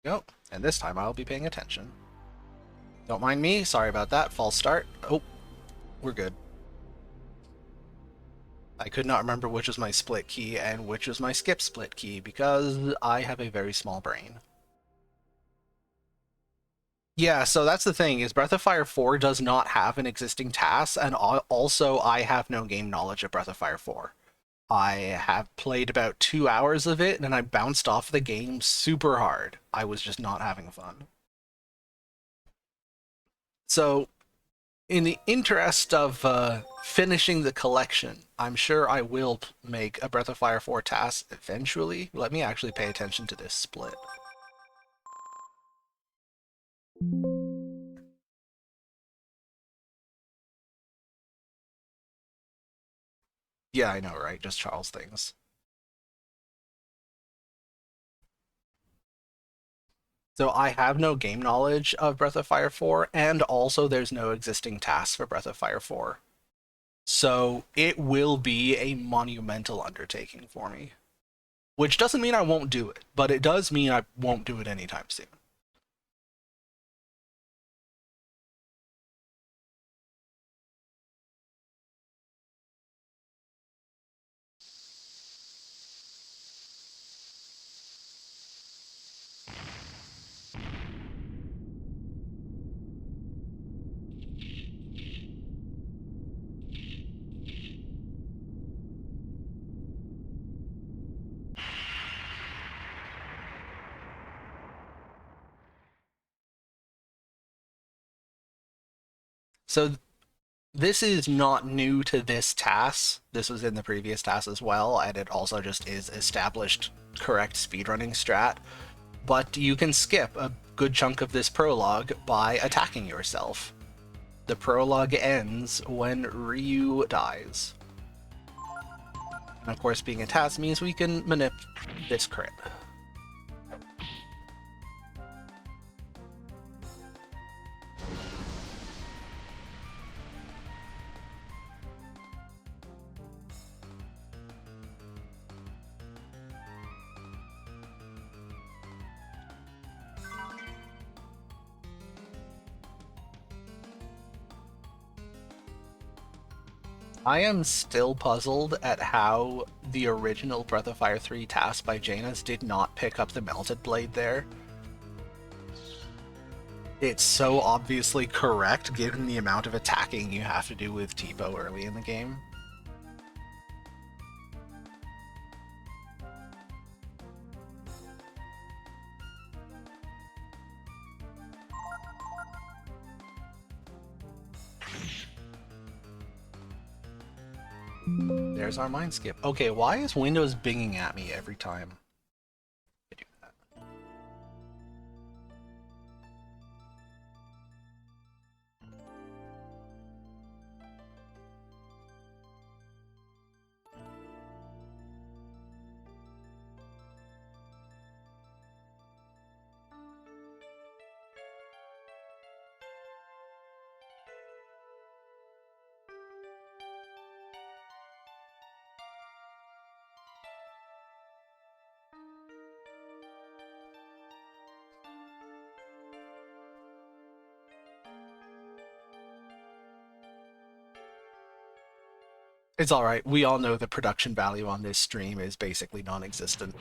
Go. And this time I'll be paying attention. Don't mind me. Sorry about that. False start. Oh, we're good. I could not remember which was my split key and which was my skip split key because I have a very small brain. Yeah, so that's the thing, is Breath of Fire 4 does not have an existing TAS, and also I have no game knowledge of Breath of Fire 4. I have played about 2 hours of it, and I bounced off the game super hard. I was just not having fun. So, in the interest of finishing the collection, I'm sure I will make a Breath of Fire 4 TAS eventually. Let me actually pay attention to this split. Yeah, I know, right? Just Charles things. So I have no game knowledge of Breath of Fire 4, and also there's no existing tasks for Breath of Fire 4. So it will be a monumental undertaking for me. Which doesn't mean I won't do it, but it does mean I won't do it anytime soon. So this is not new to this TAS. This was in the previous TAS as well, and it also just is established correct speedrunning strat. But you can skip a good chunk of this prologue by attacking yourself. The prologue ends when Ryu dies. And of course, being a TAS means we can manip this crit. I am still puzzled at how the original Breath of Fire 3 task by Janus did not pick up the Melted Blade there. It's so obviously correct given the amount of attacking you have to do with Tipo early in the game. There's our mind skip. Okay, why is Windows binging at me every time I do that? It's alright, we all know the production value on this stream is basically non-existent.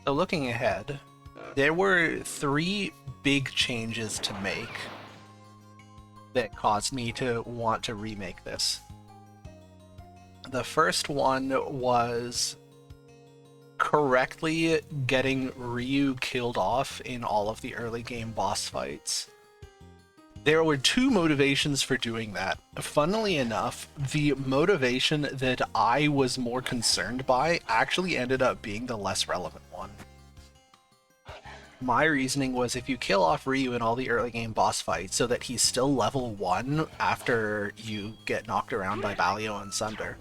So looking ahead, there were 3 big changes to make that caused me to want to remake this. The first one was correctly getting Ryu killed off in all of the early game boss fights. There were 2 motivations for doing that. Funnily enough, the motivation that I was more concerned by actually ended up being the less relevant one. My reasoning was if you kill off Ryu in all the early game boss fights so that he's still level 1 after you get knocked around by Balio and Sunder,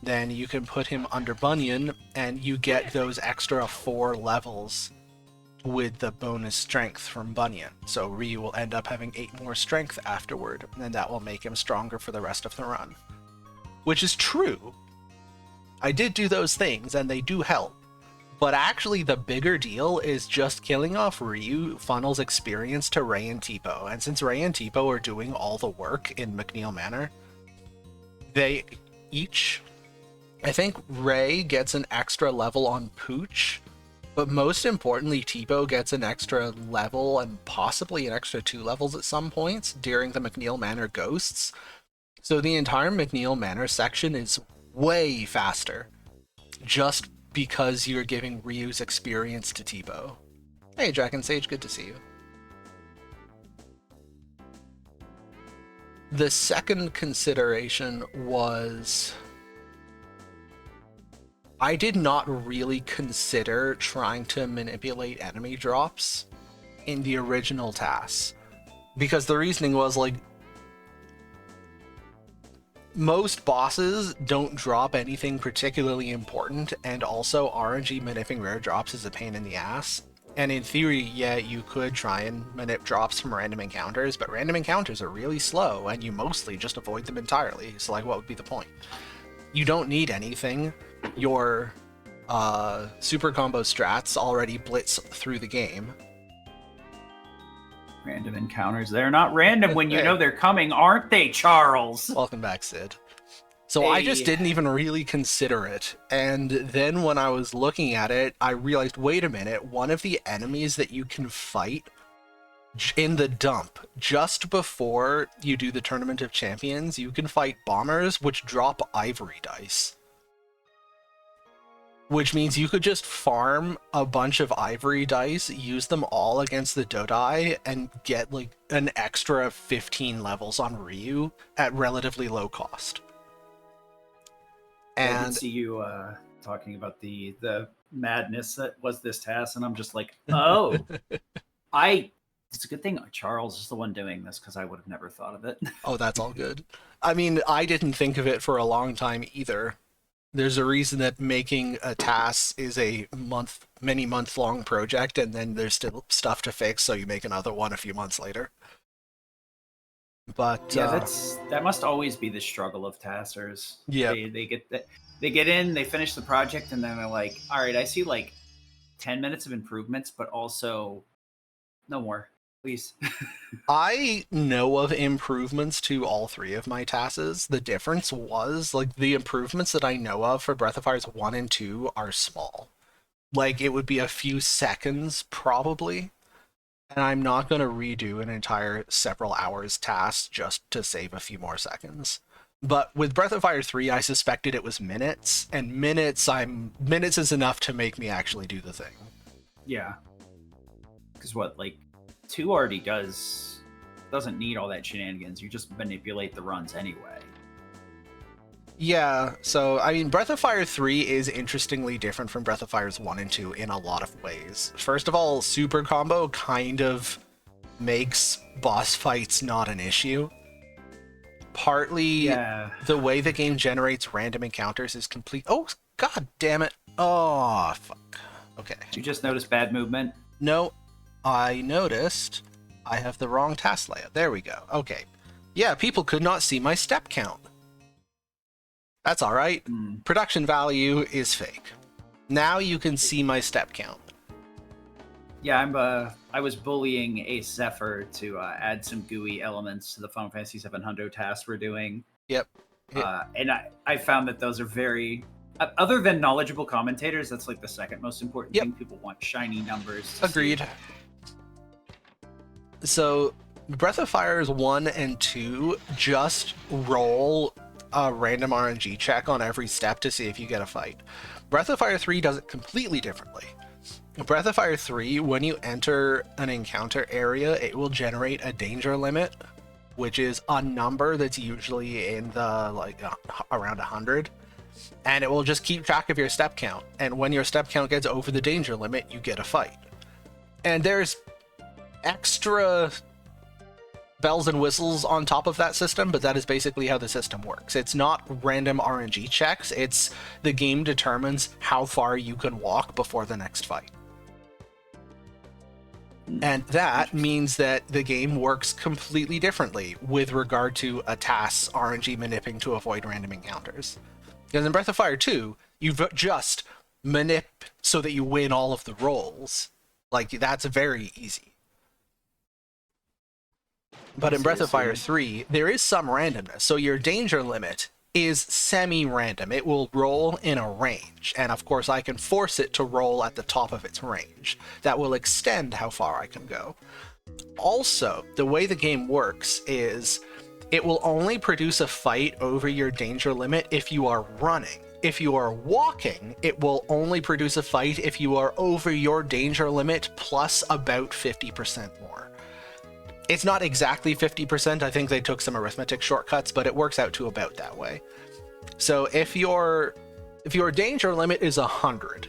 then you can put him under Bunyan and you get those extra 4 levels with the bonus strength from Bunyan. So Ryu will end up having 8 more strength afterward, and that will make him stronger for the rest of the run. Which is true. I did do those things, and they do help. But actually, the bigger deal is just killing off Ryu funnels experience to Ray and Tipo. And since Ray and Tipo are doing all the work in McNeil Manor, they each... I think Ray gets an extra level on Pooch, but most importantly, Tipo gets an extra level and possibly an extra 2 levels at some points during the McNeil Manor Ghosts. So the entire McNeil Manor section is way faster, just because you're giving Ryu's experience to Tipo. Hey, Dragon Sage, good to see you. The second consideration was... I did not really consider trying to manipulate enemy drops in the original TAS. Because the reasoning was, like, most bosses don't drop anything particularly important, and also RNG maniping rare drops is a pain in the ass. And in theory, yeah, you could try and manip drops from random encounters, but random encounters are really slow, and you mostly just avoid them entirely, so like, what would be the point? You don't need anything. Your super combo strats already blitz through the game. Random encounters. They're not random when you know they're coming, aren't they, Charles? Welcome back, Sid. So I just didn't even really consider it. And then when I was looking at it, I realized, wait a minute, one of the enemies that you can fight in the dump just before you do the Tournament of Champions, you can fight bombers which drop ivory dice. Which means you could just farm a bunch of ivory dice, use them all against the Dodai, and get like an extra 15 levels on Ryu at relatively low cost. And I did see you talking about the madness that was this TAS, and I'm just like, oh, it's a good thing Charles is the one doing this, because I would have never thought of it. Oh, that's all good. I mean, I didn't think of it for a long time either. There's a reason that making a TAS is a many month long project, and then there's still stuff to fix, so you make another one a few months later. But yeah, that must always be the struggle of TASers. Yeah, they get in, they finish the project, and then they're like, all right, I see like 10 minutes of improvements, but also no more, please. I know of improvements to all 3 of my TASes. The difference was, like, the improvements that I know of for Breath of Fire's 1 and 2 are small. Like, it would be a few seconds, probably. And I'm not going to redo an entire several hours TAS just to save a few more seconds. But with Breath of Fire 3, I suspected it was minutes, and minutes is enough to make me actually do the thing. Yeah. Because what, like, 2 already doesn't need all that shenanigans. You just manipulate the runs anyway. Yeah, so, I mean, Breath of Fire 3 is interestingly different from Breath of Fire's 1 and 2 in a lot of ways. First of all, Super Combo kind of makes boss fights not an issue. Partly, the way the game generates random encounters is complete... Oh, god damn it. Oh, fuck. Okay. Did you just notice bad movement? No, I noticed I have the wrong task layout. There we go. Okay. Yeah, people could not see my step count. That's alright. Production value is fake. Now you can see my step count. Yeah, I was bullying Ace Zephyr to add some GUI elements to the Final Fantasy VII Hundo task we're doing. Yep. And I found that those are very... Other than knowledgeable commentators, that's like the second most important thing. People want shiny numbers. Agreed. So, Breath of Fire's 1 and 2 just roll a random RNG check on every step to see if you get a fight. Breath of Fire 3 does it completely differently. Breath of Fire 3, when you enter an encounter area, it will generate a danger limit, which is a number that's usually in the, like, around 100. And it will just keep track of your step count. And when your step count gets over the danger limit, you get a fight. And there's extra bells and whistles on top of that system, but that is basically how the system works. It's not random RNG checks, it's the game determines how far you can walk before the next fight. And that means that the game works completely differently with regard to a TAS RNG manipping to avoid random encounters. Because in Breath of Fire 2, you just manip so that you win all of the rolls. Like, that's very easy. But in Breath of Fire 3, there is some randomness. So your danger limit is semi-random. It will roll in a range. And of course, I can force it to roll at the top of its range. That will extend how far I can go. Also, the way the game works is it will only produce a fight over your danger limit if you are running. If you are walking, it will only produce a fight if you are over your danger limit plus about 50% more. It's not exactly 50%, I think they took some arithmetic shortcuts, but it works out to about that way. So if your danger limit is 100,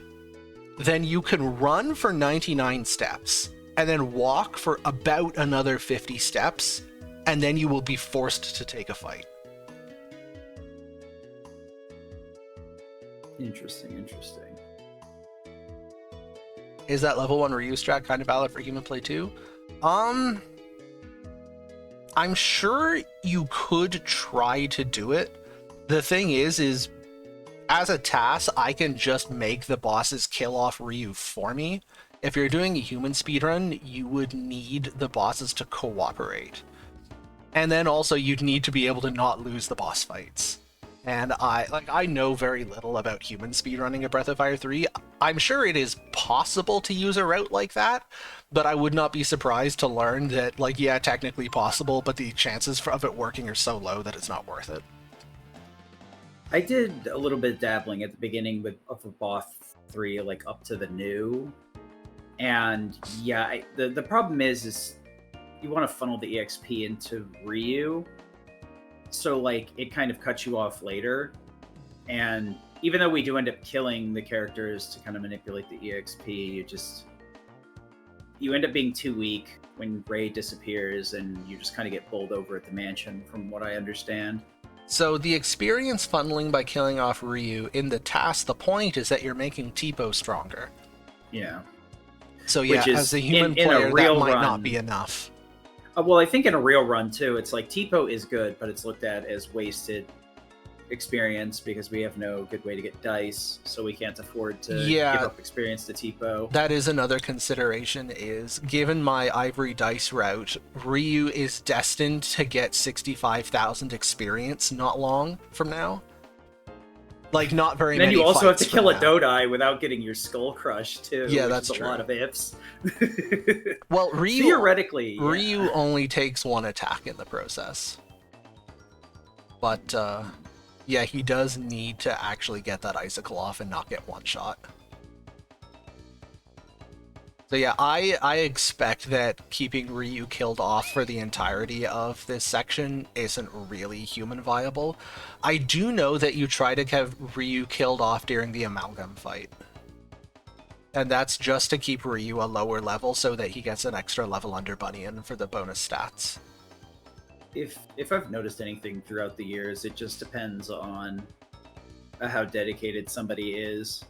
then you can run for 99 steps, and then walk for about another 50 steps, and then you will be forced to take a fight. Interesting. Is that level 1 Ryu strat kind of valid for human play too? I'm sure you could try to do it. The thing is as a TAS, I can just make the bosses kill off Ryu for me. If you're doing a human speedrun, you would need the bosses to cooperate. And then also you'd need to be able to not lose the boss fights. And I know very little about human speedrunning at Breath of Fire 3. I'm sure it is possible to use a route like that, but I would not be surprised to learn that, like, yeah, technically possible, but the chances of it working are so low that it's not worth it. I did a little bit of dabbling at the beginning of Boss 3, like up to the new. And yeah, the problem is you want to funnel the EXP into Ryu. So, like, it kind of cuts you off later. And even though we do end up killing the characters to kind of manipulate the EXP, you end up being too weak when Ray disappears, and you just kind of get bowled over at the mansion, from what I understand. So the experience funneling by killing off Ryu in the task, the point is that you're making Tipo stronger. Yeah. So yeah, as a human player, that might not be enough. Well, I think in a real run, too, it's like Tipo is good, but it's looked at as wasted experience because we have no good way to get dice, so we can't afford to give up experience to Tipo. That is another consideration, is given my Ivory Dice route, Ryu is destined to get 65,000 experience not long from now. Like, not very many. And then you also have to kill a now. Dodai without getting your skull crushed, too. Yeah, which that's is true. A lot of ifs. Well, Ryu, theoretically, Ryu only takes one attack in the process. But, yeah, he does need to actually get that icicle off and not get one shot. So yeah, I expect that keeping Ryu killed off for the entirety of this section isn't really human viable. I do know that you try to have Ryu killed off during the Amalgam fight. And that's just to keep Ryu a lower level so that he gets an extra level under Bunyan for the bonus stats. If I've noticed anything throughout the years, it just depends on how dedicated somebody is.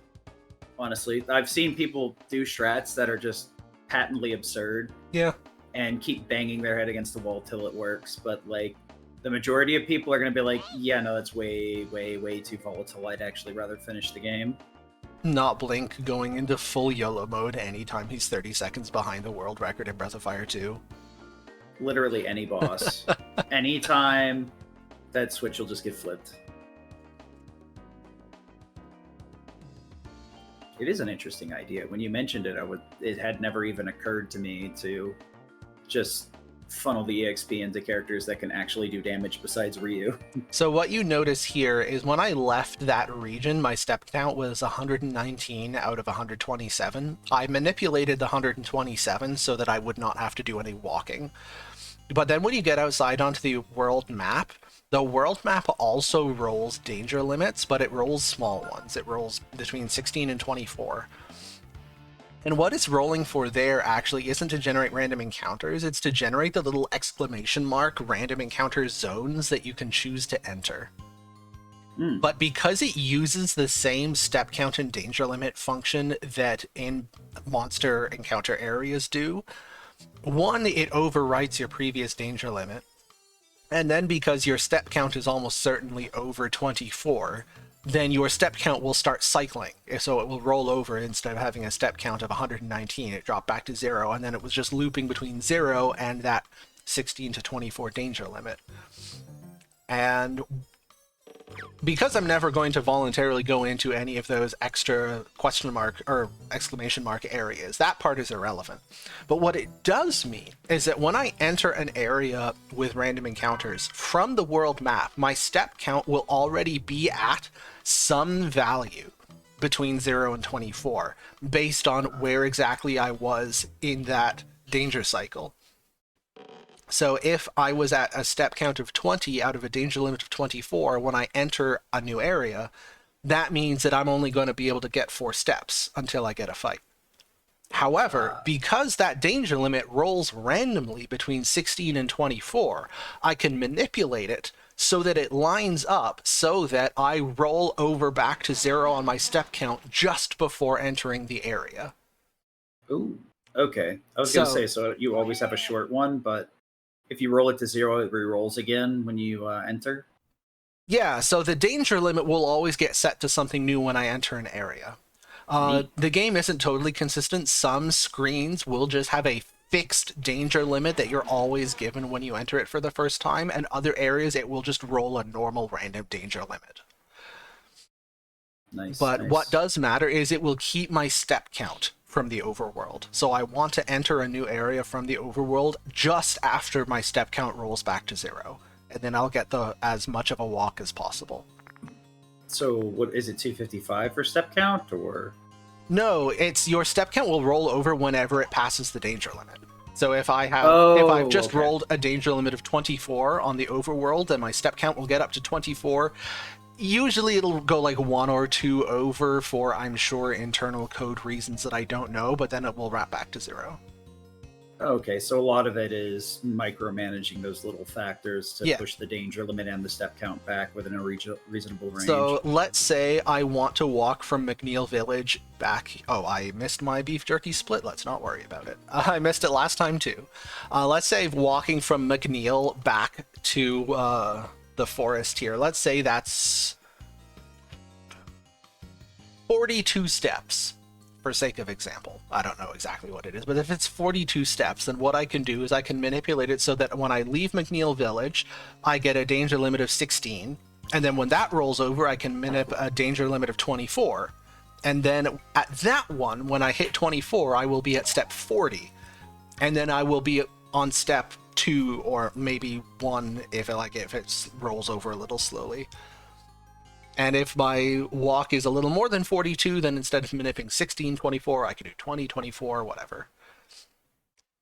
Honestly, I've seen people do strats that are just patently absurd. Yeah. And keep banging their head against the wall till it works. But, like, the majority of people are going to be like, yeah, no, that's way, way, way too volatile. I'd actually rather finish the game. Not Blink going into full YOLO mode anytime he's 30 seconds behind the world record in Breath of Fire 2. Literally any boss. Anytime, that switch will just get flipped. It is an interesting idea. When you mentioned it, it had never even occurred to me to just funnel the EXP into characters that can actually do damage besides Ryu. So what you notice here is when I left that region, my step count was 119 out of 127. I manipulated the 127 so that I would not have to do any walking. But then when you get outside onto the world map, the world map also rolls danger limits, but it rolls small ones. It rolls between 16 and 24. And what it's rolling for there actually isn't to generate random encounters, it's to generate the little exclamation mark random encounter zones that you can choose to enter. But because it uses the same step count and danger limit function that in monster encounter areas do, one, it overwrites your previous danger limit. And then because your step count is almost certainly over 24, then your step count will start cycling. So it will roll over. Instead of having a step count of 119, it dropped back to 0, and then it was just looping between 0 and that 16 to 24 danger limit. And because I'm never going to voluntarily go into any of those extra question mark or exclamation mark areas, that part is irrelevant. But what it does mean is that when I enter an area with random encounters from the world map, my step count will already be at some value between 0 and 24 based on where exactly I was in that danger cycle. So if I was at a step count of 20 out of a danger limit of 24 when I enter a new area, that means that I'm only going to be able to get 4 steps until I get a fight. However, because that danger limit rolls randomly between 16 and 24, I can manipulate it so that it lines up so that I roll over back to 0 on my step count just before entering the area. Ooh, okay. I was going to say, so you always have a short one, but if you roll it to 0, it re-rolls again when you enter? Yeah, so the danger limit will always get set to something new when I enter an area. The game isn't totally consistent. Some screens will just have a fixed danger limit that you're always given when you enter it for the first time, and other areas it will just roll a normal random danger limit. Nice. But what does matter is it will keep my step count from the overworld. So I want to enter a new area from the overworld just after my step count rolls back to 0. And then I'll get as much of a walk as possible. So what is it, 255 for step count, or? No, it's your step count will roll over whenever it passes the danger limit. So if I've just rolled a danger limit of 24 on the overworld, then my step count will get up to 24. Usually it'll go like 1 or 2 over for, I'm sure, internal code reasons that I don't know, but then it will wrap back to 0. Okay, so a lot of it is micromanaging those little factors to push the danger limit and the step count back within a reasonable range. So let's say I want to walk from McNeil Village back. Oh, I missed my beef jerky split. Let's not worry about it. I missed it last time too. Let's say walking from McNeil back to the forest here. Let's say that's 42 steps. For sake of example, I don't know exactly what it is, but if it's 42 steps, then what I can do is I can manipulate it so that when I leave McNeil Village, I get a danger limit of 16, and then when that rolls over, I can manipulate a danger limit of 24, and then at that one, when I hit 24, I will be at step 40, and then I will be on step 2 or maybe 1 if it rolls over a little slowly. And if my walk is a little more than 42, then instead of manipulating 16, 24, I can do 20, 24, whatever.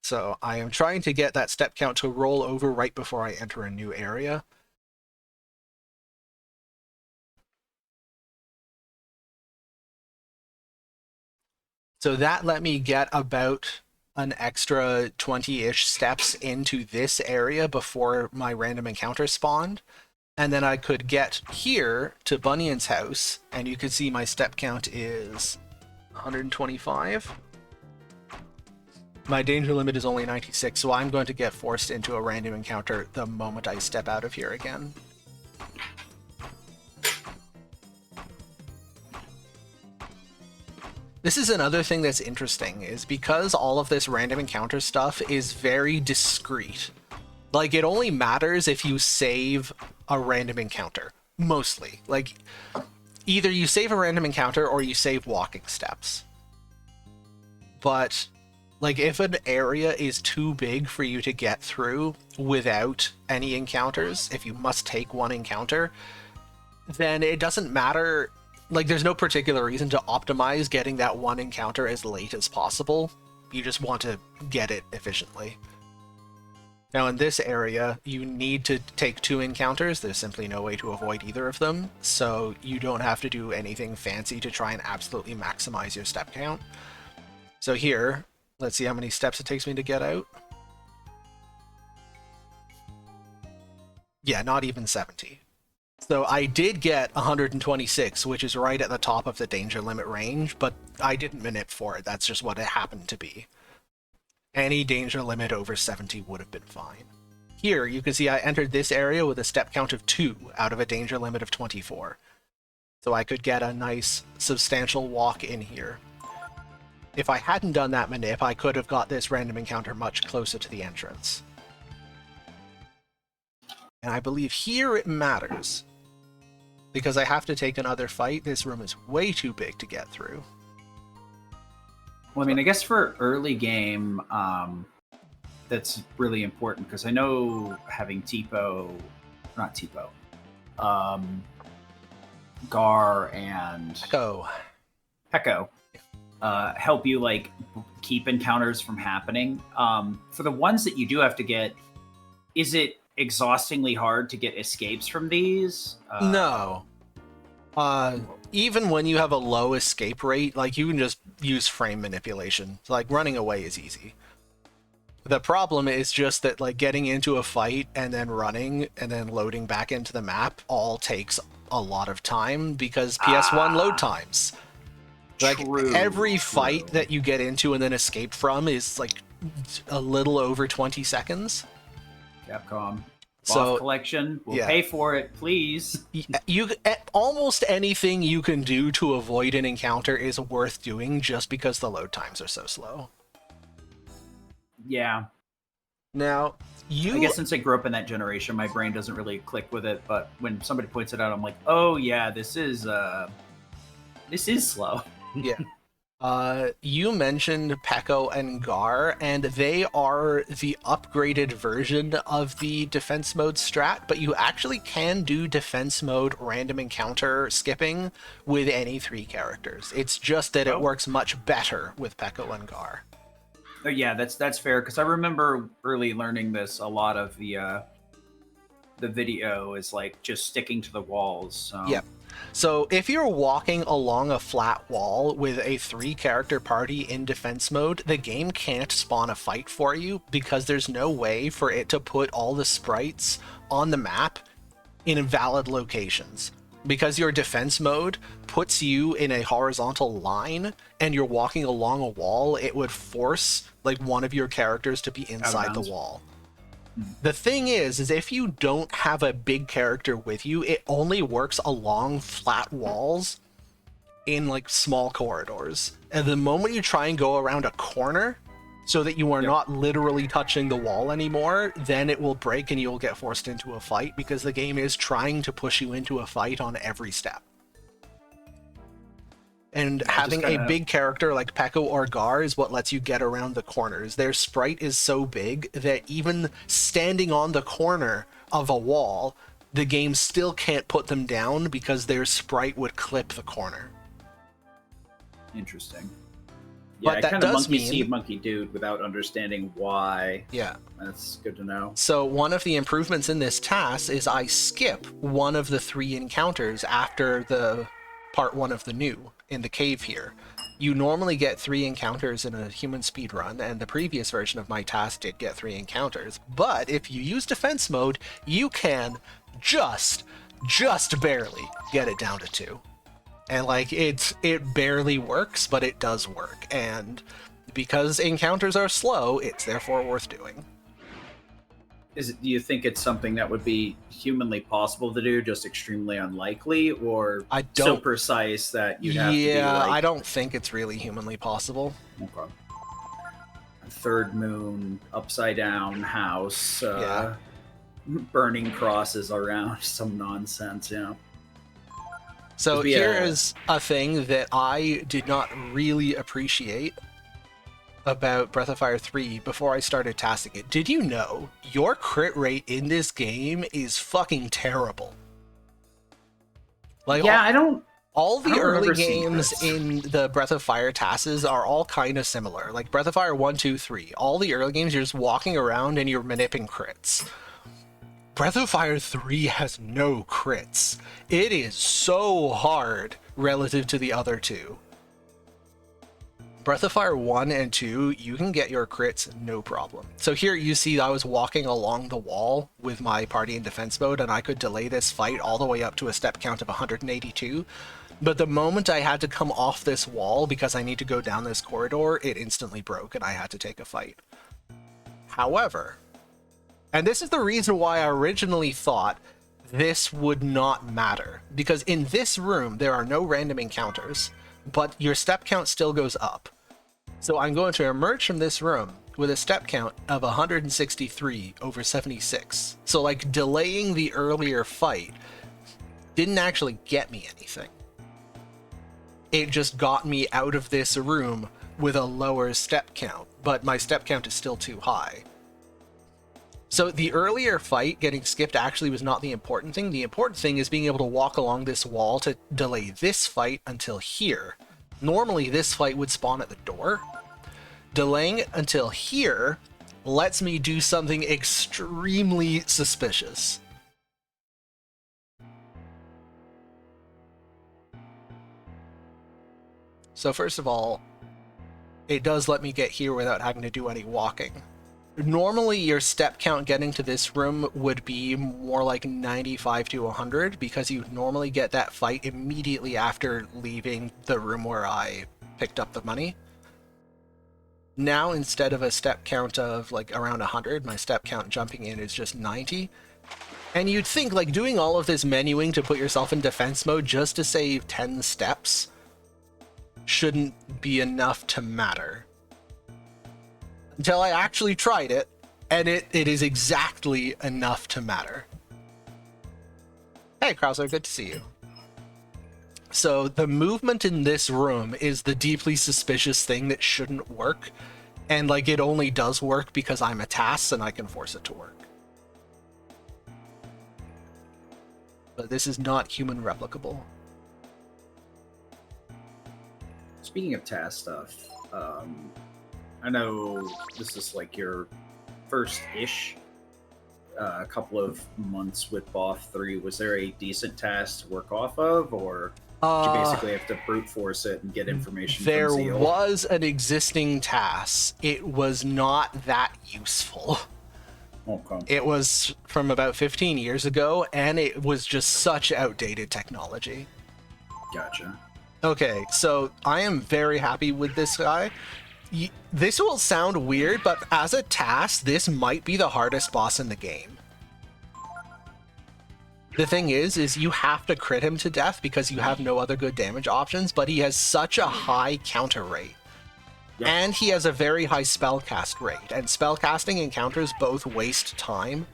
So I am trying to get that step count to roll over right before I enter a new area. So that let me get about an extra 20-ish steps into this area before my random encounter spawned. And then I could get here to Bunyan's house, and you can see my step count is 125. My danger limit is only 96, so I'm going to get forced into a random encounter the moment I step out of here again. This is another thing that's interesting, is because all of this random encounter stuff is very discrete. Like, it only matters if you save a random encounter, mostly. Like, either you save a random encounter or you save walking steps. But, like, if an area is too big for you to get through without any encounters, if you must take one encounter, then it doesn't matter. Like, there's no particular reason to optimize getting that one encounter as late as possible. You just want to get it efficiently. Now in this area, you need to take 2 encounters. There's simply no way to avoid either of them, so you don't have to do anything fancy to try and absolutely maximize your step count. So here, let's see how many steps it takes me to get out. Yeah, not even 70. So I did get 126, which is right at the top of the danger limit range, but I didn't manip for it. That's just what it happened to be. Any danger limit over 70 would have been fine. Here, you can see I entered this area with a step count of 2 out of a danger limit of 24. So I could get a nice, substantial walk in here. If I hadn't done that manip, I could have got this random encounter much closer to the entrance. And I believe here it matters. Because I have to take another fight, this room is way too big to get through. Well, I mean, I guess for early game, that's really important because I know having Gar and Peko help you like keep encounters from happening. For the ones that you do have to get, is it exhaustingly hard to get escapes from these? No. Even when you have a low escape rate, like you can just use frame manipulation. Like running away is easy. The problem is just that like getting into a fight and then running and then loading back into the map all takes a lot of time because PS1 load times. Like every fight that you get into and then escape from is like a little over 20 seconds. Capcom. So collection, we'll pay for it, please. You almost anything you can do to avoid an encounter is worth doing just because the load times are so slow. Yeah. Now, I guess since I grew up in that generation, my brain doesn't really click with it, but when somebody points it out, I'm like, "Oh yeah, this is slow." Yeah. You mentioned Peko and Gar, and they are the upgraded version of the defense mode strat, but you actually can do defense mode random encounter skipping with any 3 characters. It's just that it works much better with Peko and Gar. Oh, yeah, that's fair, because I remember early learning this. A lot of the video is like just sticking to the walls. So. Yep. So if you're walking along a flat wall with a 3-character party in defense mode, the game can't spawn a fight for you because there's no way for it to put all the sprites on the map in valid locations. Because your defense mode puts you in a horizontal line and you're walking along a wall, it would force like one of your characters to be inside the wall. The thing is if you don't have a big character with you, it only works along flat walls in like small corridors. And the moment you try and go around a corner so that you are not literally touching the wall anymore, then it will break and you'll get forced into a fight because the game is trying to push you into a fight on every step. And having a big character like Peko or Gar is what lets you get around the corners. Their sprite is so big that even standing on the corner of a wall, the game still can't put them down because their sprite would clip the corner. Interesting. Yeah, but I kind of monkey see, monkey do without understanding why. Yeah. That's good to know. So one of the improvements in this task is I skip one of the 3 encounters after the part 1 of the new in the cave here. You normally get 3 encounters in a human speedrun, and the previous version of my task did get 3 encounters. But if you use defense mode, you can just barely get it down to 2. And like it barely works, but it does work. And because encounters are slow, it's therefore worth doing. Do you think it's something that would be humanly possible to do, just extremely unlikely, or so precise that you'd have to be like... I don't think it's really humanly possible. Okay. A third moon, upside down house, burning crosses around, some nonsense, yeah. So here is a thing that I did not really appreciate about Breath of Fire 3 before I started tasking it. Did you know your crit rate in this game is fucking terrible? Like, all the early games in the Breath of Fire tasks are all kind of similar. Like Breath of Fire 1, 2, 3. All the early games, you're just walking around and you're manipping crits. Breath of Fire 3 has no crits. It is so hard relative to the other 2. Breath of Fire 1 and 2, you can get your crits no problem. So here you see I was walking along the wall with my party in defense mode, and I could delay this fight all the way up to a step count of 182. But the moment I had to come off this wall because I need to go down this corridor, it instantly broke and I had to take a fight. However, and this is the reason why I originally thought this would not matter, because in this room there are no random encounters, but your step count still goes up. So I'm going to emerge from this room with a step count of 163 over 76. So like delaying the earlier fight didn't actually get me anything. It just got me out of this room with a lower step count, but my step count is still too high. So the earlier fight getting skipped actually was not the important thing. The important thing is being able to walk along this wall to delay this fight until here. Normally this fight would spawn at the door. Delaying it until here lets me do something extremely suspicious. So first of all, it does let me get here without having to do any walking. Normally your step count getting to this room would be more like 95 to 100 because you normally get that fight immediately after leaving the room where I picked up the money. Now instead of a step count of like around 100, my step count jumping in is just 90. And you'd think like doing all of this menuing to put yourself in defense mode just to save 10 steps shouldn't be enough to matter. Until I actually tried it, and it is exactly enough to matter. Hey, Krauser, good to see you. So the movement in this room is the deeply suspicious thing that shouldn't work, and like it only does work because I'm a TAS and I can force it to work. But this is not human replicable. Speaking of TAS stuff, I know this is like your first-ish couple of months with BOF 3. Was there a decent task to work off of, or did you basically have to brute force it and get information there from Zeal? Was an existing task. It was not that useful. Okay. It was from about 15 years ago, and it was just such outdated technology. Gotcha. Okay, so I am very happy with this guy. This will sound weird, but as a task, this might be the hardest boss in the game. The thing is you have to crit him to death because you have no other good damage options, but he has such a high counter rate. Yep. And he has a very high spellcast rate, and spellcasting encounters both waste time,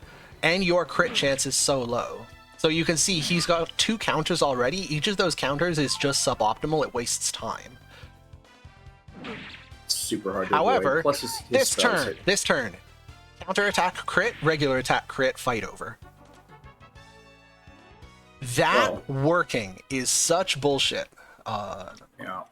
and your crit chance is so low. So you can see he's got 2 counters already. Each of those counters is just suboptimal, it wastes time. Super hard to However, avoid. Plus his this turn, counter-attack crit, regular attack crit, fight over. That working is such bullshit. Yeah. There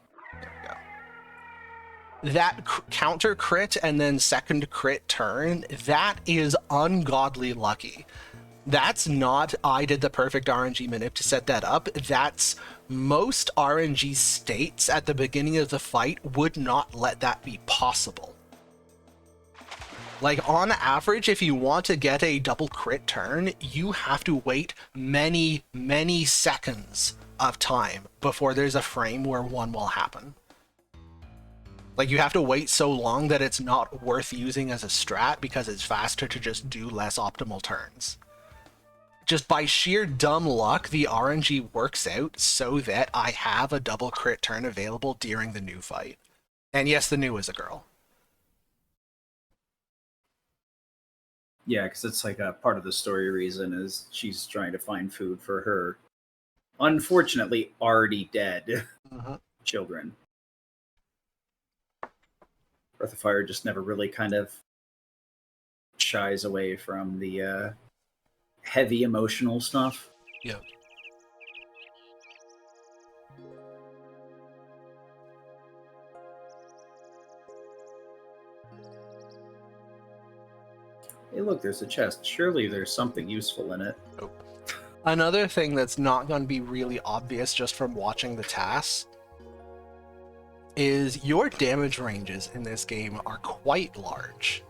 we go. That counter crit and then second crit turn, that is ungodly lucky. That's not I did the perfect RNG manip to set that up. That's most RNG states at the beginning of the fight would not let that be possible. Like on average, if you want to get a double crit turn, you have to wait many, many seconds of time before there's a frame where one will happen. Like you have to wait so long that it's not worth using as a strat because it's faster to just do less optimal turns. Just by sheer dumb luck, the RNG works out so that I have a double crit turn available during the new fight. And yes, the new is a girl. Yeah, because it's like a part of the story reason is she's trying to find food for her, unfortunately, already dead children. Breath of Fire just never really kind of shies away from the heavy emotional stuff. Yeah. Hey, look, there's a chest. Surely there's something useful in it. Nope. Another thing that's not going to be really obvious just from watching the tasks is your damage ranges in this game are quite large.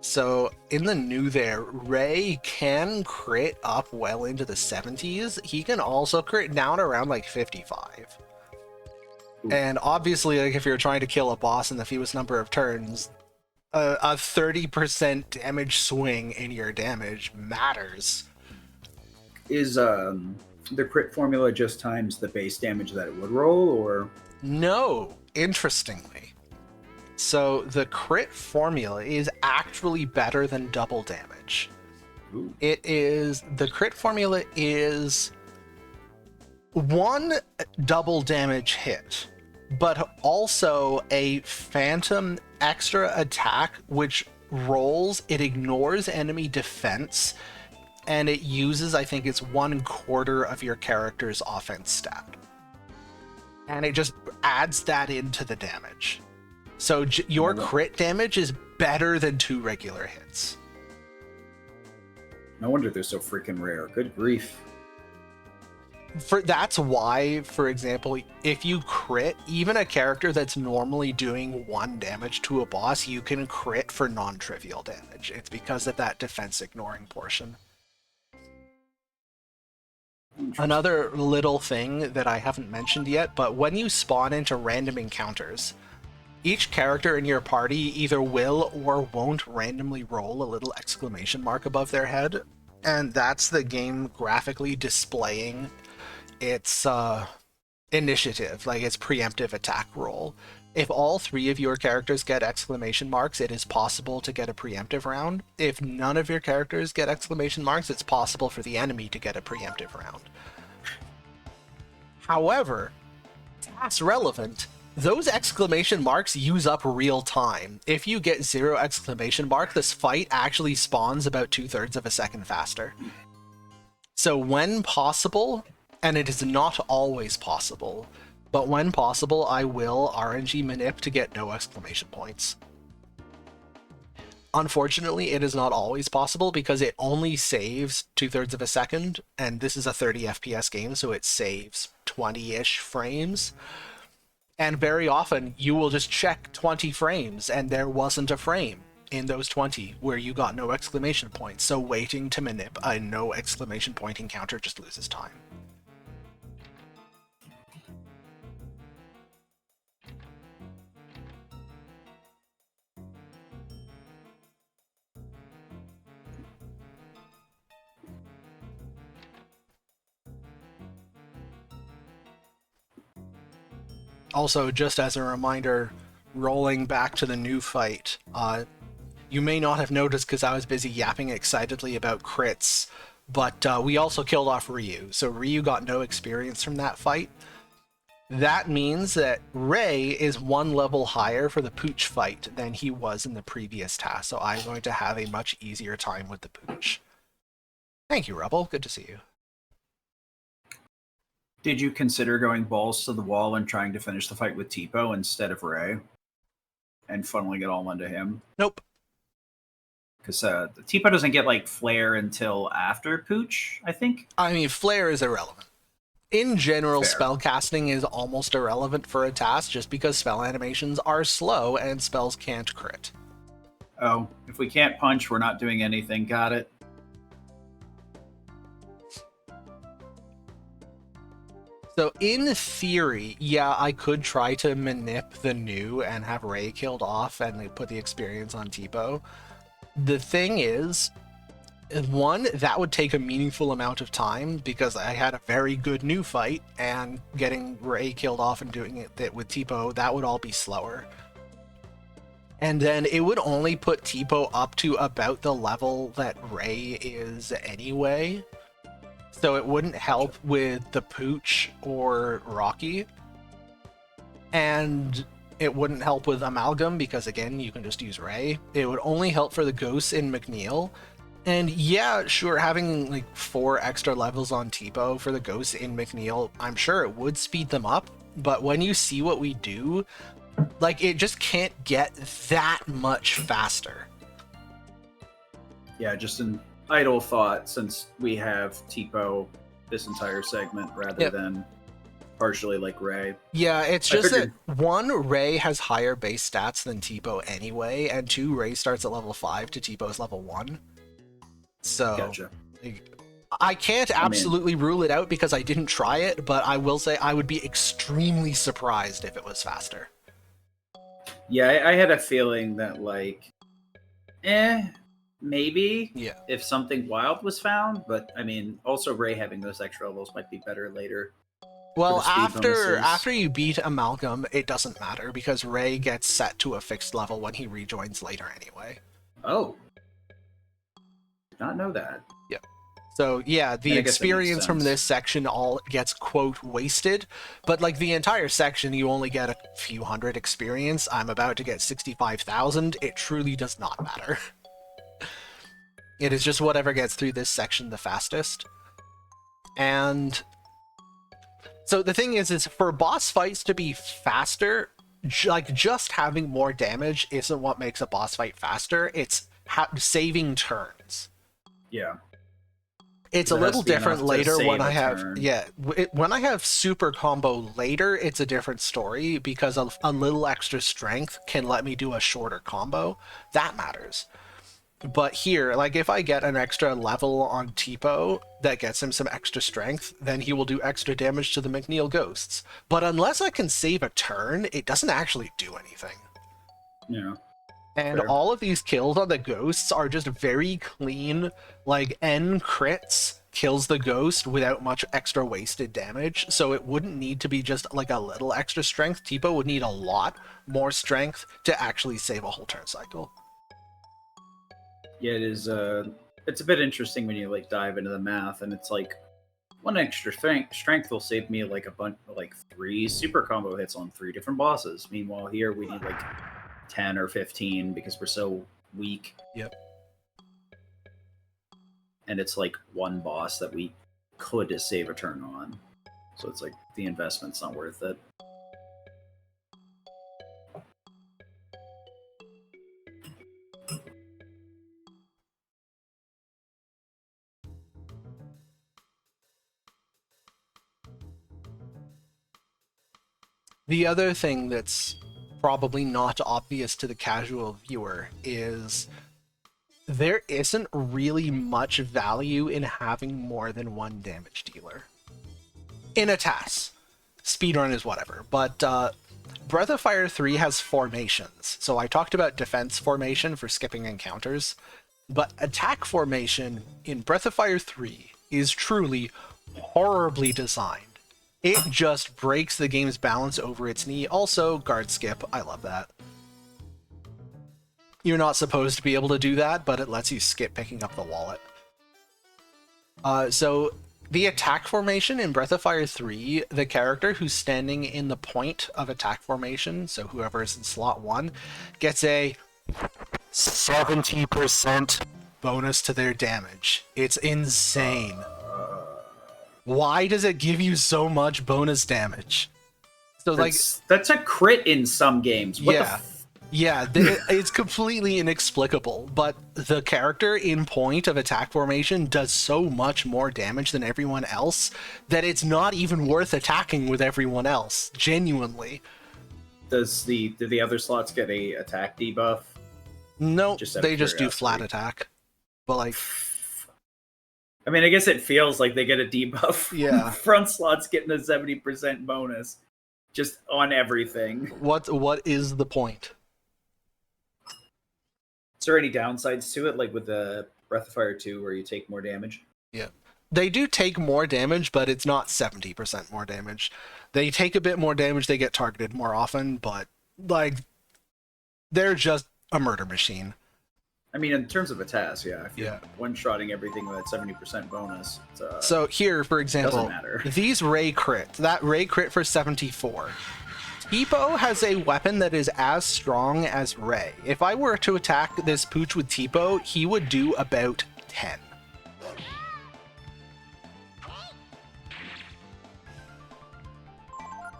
So in the new there, Ray can crit up well into the 70s. He can also crit down around like 55. Ooh. And obviously, like if you're trying to kill a boss in the fewest number of turns, a 30% damage swing in your damage matters. Is the crit formula just times the base damage that it would roll, or? No, interestingly. So the crit formula is actually better than double damage. Ooh. The crit formula is one double damage hit, but also a phantom extra attack which rolls, it ignores enemy defense, and it uses, I think it's 1/4 of your character's offense stat. And it just adds that into the damage. So your crit damage is better than 2 regular hits. No wonder they're so freaking rare. Good grief. That's why, for example, if you crit, even a character that's normally doing 1 damage to a boss, you can crit for non-trivial damage. It's because of that defense ignoring portion. Another little thing that I haven't mentioned yet, but when you spawn into random encounters, each character in your party either will or won't randomly roll a little exclamation mark above their head, and that's the game graphically displaying its initiative, like its preemptive attack roll. If all 3 of your characters get exclamation marks, it is possible to get a preemptive round. If none of your characters get exclamation marks, it's possible for the enemy to get a preemptive round. However, that's relevant. Those exclamation marks use up real time. If you get 0 exclamation mark, this fight actually spawns about 2/3 of a second faster. So when possible, and it is not always possible, but when possible, I will RNG manip to get no exclamation points. Unfortunately, it is not always possible because it only saves 2/3 of a second, and this is a 30 FPS game, so it saves 20-ish frames. And very often, you will just check 20 frames, and there wasn't a frame in those 20 where you got no exclamation points, so waiting to manip a no exclamation point encounter just loses time. Also, just as a reminder, rolling back to the new fight, you may not have noticed because I was busy yapping excitedly about crits, but we also killed off Ryu, so Ryu got no experience from that fight. That means that Ray is 1 level higher for the Pooch fight than he was in the previous task, so I'm going to have a much easier time with the Pooch. Thank you, Rebel. Good to see you. Did you consider going balls to the wall and trying to finish the fight with Tipo instead of Ray? And funneling it all into him? Nope. Because Tipo doesn't get, like, Flare until after Pooch, I think? I mean, Flare is irrelevant. In general, Fair. spellcasting is almost irrelevant for a task just because spell animations are slow and spells can't crit. Oh, if we can't punch, we're not doing anything. Got it. So in theory, yeah, I could try to manip the new and have Ray killed off and put the experience on Tipo. The thing is, 1, that would take a meaningful amount of time because I had a very good new fight, and getting Ray killed off and doing it with Tipo, that would all be slower. And then it would only put Tipo up to about the level that Ray is anyway. So it wouldn't help with the Pooch or Rocky. And it wouldn't help with Amalgam because, again, you can just use Ray. It would only help for the ghosts in McNeil. And yeah, sure, having like 4 extra levels on Tipo for the ghosts in McNeil, I'm sure it would speed them up. But when you see what we do, like, it just can't get that much faster. Yeah, just an idle thought since we have Tipo this entire segment rather than partially like Ray. Yeah, it's I just that figured. one, Ray has higher base stats than Tipo anyway, and two, Ray starts at level 5 to Tipo's level 1. So Gotcha. like, I can't I mean, absolutely rule it out because I didn't try it, but I will say I would be extremely surprised if it was faster. yeah, I had a feeling that like, maybe Yeah. if something wild was found, but I mean, also Ray having those extra levels might be better later for Well, the speed bonuses. after you beat Amalgam, it doesn't matter because Ray gets set to a fixed level when he rejoins later anyway. Oh, did not know that. Yeah. So yeah, I the mean, I guess that makes experience from sense. this section all gets quote wasted, but like the entire section, you only get a few hundred experience. I'm about to get 65,000. It truly does not matter. It is just whatever gets through this section the fastest. And so the thing is for boss fights to be faster, like just having more damage isn't what makes a boss fight faster. It's saving turns. Yeah, It's a because it has little to be different enough to later when save I a have turn. when I have super combo later, it's a different story because a little extra strength can let me do a shorter combo. That matters. But here, like if I get an extra level on Tipo that gets him some extra strength, then he will do extra damage to the McNeil ghosts. But unless I can save a turn, it doesn't actually do anything. Yeah, And fair. all of these kills on the ghosts are just very clean, like N crits kills the ghost without much extra wasted damage, so it wouldn't need to be just like a little extra strength. Tipo would need a lot more strength to actually save a whole turn cycle. Yeah, it is. It's a bit interesting when you like dive into the math, and it's like one extra strength will save me like a bunch, like 3 super combo hits on 3 different bosses. Meanwhile, here we need like 10 or 15 because we're so weak, Yep. and it's like one boss that we could save a turn on. So it's like the investment's not worth it. The other thing that's probably not obvious to the casual viewer is there isn't really much value in having more than one damage dealer. In a TAS. Speedrun is whatever, but Breath of Fire 3 has formations. So I talked about defense formation for skipping encounters, but attack formation in Breath of Fire 3 is truly horribly designed. It just breaks the game's balance over its knee. Also, guard skip. I love that. You're not supposed to be able to do that, but it lets you skip picking up the wallet. So the attack formation in Breath of Fire 3, the character who's standing in the point of attack formation, so whoever is in slot 1, gets a 70% bonus to their damage. It's insane. Why does it give you so much bonus damage? So like, That's a crit in some games. What yeah. Yeah, it's completely inexplicable, but the character in point of attack formation does so much more damage than everyone else that it's not even worth attacking with everyone else, genuinely. do the other slots get a attack debuff? No, Just out of they just do curiosity. flat attack. But like, I mean, I guess it feels like they get a debuff. Yeah. Front slots getting a 70% bonus just on everything. what is the point? Is there any downsides to it, like with the Breath of Fire 2 where you take more damage? Yeah. They do take more damage, but it's not 70% more damage. They take a bit more damage, they get targeted more often, but like, they're just a murder machine. I mean, in terms of a task, yeah. If you're Yeah. one-shotting everything with that 70% bonus, So here, for example, doesn't matter. these Ray crit, that Ray crit for 74. Tipo has a weapon that is as strong as Ray. If I were to attack this pooch with Tipo, he would do about 10.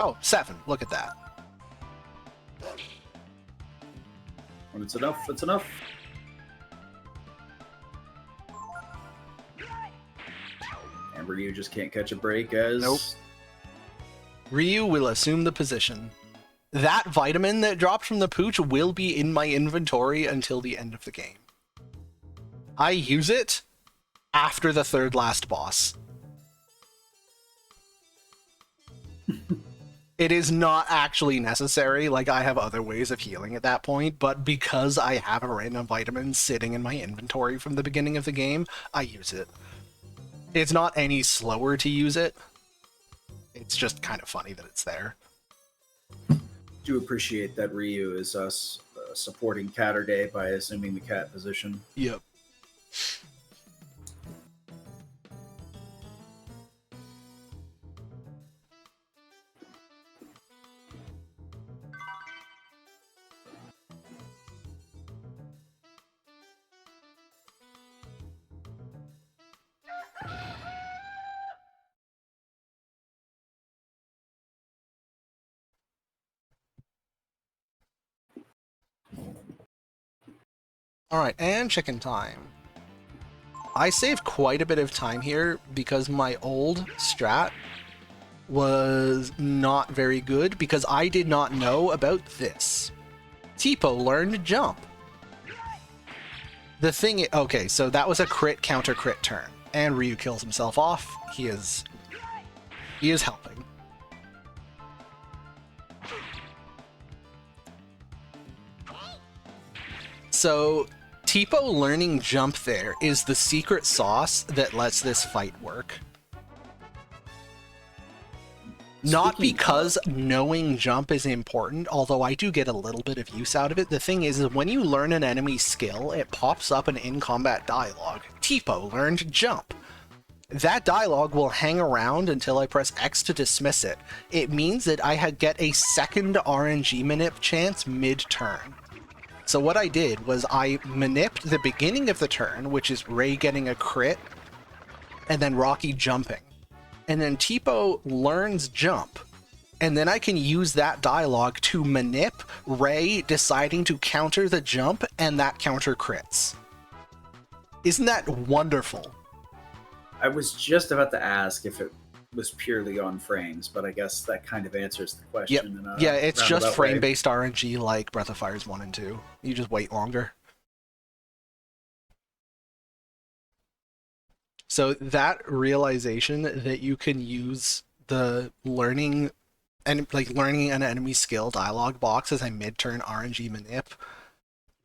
Oh, 7. Look at that. When it's enough, it's enough. Amber, you just can't catch a break as... Nope. Ryu will assume the position. That vitamin that dropped from the pooch will be in my inventory until the end of the game. I use it after the third last boss. It is not actually necessary, like I have other ways of healing at that point, but because I have a random vitamin sitting in my inventory from the beginning of the game, I use it. It's not any slower to use it. It's just kind of funny that it's there. Do appreciate that Ryu is us supporting Catter Day by assuming the cat position. Yep. Alright, and chicken time. I saved quite a bit of time here because my old strat was not very good because I did not know about this. Tipo learned jump. The thing okay, so that was a crit counter crit turn, and Ryu kills himself off. He is helping. So Tipo learning jump there is the secret sauce that lets this fight work. Not because knowing jump is important, although I do get a little bit of use out of it. The thing is when you learn an enemy skill, it pops up an in-combat dialogue. Tipo learned jump. That dialogue will hang around until I press X to dismiss it. It means that I get a second RNG manip chance mid-turn. So what I did was I manipped the beginning of the turn, which is Ray getting a crit, and then Rocky jumping. And then Tipo learns jump, and then I can use that dialogue to manip Ray deciding to counter the jump, and that counter crits. Isn't that wonderful? I was just about to ask if it was purely on frames, but I guess that kind of answers the question. Yep. Yeah, it's just frame-based RNG like Breath of Fire's 1 and 2. You just wait longer. So that realization that you can use the learning and learning an enemy skill dialogue box as a mid-turn RNG manip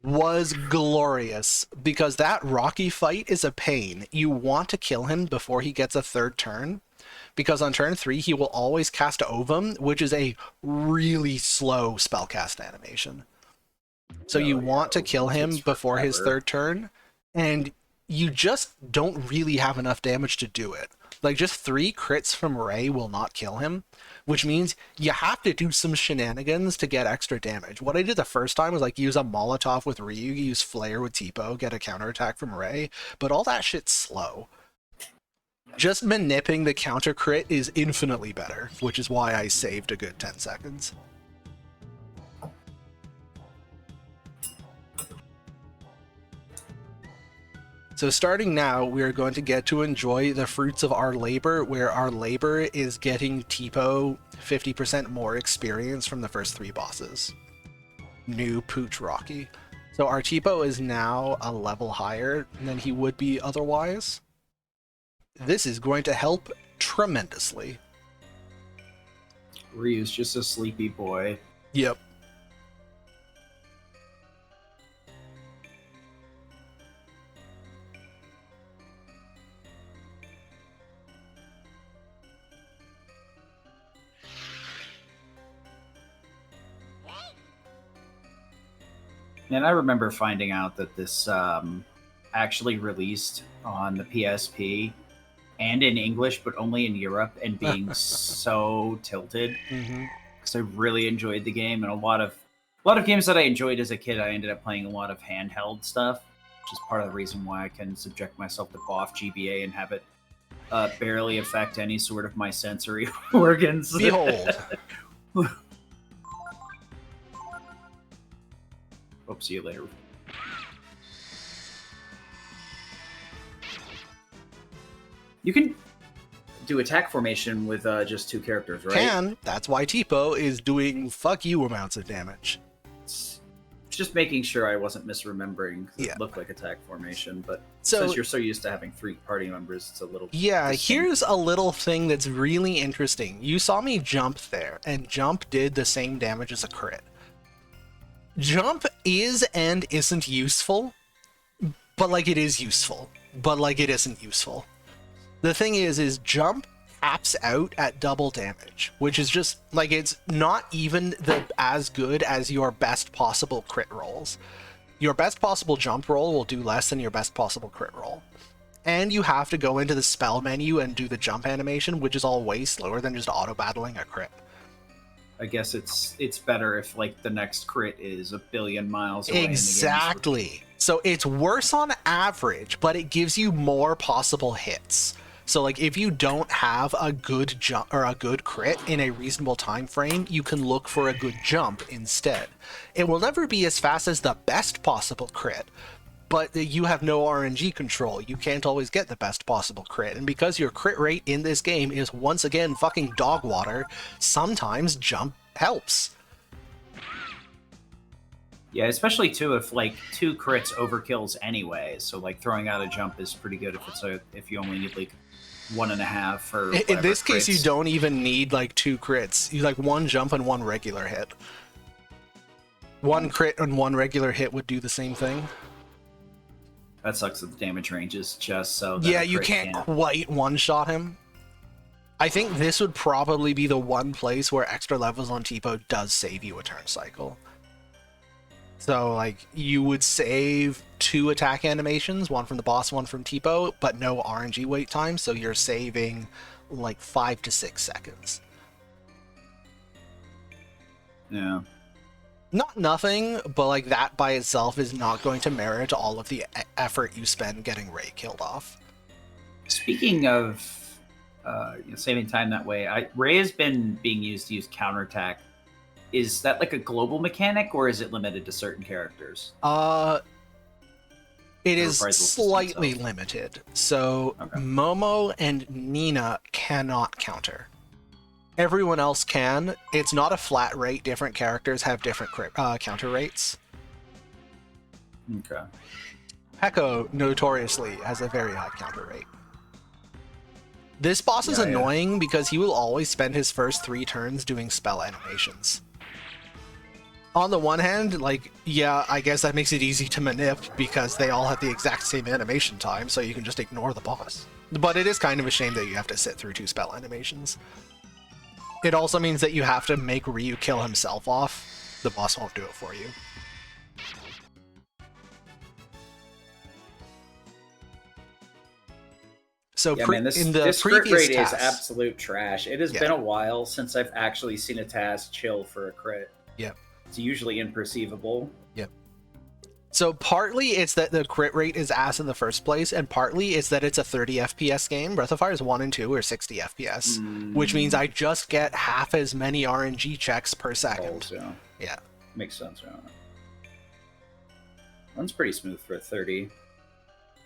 was glorious, because that Rocky fight is a pain. You want to kill him before he gets a third turn, because on turn 3 he will always cast Ovum, which is a really slow spellcast animation. So you want to kill him before his third turn, and you just don't really have enough damage to do it. Like, just 3 crits from Ray will not kill him, which means you have to do some shenanigans to get extra damage. What I did the first time was, like, use a Molotov with Ryu, use Flare with Tipo, get a counterattack from Ray, but all that shit's slow. Just manipping the counter crit is infinitely better, which is why I saved a good 10 seconds. So starting now, we are going to get to enjoy the fruits of our labor, where our labor is getting Tipo 50% more experience from the first 3 bosses. New Pooch Rocky. So our Tipo is now a level higher than he would be otherwise. This is going to help tremendously. Ryu's just a sleepy boy. Yep. And I remember finding out that this actually released on the PSP and in English, but only in Europe, and being so tilted because I really enjoyed the game, and a lot of games that I enjoyed as a kid, I ended up playing a lot of handheld stuff, which is part of the reason why I can subject myself to BOF GBA and have it barely affect any sort of my sensory organs. Behold. Hope see you later. You can... do attack formation with just 2 characters, right? Can. That's why Tipo is doing fuck you amounts of damage. It's just making sure I wasn't misremembering. Yeah. It looked like attack formation, but So- since you're so used to having 3 party members, it's a little... Yeah, distinct. here's a little thing that's really interesting. You saw me jump there, and jump did the same damage as a crit. Jump is and isn't useful, but like it is useful, but like it isn't useful. The thing is jump taps out at double damage, which is just like, it's not even as good as your best possible crit rolls. Your best possible jump roll will do less than your best possible crit roll. And you have to go into the spell menu and do the jump animation, which is all way slower than just auto battling a crit. I guess it's better if like the next crit is 1 billion miles away. Exactly. So it's worse on average, but it gives you more possible hits. So like if you don't have a good jump or a good crit in a reasonable time frame, you can look for a good jump instead. It will never be as fast as the best possible crit, but you have no RNG control. You can't always get the best possible crit. And because your crit rate in this game is once again fucking dog water, sometimes jump helps. Yeah, especially too if like 2 crits overkills anyway. So like throwing out a jump is pretty good if you only need like 1.5 for. In this case, crits. you don't even need like 2 crits. You like 1 jump and 1 regular hit. 1 crit and 1 regular hit would do the same thing. That sucks that the damage range is just so. That Yeah, a you crit can't quite one-shot him. I think this would probably be the one place where extra levels on Tipo does save you a turn cycle. So, like, you would save 2 attack animations, 1 from the boss, 1 from Tipo, but no RNG wait time, so you're saving, like, 5 to 6 seconds. Yeah. Not nothing, but, like, that by itself is not going to merit all of the effort you spend getting Ray killed off. Speaking of saving time that way, Ray has been being used to use counterattack. Is that like a global mechanic, or is it limited to certain characters? It is reprisal system slightly itself. limited. So Okay. Momo and Nina cannot counter. Everyone else can. It's not a flat rate. Different characters have different counter rates. Okay. Pekko notoriously has a very high counter rate. This boss is Yeah. annoying because he will always spend his first 3 turns doing spell animations. On the one hand, like, yeah, I guess that makes it easy to manip because they all have the exact same animation time, so you can just ignore the boss. But it is kind of a shame that you have to sit through 2 spell animations. It also means that you have to make Ryu kill himself off. The boss won't do it for you. So Yeah, man, in the this crit previous rate task, is absolute trash. It has Yeah. been a while since I've actually seen a TAS chill for a crit. Yeah. It's usually imperceivable. So partly it's that the crit rate is ass in the first place, and partly it's that it's a 30 FPS game. Breath of Fire is 1 and 2 or 60 FPS, which means I just get half as many RNG checks per second. Yeah. Yeah. Makes sense. Yeah. One's pretty smooth for a 30.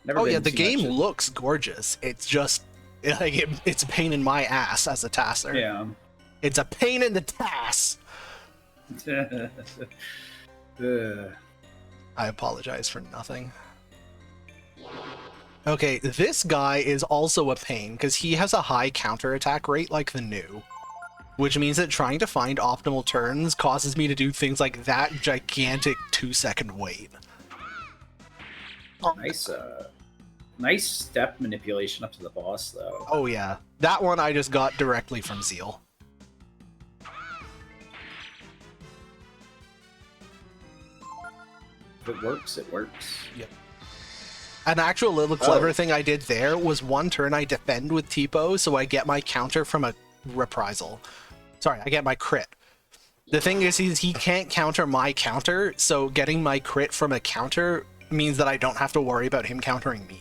Never Oh been yeah, the too game much- looks gorgeous. It's just like it's a pain in my ass as a tasser. Yeah. It's a pain in the tass. Ugh. I apologize for nothing. Okay, this guy is also a pain because he has a high counterattack rate like the new, which means that trying to find optimal turns causes me to do things like that gigantic 2-second wait. Nice step manipulation up to the boss, though. Oh yeah, that one I just got directly from Zeal. If it works, it works. An actual little clever thing I did there was one turn I defend with Tipo, so I get my counter from a reprisal. Sorry, I get my crit. The thing is, he can't counter my counter, so getting my crit from a counter means that I don't have to worry about him countering me.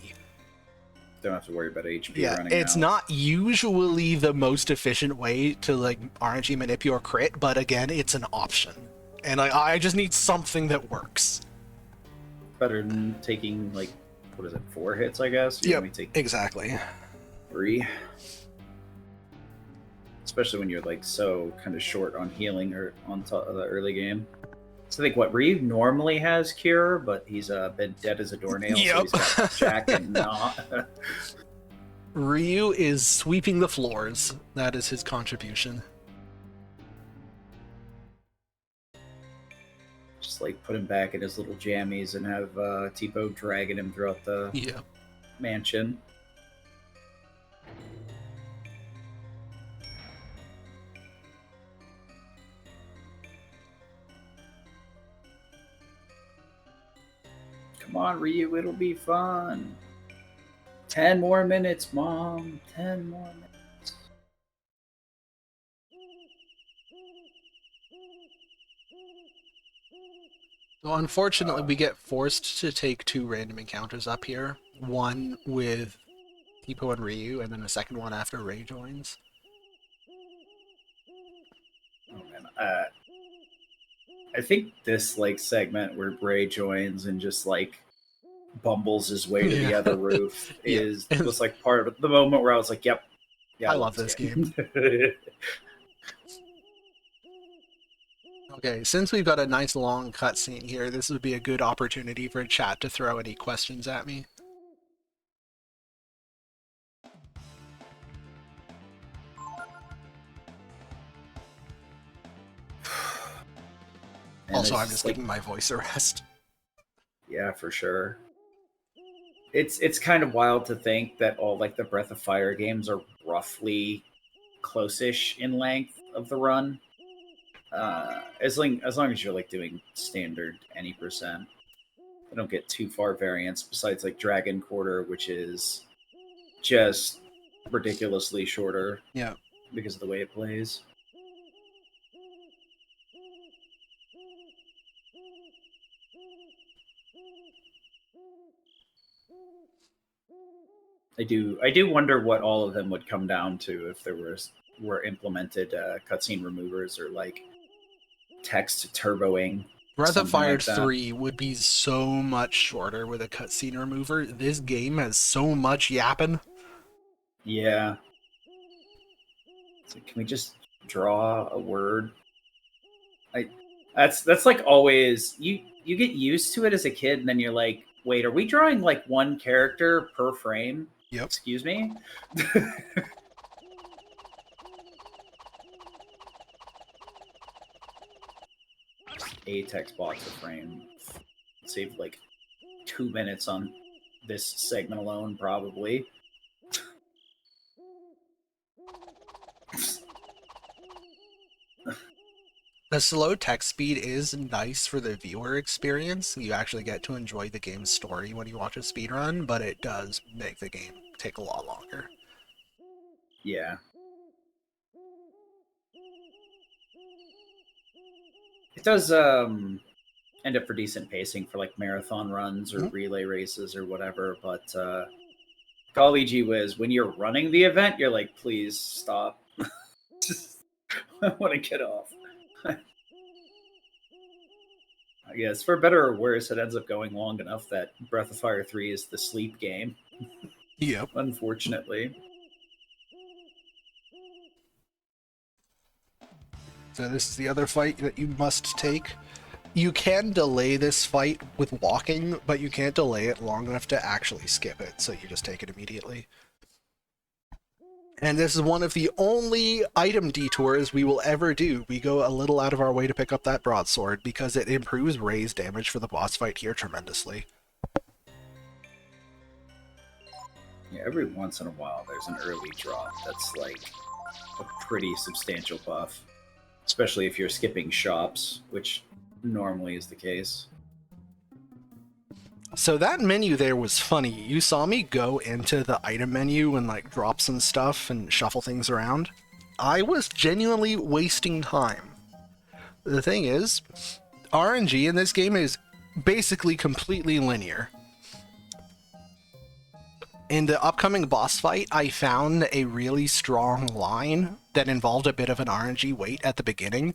Don't have to worry about HP Yeah, running it's out. not usually the most efficient way to like RNG manipulate or crit, but again, it's an option. And I just need something that works. Better than taking, like, what is it, 4 hits, I guess? You Yep, only take exactly. 3. especially when you're like so kind of short on healing or on top of the early game. So I think what Ryu normally has cure, but he's been dead as a doornail, so Yep. he's got Jack and not. Ryu is sweeping the floors. That is his contribution. Just like put him back in his little jammies and have Tipo dragging him throughout the mansion. Come on, Ryu, it'll be fun. 10 more minutes, Mom. 10 more minutes. So unfortunately, we get forced to take 2 random encounters up here. One with Tipo and Ryu, and then a second one after Ray joins. Oh man, I think this like segment where Ray joins and just like bumbles his way to the other roof is was like part of the moment where I was like, "Yep, yeah, I love this game." Okay, since we've got a nice long cutscene here, this would be a good opportunity for chat to throw any questions at me. Also, I'm just giving my voice a rest. Yeah, for sure. It's kind of wild to think that all like the Breath of Fire games are roughly close-ish in length of the run. As long as you're like doing standard any percent, I don't get too far variance. Besides like Dragon Quarter, which is just ridiculously shorter. Yeah, because of the way it plays. I do wonder what all of them would come down to if there were implemented cutscene removers or like text turboing. Breath of Fire like 3 would be so much shorter with a cutscene remover. This game has so much yapping. Yeah. So can we just draw a word? That's like always you get used to it as a kid, and then you're like, wait, are we drawing like one character per frame? Yep. Excuse me? A text box a frame. Saved like 2 minutes on this segment alone, probably. The slow text speed is nice for the viewer experience. You actually get to enjoy the game's story when you watch a speedrun, but it does make the game take a lot longer. Yeah. It does end up for decent pacing for like marathon runs or relay races or whatever, but golly gee whiz, when you're running the event, you're like, please stop. I want to get off. I guess for better or worse, it ends up going long enough that Breath of Fire 3 is the sleep game. Yep. Unfortunately. So this is the other fight that you must take. You can delay this fight with walking, but you can't delay it long enough to actually skip it, so you just take it immediately. And this is one of the only item detours we will ever do. We go a little out of our way to pick up that broadsword because it improves Ray's damage for the boss fight here tremendously. Yeah, every once in a while there's an early drop that's like a pretty substantial buff. Especially if you're skipping shops, which normally is the case. So that menu there was funny. You saw me go into the item menu and like drop some stuff and shuffle things around. I was genuinely wasting time. The thing is, RNG in this game is basically completely linear. In the upcoming boss fight, I found a really strong line that involved a bit of an RNG wait at the beginning,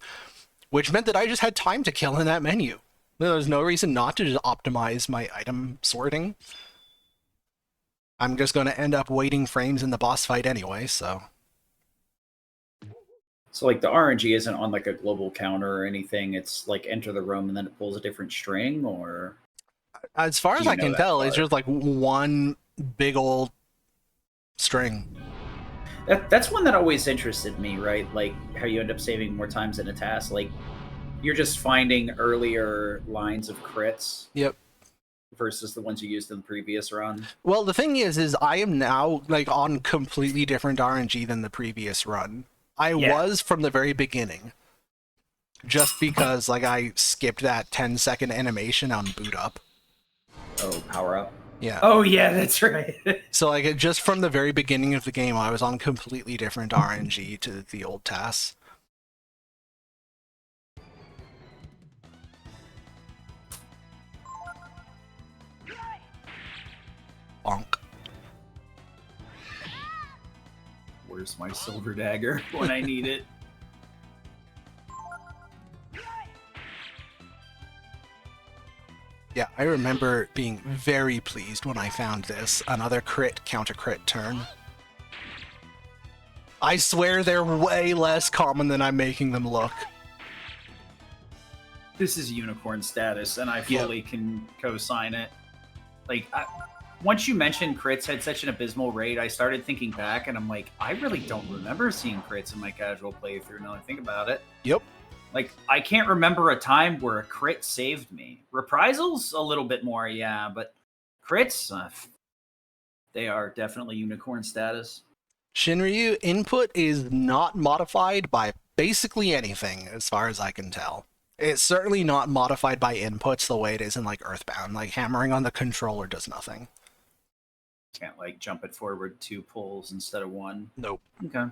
which meant that I just had time to kill in that menu. There was no reason not to just optimize my item sorting. I'm just going to end up waiting frames in the boss fight anyway, so... So like the RNG isn't on like a global counter or anything. It's like enter the room and then it pulls a different string, or As far do as you I know can that tell, it's part? just like one big old string. That's one that always interested me, right? Like how you end up saving more times in a task. Like you're just finding earlier lines of crits Yep. versus the ones you used in the previous run. Well, the thing is I am now like on completely different RNG than the previous run. I Yeah. was from the very beginning, just because like I skipped that 10-second animation on boot up. Oh, power up. Yeah. Oh yeah, that's right. So like just from the very beginning of the game, I was on completely different RNG to the old TAS. Bonk. Where's my silver dagger when I need it? Yeah, I remember being very pleased when I found this. Another crit, counter crit turn. I swear they're way less common than I'm making them look. This is unicorn status, and I fully can co-sign it. Like, once you mentioned crits had such an abysmal rate, I started thinking back, and I'm like, I really don't remember seeing crits in my casual playthrough. Now I think about it. Yep. Like, I can't remember a time where a crit saved me. Reprisals, a little bit more, yeah, but crits, they are definitely unicorn status. Shinryu input is not modified by basically anything, as far as I can tell. It's certainly not modified by inputs the way it is in like Earthbound. Like hammering on the controller does nothing. Can't like jump it forward 2 pulls instead of 1. Nope. Okay.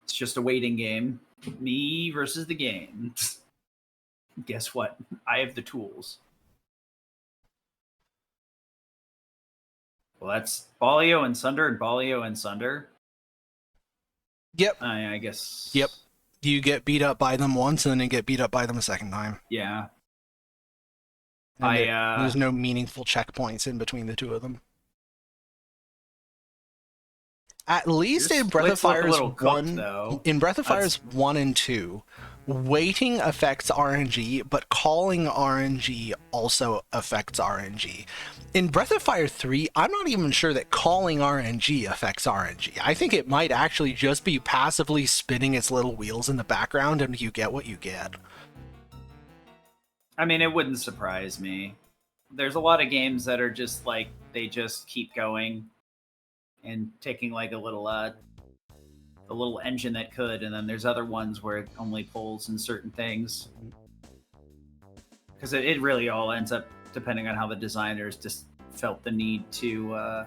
It's just a waiting game. Me versus the game. Guess what? I have the tools. Well, that's Balio and Sunder and Balio and Sunder. Yep. I guess. Yep. You get beat up by them once and then you get beat up by them a second time. Yeah. And there's no meaningful checkpoints in between the two of them. At least in Breath of Fire's Fires 1 and 2, waiting affects RNG, but calling RNG also affects RNG. In Breath of Fire 3, I'm not even sure that calling RNG affects RNG. I think it might actually just be passively spinning its little wheels in the background and you get what you get. I mean, it wouldn't surprise me. There's a lot of games that are just like, they just keep going and taking like a little engine that could, and then there's other ones where it only pulls in certain things. Because it really all ends up depending on how the designers just felt the need to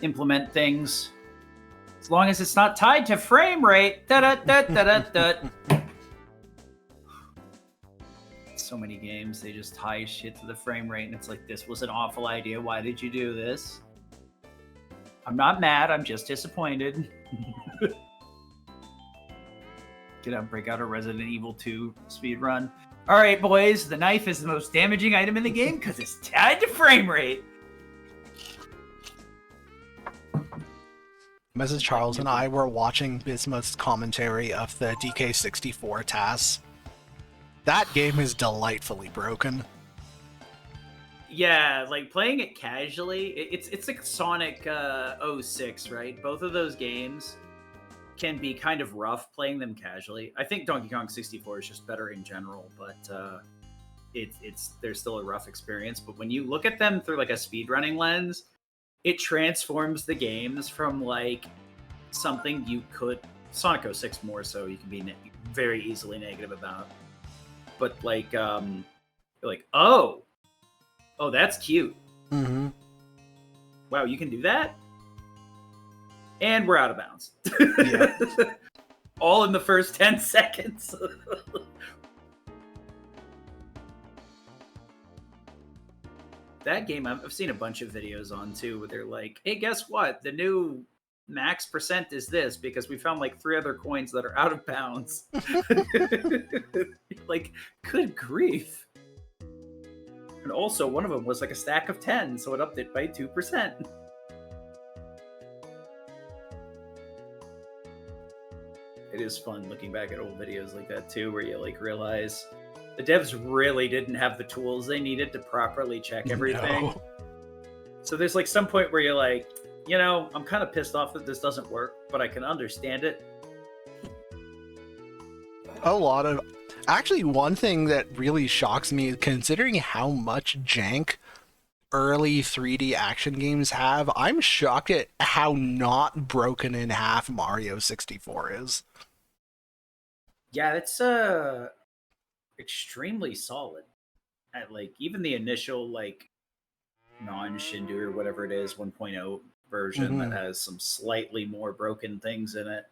implement things. As long as it's not tied to frame rate. So many games, they just tie shit to the frame rate, and it's like, this was an awful idea. Why did you do this? I'm not mad, I'm just disappointed. Get up, break out a Resident Evil 2 speedrun. Alright, boys, the knife is the most damaging item in the game because it's tied to frame rate. Mrs. Charles and I were watching Bismuth's commentary of the DK64 TAS. That game is delightfully broken. Yeah, like playing it casually, it's like Sonic 06, right? Both of those games can be kind of rough playing them casually. I think Donkey Kong 64 is just better in general, but there's still a rough experience. But when you look at them through like a speedrunning lens, it transforms the games from like something you could Sonic 06 more so you can be very easily negative about. But like you're like, oh, that's cute. Mm-hmm. Wow, you can do that? And we're out of bounds. Yeah. All in the first 10 seconds. That game, I've seen a bunch of videos on too, where they're like, hey, guess what? The new max percent is this because we found like 3 other coins that are out of bounds. Like, good grief. And also, one of them was like a stack of 10, so it upped it by 2%. It is fun looking back at old videos like that too, where you like realize the devs really didn't have the tools they needed to properly check everything. No. So there's like some point where you're like, you know, I'm kind of pissed off that this doesn't work, but I can understand it. A lot of... Actually, one thing that really shocks me, considering how much jank early 3D action games have, I'm shocked at how not broken in half Mario 64 is. Yeah, it's extremely solid. At like even the initial like non-Shindu or whatever it is 1.0 version that has some slightly more broken things in it.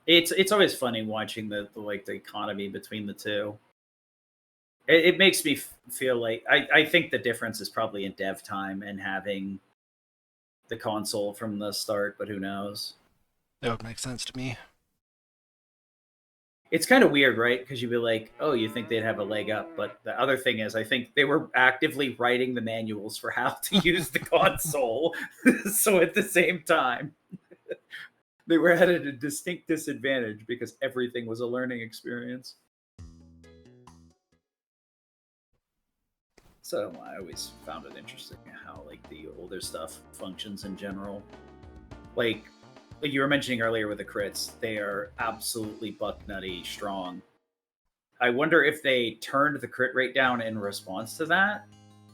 It's always funny watching the like the economy between the two. It makes me feel like I think the difference is probably in dev time and having the console from the start, but who knows? That would make sense to me. It's kind of weird, right? Because you'd be like, oh, you think they'd have a leg up. But the other thing is, I think they were actively writing the manuals for how to use the console. So at the same time, they were at a distinct disadvantage because everything was a learning experience. So I always found it interesting how like the older stuff functions in general. Like you were mentioning earlier with the crits, they are absolutely buck nutty strong. I wonder if they turned the crit rate down in response to that,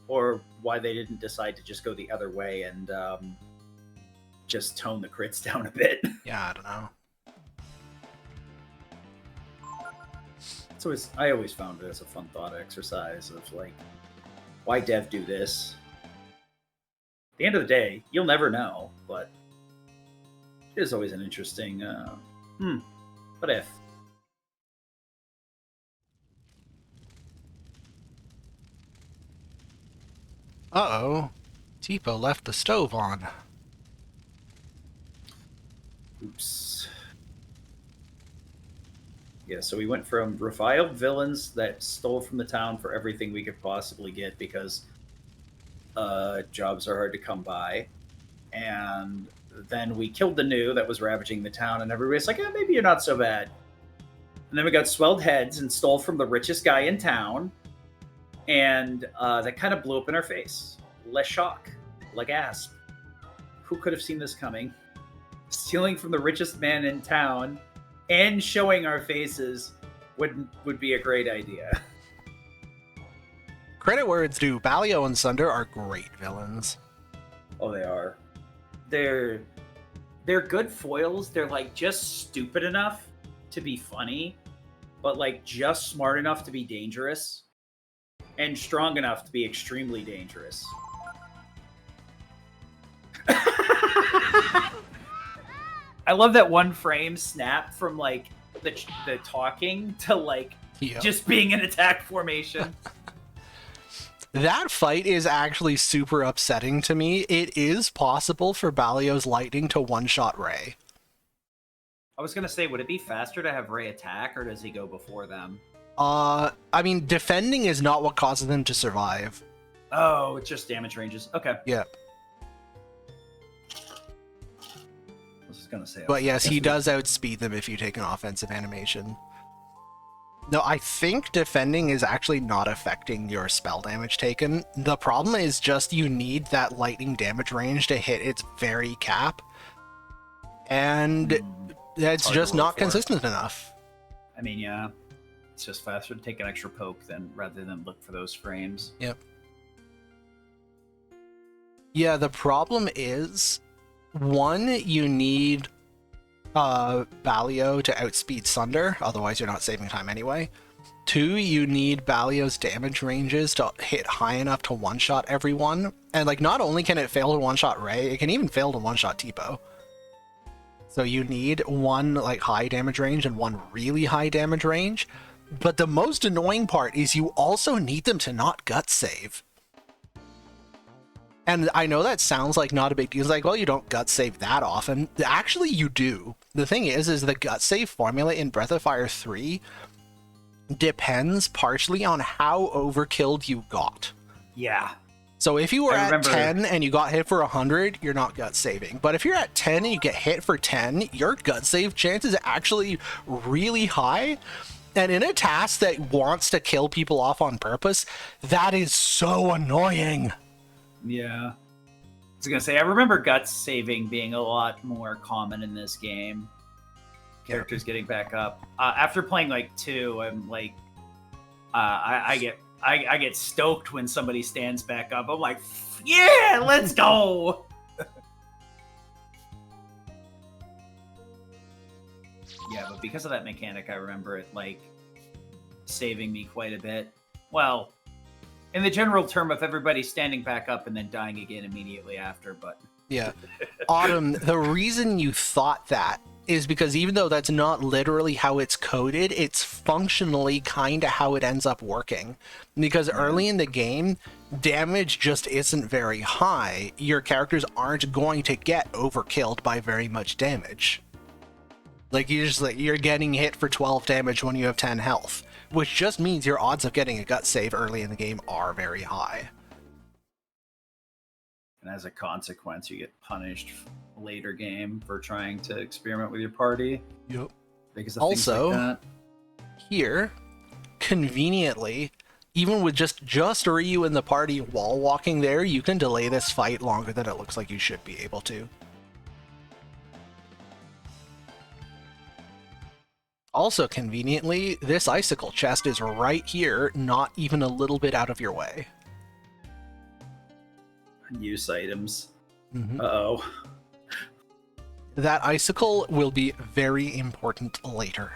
or why they didn't decide to just go the other way and just tone the crits down a bit. Yeah, I don't know. So I always found it as a fun thought exercise of like, why dev do this? At the end of the day, you'll never know, but it is always an interesting, what if? Uh-oh. Tipo left the stove on. Oops. Yeah, so we went from reviled villains that stole from the town for everything we could possibly get because jobs are hard to come by. And then we killed the new that was ravaging the town, and everybody's like, maybe you're not so bad. And then we got swelled heads and stole from the richest guy in town, and that kind of blew up in our face. Le shock, le gasp. Who could have seen this coming? Stealing from the richest man in town and showing our faces would be a great idea. Credit where it's due, Balio and Sunder are great villains. Oh, they are. They're good foils. They're like just stupid enough to be funny, but like just smart enough to be dangerous and strong enough to be extremely dangerous. I love that one frame snap from like the talking to like just being in attack formation. That fight is actually super upsetting to me. It is possible for Balio's lightning to one-shot Ray. I was gonna say, would it be faster to have Ray attack, or does he go before them? I mean, defending is not what causes them to survive. Oh, it's just damage ranges. Okay. Yeah. I was just gonna say. But yes, he does outspeed them if you take an offensive animation. No, I think defending is actually not affecting your spell damage taken. The problem is just you need that lightning damage range to hit its very cap. And that's just not consistent enough. I mean, yeah. It's just faster to take an extra poke rather than look for those frames. Yep. Yeah, the problem is, one, you need Balio to outspeed Sunder, otherwise you're not saving time anyway. Two, you need Balio's damage ranges to hit high enough to one-shot everyone. And like, not only can it fail to one-shot Ray, it can even fail to one-shot Tipo. So you need one like high damage range and one really high damage range. But the most annoying part is you also need them to not gut save. And I know that sounds like not a big deal. It's like, well, you don't gut save that often. Actually, you do. The thing is the gut save formula in Breath of Fire 3 depends partially on how overkilled you got. Yeah. So if you were I at remember- 10 and you got hit for 100, you're not gut saving. But if you're at 10 and you get hit for 10, your gut save chance is actually really high. And in a task that wants to kill people off on purpose, that is so annoying. Yeah. I was gonna say, I remember guts saving being a lot more common in this game. Characters getting back up. After playing like 2, I'm like, I get stoked when somebody stands back up. I'm like, yeah, let's go. Yeah, but because of that mechanic, I remember it like saving me quite a bit. Well, in the general term of everybody standing back up and then dying again immediately after, but Yeah. Autumn, the reason you thought that is because even though that's not literally how it's coded, it's functionally kind of how it ends up working. Because early in the game, damage just isn't very high. Your characters aren't going to get overkilled by very much damage. Like you're getting hit for 12 damage when you have 10 health, which just means your odds of getting a gut save early in the game are very high. and as a consequence, you get punished later game for trying to experiment with your party. Yep. Because of Also, things like that. Here, conveniently, even with just Ryu in the party wall walking there, you can delay this fight longer than it looks like you should be able to. Also conveniently, this icicle chest is right here, not even a little bit out of your way. Use items. Mhm. Uh-oh. That icicle will be very important later.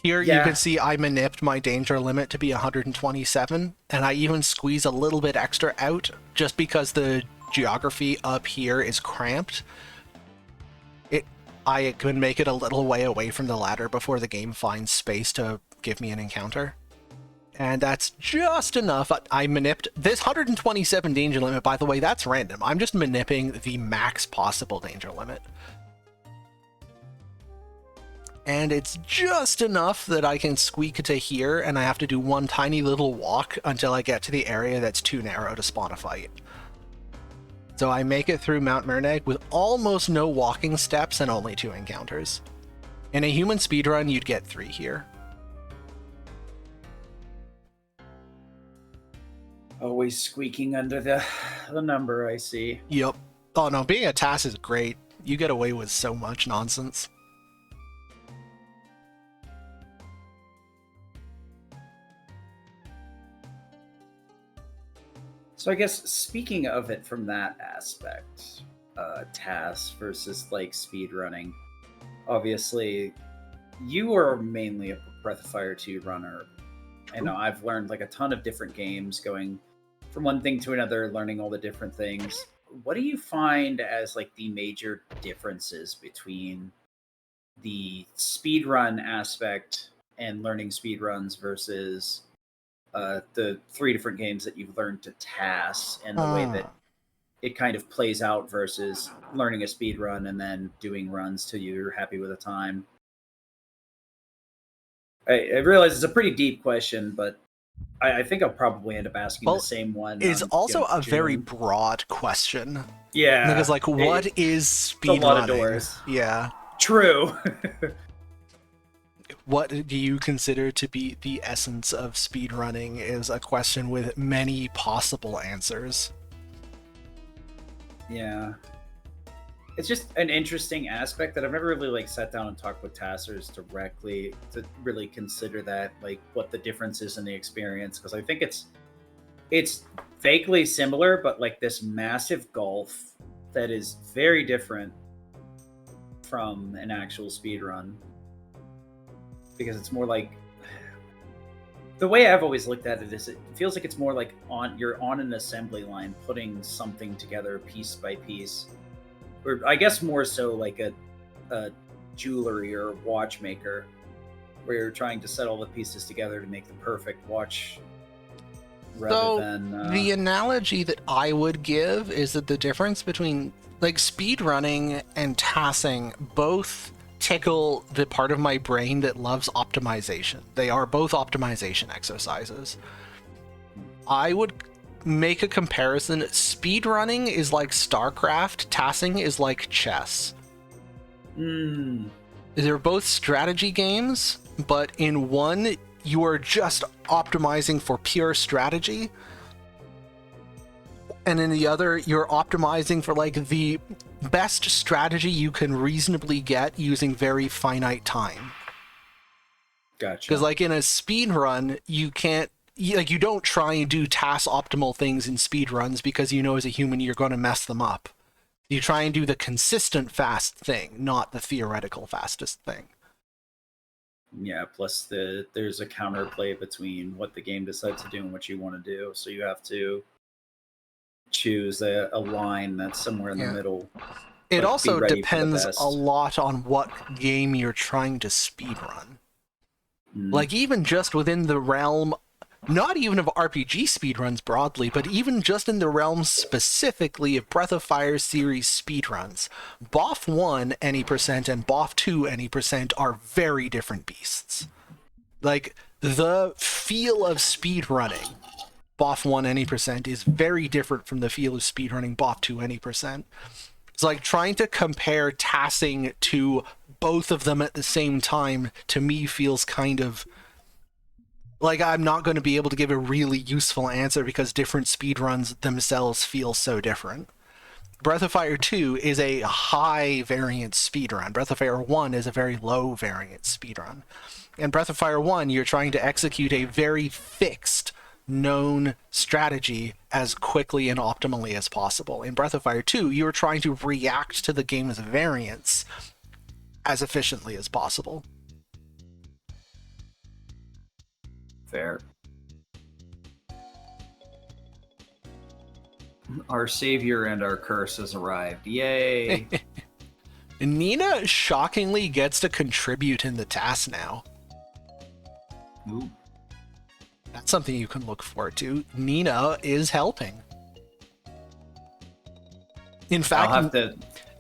Here you Yeah. can see I manipped my danger limit to be 127, and I even squeeze a little bit extra out just because the geography up here is cramped. I can make it a little way away from the ladder before the game finds space to give me an encounter. And that's just enough. I manipped this 127 danger limit, by the way, that's random. I'm just manipping the max possible danger limit. And it's just enough that I can squeak to here, and I have to do one tiny little walk until I get to the area that's too narrow to spawn a fight. So I make it through Mount Merneg with almost no walking steps and only 2 encounters. In a human speedrun, you'd get 3 here. Always squeaking under the number, I see. Yep. Oh no, being a TAS is great. You get away with so much nonsense. So I guess speaking of it from that aspect, TAS versus like speedrunning, obviously you are mainly a Breath of Fire 2 runner. I know I've learned like a ton of different games going from one thing to another, learning all the different things. What do you find as like the major differences between the speedrun aspect and learning speedruns versus the 3 different games that you've learned to TAS and the way that it kind of plays out versus learning a speed run and then doing runs till you're happy with the time? I realize it's a pretty deep question, but I think I'll probably end up asking the same one. It's also a June. very broad question. Yeah. Because, like, what is speedrunning? a lot of doors. Yeah. True. What do you consider to be the essence of speedrunning is a question with many possible answers. Yeah. It's just an interesting aspect that I've never really like sat down and talked with Tassers directly to really consider that, like what the difference is in the experience, because I think it's vaguely similar, but like this massive gulf that is very different from an actual speedrun. Because it's more like, the way I've always looked at it is it feels like it's more like you're on an assembly line putting something together piece by piece. Or I guess more so like a jewelry or a watchmaker, where you're trying to set all the pieces together to make the perfect watch. Rather than the analogy that I would give is that the difference between like speedrunning and tassing both tickle the part of my brain that loves optimization. They are both optimization exercises. I would make a comparison. Speedrunning is like StarCraft, tassing is like chess. They're both strategy games, but in one, you are just optimizing for pure strategy. And in the other, you're optimizing for like the best strategy you can reasonably get using very finite time. Gotcha. Because like in a speed run, you can't you don't try and do task optimal things in speed runs because you know as a human you're going to mess them up. You try and do the consistent fast thing, not the theoretical fastest thing. Yeah, plus there's a counterplay between what the game decides to do and what you want to do. So you have to choose a line that's somewhere in the middle. It Like, also be ready for the depends best. a lot on what game you're trying to speedrun. Like even just within the realm, not even of RPG speedruns broadly, but even just in the realm specifically of Breath of Fire series speedruns, BoF 1 any percent and BoF 2 any percent are very different beasts. Like, the feel of speedrunning BoF 1 any percent is very different from the feel of speedrunning BoF 2 any percent. It's like trying to compare tassing to both of them at the same time, to me, feels kind of like I'm not going to be able to give a really useful answer because different speedruns themselves feel so different. Breath of Fire 2 is a high variance speedrun. Breath of Fire 1 is a very low variance speedrun. In Breath of Fire 1, you're trying to execute a very fixed, known strategy as quickly and optimally as possible. In Breath of Fire 2, you're trying to react to the game's variance as efficiently as possible. Fair. Our savior and our curse has arrived. Yay! Nina shockingly gets to contribute in the task now. Ooh. That's something you can look forward to. Nina is helping. In fact,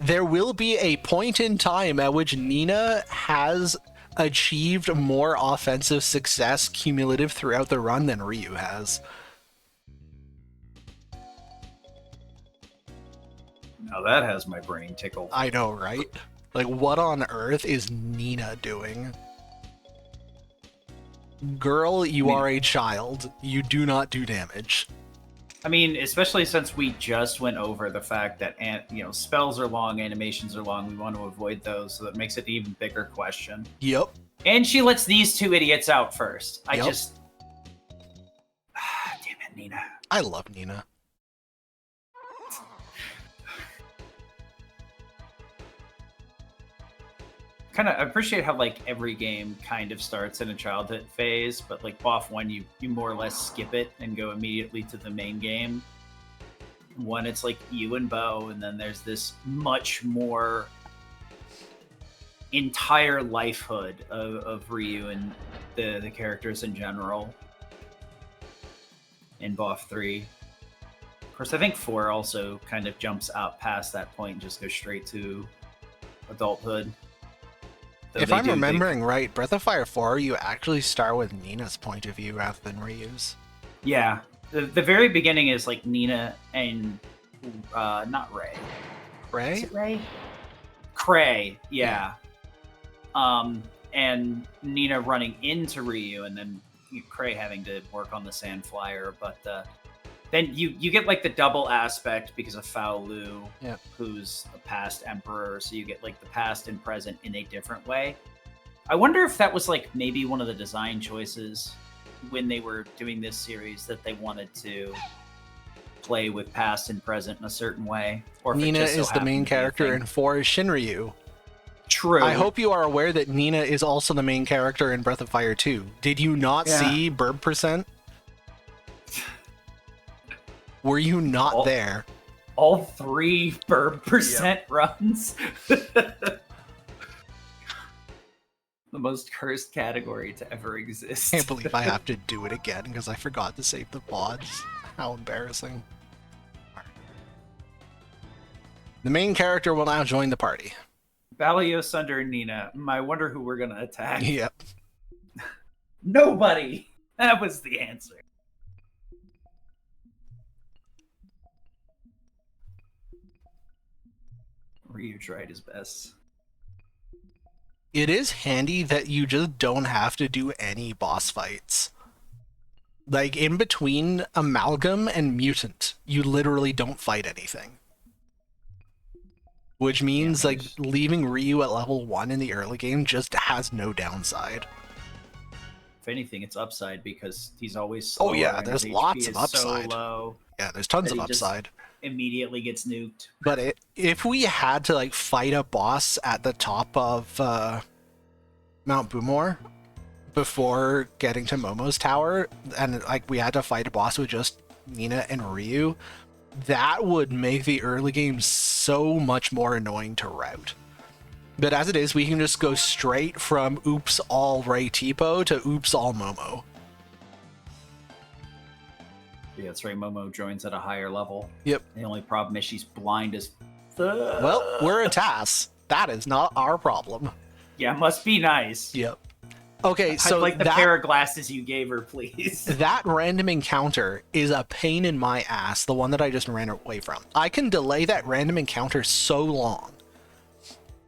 there will be a point in time at which Nina has achieved more offensive success cumulative throughout the run than Ryu has. Now that has my brain tickled. I know, right? Like, what on earth is Nina doing? Girl, you are a child. You do not do damage. I mean, especially since we just went over the fact that spells are long, animations are long. We want to avoid those, so that makes it an even bigger question. Yep. And she lets these two idiots out first. Yep. Damn it, Nina. I love Nina. I appreciate how like every game kind of starts in a childhood phase, but like BoF 1, you more or less skip it and go immediately to the main game. One, it's like you and Bo, and then there's this much more entire lifehood of Ryu and the characters in general in BoF 3. Of course, I think 4 also kind of jumps out past that point and just goes straight to adulthood. If I'm remembering right, Breath of Fire 4, you actually start with Nina's point of view rather than Ryu's. Yeah. The very beginning is like Nina and not Ray. Ray? Is it Ray? Cray, yeah. And Nina running into Ryu, and then Cray having to work on the Sand Flyer, but then you get like the double aspect because of Fao Lu, who's a past emperor, so you get like the past and present in a different way. I wonder if that was like maybe one of the design choices when they were doing this series, that they wanted to play with past and present in a certain way. Or Nina is the main character in 4 is Shinryu. True. I hope you are aware that Nina is also the main character in Breath of Fire 2. Did you not see Burb Percent? Were you not there? All 3 Burb Percent runs? The most cursed category to ever exist. I can't believe I have to do it again because I forgot to save the VODs. How embarrassing. The main character will now join the party. Balios under Nina. I wonder who we're going to attack. Yep. Nobody. That was the answer. Ryu tried his best. It is handy that you just don't have to do any boss fights. Like, in between Amalgam and Mutant, you literally don't fight anything. Which means, Yeah, like, leaving Ryu at level 1 in the early game just has no downside. If anything, it's upside because he's always slower. Oh yeah, and there's his lots HP of is upside. So low Yeah, there's tons that of he just upside. immediately gets nuked. But if we had to, like, fight a boss at the top of Mount Boomore before getting to Momo's tower, and, like, we had to fight a boss with just Nina and Ryu, that would make the early game so much more annoying to route. But as it is, we can just go straight from Oops All Ray Tipo to Oops All Momo. Yeah, that's right. Momo joins at a higher level. Yep. The only problem is she's blind as Well, we're a TAS. That is not our problem. Yeah, must be nice. Yep. Okay, so I'd like the pair of glasses you gave her, please. That random encounter is a pain in my ass, the one that I just ran away from. I can delay that random encounter so long.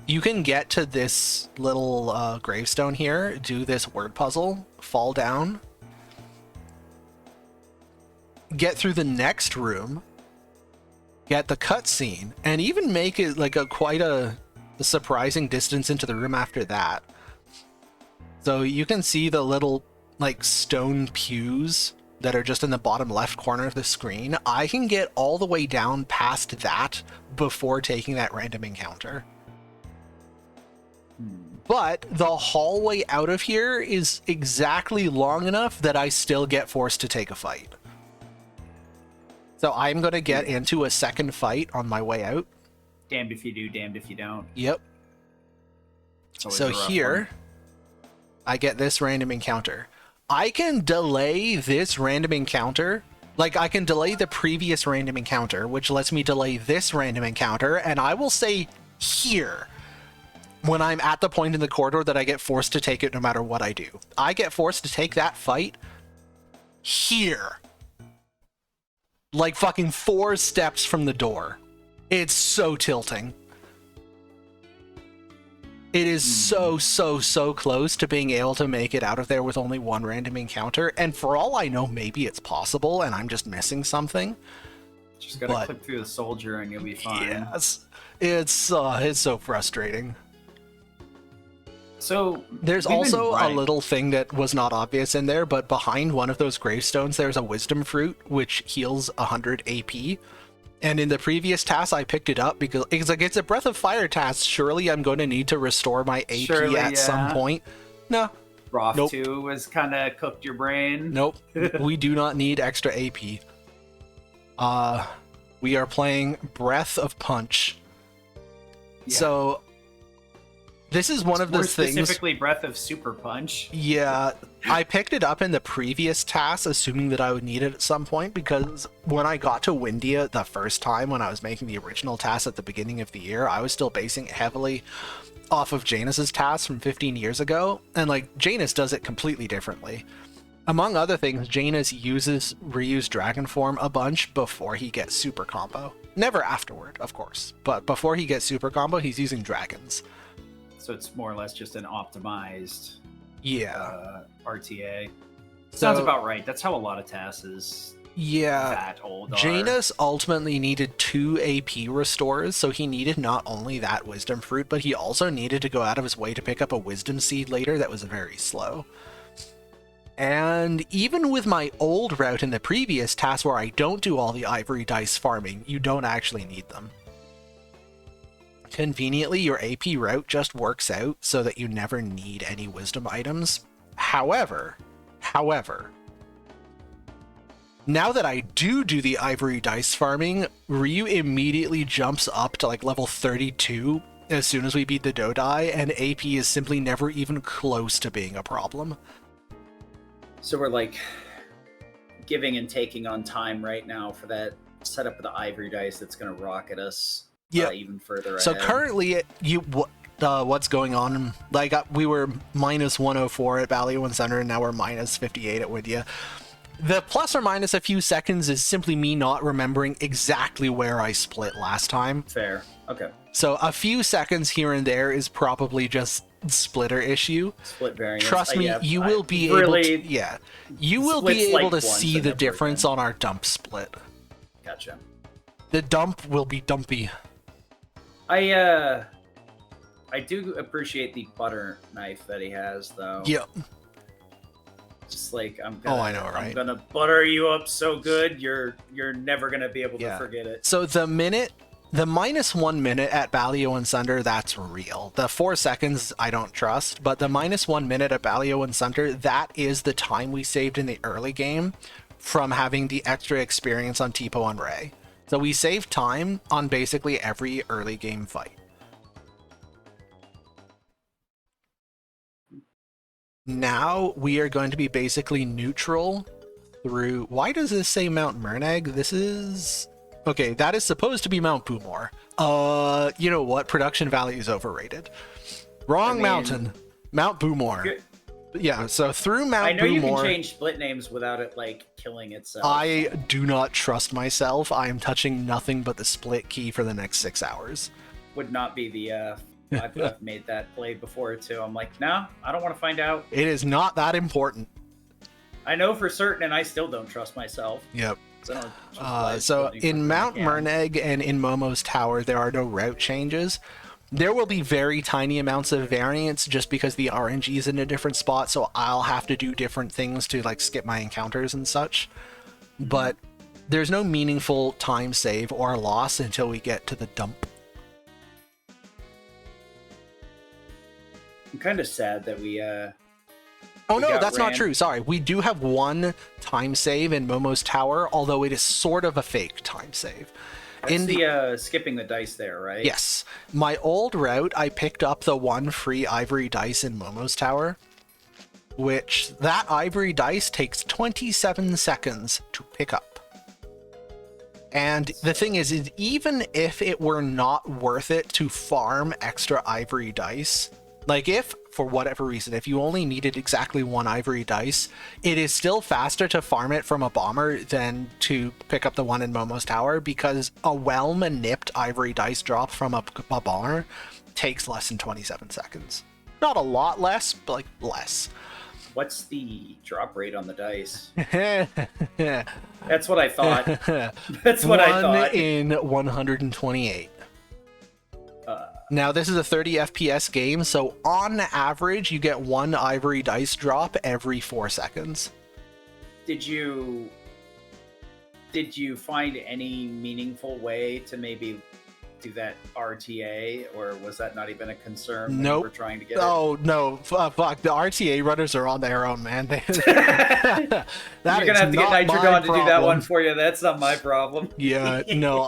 You can get to this little gravestone here, do this word puzzle, fall down, get through the next room, get the cutscene, and even make it like quite a surprising distance into the room after that. So you can see the little, like, stone pews that are just in the bottom left corner of the screen. I can get all the way down past that before taking that random encounter. But the hallway out of here is exactly long enough that I still get forced to take a fight. So I'm going to get into a second fight on my way out. Damned if you do, damned if you don't. Yep. So here, I get this random encounter. I can delay this random encounter. Like, I can delay the previous random encounter, which lets me delay this random encounter, and I will say here, when I'm at the point in the corridor that I get forced to take it no matter what I do. I get forced to take that fight here. Like fucking 4 steps from the door. It's so tilting. It is so close to being able to make it out of there with only one random encounter, and for all I know, maybe it's possible and I'm just missing something. Just gotta click through the soldier and you'll be fine. Yes. It's so frustrating. So there's also a little thing that was not obvious in there, but behind one of those gravestones there's a wisdom fruit which heals 100 AP. And in the previous task I picked it up because it's like, it's a Breath of Fire task. Surely I'm going to need to restore my AP at some point. No. Roth 2 was kind of cooked your brain. Nope. We do not need extra AP. We are playing Breath of Punch. Yeah. So this is one of those things. Specifically, Breath of Super Punch. Yeah, I picked it up in the previous task, assuming that I would need it at some point, because when I got to Windia the first time, when I was making the original task at the beginning of the year, I was still basing it heavily off of Janus's task from 15 years ago, and, like, Janus does it completely differently. Among other things, Janus uses Ryu's dragon form a bunch before he gets super combo. Never afterward, of course, but before he gets super combo, he's using dragons. So it's more or less just an optimized RTA. Sounds about right. That's how a lot of tasks is that old are. Janus ultimately needed 2 AP restores, so he needed not only that wisdom fruit, but he also needed to go out of his way to pick up a wisdom seed later that was very slow. And even with my old route in the previous task where I don't do all the ivory dice farming, you don't actually need them. Conveniently, your AP route just works out so that you never need any wisdom items. However, now that I do the ivory dice farming, Ryu immediately jumps up to like level 32 as soon as we beat the Dodai, and AP is simply never even close to being a problem. So we're like giving and taking on time right now for that setup of the ivory dice that's going to rocket us. Yeah, even further so ahead. Currently, what's going on? Like, we were minus 104 at Valley One Center, and now we're minus 58 at Windia. The plus or minus a few seconds is simply me not remembering exactly where I split last time. Fair. Okay. So a few seconds here and there is probably just splitter issue. Split variance. Trust me, Yeah, you I will be really, able to, yeah, you will splits be able like to once see and the never difference again. on our dump split. Gotcha. The dump will be dumpy. I do appreciate the butter knife that he has, though. Yep. Just like I'm I know, right? I'm gonna butter you up so good you're never gonna be able to forget it. So the -1 minute at Balio and Sunder, that's real. The 4 seconds I don't trust, but the -1 minute at Balio and Sunder, that is the time we saved in the early game from having the extra experience on Tipo and Ray. So we saved time on basically every early game fight. Now we are going to be basically neutral through... Why does this say Mount Merneg? This is... Okay, that is supposed to be Mount Boomore. You know what? Production value is overrated. Wrong mountain. Mount Boomore. Yeah, so through Mount Boomore... I know you can change split names without it, like, killing itself. I do not trust myself. I am touching nothing but the split key for the next 6 hours. Would not be the... I've made that play before too. I'm like, no, I don't want to find out. It is not that important. I know for certain, and I still don't trust myself. Yep. So in Mount Merneg and in Momo's Tower, there are no route changes. There will be very tiny amounts of variance just because the RNG is in a different spot, so I'll have to do different things to like skip my encounters and such. But there's no meaningful time save or loss until we get to the dump. I'm kind of sad that we Oh no, that's not true. Sorry. We do have one time save in Momo's Tower, although it is sort of a fake time save. That's the skipping the dice there, right? Yes. My old route, I picked up the one free ivory dice in Momo's Tower, which that ivory dice takes 27 seconds to pick up. And the thing is even if it were not worth it to farm extra ivory dice, like if, for whatever reason, if you only needed exactly one ivory dice, it is still faster to farm it from a bomber than to pick up the one in Momo's Tower, because a well-nipped ivory dice drop from a bomber takes less than 27 seconds. Not a lot less, but like less. What's the drop rate on the dice? That's what I thought. That's what I thought. 1 in 128. Now, this is a 30 FPS game, so on average, you get one ivory dice drop every 4 seconds. Did you find any meaningful way to maybe do that RTA, or was that not even a concern when you were trying to get it? Oh, no. Fuck. The RTA runners are on their own, man. You're going to have to get Nitrogon to do that one for you. That's not my problem. Yeah, no.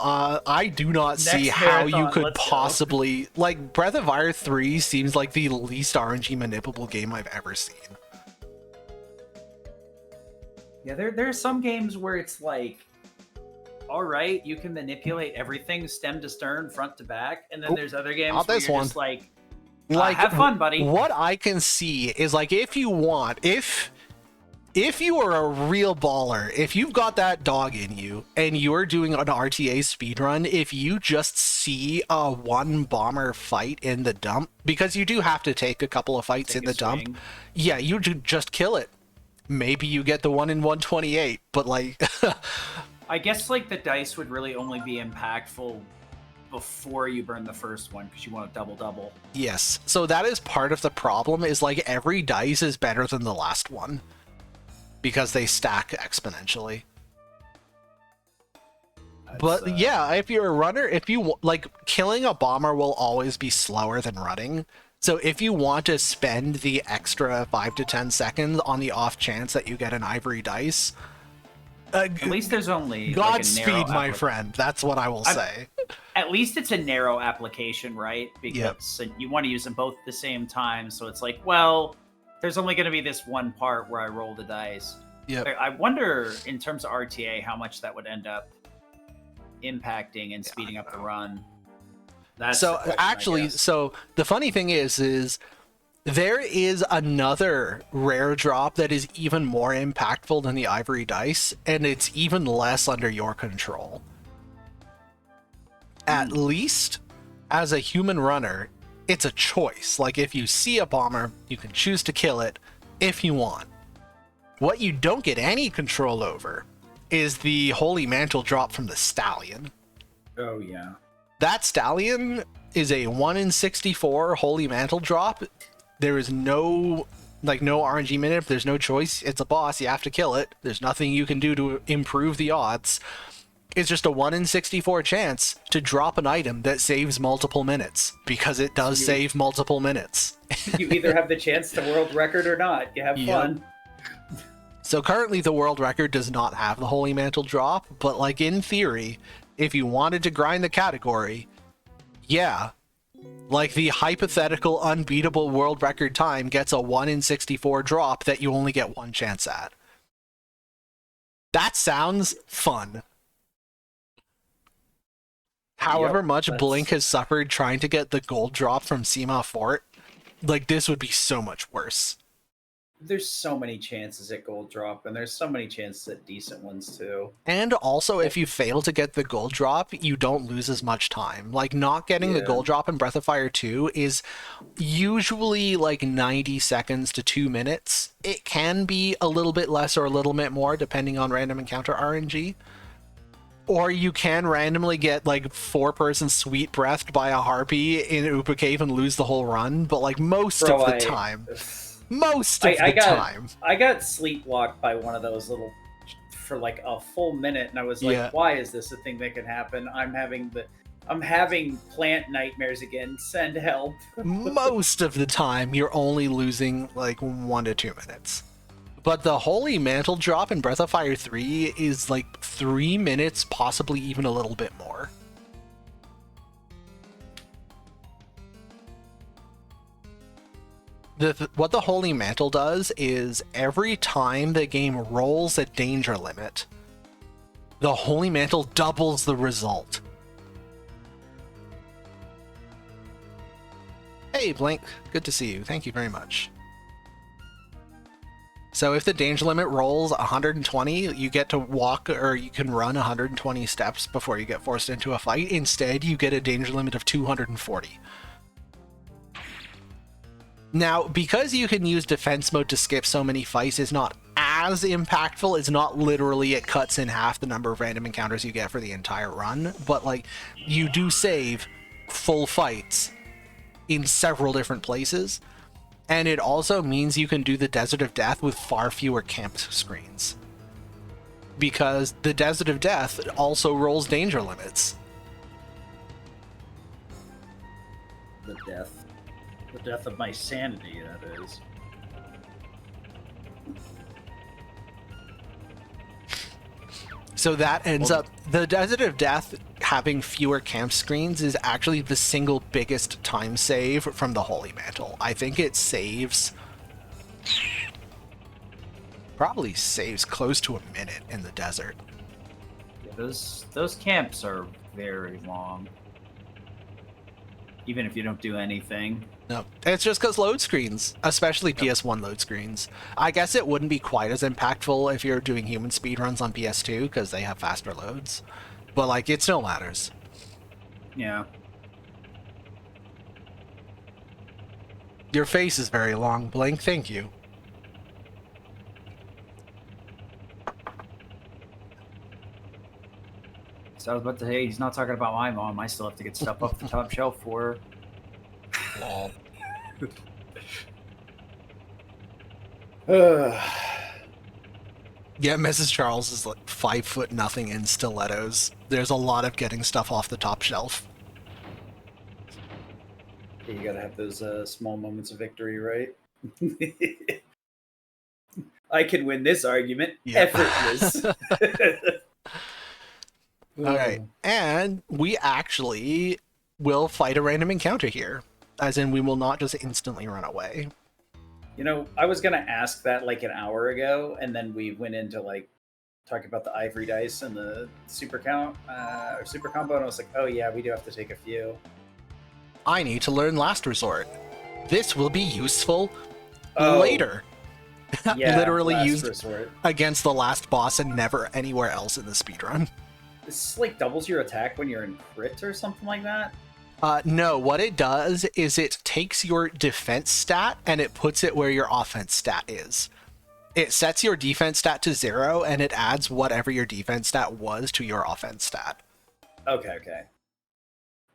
I do not see how you could possibly... Like, Breath of Fire 3 seems like the least RNG manipulable game I've ever seen. Yeah, there are some games where it's like, all right, you can manipulate everything stem to stern, front to back, and then there's other games where you're just like have fun, buddy. What I can see is, like, if you want, if you are a real baller, if you've got that dog in you and you're doing an RTA speedrun, if you just see a one bomber fight in the dump, because you do have to take a couple of fights in the dump, yeah, you just kill it. Maybe you get the 1 in 128, but like... I guess like the dice would really only be impactful before you burn the first one, because you want a double. Yes, so that is part of the problem, is like every dice is better than the last one because they stack exponentially. But yeah, if you're a runner, if you like, killing a bomber will always be slower than running. So if you want to spend the extra 5 to 10 seconds on the off chance that you get an ivory dice, at least there's only Godspeed, my friend. That's what I will say. At least it's a narrow application, right? Because you want to use them both at the same time. So it's like, well, there's only going to be this one part where I roll the dice. Yep. I wonder, in terms of RTA, how much that would end up impacting and speeding up the run. So actually, so the funny thing is there is another rare drop that is even more impactful than the ivory dice, and it's even less under your control. At least As a human runner, it's a choice. Like, if you see a bomber, you can choose to kill it if you want. What you don't get any control over is the Holy Mantle drop from the Stallion. Oh, yeah. That Stallion is a 1 in 64 Holy Mantle drop. There is no RNG minute. There's no choice. It's a boss. You have to kill it. There's nothing you can do to improve the odds. It's just a 1 in 64 chance to drop an item that saves multiple minutes, because it does save multiple minutes. You either have the chance to world record or not. You have fun. So currently the world record does not have the Holy Mantle drop, but like in theory, if you wanted to grind the category, yeah, like the hypothetical unbeatable world record time gets a 1 in 64 drop that you only get one chance at. That sounds fun. However much Blink has suffered trying to get the gold drop from Seema Fort, like, this would be so much worse. There's so many chances at gold drop, and there's so many chances at decent ones too. And also, if you fail to get the gold drop, you don't lose as much time. Like, not getting the gold drop in Breath of Fire 2 is usually like 90 seconds to 2 minutes. It can be a little bit less or a little bit more, depending on random encounter RNG. Or you can randomly get like 4-person sweet breathed by a harpy in Upa Cave and lose the whole run, but like most of the time. I got sleepwalked by one of those little for like a full minute, and I was like, why is this a thing that can happen? I'm having plant nightmares again. Send help. Most of the time, you're only losing like 1 to 2 minutes. But the Holy Mantle drop in Breath of Fire 3 is like 3 minutes, possibly even a little bit more. What the Holy Mantle does is every time the game rolls a danger limit, the Holy Mantle doubles the result. Hey, Blink. Good to see you. Thank you very much. So if the danger limit rolls 120, you get to walk, or you can run 120 steps before you get forced into a fight. Instead, you get a danger limit of 240. Now, because you can use defense mode to skip so many fights, is not as impactful. It's not literally, it cuts in half the number of random encounters you get for the entire run, but like, you do save full fights in several different places. And it also means you can do the Desert of Death with far fewer camped screens, because the Desert of Death also rolls danger limits. The death of my sanity, that is. So that ends up, the Desert of Death having fewer camp screens is actually the single biggest time save from the Holy Mantle. I think it probably saves close to a minute in the desert. Yeah, those camps are very long, even if you don't do anything. No, it's just because load screens, especially PS1 load screens. I guess it wouldn't be quite as impactful if you're doing human speedruns on PS2 because they have faster loads, but like, it still matters. Yeah. Your face is very long, Blink. Thank you. So I was about to say, he's not talking about my mom. I still have to get stuff off the top shelf for her. Lol. Yeah, Mrs. Charles is like 5'0" in stilettos. There's a lot of getting stuff off the top shelf. You gotta have those small moments of victory, right? I can win this argument. Yep. Effortless. Alright, and we actually will fight a random encounter here. As in, we will not just instantly run away. You know, I was going to ask that like an hour ago, and then we went into like talking about the ivory dice and the super count, or super combo, and I was like, oh yeah, we do have to take a few. I need to learn Last Resort. This will be useful later. Yeah, literally used resort against the last boss and never anywhere else in the speedrun. This like doubles your attack when you're in crit or something like that? No, what it does is it takes your defense stat and it puts it where your offense stat is. It sets your defense stat to 0 and it adds whatever your defense stat was to your offense stat. Okay.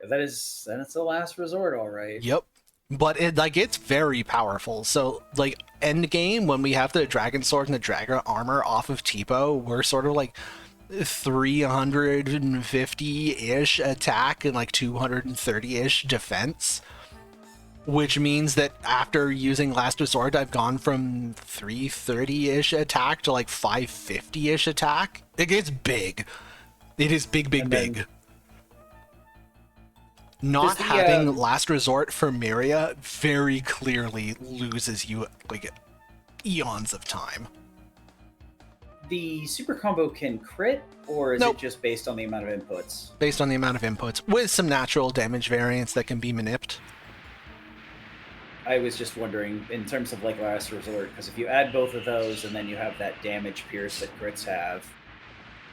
Then it's the last resort, all right. Yep. But it's very powerful. So like end game, when we have the dragon sword and the dragon armor off of Tipo, we're sort of like 350-ish attack and like 230-ish defense. Which means that after using Last Resort, I've gone from 330-ish attack to like 550-ish attack. It gets big. It is big. Not having Last Resort for Miria very clearly loses you like eons of time. The super combo can crit, or is Nope. it just based on the amount of inputs? Based on the amount of inputs, with some natural damage variance that can be manipulated. I was just wondering, in terms of like Last Resort, because if you add both of those and then you have that damage pierce that crits have,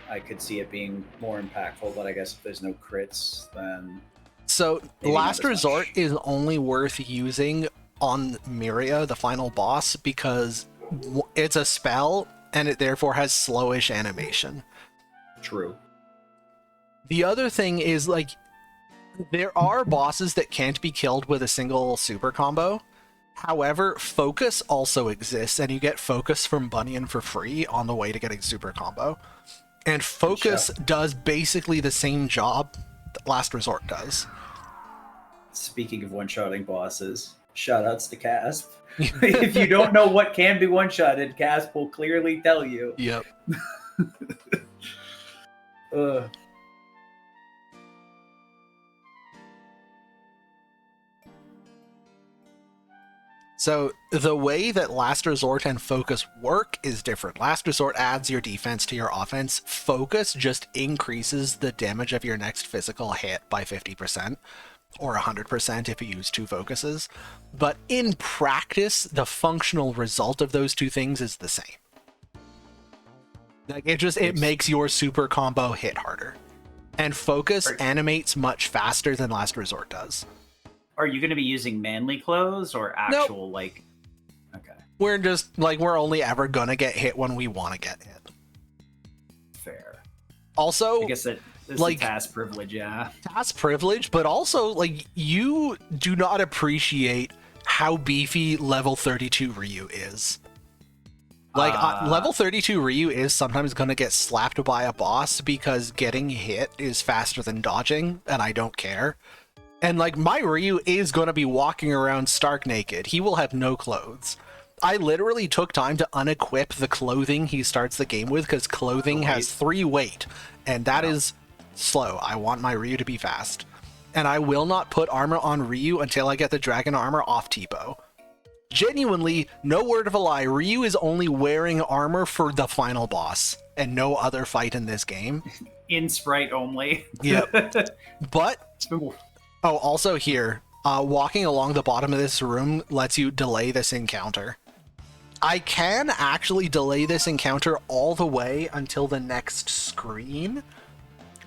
I could see it being more impactful, but I guess if there's no crits, then... So maybe Last not as Resort much. is only worth using on Miria, the final boss, because it's a spell and it therefore has slowish animation. True. The other thing is, like, there are bosses that can't be killed with a single super combo. However, focus also exists, and you get focus from Bunyan for free on the way to getting super combo. And focus does basically the same job that Last Resort does. Speaking of one-shotting bosses, shoutouts to Casp. If you don't know what can be one-shotted, Casp will clearly tell you. Yep. So the way that Last Resort and Focus work is different. Last Resort adds your defense to your offense. Focus just increases the damage of your next physical hit by 50%, or 100% if you use 2 focuses. But in practice, the functional result of those two things is the same. Like it makes your super combo hit harder. And Focus animates much faster than Last Resort does. Are you going to be using manly clothes or actual, Nope. like... Okay. We're just, like, we're only ever gonna get hit when we want to get hit. Fair. Also, I guess that is like, the task privilege, yeah. task privilege, but also, like, you do not appreciate how beefy level 32 Ryu is. Like, level 32 Ryu is sometimes gonna get slapped by a boss because getting hit is faster than dodging, and I don't care. And, like, my Ryu is going to be walking around stark naked. He will have no clothes. I literally took time to unequip the clothing he starts the game with, because clothing has 3 weight, and that is slow. I want my Ryu to be fast. And I will not put armor on Ryu until I get the dragon armor off Tipo. Genuinely, no word of a lie, Ryu is only wearing armor for the final boss, and no other fight in this game. In sprite only. Yep. But... oh, also here, walking along the bottom of this room lets you delay this encounter. I can actually delay this encounter all the way until the next screen,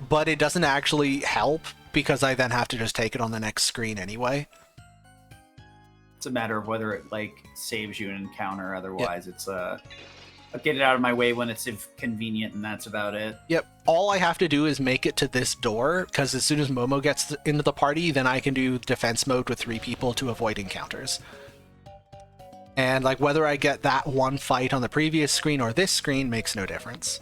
but it doesn't actually help because I then have to just take it on the next screen anyway. It's a matter of whether it, like, saves you an encounter. Otherwise, it's I'll get it out of my way when it's convenient, and that's about it. Yep. All I have to do is make it to this door, because as soon as Momo gets into the party, then I can do defense mode with 3 people to avoid encounters. And, like, whether I get that one fight on the previous screen or this screen makes no difference.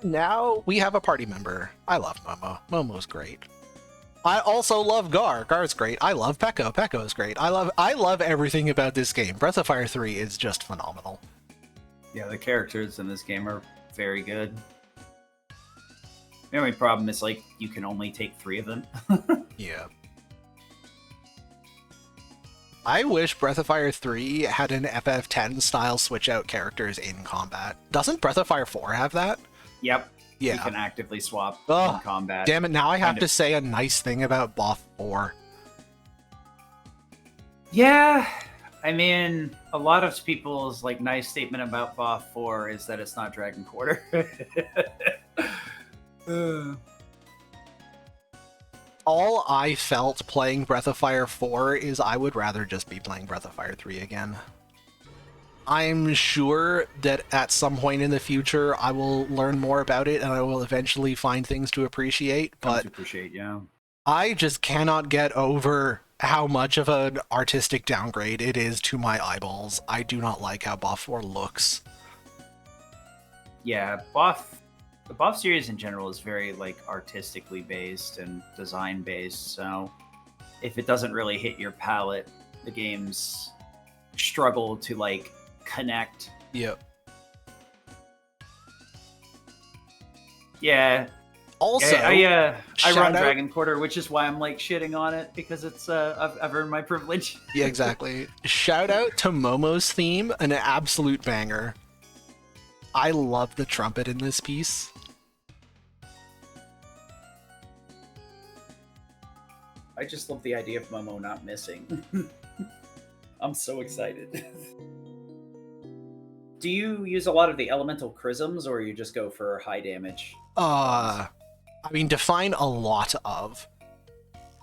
Now we have a party member. I love Momo. Momo's great. I also love Gar. Gar's great. I love Pekko. Pekko's great. I love everything about this game. Breath of Fire 3 is just phenomenal. Yeah, the characters in this game are very good. The only problem is, like, you can only take 3 of them. Yeah. I wish Breath of Fire 3 had an FF10 style switch out characters in combat. Doesn't Breath of Fire 4 have that? Yep. Yeah. You can actively swap Oh, in combat. Damn it, now I have to say a nice thing about Boff 4. Yeah, I mean, a lot of people's, like, nice statement about Boff 4 is that it's not Dragon Quarter. All I felt playing Breath of Fire 4 is I would rather just be playing Breath of Fire 3 again. I'm sure that at some point in the future I will learn more about it and I will eventually find things to appreciate, but yeah. I just cannot get over how much of an artistic downgrade it is to my eyeballs. I do not like how Buff 4 looks. Yeah, the Buff series in general is very like artistically based and design based, so if it doesn't really hit your palate, the games struggle to like connect. Yep. Yeah. Also, I run out... Dragon Quarter, which is why I'm like shitting on it, because it's I've earned my privilege. Yeah, exactly. Shout out to Momo's theme, an absolute banger. I love the trumpet in this piece. I just love the idea of Momo not missing. I'm so excited. Do you use a lot of the elemental chrisms, or you just go for high damage? I mean, define a lot of.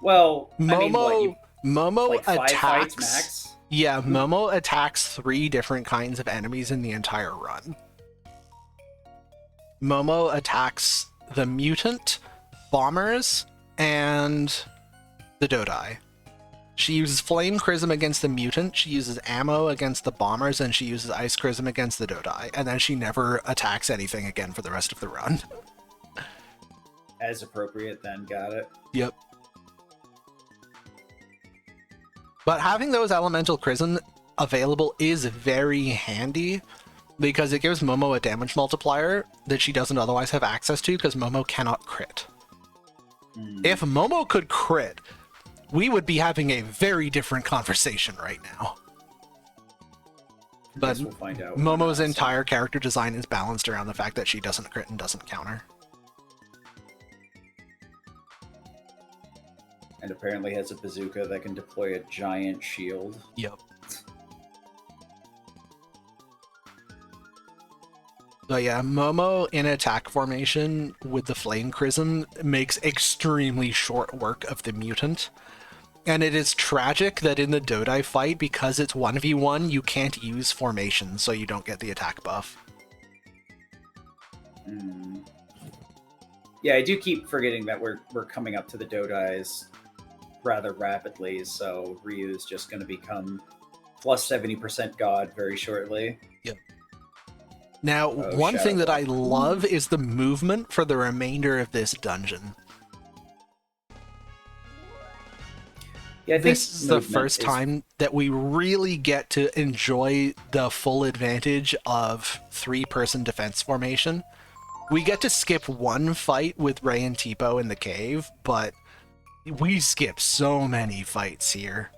Well, Momo like 5 attacks. fights max? Yeah, Momo attacks 3 different kinds of enemies in the entire run. Momo attacks the mutant, bombers, and the Dodai. She uses Flame Chrism against the mutant, she uses ammo against the bombers, and she uses Ice Chrism against the Dodai. And then she never attacks anything again for the rest of the run. As appropriate, then. Got it. Yep. But having those Elemental Chrism available is very handy, because it gives Momo a damage multiplier that she doesn't otherwise have access to, because Momo cannot crit. If Momo could crit, we would be having a very different conversation right now. But we'll find out. Momo's entire character design is balanced around the fact that she doesn't crit and doesn't counter. And apparently has a bazooka that can deploy a giant shield. Yep. But yeah, Momo in attack formation with the Flame Chrism makes extremely short work of the mutant. And it is tragic that in the Dodai fight, because it's 1v1, you can't use formation, so you don't get the attack buff. Yeah, I do keep forgetting that we're coming up to the Dodais rather rapidly, so Ryu is just going to become plus 70% god very shortly. Yep. Now, one thing that I love is the movement for the remainder of this dungeon. Yeah, I think this is the first time that we really get to enjoy the full advantage of 3-person defense formation. We get to skip one fight with Ray and Tipo in the cave, but we skip so many fights here.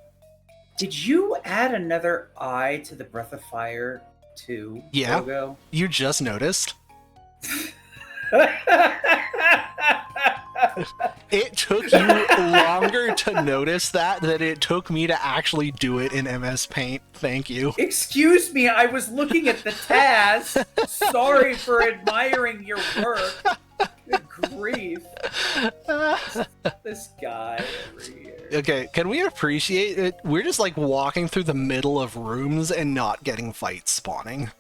Did you add another eye to the Breath of Fire 2 logo? You just noticed. It took you longer to notice that than it took me to actually do it in MS Paint. Thank you. Excuse me, I was looking at the TAS. Sorry for admiring your work. Good grief. This guy over here. Okay, can we appreciate it? We're just like walking through the middle of rooms and not getting fights spawning.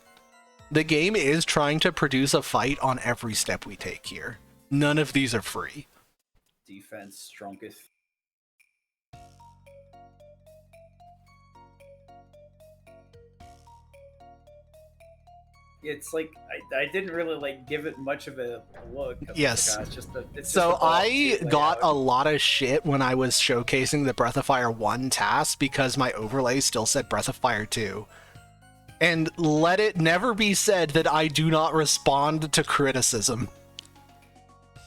The game is trying to produce a fight on every step we take here. None of these are free. Defense strongest. It's like I didn't really like give it much of a look. Yes. So I got a lot of shit when I was showcasing the Breath of Fire 1 task because my overlay still said Breath of Fire 2. And let it never be said that I do not respond to criticism.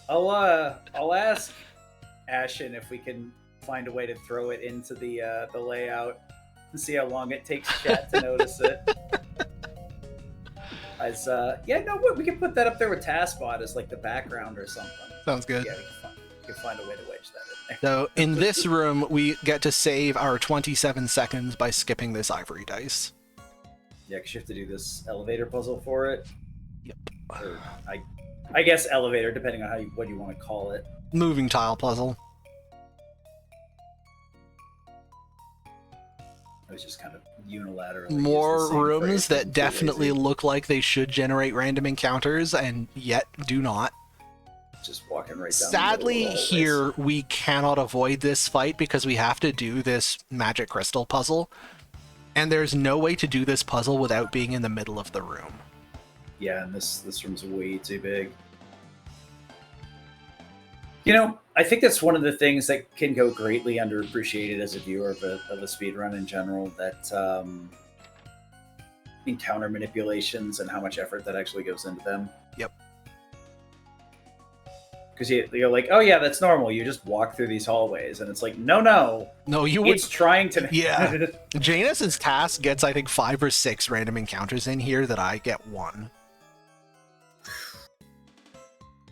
I'll ask Ashen if we can find a way to throw it into the layout and see how long it takes chat to notice it. We can put that up there with Taskbot as like the background or something. Sounds good. Yeah, we can find a way to wedge that in there. So in this room, we get to save our 27 seconds by skipping this ivory dice. Yeah, because you have to do this elevator puzzle for it. Yep. I guess elevator, depending on what you want to call it. Moving tile puzzle. It was just kind of unilaterally. More rooms that too definitely lazy. look like they should generate random encounters and yet do not. Just walking right down. Sadly, the middle of the hallways. here we cannot avoid this fight because we have to do this magic crystal puzzle. And there's no way to do this puzzle without being in the middle of the room. Yeah, and this room's way too big. You know, I think that's one of the things that can go greatly underappreciated as a viewer of a speedrun in general, that encounter manipulations and how much effort that actually goes into them. Yep. Because you're like, oh yeah, that's normal. You just walk through these hallways, and it's like, no, you it's trying to. Yeah. Janus's task gets, I think, 5 or 6 random encounters in here that I get 1.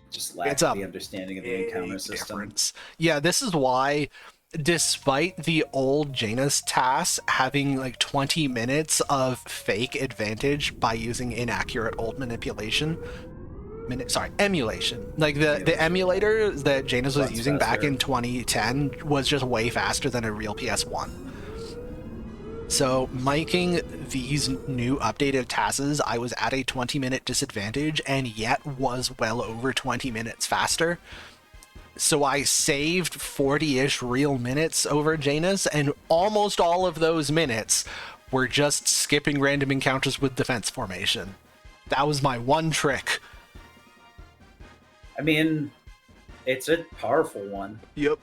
Just lack It's a the understanding of the encounter system. Difference. Yeah, this is why, despite the old Janus tasks having like 20 minutes of fake advantage by using inaccurate old emulation. Like the emulator that Janus was using back in 2010 was just way faster than a real PS1. So, miking these new updated tasks, I was at a 20-minute disadvantage and yet was well over 20 minutes faster. So I saved 40-ish real minutes over Janus, and almost all of those minutes were just skipping random encounters with defense formation. That was my one trick. I mean, it's a powerful one. Yep.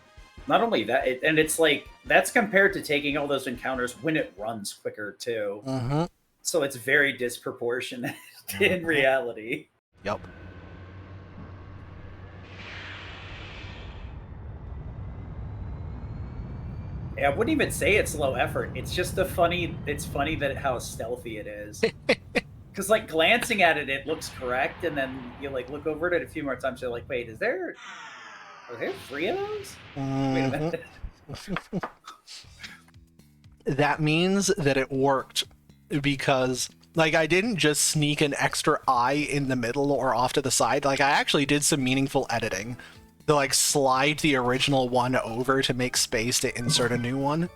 Not only that, and it's like, that's compared to taking all those encounters when it runs quicker, too. Mm-hmm. So it's very disproportionate in reality. Yep. Yeah, I wouldn't even say it's low effort. It's just it's funny that how stealthy it is. Because, like, glancing at it, it looks correct, and then you, like, look over it a few more times, you're like, wait, are there 3 of those? Mm-hmm. Wait a minute. That means that it worked because, like, I didn't just sneak an extra eye in the middle or off to the side. Like, I actually did some meaningful editing to, like, slide the original one over to make space to insert a new one.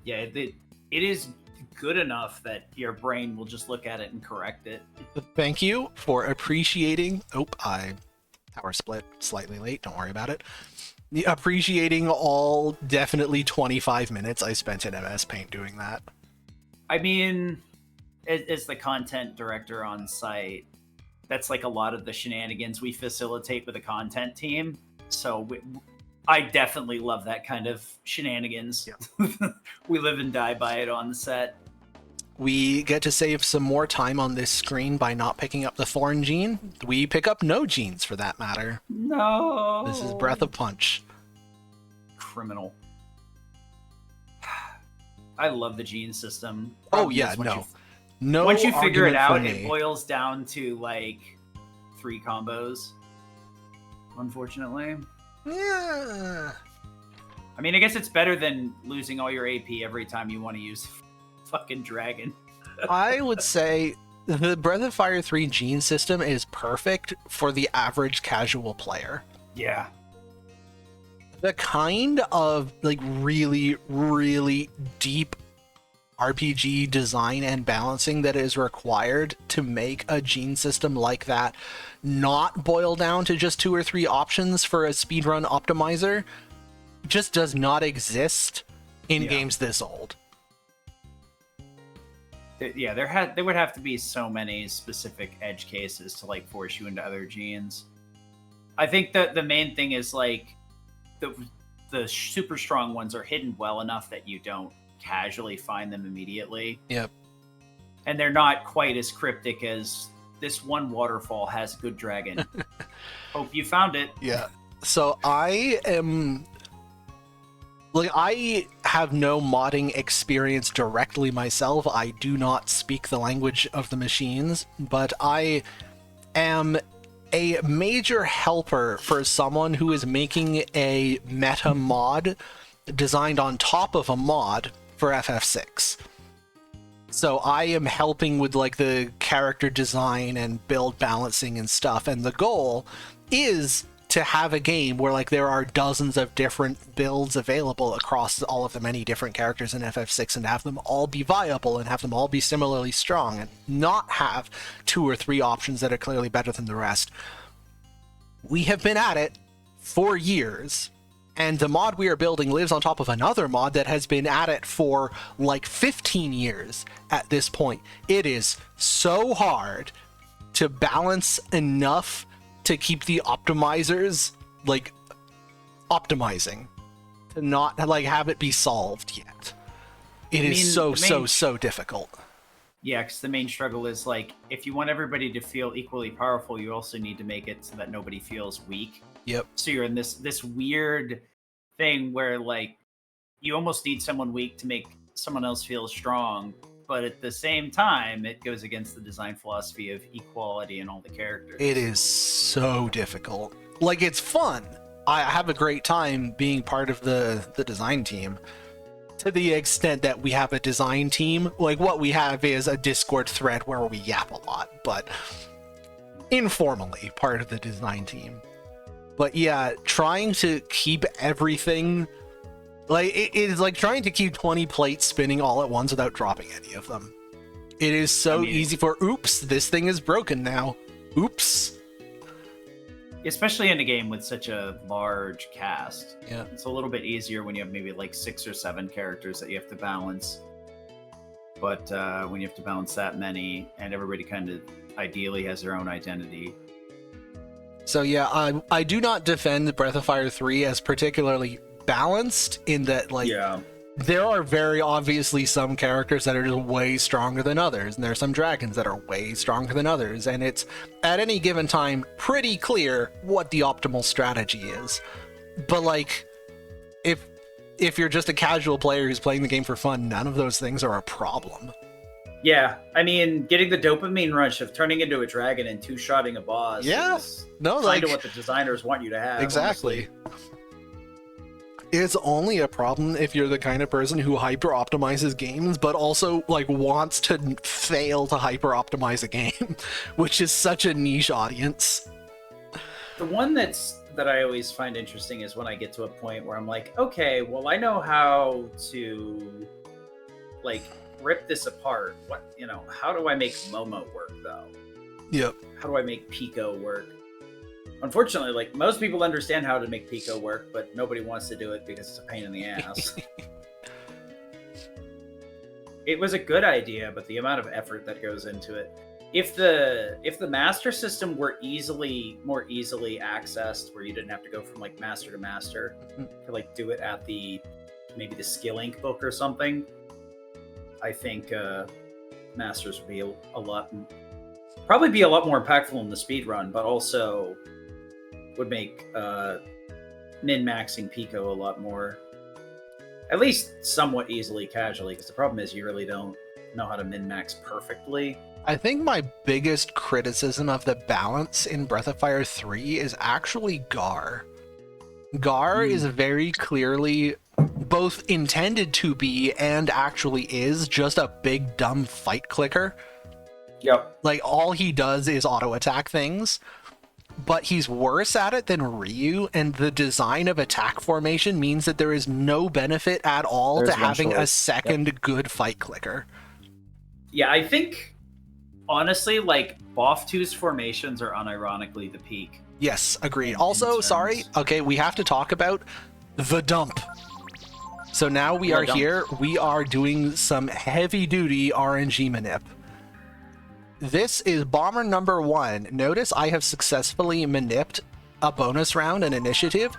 Yeah, it is good enough that your brain will just look at it and correct it. Thank you for appreciating. I power split slightly late. Don't worry about it. Appreciating all definitely 25 minutes I spent in MS Paint doing that. I mean, as the content director on site, that's like a lot of the shenanigans we facilitate with the content team. So I definitely love that kind of shenanigans. Yeah. We live and die by it on the set. We get to save some more time on this screen by not picking up the thorn gene. We pick up no genes for that matter. No. This is Breath of Punch. Criminal. I love the gene system. Oh yeah, no. Once you figure it out, it boils down to like 3 combos. Unfortunately. Yeah. I mean, I guess it's better than losing all your AP every time you want to use fucking dragon. I would say the Breath of Fire 3 gene system is perfect for the average casual player. Yeah. The kind of like really, really deep RPG design and balancing that is required to make a gene system like that not boil down to just 2 or 3 options for a speedrun optimizer just does not exist in games this old. Yeah, there would have to be so many specific edge cases to like force you into other genes. I think that the main thing is like the super strong ones are hidden well enough that you don't casually find them immediately. Yep. And they're not quite as cryptic as this one waterfall has a good dragon. Hope you found it. Yeah. So I am... Like, I have no modding experience directly myself. I do not speak the language of the machines, but I am a major helper for someone who is making a meta mod designed on top of a mod for FF6. So I am helping with like the character design and build balancing and stuff. And the goal is to have a game where like there are dozens of different builds available across all of the many different characters in FF6 and have them all be viable and have them all be similarly strong and not have 2 or 3 options that are clearly better than the rest. We have been at it for years, and the mod we are building lives on top of another mod that has been at it for like 15 years at this point. It is so hard to balance enough to keep the optimizers like optimizing, to not like have it be solved yet. It is so difficult. Yeah, because the main struggle is like, if you want everybody to feel equally powerful, you also need to make it so that nobody feels weak. Yep. So you're in this weird thing where like you almost need someone weak to make someone else feel strong, but at the same time, it goes against the design philosophy of equality in all the characters. It is so difficult. Like, it's fun. I have a great time being part of the design team, to the extent that we have a design team. Like, what we have is a Discord thread where we yap a lot, but informally part of the design team. But yeah, trying to keep everything, like, it is like trying to keep 20 plates spinning all at once without dropping any of them. It is so easy for, oops, this thing is broken now. Oops. Especially in a game with such a large cast. Yeah. It's a little bit easier when you have maybe like 6 or 7 characters that you have to balance. But when you have to balance that many, and everybody kind of ideally has their own identity. So yeah, I do not defend Breath of Fire 3 as particularly balanced, in that, like, there are very obviously some characters that are just way stronger than others, and there are some dragons that are way stronger than others, and it's, at any given time, pretty clear what the optimal strategy is. But, like, if you're just a casual player who's playing the game for fun, none of those things are a problem. Yeah, I mean, getting the dopamine rush of turning into a dragon and two-shotting a boss is kind of what the designers want you to have. Exactly. Honestly. It's only a problem if you're the kind of person who hyper-optimizes games, but also, like, wants to fail to hyper-optimize a game, which is such a niche audience. The one that I always find interesting is when I get to a point where I'm like, okay, well, I know how to, like, rip this apart. How do I make Momo work, though? Yep. How do I make Pico work? Unfortunately, like, most people understand how to make Pico work, but nobody wants to do it because it's a pain in the ass. It was a good idea, but the amount of effort that goes into it. If the master system were more easily accessed, where you didn't have to go from like master to master, to like do it at maybe the Skill Ink book or something, I think masters would be probably be a lot more impactful in the speed run, but also would make min-maxing Pico a lot more, at least somewhat easily, casually, because the problem is you really don't know how to min-max perfectly. I think my biggest criticism of the balance in Breath of Fire 3 is actually Gar. Gar is very clearly both intended to be and actually is just a big dumb fight clicker. Yep. Like, all he does is auto attack things, but he's worse at it than Ryu, and the design of attack formation means that there is no benefit at all to having a second good fight clicker. Yeah, I think, honestly, like, Boff 2's formations are unironically the peak. Yes, agreed. Also, sorry, okay, we have to talk about the dump. So now we are here, we are doing some heavy-duty RNG manip. This is bomber number 1. Notice I have successfully manipped a bonus round, an initiative.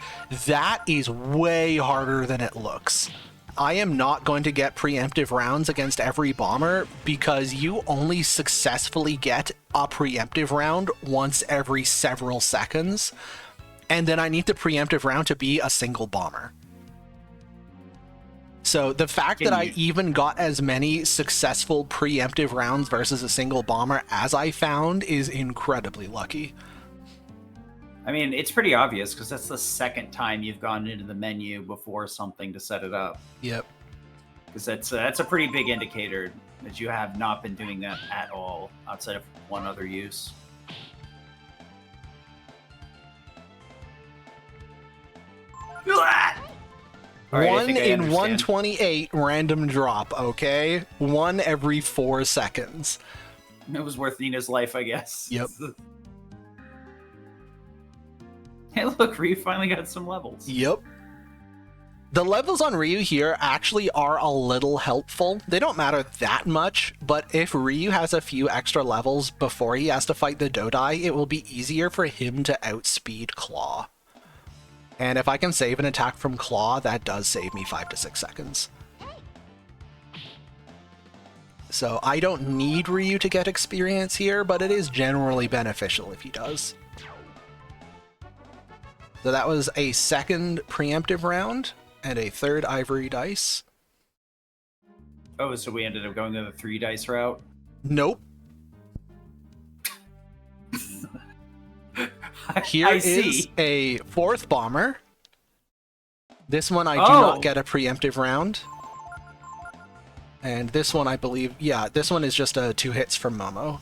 That is way harder than it looks. I am not going to get preemptive rounds against every bomber, because you only successfully get a preemptive round once every several seconds, and then I need the preemptive round to be a single bomber. So the fact that I even got as many successful preemptive rounds versus a single bomber as I found is incredibly lucky. I mean, it's pretty obvious, because that's the second time you've gone into the menu before something to set it up. Yep. Because that's a pretty big indicator. that you have not been doing that at all outside of one other use. All right, I 1 think I in understand. 128 random drop, okay? 1 every 4 seconds. It was worth Nina's life, I guess. Yep. Hey, look, Ryu finally got some levels. Yep. The levels on Ryu here actually are a little helpful. They don't matter that much, but if Ryu has a few extra levels before he has to fight the Dodai, it will be easier for him to outspeed Claw. And if I can save an attack from Claw, that does save me 5 to 6 seconds. So I don't need Ryu to get experience here, but it is generally beneficial if he does. So that was a second preemptive round and a third ivory dice. Oh, so we ended up going to the 3 dice route? Nope. Here I is see. a 4th bomber. This one I do Oh. not get a preemptive round. And this one I believe, yeah, this one is just 2 hits from Momo.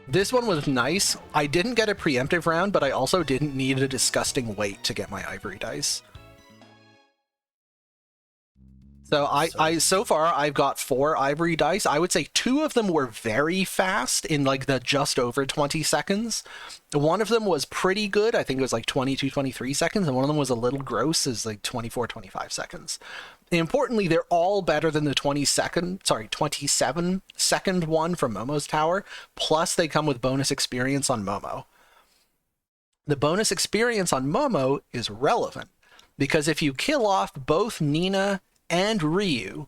This one was nice. I didn't get a preemptive round, but I also didn't need a disgusting wait to get my ivory dice. So so far I've got 4 ivory dice. I would say 2 of them were very fast in like the just over 20 seconds. One of them was pretty good. I think it was like 22, 23 seconds. And one of them was a little gross, is like 24, 25 seconds. Importantly, they're all better than the 27-second one from Momo's Tower. Plus, they come with bonus experience on Momo. The bonus experience on Momo is relevant, because if you kill off both Nina and Ryu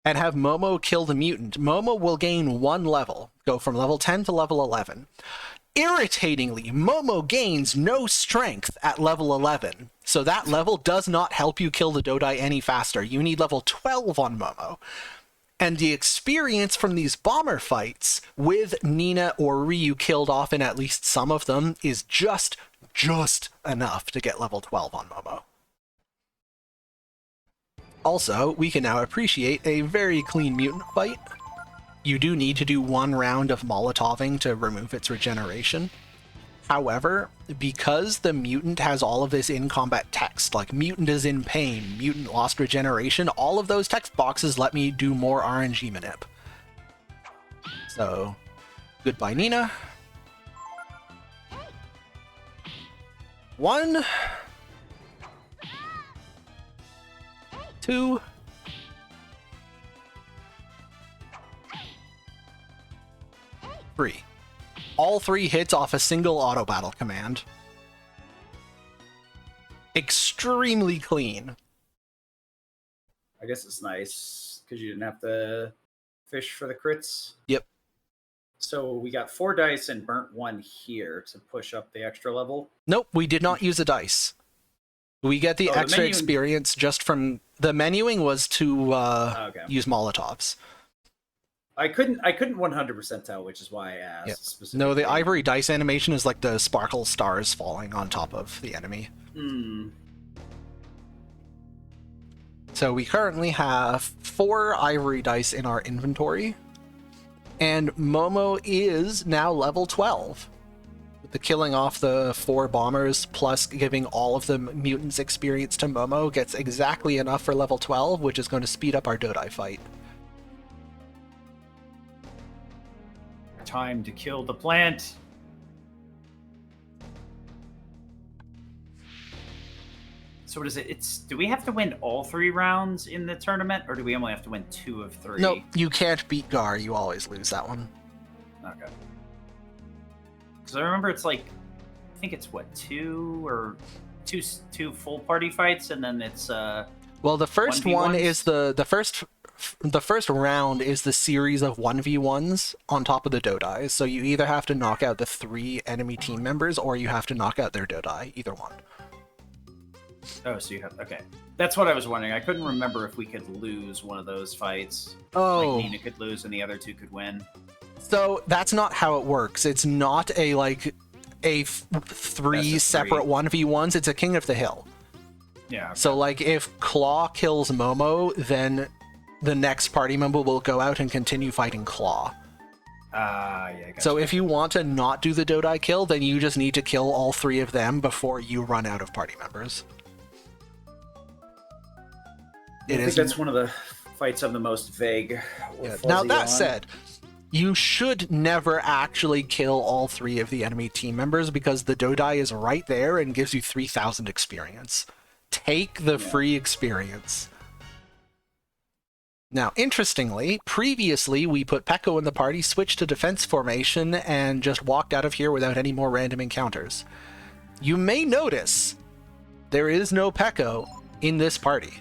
and have Momo kill the mutant, Momo will gain 1 level, go from level 10 to level 11. Irritatingly, Momo gains no strength at level 11, so that level does not help you kill the Dodai any faster. You need level 12 on Momo. And the experience from these bomber fights with Nina or Ryu killed off in at least some of them is just enough to get level 12 on Momo. Also, we can now appreciate a very clean mutant fight. You do need to do 1 round of Molotoving to remove its regeneration. However, because the mutant has all of this in-combat text, like mutant is in pain, mutant lost regeneration, all of those text boxes let me do more RNG manip. So, goodbye Nina. 1, 2, 3. All 3 hits off a single auto battle command. Extremely clean. I guess it's nice because you didn't have to fish for the crits. Yep. So we got 4 dice and burnt 1 here to push up the extra level. Nope, we did not use a dice. We get the extra experience just from... The menuing was to use Molotovs. I couldn't 100% tell, which is why I asked. Yeah. Specifically. No, the ivory dice animation is like the sparkle stars falling on top of the enemy. So we currently have 4 ivory dice in our inventory. And Momo is now level 12. With the killing off the 4 bombers plus giving all of the mutants experience to Momo gets exactly enough for level 12, which is going to speed up our Dodai fight. Time to kill the plant. So what is it? Do we have to win all 3 rounds in the tournament, or do we only have to win 2 of 3? No, you can't beat Gar. You always lose that one. Okay. Because I remember it's like, I think it's what, 2 full party fights, and then it's well, the first one 1v1s? is the first round is the series of 1v1s on top of the Dodai. So you either have to knock out the 3 enemy team members, or you have to knock out their Dodai. Either one. Oh, so you have... Okay. That's what I was wondering. I couldn't remember if we could lose one of those fights. Oh. Like Nina could lose and the other 2 could win. So that's not how it works. It's not three separate 1v1s. It's a King of the Hill. Yeah. So, like, if Claw kills Momo, then the next party member will go out and continue fighting Claw. Yeah. Gotcha. So if you want to not do the Dodai kill, then you just need to kill all 3 of them before you run out of party members. I think that's one of the fights I'm the most vague. Yeah. Now, that said, you should never actually kill all 3 of the enemy team members because the Dodai is right there and gives you 3,000 experience. Take the free experience. Now, interestingly, previously we put Pekko in the party, switched to defense formation, and just walked out of here without any more random encounters. You may notice there is no Pekko in this party.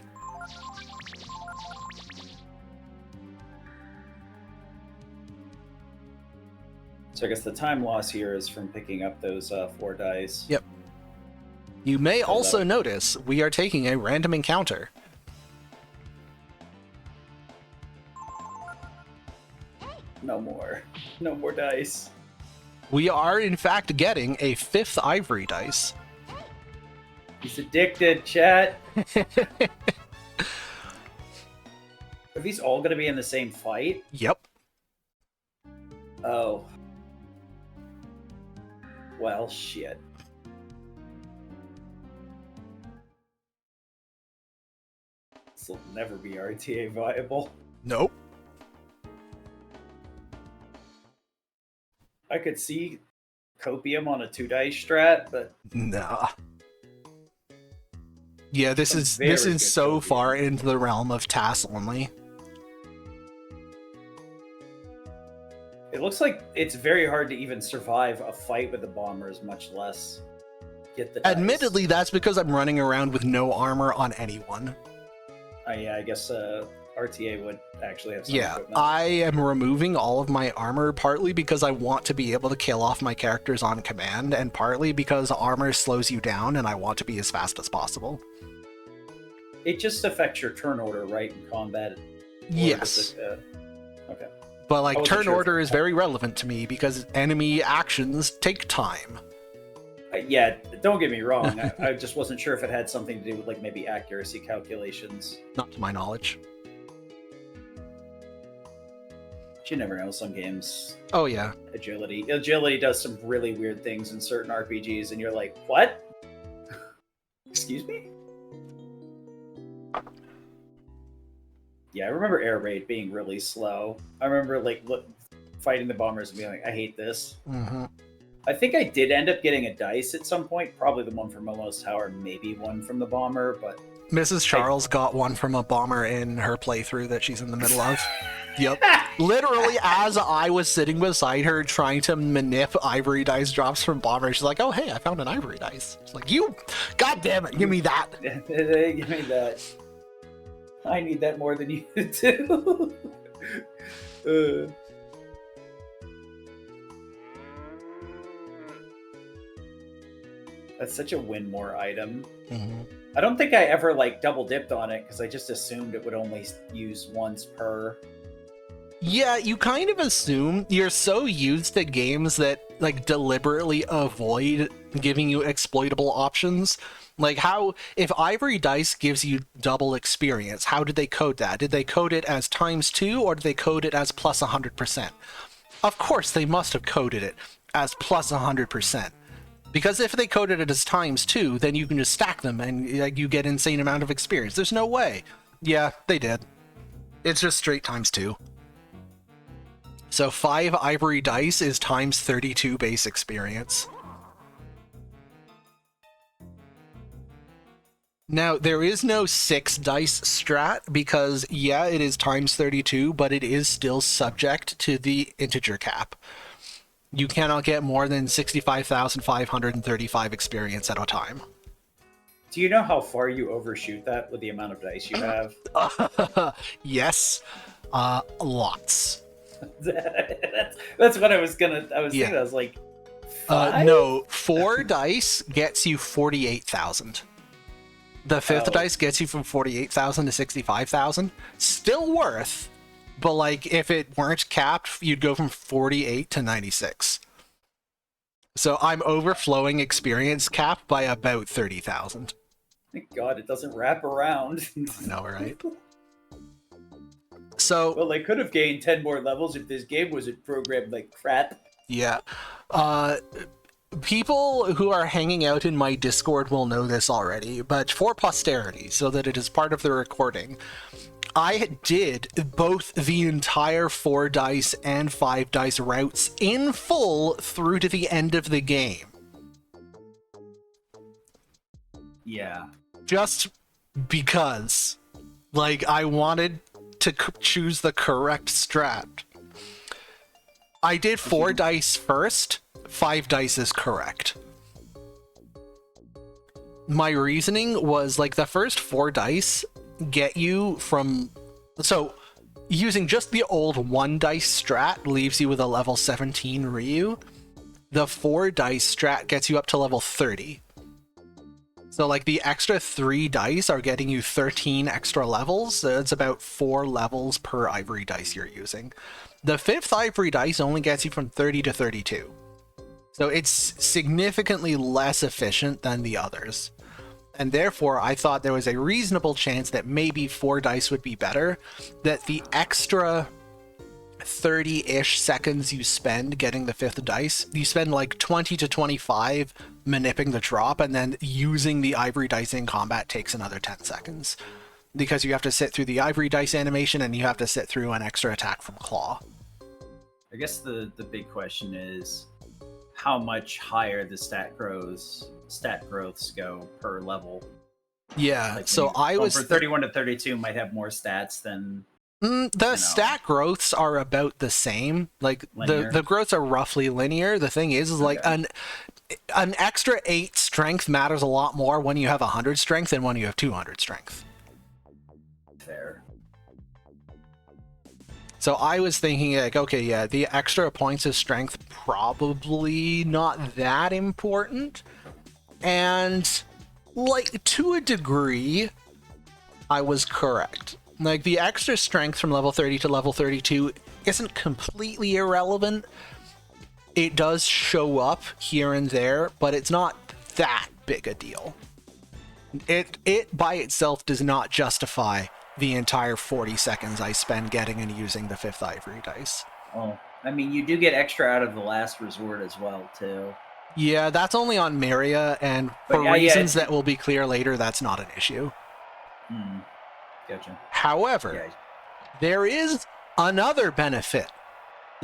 So I guess the time loss here is from picking up those 4 dice. Yep. You may also notice we are taking a random encounter. No more dice. We are, in fact, getting a 5th ivory dice. He's addicted, chat. Are these all going to be in the same fight? Yep. Oh. Well, shit. This will never be RTA viable. Nope. I could see Copium on a 2-dice strat, but nah. Yeah, this is so far into the realm of TAS only. It looks like it's very hard to even survive a fight with the bombers, much less get the dice. Admittedly, that's because I'm running around with no armor on anyone. Yeah, I guess RTA would actually have some equipment. I am removing all of my armor partly because I want to be able to kill off my characters on command, and partly because armor slows you down and I want to be as fast as possible. It just affects your turn order, right, in combat? Yes. Okay. But, like, turn order is very relevant to me because enemy actions take time. Yeah, don't get me wrong. I just wasn't sure if it had something to do with, like, maybe accuracy calculations. Not to my knowledge. You never know, some games. Oh, yeah. Agility does some really weird things in certain RPGs, and you're like, what? Excuse me? Yeah, I remember Air Raid being really slow. I remember, like, fighting the bombers and being like, I hate this. Mm-hmm. I think I did end up getting a dice at some point, probably the one from Momo's Tower, maybe one from the bomber, but... Mrs. Charles got one from a bomber in her playthrough that she's in the middle of. Yep. Literally, as I was sitting beside her trying to manip ivory dice drops from bomber, she's like, oh, hey, I found an ivory dice. It's like, you... God damn it, give me that. Give me that. I need that more than you do. That's such a win more item. Mm-hmm. I don't think I ever like double dipped on it because I just assumed it would only use once per. Yeah, you kind of assume. You're so used to games that like deliberately avoid giving you exploitable options. Like how, if Ivory Dice gives you double experience, how did they code that? Did they code it as ×2 or did they code it as plus 100%? Of course, they must have coded it as plus 100%. Because if they coded it as ×2, then you can just stack them and like, you get insane amount of experience. There's no way. Yeah, they did. It's just straight ×2. So 5 Ivory Dice is ×32 base experience. Now, there is no 6 dice strat because, yeah, it is ×32, but it is still subject to the integer cap. You cannot get more than 65,535 experience at a time. Do you know how far you overshoot that with the amount of dice you have? Yes, lots. That's what I was thinking. I was like, 5? No, 4 dice gets you 48,000. The 5th dice gets you from 48,000 to 65,000. Still worth, but like if it weren't capped, you'd go from 48 to 96. So I'm overflowing experience cap by about 30,000. Thank God it doesn't wrap around. I know, right? So, Well, I could have gained 10 more levels if this game wasn't programmed like crap. yeah. People who are hanging out in my Discord will know this already, but for posterity, so that it is part of the recording, I did both the entire 4 dice and 5 dice routes in full through to the end of the game. Yeah. Just because. Like, I wanted to choose the correct strat. I did 4 dice first. 5 dice is correct. My reasoning was, like, the first 4 dice get you from... So, using just the old 1 dice strat leaves you with a level 17 Ryu. The 4 dice strat gets you up to level 30. So, like, the extra 3 dice are getting you 13 extra levels. So it's about 4 levels per ivory dice you're using. The 5th ivory dice only gets you from 30 to 32. So it's significantly less efficient than the others. And therefore, I thought there was a reasonable chance that maybe 4 dice would be better, that the extra 30-ish seconds you spend getting the 5th dice, you spend like 20 to 25 manipping the drop, and then using the ivory dice in combat takes another 10 seconds. Because you have to sit through the ivory dice animation, and you have to sit through an extra attack from Claw. I guess the big question is how much higher the stat growths go per level. Yeah, Like, so I was... For 31 to 32 might have more stats than... The stat growths are about the same. Like, the growths are roughly linear. The thing is like, an extra 8 strength matters a lot more when you have 100 strength than when you have 200 strength. Fair. So I was thinking, like, okay, yeah, the extra points of strength probably not that important. And, like, to a degree, I was correct. Like, the extra strength from level 30 to level 32 isn't completely irrelevant. It does show up here and there, but it's not that big a deal. It by itself does not justify the entire 40 seconds I spend getting and using the 5th ivory dice. Oh, I mean, you do get extra out of the last resort as well, too. Yeah, that's only on Maria, and for reasons that will be clear later, that's not an issue. Gotcha. However, there is another benefit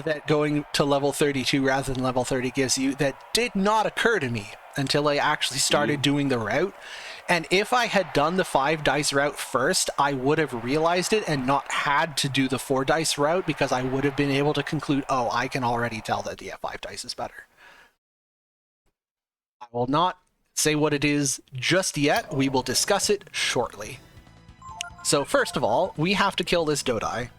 that going to level 32 rather than level 30 gives you that did not occur to me until I actually started doing the route. And if I had done the 5 dice route first, I would have realized it and not had to do the 4 dice route, because I would have been able to conclude, oh, I can already tell that the 5 dice is better. I will not say what it is just yet. We will discuss it shortly. So first of all, we have to kill this Dodai.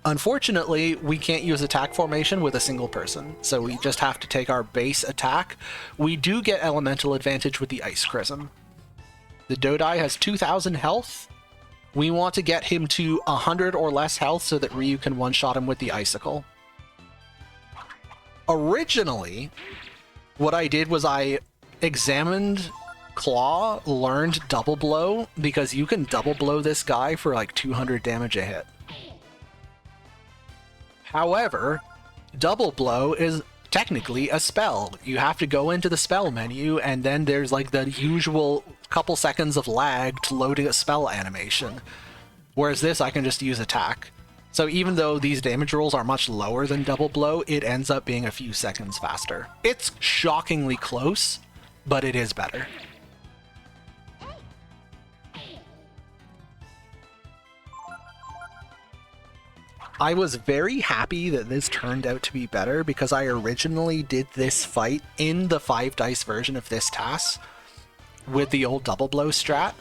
Unfortunately, we can't use attack formation with a single person, so we just have to take our base attack. We do get elemental advantage with the Ice Chrism. The Dodai has 2,000 health. We want to get him to 100 or less health so that Ryu can one-shot him with the Icicle. Originally, what I did was I examined Claw, learned Double Blow, because you can Double Blow this guy for like 200 damage a hit. However, Double Blow is technically a spell. You have to go into the spell menu, and then there's like the usual couple seconds of lag to load a spell animation. Whereas this, I can just use attack. So even though these damage rolls are much lower than Double Blow, it ends up being a few seconds faster. It's shockingly close, but it is better. I was very happy that this turned out to be better, because I originally did this fight in the 5 dice version of this TAS with the old Double Blow strat,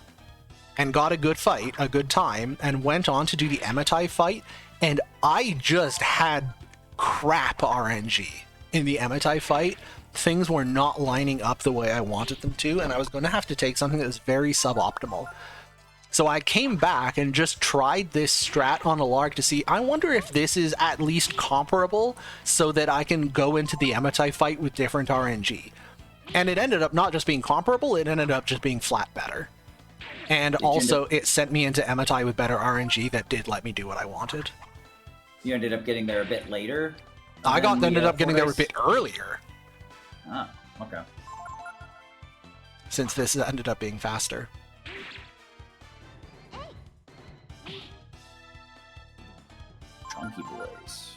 and got a good fight, a good time, and went on to do the Ematai fight, and I just had crap RNG in the Ematai fight. Things were not lining up the way I wanted them to, and I was going to have to take something that was very suboptimal. So I came back and just tried this strat on a lark to see, I wonder if this is at least comparable so that I can go into the Ematai fight with different RNG. And it ended up not just being comparable, it ended up just being flat better. And Did you end also, up- it sent me into Ematai with better RNG that did let me do what I wanted. You ended up getting there a bit later. Ended up getting there a bit earlier, Oh, okay. since this ended up being faster. Chunky boys.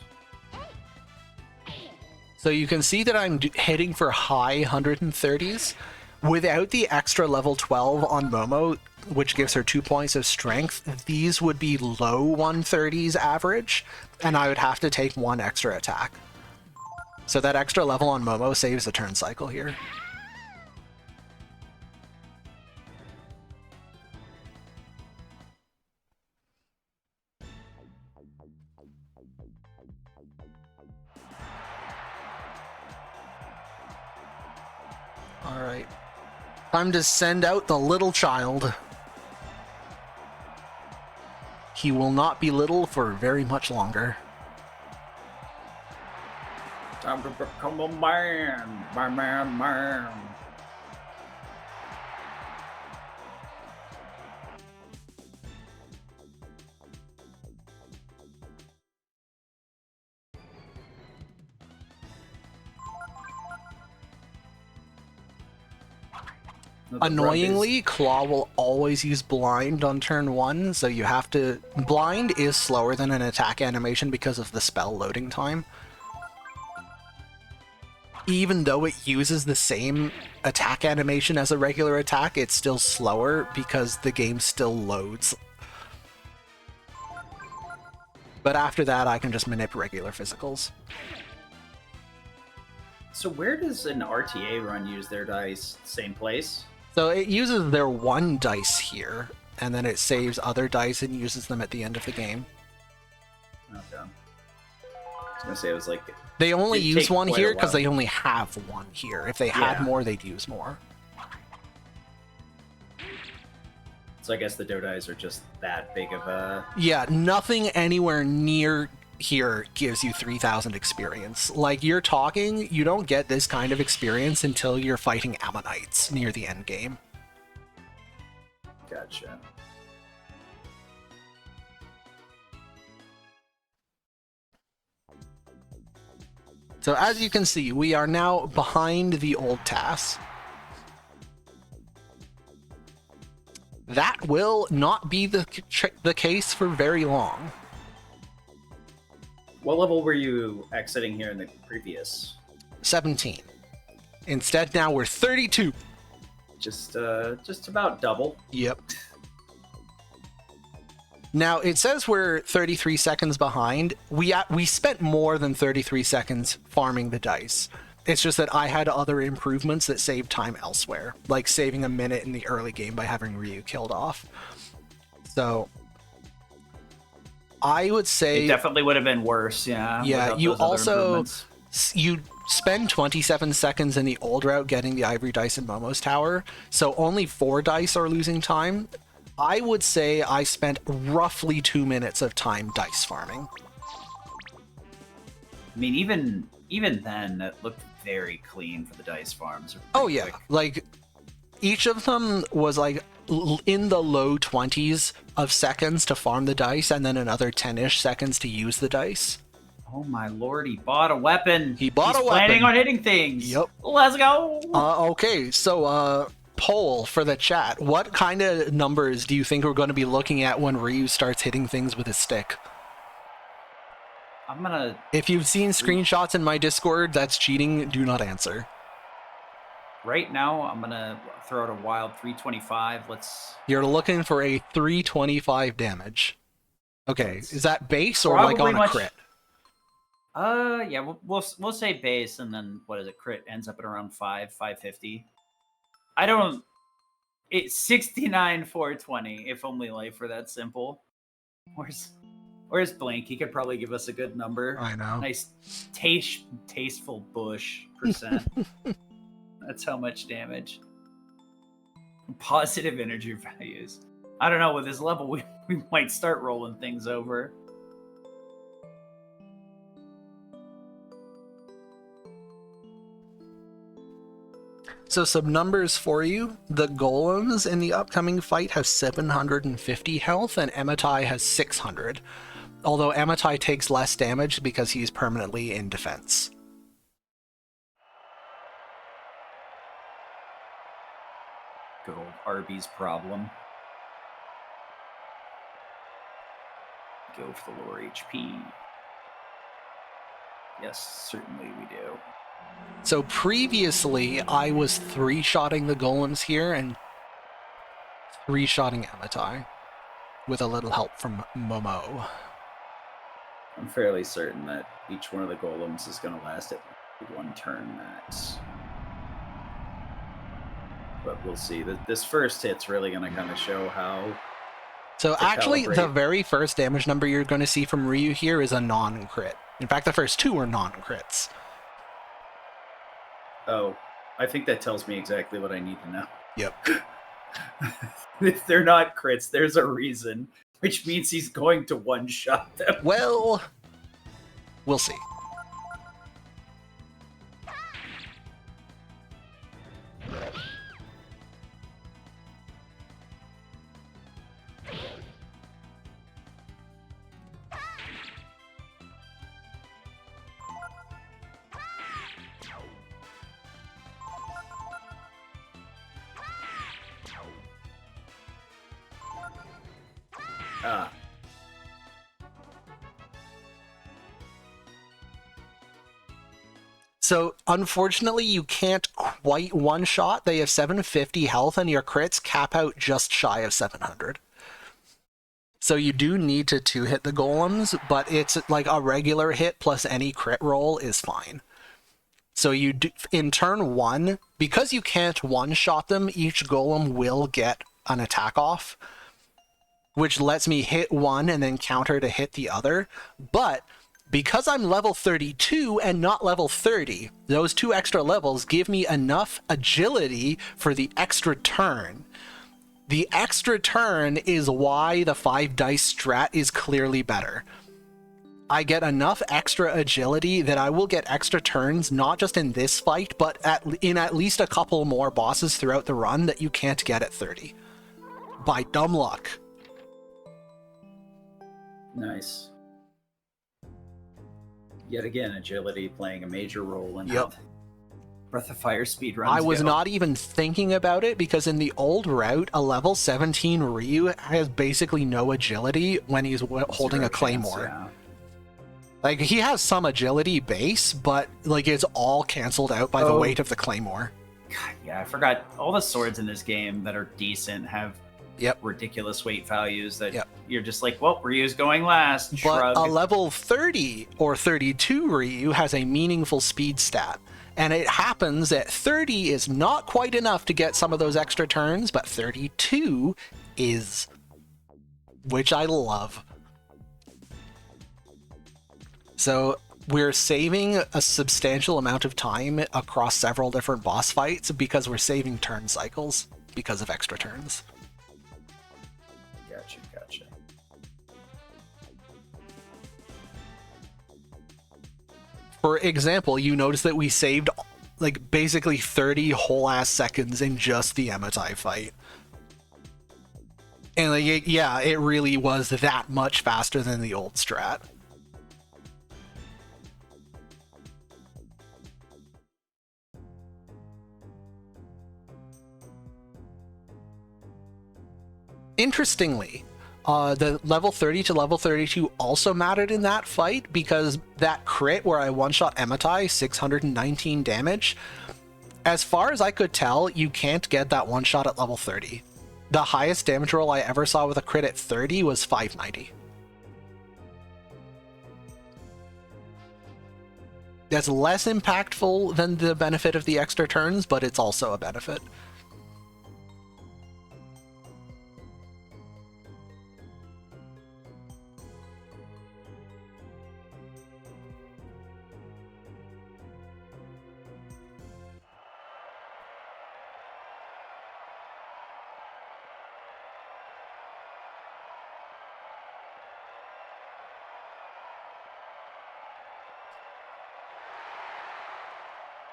So you can see that I'm hitting for high 130s. Without the extra level 12 on Momo, which gives her 2 points of strength, these would be low 130s average, and I would have to take 1 extra attack. So that extra level on Momo saves the turn cycle here. Alright. Time to send out the little child. He will not be little for very much longer. Time to become a man. Man. Annoyingly, Claw will always use Blind on turn 1, so you have to... Blind is slower than an attack animation because of the spell loading time. Even though it uses the same attack animation as a regular attack, it's still slower because the game still loads. But after that, I can just manipulate regular physicals. So where does an RTA run use their dice? Same place? So it uses their 1 dice here, and then it saves other dice and uses them at the end of the game. Okay. I was gonna say it was like... They only It'd use take 1 quite a here because while. they only have 1 here. If they had Yeah. more, they'd use more. So I guess the Dodais are just that big of a... Yeah, nothing anywhere near here gives you 3,000 experience. Like, you're talking, you don't get this kind of experience until you're fighting Ammonites near the end game. Gotcha. So as you can see, we are now behind the old TAS. That will not be the case for very long. What level were you exiting here in the previous? 17. Instead, now we're 32. Just about double. Yep. Now, it says we're 33 seconds behind. We spent more than 33 seconds farming the dice. It's just that I had other improvements that saved time elsewhere, like saving a minute in the early game by having Ryu killed off. So, I would say... It definitely would have been worse, yeah. Yeah, without you those other also... improvements. You spend 27 seconds in the old route getting the ivory dice in Momo's tower, so only 4 dice are losing time. I would say I spent roughly 2 minutes of time dice farming. I mean, even then, it looked very clean for the dice farms. Oh yeah, Quick. like each of them was like in the low 20s of seconds to farm the dice, and then another 10-ish seconds to use the dice. Oh my lord, he bought a weapon. He bought He's a weapon. planning on hitting things. Yep. Let's go. Okay, so poll for the chat. What kind of numbers do you think we're going to be looking at when Ryu starts hitting things with his stick? I'm gonna... If you've seen screenshots in my Discord, that's cheating. Do not answer. Right now, I'm gonna throw out a wild 325. Let's... You're looking for a 325 damage. Okay, That's is that base or like probably on a crit? Yeah, we'll say base, and then what is it? Crit ends up at around 550. I don't... It's 69 420. If only life were that simple. Where's Blank? He could probably give us a good number. I know. Nice, tasteful bush percent. That's how much damage. Positive energy values. I don't know. With this level, we might start rolling things over. So some numbers for you. The golems in the upcoming fight have 750 health and Ematai has 600. Although Ematai takes less damage because he's permanently in defense. Good old Arby's problem. Go for the lower HP. Yes, certainly we do. So previously, I was 3-shotting the golems here and 3-shotting Ematai with a little help from Momo. I'm fairly certain that each one of the golems is going to last at 1 turn max. But we'll see. This first hit's really going to kind of show how... So actually, calibrate. the very first damage number you're going to see from Ryu here is a non-crit. In fact, the first 2 are non-crits. Oh, I think that tells me exactly what I need to know. Yep. If they're not crits, there's a reason, which means he's going to one-shot them. Well, we'll see. So, unfortunately, you can't quite one-shot. They have 750 health, and your crits cap out just shy of 700. So you do need to 2-hit the golems, but it's like a regular hit plus any crit roll is fine. So you do, in turn 1, because you can't one-shot them, each golem will get an attack off, which lets me hit one and then counter to hit the other. But because I'm level 32 and not level 30, those 2 extra levels give me enough agility for the extra turn. The extra turn is why the 5 dice strat is clearly better. I get enough extra agility that I will get extra turns, not just in this fight, but in at least a couple more bosses throughout the run that you can't get at 30. By dumb luck. Nice. Yet again, agility playing a major role in Yep. Breath of Fire speedruns. I was not even thinking about it because in the old route, a level 17 Ryu has basically no agility when he's holding a claymore. Yeah. Like, he has some agility base, but like it's all canceled out by the weight of the claymore. God, yeah, I forgot. All the swords in this game that are decent have ridiculous weight values that you're just like, well, Ryu's going last. But Shrug. a level 30 or 32 Ryu has a meaningful speed stat. And it happens that 30 is not quite enough to get some of those extra turns, but 32 is, which I love. So we're saving a substantial amount of time across several different boss fights because we're saving turn cycles because of extra turns. Gotcha. For example, you notice that we saved like basically 30 whole ass seconds in just the Ematai fight. And like, it really was that much faster than the old strat. Interestingly, the level 30 to level 32 also mattered in that fight because that crit where I one-shot Ematai, 619 damage, as far as I could tell, you can't get that one-shot at level 30. The highest damage roll I ever saw with a crit at 30 was 590. That's less impactful than the benefit of the extra turns, but it's also a benefit.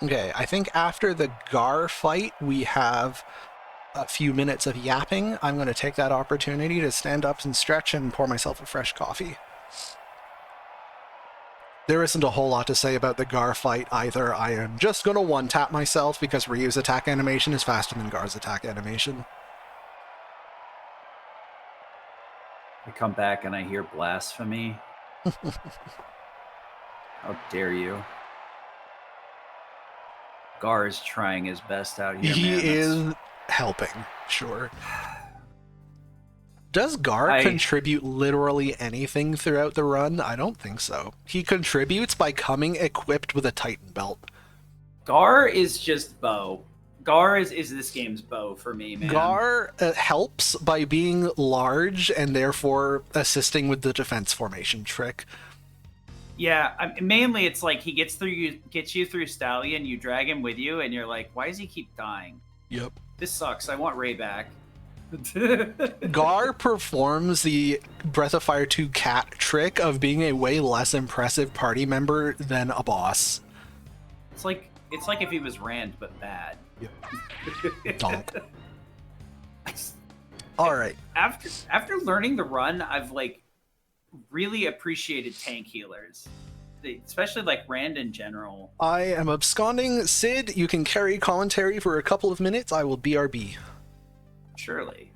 Okay, I think after the Gar fight, we have a few minutes of yapping. I'm going to take that opportunity to stand up and stretch and pour myself a fresh coffee. There isn't a whole lot to say about the Gar fight either. I am just going to one-tap myself because Ryu's attack animation is faster than Gar's attack animation. I come back and I hear blasphemy. How dare you? Gar is trying his best out here, He man. is helping, sure. Does Gar contribute literally anything throughout the run? I don't think so. He contributes by coming equipped with a Titan belt. Gar is just bow. Gar is this game's bow for me, man. Gar helps by being large and therefore assisting with the defense formation trick. Yeah, mainly it's like he gets you through Stallion, you drag him with you, and you're like, why does he keep dying? Yep. This sucks. I want Ray back. Gar performs the Breath of Fire 2 cat trick of being a way less impressive party member than a boss. It's like if he was Rand but bad. Yep. Donk. All right. After learning the run, I've like really appreciated tank healers, especially like Rand in general. I am absconding. Sid, you can carry commentary for a couple of minutes. I will BRB. Surely.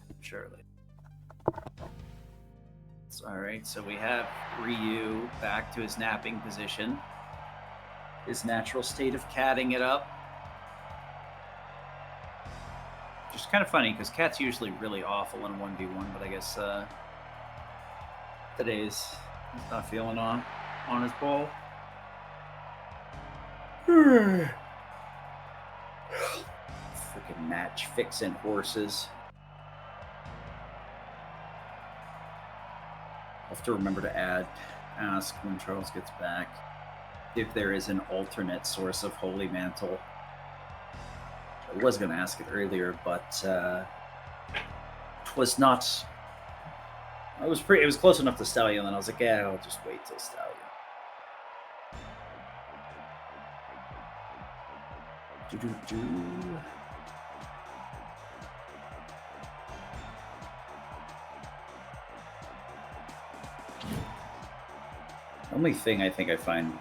All right, so we have Ryu back to his napping position. His natural state of catting it up. Just kind of funny, because Cat's usually really awful in 1v1, but I guess today's he's not feeling on his ball. Freaking match fixing horses. I'll have to remember to ask when Charles gets back if there is an alternate source of Holy Mantle. I was going to ask it earlier, but it was not. It was close enough to Stallion, and I was like, yeah, I'll just wait till Stallion. The only thing I think I find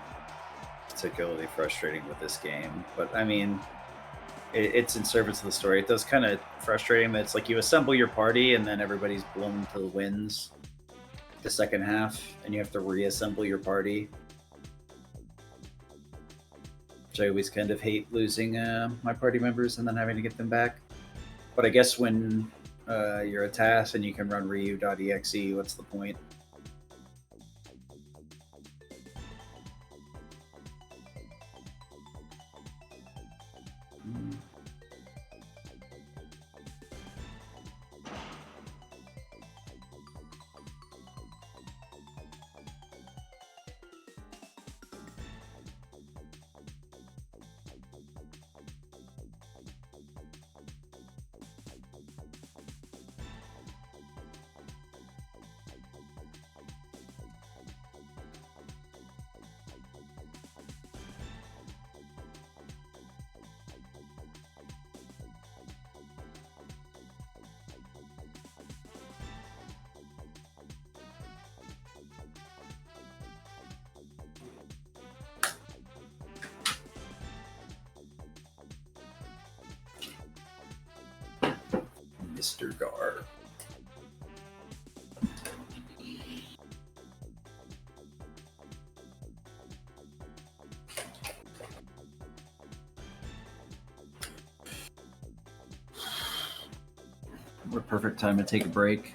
particularly frustrating with this game, but I mean, it's in service of the story. It does kind of frustrating that it's like you assemble your party and then everybody's blown to the winds the second half, and you have to reassemble your party. Which I always kind of hate losing my party members and then having to get them back. But I guess when you're a TAS and you can run Ryu.exe, what's the point? Mr. Gar. What a perfect time to take a break.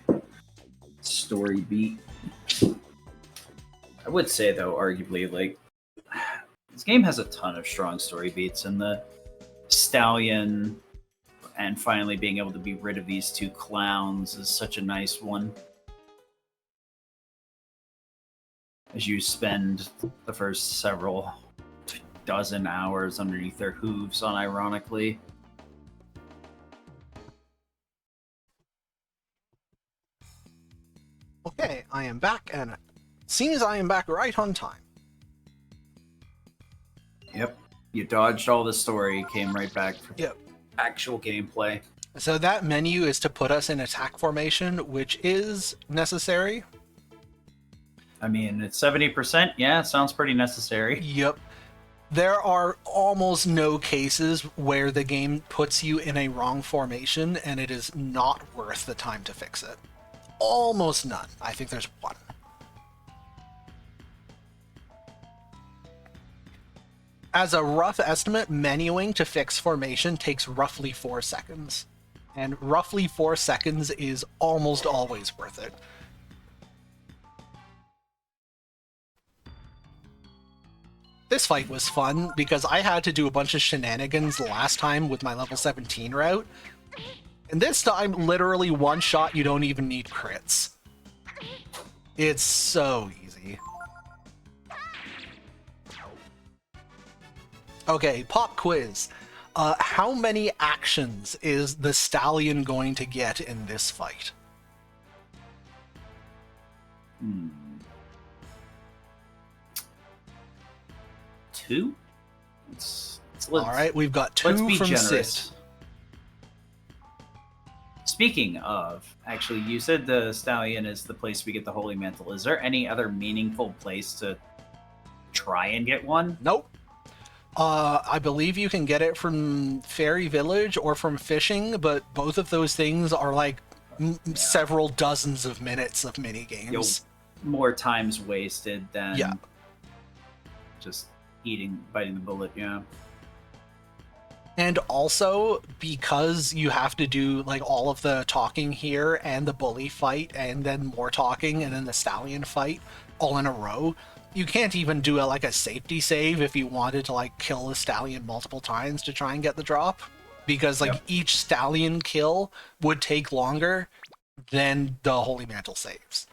Story beat. I would say, though, arguably, like, this game has a ton of strong story beats, and the Stallion and finally being able to be rid of these two clowns is such a nice one. As you spend the first several dozen hours underneath their hooves, unironically. Okay, I am back, and it seems I am back right on time. Yep. You dodged all the story, came right back for Yep. actual gameplay. So that menu is to put us in attack formation, which is necessary. I mean, it's 70%. Yeah, sounds pretty necessary. Yep. There are almost no cases where the game puts you in a wrong formation and it is not worth the time to fix it. Almost none. I think there's one. As a rough estimate, menuing to fix formation takes roughly 4 seconds. And roughly 4 seconds is almost always worth it. This fight was fun because I had to do a bunch of shenanigans last time with my level 17 route. And this time, literally one shot, you don't even need crits. It's so easy. Okay, pop quiz. How many actions is the stallion going to get in this fight? 2? All right, we've got 2 let's be from generous. Sid. Speaking of, actually, you said the stallion is the place we get the holy mantle. Is there any other meaningful place to try and get one? Nope. I believe you can get it from Fairy Village or from fishing, but both of those things are like several dozens of minutes of mini games. More times wasted than Yeah. just biting the bullet. Yeah. And also, because you have to do like all of the talking here and the bully fight and then more talking and then the stallion fight all in a row, you can't even do a safety save if you wanted to like kill the stallion multiple times to try and get the drop, because like each stallion kill would take longer than the holy mantle saves.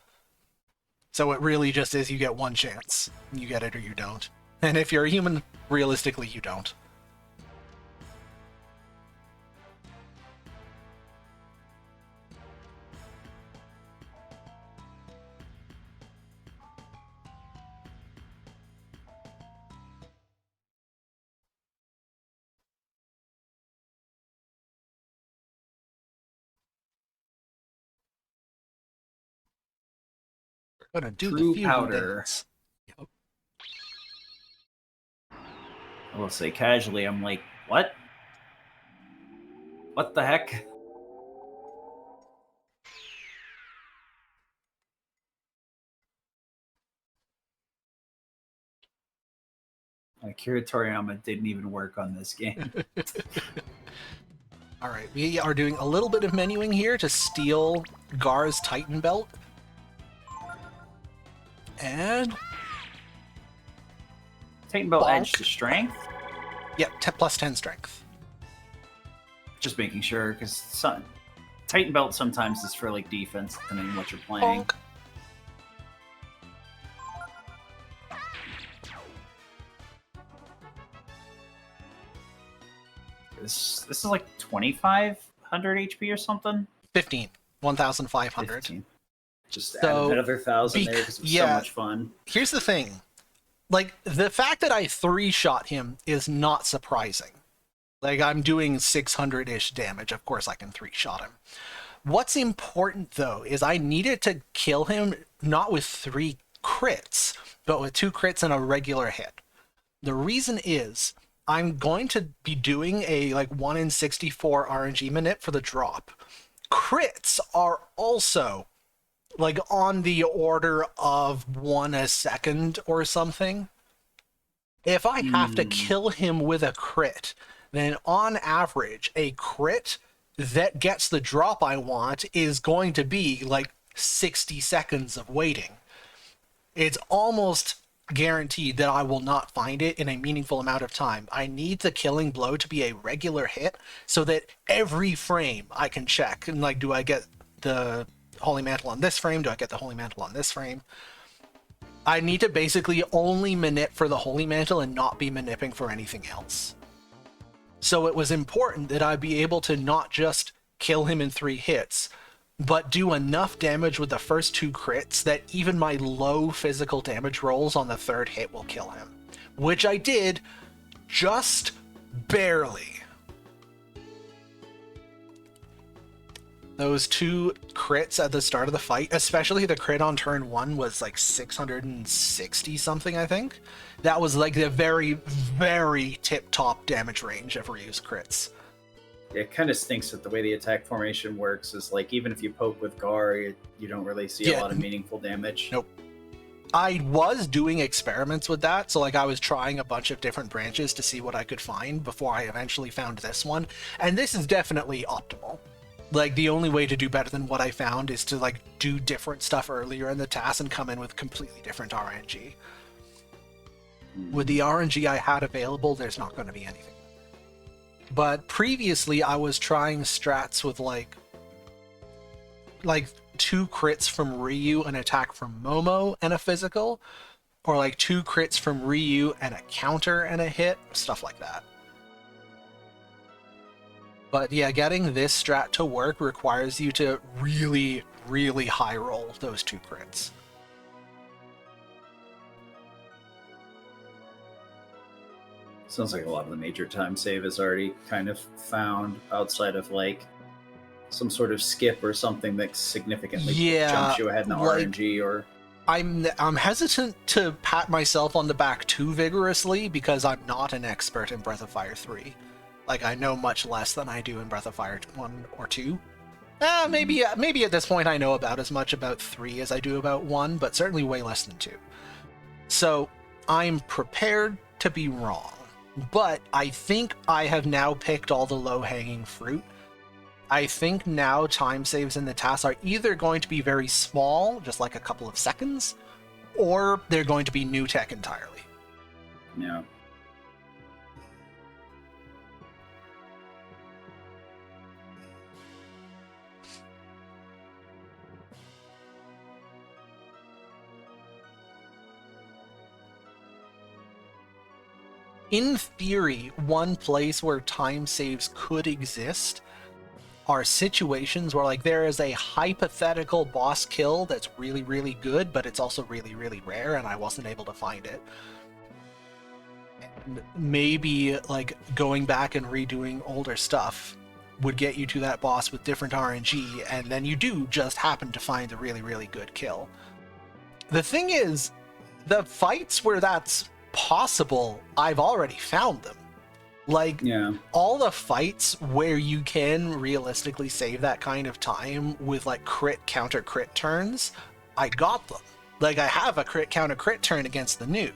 So it really just is you get one chance. You get it or you don't. And if you're a human, realistically you don't. Gonna do True the fusion powder. dance. Yep. I will say casually, I'm like, what? What the heck? Akira Toriyama didn't even work on this game. All right, we are doing a little bit of menuing here to steal Gar's Titan Belt. And Titan Belt Bonk. edge to strength. yeah, plus 10 strength. Just making sure, because Titan Belt sometimes is for like defense, depending on what you're playing. Bonk. This is like 2,500 HP or something. 15. 1,500. 15. Just So, add another 1,000 there because it was so much fun. Here's the thing. Like, the fact that I 3-shot him is not surprising. Like, I'm doing 600-ish damage. Of course I can 3-shot him. What's important, though, is I needed to kill him not with 3 crits, but with 2 crits and a regular hit. The reason is I'm going to be doing a 1 in 64 RNG minute for the drop. Crits are also on the order of 1 a second or something. If I have to kill him with a crit, then on average, a crit that gets the drop I want is going to be 60 seconds of waiting. It's almost guaranteed that I will not find it in a meaningful amount of time. I need the killing blow to be a regular hit so that every frame I can check. And do I get the Holy Mantle on this frame? Do I get the Holy Mantle on this frame? I need to basically only manip for the Holy Mantle and not be manipping for anything else. So it was important that I be able to not just kill him in 3 hits, but do enough damage with the first 2 crits that even my low physical damage rolls on the 3rd hit will kill him. Which I did just barely. Those 2 crits at the start of the fight, especially the crit on turn 1 was like 660 something, I think. That was like the very, very tip-top damage range of Ryu's crits. It kind of stinks that the way the attack formation works is like, even if you poke with Gar, you don't really see a lot of meaningful damage. Nope. I was doing experiments with that, so like I was trying a bunch of different branches to see what I could find before I eventually found this one, and this is definitely optimal. Like, the only way to do better than what I found is to like do different stuff earlier in the task and come in with completely different RNG. With the RNG I had available, there's not going to be anything. But previously I was trying strats with like 2 crits from Ryu, an attack from Momo, and a physical, or like 2 crits from Ryu and a counter and a hit, stuff like that. But yeah, getting this strat to work requires you to really, really high roll those 2 crits. Sounds like a lot of the major time save is already kind of found outside of like some sort of skip or something that significantly jumps you ahead in the RNG. Or I'm hesitant to pat myself on the back too vigorously because I'm not an expert in Breath of Fire 3. Like, I know much less than I do in Breath of Fire 1 or 2. Maybe at this point I know about as much about 3 as I do about 1, but certainly way less than 2. So I'm prepared to be wrong. But I think I have now picked all the low-hanging fruit. I think now time saves in the TAS are either going to be very small, just like a couple of seconds, or they're going to be new tech entirely. Yeah. In theory, one place where time saves could exist are situations where, like, there is a hypothetical boss kill that's really, really good, but it's also really, really rare, and I wasn't able to find it. And maybe, like, going back and redoing older stuff would get you to that boss with different RNG, and then you do just happen to find a really, really good kill. The thing is, the fights where that's possible, I've already found them. Like, all the fights where you can realistically save that kind of time with, like, crit counter crit turns, I got them. Like, I have a crit counter crit turn against the new.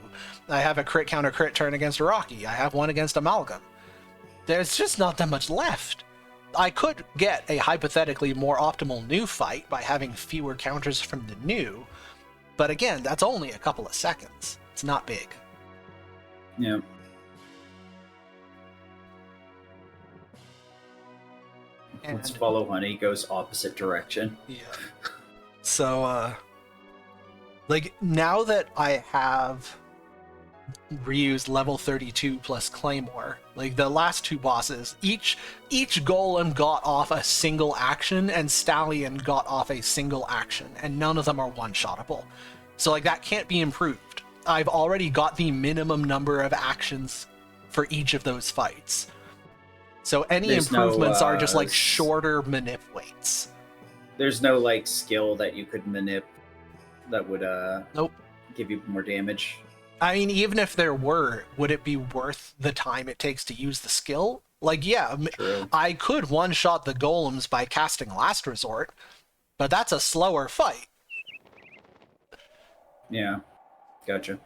I have a crit counter crit turn against Rocky. I have one against Amalgam. There's just not that much left. I could get a hypothetically more optimal new fight by having fewer counters from the new, but again, that's only a couple of seconds. It's not big. Yeah. And let's follow Honey goes opposite direction. Yeah. So, like, now that I have Ryu's level 32 plus Claymore, like, the last 2 bosses, each golem got off a single action, and Stallion got off a single action, and none of them are one-shottable. So, like, that can't be improved. I've already got the minimum number of actions for each of those fights. So any improvements are just, like, shorter manip waits. There's no, like, skill that you could manip that would nope. give you more damage. I mean, even if there were, would it be worth the time it takes to use the skill? Like, yeah, true. I could one-shot the golems by casting Last Resort, but that's a slower fight. Yeah, gotcha.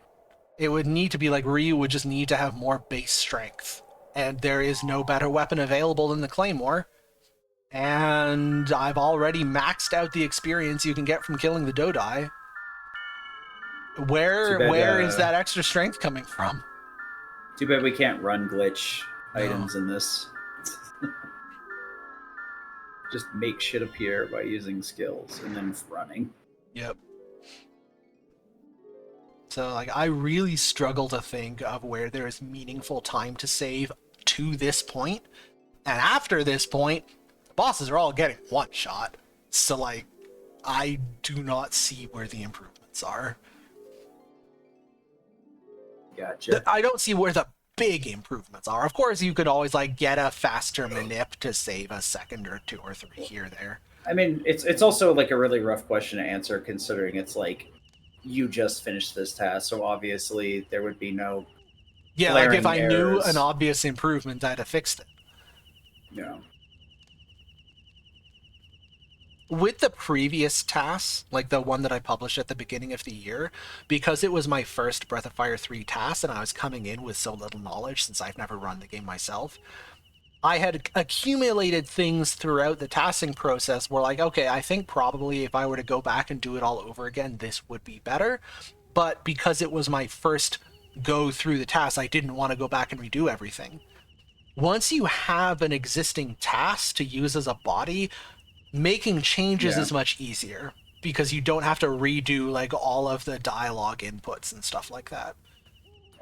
It would need to be, like, Ryu would just need to have more base strength. And there is no better weapon available than the Claymore. And I've already maxed out the experience you can get from killing the Dodai. Where is that extra strength coming from? Too bad we can't run glitch items in this. Just make shit appear by using skills and then running. Yep. So, like, I really struggle to think of where there is meaningful time to save to this point. And after this point, the bosses are all getting one shot. So, like, I do not see where the improvements are. Gotcha. I don't see where the big improvements are. Of course, you could always like get a faster manip to save a second or two or three here or there. I mean, it's also like a really rough question to answer, considering it's like you just finished this task, so obviously there would be no Yeah, like if glaring I knew an errors. obvious improvement, I'd have fixed it. You know, With the previous TAS, like the one that I published at the beginning of the year, because it was my first Breath of Fire 3 TAS and I was coming in with so little knowledge since I've never run the game myself, I had accumulated things throughout the tasking process where, like, okay, I think probably if I were to go back and do it all over again, this would be better. But because it was my first go through the task, I didn't want to go back and redo everything. Once you have an existing task to use as a body, making changes yeah. is much easier because you don't have to redo like all of the dialogue inputs and stuff like that.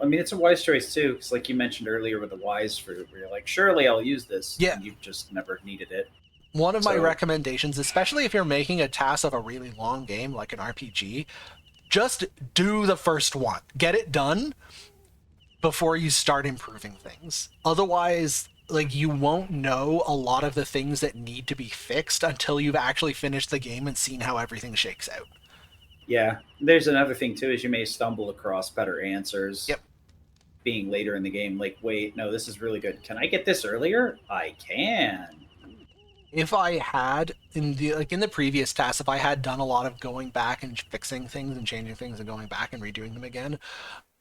I mean, it's a wise choice too, because like you mentioned earlier with the wise fruit, where you're like, surely I'll use this, Yeah, and you've just never needed it. one of my So recommendations, especially if you're making a task of a really long game like an RPG, just do the first one. Get it done before you start improving things. Otherwise, like you won't know a lot of the things that need to be fixed until you've actually finished the game and seen how everything shakes out. yeah, there's another thing too, is you may stumble across better answers Yep. being later in the game. Like, wait, no, this is really good. Can I get this earlier? I can. If I had in the previous task, if I had done a lot of going back and fixing things and changing things and going back and redoing them again,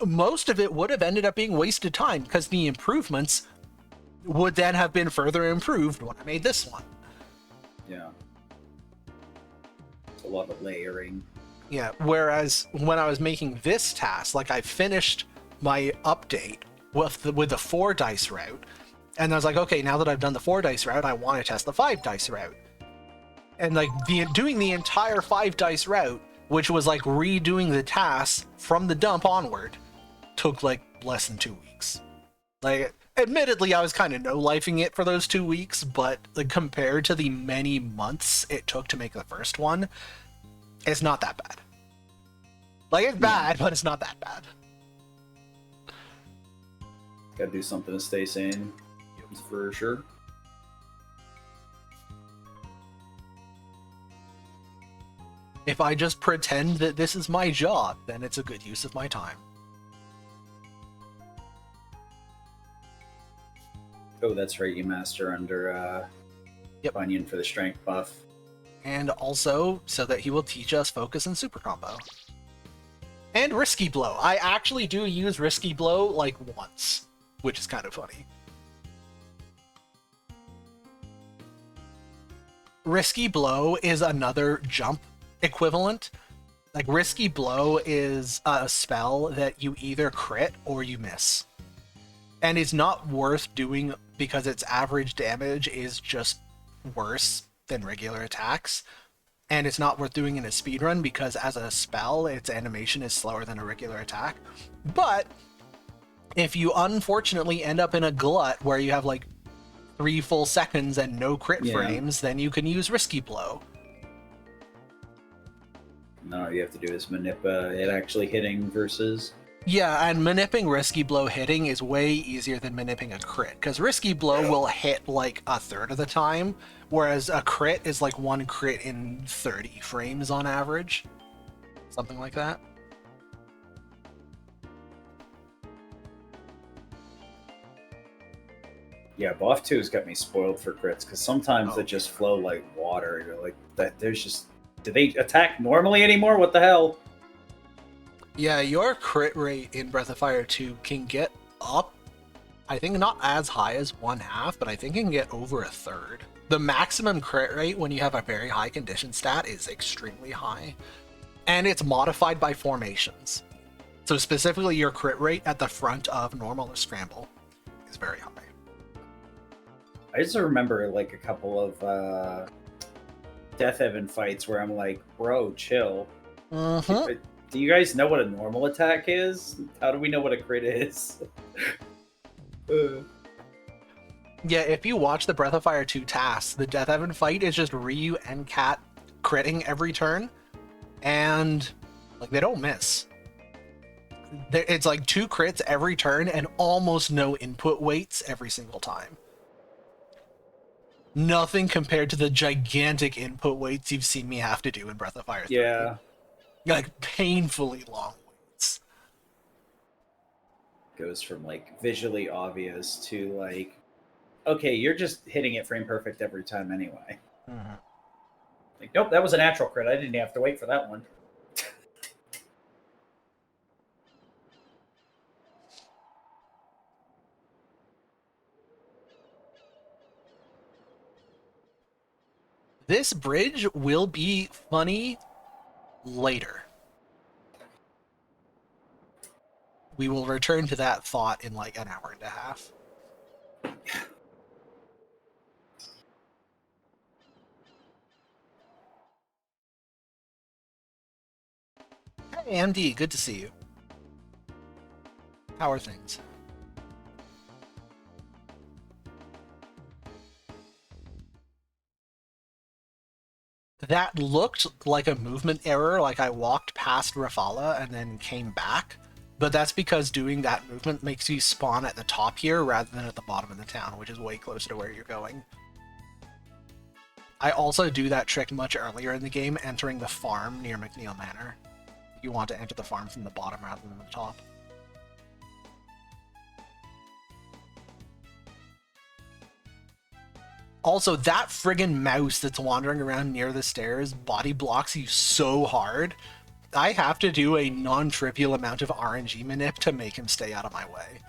most of it would have ended up being wasted time because the improvements would then have been further improved when I made this one. Yeah, it's a lot of layering. Yeah, whereas when I was making this task, like I finished my update with the 4 dice route, and I was like, okay, now that I've done the 4 dice route, I want to test the 5 dice route. And like doing the entire 5 dice route, which was like redoing the task from the dump onward, took like less than 2 weeks. Like, admittedly, I was kind of no-lifing it for those 2 weeks, but like compared to the many months it took to make the first one, it's not that bad. Like, it's bad, but it's not that bad. Gotta do something to stay sane, for sure. If I just pretend that this is my job, then it's a good use of my time. Oh, that's right. You master under Yep. Bunyan for the strength buff. And also, so that he will teach us focus and super combo. And Risky Blow. I actually do use Risky Blow, like, once, which is kind of funny. Risky Blow is another jump equivalent. Like, Risky Blow is a spell that you either crit or you miss. And it's not worth doing because its average damage is just worse than regular attacks. And it's not worth doing in a speedrun because as a spell, its animation is slower than a regular attack. But if you unfortunately end up in a glut where you have like 3 full seconds and no crit frames, then you can use Risky Blow. No, you have to do is manip it actually hitting versus. Yeah, and manipping Risky Blow hitting is way easier than manipping a crit, because Risky Blow will hit like a third of the time, whereas a crit is like 1 crit in 30 frames on average. Something like that. Yeah, Buff 2's got me spoiled for crits, because sometimes they just flow like water. You're like, that. There's just. Do they attack normally anymore? What the hell? Yeah, your crit rate in Breath of Fire 2 can get up, I think not as high as 1/2, but I think it can get over a third. The maximum crit rate when you have a very high condition stat is extremely high. And it's modified by formations. So specifically your crit rate at the front of normal or scramble is very high. I just remember like a couple of Death Heaven fights where I'm like, bro, chill. Mm-hmm. Do you guys know what a normal attack is? How do we know what a crit is? Yeah, if you watch the Breath of Fire 2 tasks, the Death Heaven fight is just Ryu and Cat critting every turn, and like they don't miss. It's like 2 crits every turn and almost no input weights every single time. Nothing compared to the gigantic input weights you've seen me have to do in Breath of Fire 3. Yeah. Like, painfully long weights. Goes from like visually obvious to like, okay, you're just hitting it frame perfect every time anyway. Mm-hmm. Like, nope, that was a natural crit. I didn't have to wait for that one. This bridge will be funny later. We will return to that thought in like an hour and a half. Hey, MD, good to see you. How are things? That looked like a movement error, like I walked past Rafala and then came back, but that's because doing that movement makes you spawn at the top here rather than at the bottom of the town, which is way closer to where you're going. I also do that trick much earlier in the game, entering the farm near McNeil Manor. You want to enter the farm from the bottom rather than the top. Also, that friggin' mouse that's wandering around near the stairs body blocks you so hard. I have to do a non-trivial amount of RNG manip to make him stay out of my way.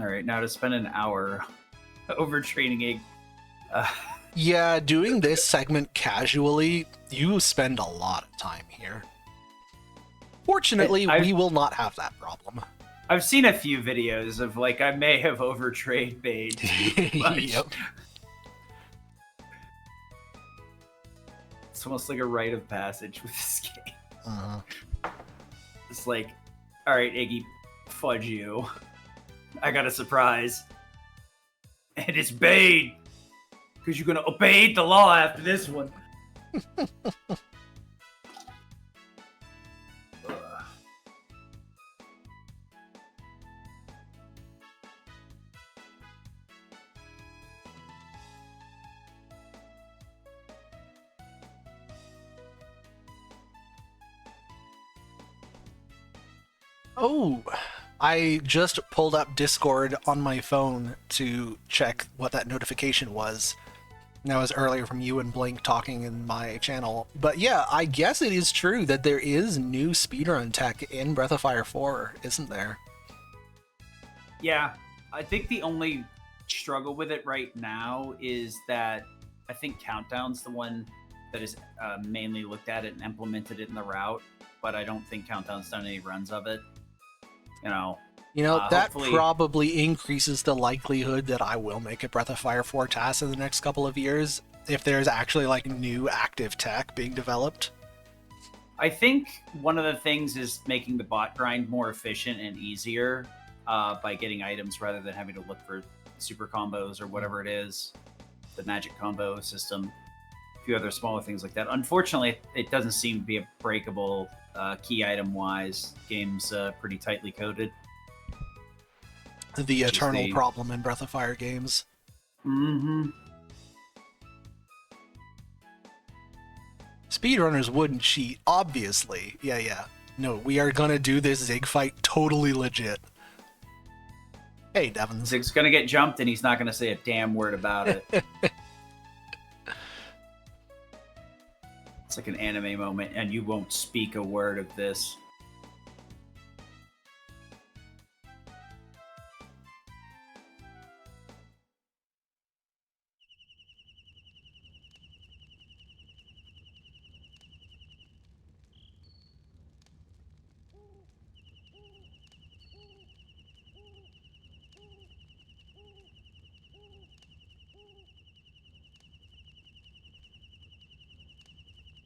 All right, now to spend an hour overtraining a. Yeah, doing this segment casually, you spend a lot of time here. Fortunately, we will not have that problem. I've seen a few videos of like I may have overtrained Bade too much. Yep. It's almost like a rite of passage with this game. It's like, all right, Iggy, fudge you. I got a surprise. And it's Bade. Because you're going to obey the law after this one. Oh, I just pulled up Discord on my phone to check what that notification was. That was earlier from you and Blink talking in my channel. But yeah, I guess it is true that there is new speedrun tech in Breath of Fire 4, isn't there? Yeah, I think the only struggle with it right now is that I think Countdown's the one that is mainly looked at it and implemented it in the route, but I don't think Countdown's done any runs of it. That probably increases the likelihood that I will make a Breath of Fire 4 TAS in the next couple of years, if there's actually like new active tech being developed. I think one of the things is making the bot grind more efficient and easier by getting items rather than having to look for super combos or whatever it is, the magic combo system, a few other smaller things like that. Unfortunately, it doesn't seem to be a breakable key item wise. Game's pretty tightly coded. The eternal problem in Breath of Fire games. Mm-hmm. Speedrunners wouldn't cheat, obviously. Yeah. No, we are gonna do this Zig fight totally legit. Hey, Devin. Zig's gonna get jumped and he's not gonna say a damn word about it. It's like an anime moment, and you won't speak a word of this.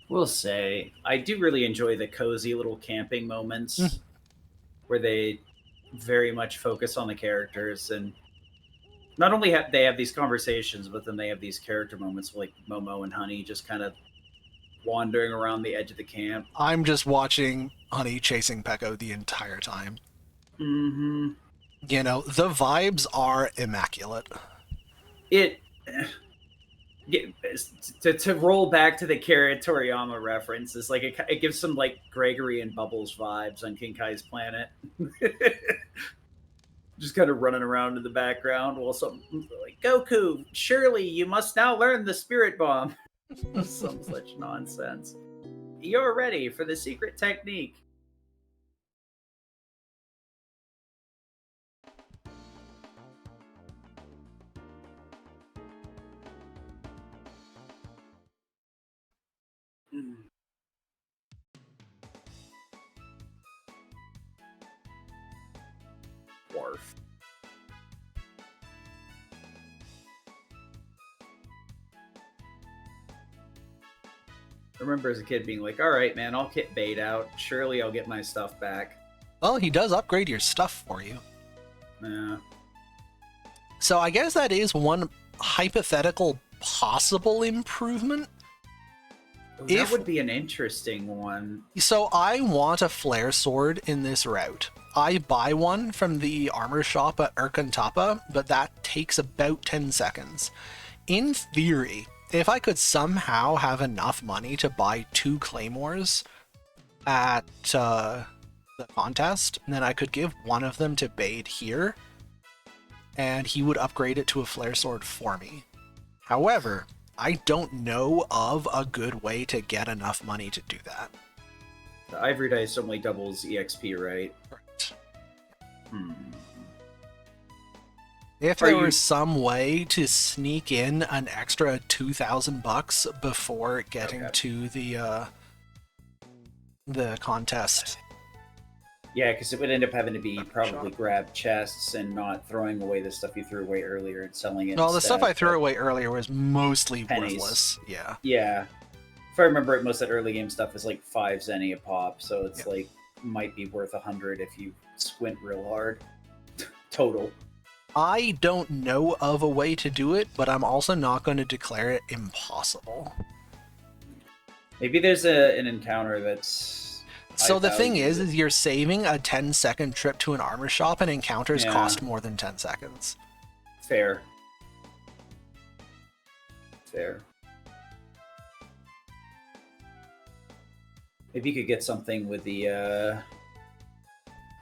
Will say, I do really enjoy the cozy little camping moments where they very much focus on the characters, and not only have they have these conversations, but then they have these character moments like Momo and Honey just kind of wandering around the edge of the camp. I'm just watching Honey chasing Pecco the entire time. Mm-hmm. You know, the vibes are immaculate. It to roll back to the Kara Toriyama references, like it gives some like Gregory and Bubbles vibes on King Kai's planet. Just kind of running around in the background while some like Goku, surely you must now learn the Spirit Bomb. Some such nonsense. You're ready for the secret technique. Dwarf. I remember as a kid being like, all right, man, I'll kit bait out. Surely I'll get my stuff back. Well, he does upgrade your stuff for you. Yeah. So I guess that is one hypothetical possible improvement. That would be an interesting one. So I want a flare sword in this route. I buy one from the armor shop at Urkantapa, but that takes about 10 seconds. In theory, if I could somehow have enough money to buy 2 claymores at the contest, then I could give one of them to Bade here, and he would upgrade it to a flare sword for me. However, I don't know of a good way to get enough money to do that. The Ivory Dice only doubles EXP, right? Right. If Are there you- was some way to sneak in an extra $2,000 before getting to the contest. Yeah, because it would end up having to be probably grab chests and not throwing away the stuff you threw away earlier and selling it. No, the stuff instead, I threw but- away earlier was mostly Pennies. worthless. Yeah. Yeah. If I remember it, most of that early game stuff is like 5 zenny a pop, so it's Yeah. like might be worth 100 if you squint real hard. Total. I don't know of a way to do it, but I'm also not going to declare it impossible. Maybe there's an encounter that's. So high the thing value. is you're saving a 10-second trip to an armor shop, and encounters Yeah. cost more than 10 seconds. Fair. Fair. Maybe you could get something with the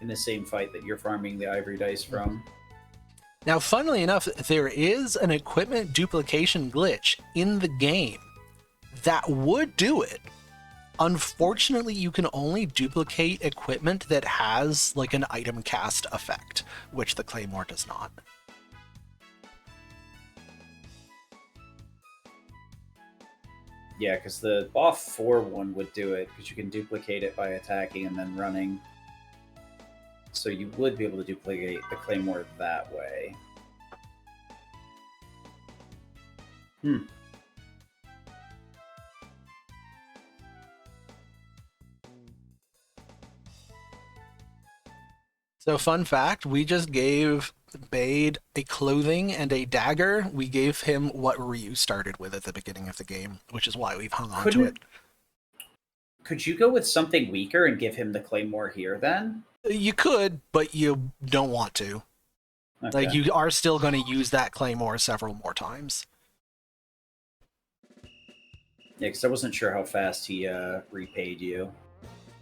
in the same fight that you're farming the Ivory Dice from. Now, funnily enough, there is an equipment duplication glitch in the game that would do it. Unfortunately, you can only duplicate equipment that has like an item cast effect, which the Claymore does not. Yeah, because the Boff 4 one would do it, because you can duplicate it by attacking and then running. So you would be able to duplicate the Claymore that way. So, fun fact, we just gave Bade a clothing and a dagger. We gave him what Ryu started with at the beginning of the game, which is why we've hung on to it. Could you go with something weaker and give him the Claymore here then? You could, but you don't want to. Okay. Like, you are still going to use that Claymore several more times. Yeah, because I wasn't sure how fast he repaid you.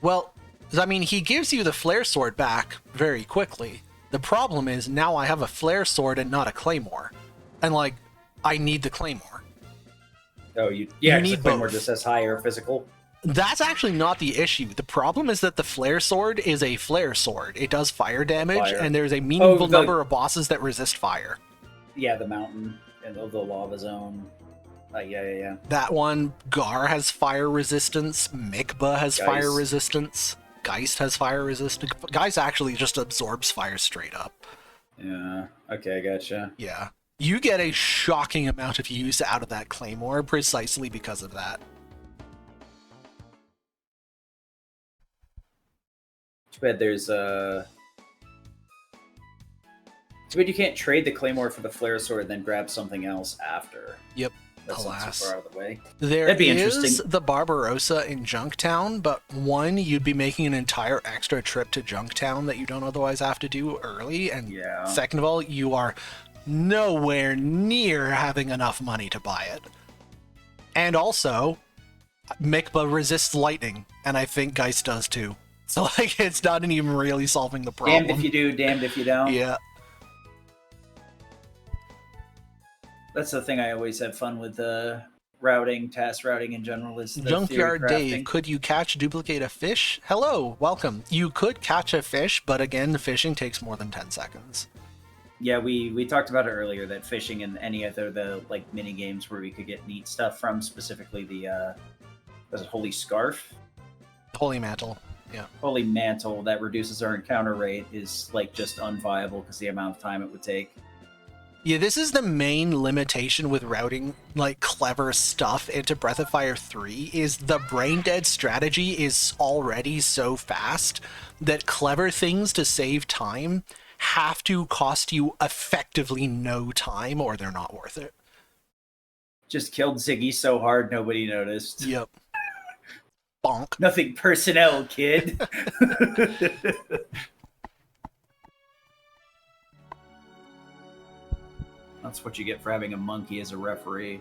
Well, I mean, he gives you the flare sword back very quickly. The problem is now I have a flare sword and not a claymore. And, like, I need the claymore. Oh, yeah, need the Claymore both. just has higher physical. That's actually not the issue. The problem is that the flare sword is a flare sword. It does fire damage, Fire. and there's a meaningful the- number of bosses that resist fire. Yeah, the mountain and the lava zone. Yeah. That one, Gar has fire resistance, Mikba has Geist. fire resistance, Geist has fire resistance. Geist actually just absorbs fire straight up. Yeah. Okay, I gotcha. Yeah. You get a shocking amount of use out of that Claymore precisely because of that. bad there's Too bad you can't trade the Claymore for the Flare Sword, then grab something else after. Yep. That's not Alas. too far out of the way. There That'd be is interesting. the Barbarossa in Junktown, but one, you'd be making an entire extra trip to Junktown that you don't otherwise have to do early, and Yeah. second of all, you are nowhere near having enough money to buy it. And also, Mikba resists lightning, and I think Geist does too. So, like, it's not even really solving the problem. Damned if you do, damned if you don't. Yeah. That's the thing I always have fun with routing, task routing in general is the Junkyard theory crafting. Dave, could you catch, duplicate a fish? Hello, welcome. You could catch a fish, but again, the fishing takes more than 10 seconds. Yeah, we talked about it earlier that fishing and any other the like mini games where we could get neat stuff from, specifically the was it Holy Scarf? Holy Mantle, yeah. Holy Mantle that reduces our encounter rate is like just unviable because the amount of time it would take. Yeah, this is the main limitation with routing like clever stuff into Breath of Fire 3 is the brain dead strategy is already so fast that clever things to save time have to cost you effectively no time or they're not worth it. Just killed Ziggy so hard nobody noticed. Yep. Bonk. Nothing personnel, kid. That's what you get for having a monkey as a referee.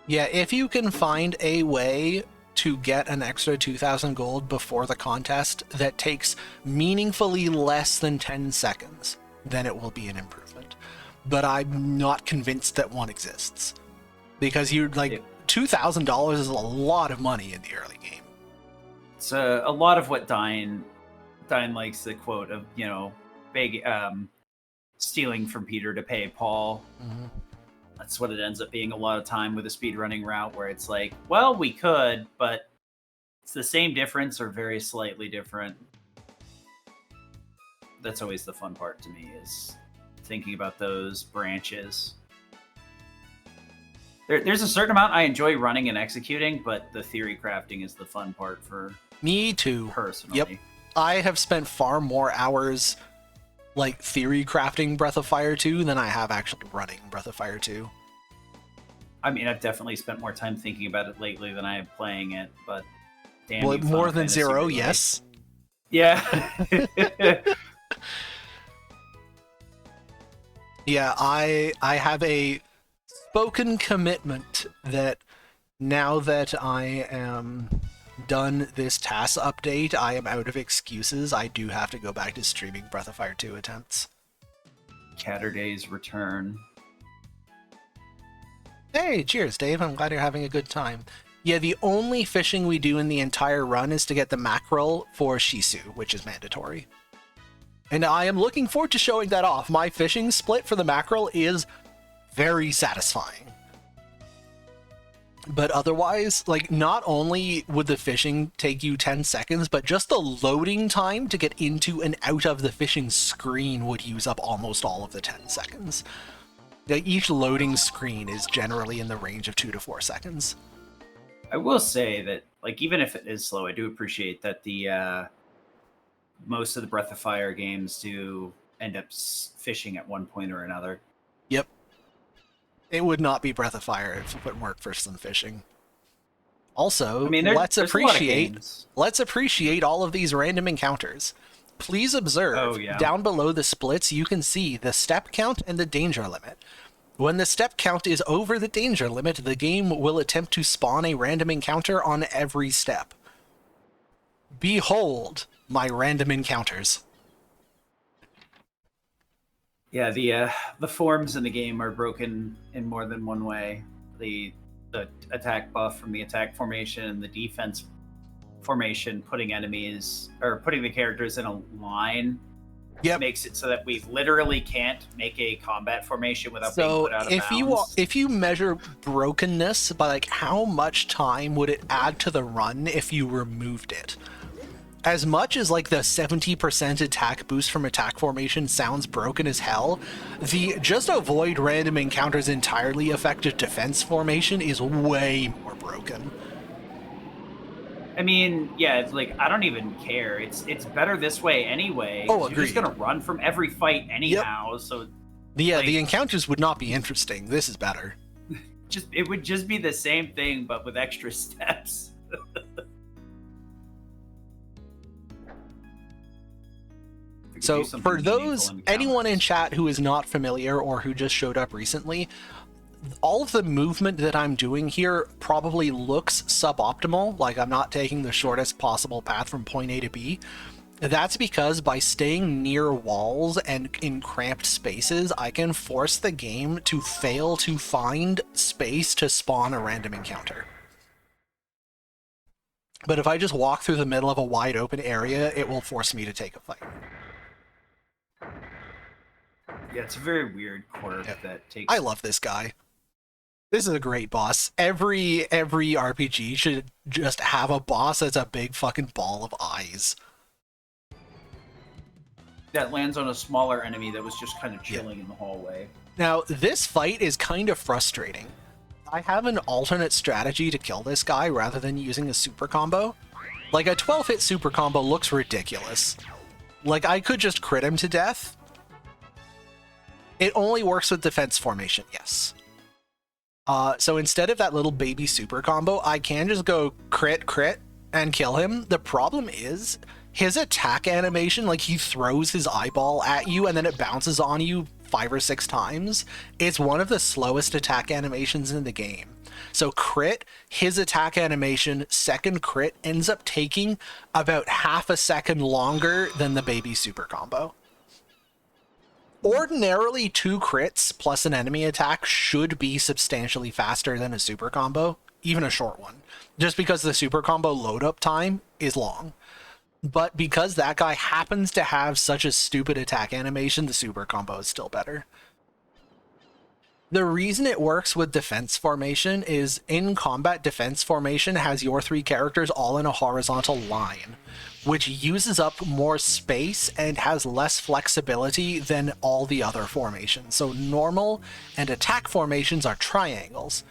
Yeah, if you can find a way to get an extra 2,000 gold before the contest that takes meaningfully less than 10 seconds, then it will be an improvement. But I'm not convinced that one exists. Because you're like, $2,000 is a lot of money in the early game. It's a lot of what Dine likes the quote of, you know, big stealing from Peter to pay Paul. Mm-hmm. That's what it ends up being a lot of time with a speedrunning route where it's like, well, we could, but it's the same difference or very slightly different. That's always the fun part to me is thinking about those branches. There's a certain amount I enjoy running and executing, but the theory crafting is the fun part for me too. Personally. Yep. I have spent far more hours like theory crafting Breath of Fire 2 than I have actually running Breath of Fire 2. I mean, I've definitely spent more time thinking about it lately than I have playing it, but damn. Well, more than zero, really. yes. Yeah. Yeah, I have a spoken commitment that now that I am done this TAS update, I am out of excuses. I do have to go back to streaming Breath of Fire 2 attempts. Catterday's return. Hey, cheers, Dave. I'm glad you're having a good time. Yeah, the only fishing we do in the entire run is to get the mackerel for Shisu, which is mandatory. And I am looking forward to showing that off. My fishing split for the mackerel is very satisfying. But otherwise, like, not only would the fishing take you 10 seconds, but just the loading time to get into and out of the fishing screen would use up almost all of the 10 seconds. Each loading screen is generally in the range of 2 to 4 seconds. I will say that, like, even if it is slow, I do appreciate that the most of the Breath of Fire games do end up fishing at one point or another. Yep. It would not be Breath of Fire if it wouldn't work for some fishing. Also, I mean, let's appreciate all of these random encounters. Please observe, down below the splits, you can see the step count and the danger limit. When the step count is over the danger limit, the game will attempt to spawn a random encounter on every step. Behold my random encounters. Yeah, the forms in the game are broken in more than one way. The attack buff from the attack formation and the defense formation, putting the characters in a line, makes it so that we literally can't make a combat formation without being put out of bounds. If you measure brokenness by like how much time would it add to the run if you removed it? As much as like the 70% attack boost from attack formation sounds broken as hell, the just avoid random encounters entirely effective defense formation is way more broken. I mean, yeah, it's like I don't even care. It's better this way anyway. Oh, You're just agreed. gonna run from every fight Yep. anyhow. So The like, the encounters would not be interesting. This is better. it would just be the same thing but with extra steps. So for those, anyone in chat who is not familiar or who just showed up recently, all of the movement that I'm doing here probably looks suboptimal, like I'm not taking the shortest possible path from point A to B. That's because by staying near walls and in cramped spaces, I can force the game to fail to find space to spawn a random encounter. But if I just walk through the middle of a wide open area, it will force me to take a fight. Yeah, it's a very weird quirk that takes. I love this guy. This is a great boss. Every RPG should just have a boss that's a big fucking ball of eyes. That lands on a smaller enemy that was just kind of chilling in the hallway. Now, this fight is kind of frustrating. I have an alternate strategy to kill this guy rather than using a super combo. Like, a 12-hit super combo looks ridiculous. Like, I could just crit him to death. It only works with defense formation, yes. So instead of that little baby super combo, I can just go crit, and kill him. The problem is, his attack animation, like he throws his eyeball at you and then it bounces on you 5 or 6 times. It's one of the slowest attack animations in the game. So crit, his attack animation, second crit, ends up taking about half a second longer than the baby super combo. Ordinarily, 2 crits plus an enemy attack should be substantially faster than a super combo, even a short one, just because the super combo load up time is long. But because that guy happens to have such a stupid attack animation, the super combo is still better. The reason it works with defense formation is in combat, defense formation has your 3 characters all in a horizontal line, which uses up more space and has less flexibility than all the other formations. So normal and attack formations are triangles,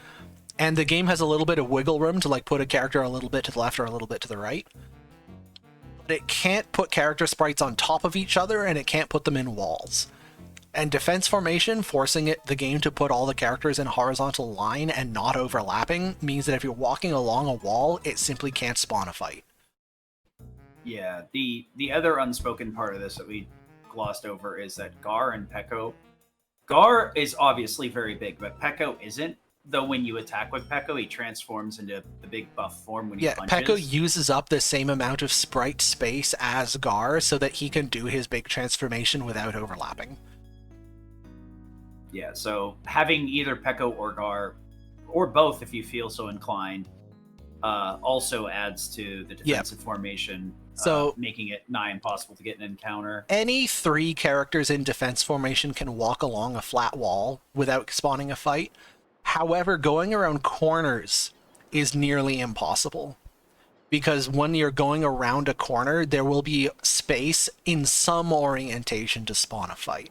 and the game has a little bit of wiggle room to like put a character a little bit to the left or a little bit to the right. But it can't put character sprites on top of each other, and it can't put them in walls. And defense formation, forcing the game to put all the characters in a horizontal line and not overlapping, means that if you're walking along a wall, it simply can't spawn a fight. Yeah, the other unspoken part of this that we glossed over is that Gar and Peko... Gar is obviously very big, but Peko isn't. Though when you attack with Peko, he transforms into the big buff form when he punches. Yeah, Peko uses up the same amount of sprite space as Gar so that he can do his big transformation without overlapping. Yeah, so having either Peko or Gar, or both if you feel so inclined, also adds to the defensive formation, so making it nigh impossible to get an encounter. Any 3 characters in defense formation can walk along a flat wall without spawning a fight. However, going around corners is nearly impossible, because when you're going around a corner, there will be space in some orientation to spawn a fight.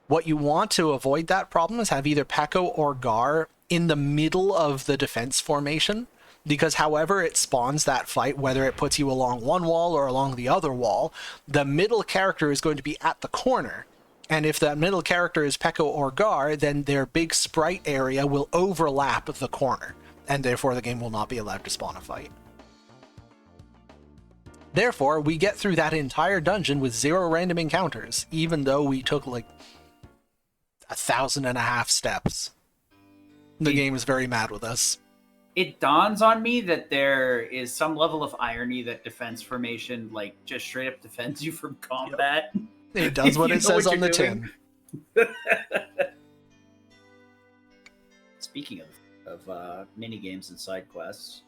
What you want to avoid that problem is have either Peko or Gar in the middle of the defense formation, because however it spawns that fight, whether it puts you along one wall or along the other wall, the middle character is going to be at the corner. And if that middle character is Peko or Gar, then their big sprite area will overlap the corner, and therefore the game will not be allowed to spawn a fight. Therefore, we get through that entire dungeon with 0 random encounters, even though we took like 1,500 steps. The game is very mad with us. It dawns on me that there is some level of irony that defense formation, like, just straight up defends you from combat. It does what it says on the tin. Speaking of mini games and side quests,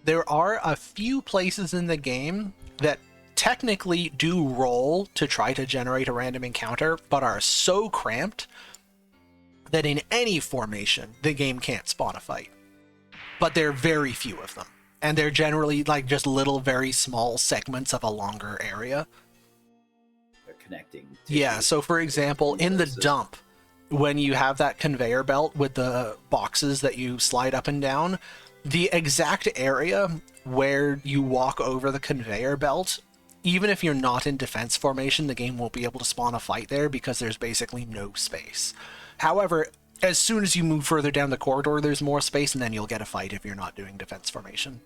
there are a few places in the game that technically do roll to try to generate a random encounter, but are so cramped that in any formation, the game can't spawn a fight. But there are very few of them. And they're generally like just little, very small segments of a longer area. Yeah, so for example, in the dump, when you have that conveyor belt with the boxes that you slide up and down, the exact area where you walk over the conveyor belt, even if you're not in defense formation, the game won't be able to spawn a fight there because there's basically no space. However, as soon as you move further down the corridor, there's more space, and then you'll get a fight if you're not doing defense formation.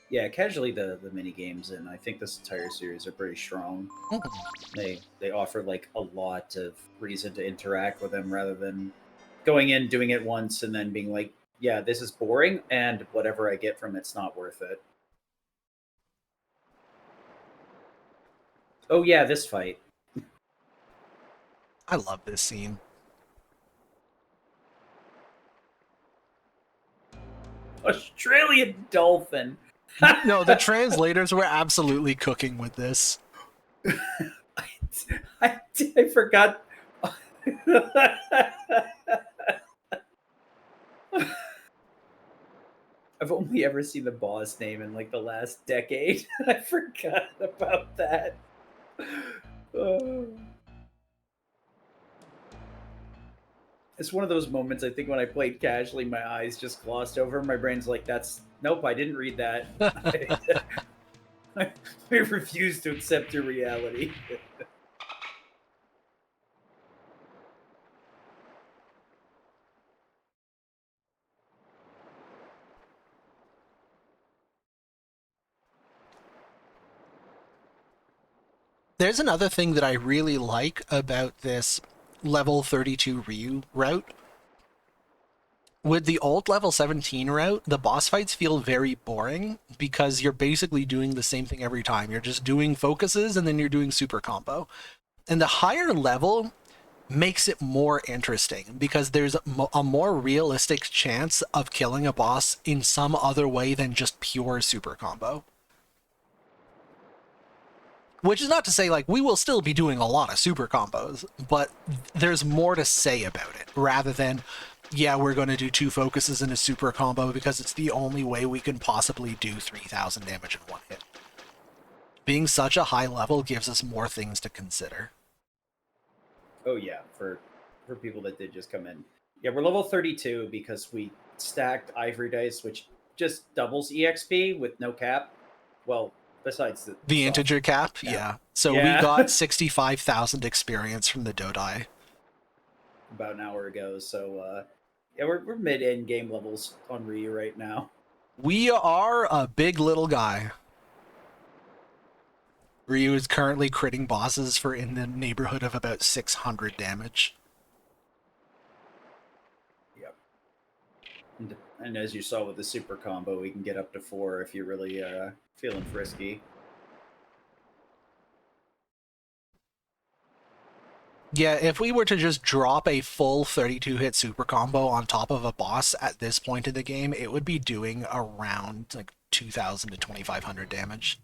Yeah, casually the mini games, and I think this entire series are pretty strong. They offer like a lot of reason to interact with them rather than going in, doing it once, and then being like, "Yeah, this is boring, and whatever I get from it's not worth it." Oh yeah, this fight. I love this scene. Australian dolphin. No, the translators were absolutely cooking with this. I forgot. I've only ever seen the boss name in like the last decade. I forgot about that. Oh. It's one of those moments I think when I played casually, my eyes just glossed over. My brain's like, "That's nope, I didn't read that. I refuse to accept your reality." There's another thing that I really like about this level 32 Ryu route. With the old level 17 route, the boss fights feel very boring because you're basically doing the same thing every time. You're just doing focuses and then you're doing super combo. And the higher level makes it more interesting because there's a more realistic chance of killing a boss in some other way than just pure super combo. Which is not to say, like, we will still be doing a lot of super combos, but there's more to say about it rather than, yeah, we're going to do 2 focuses in a super combo because it's the only way we can possibly do 3,000 damage in one hit. Being such a high level gives us more things to consider. Oh yeah, for people that did just come in. Yeah, we're level 32 because we stacked ivory dice, which just doubles EXP with no cap. Well, besides the integer cap, cap. yeah. So we Yeah. got 65,000 experience from the Dodai. About an hour ago. So yeah, we're mid end game levels on Ryu right now. We are a big little guy. Ryu is currently critting bosses for in the neighborhood of about 600 damage. Yep. And as you saw with the super combo, we can get up to 4 if you're really feeling frisky. Yeah, if we were to just drop a full 32 hit super combo on top of a boss at this point in the game, it would be doing around like 2,000 to 2,500 damage.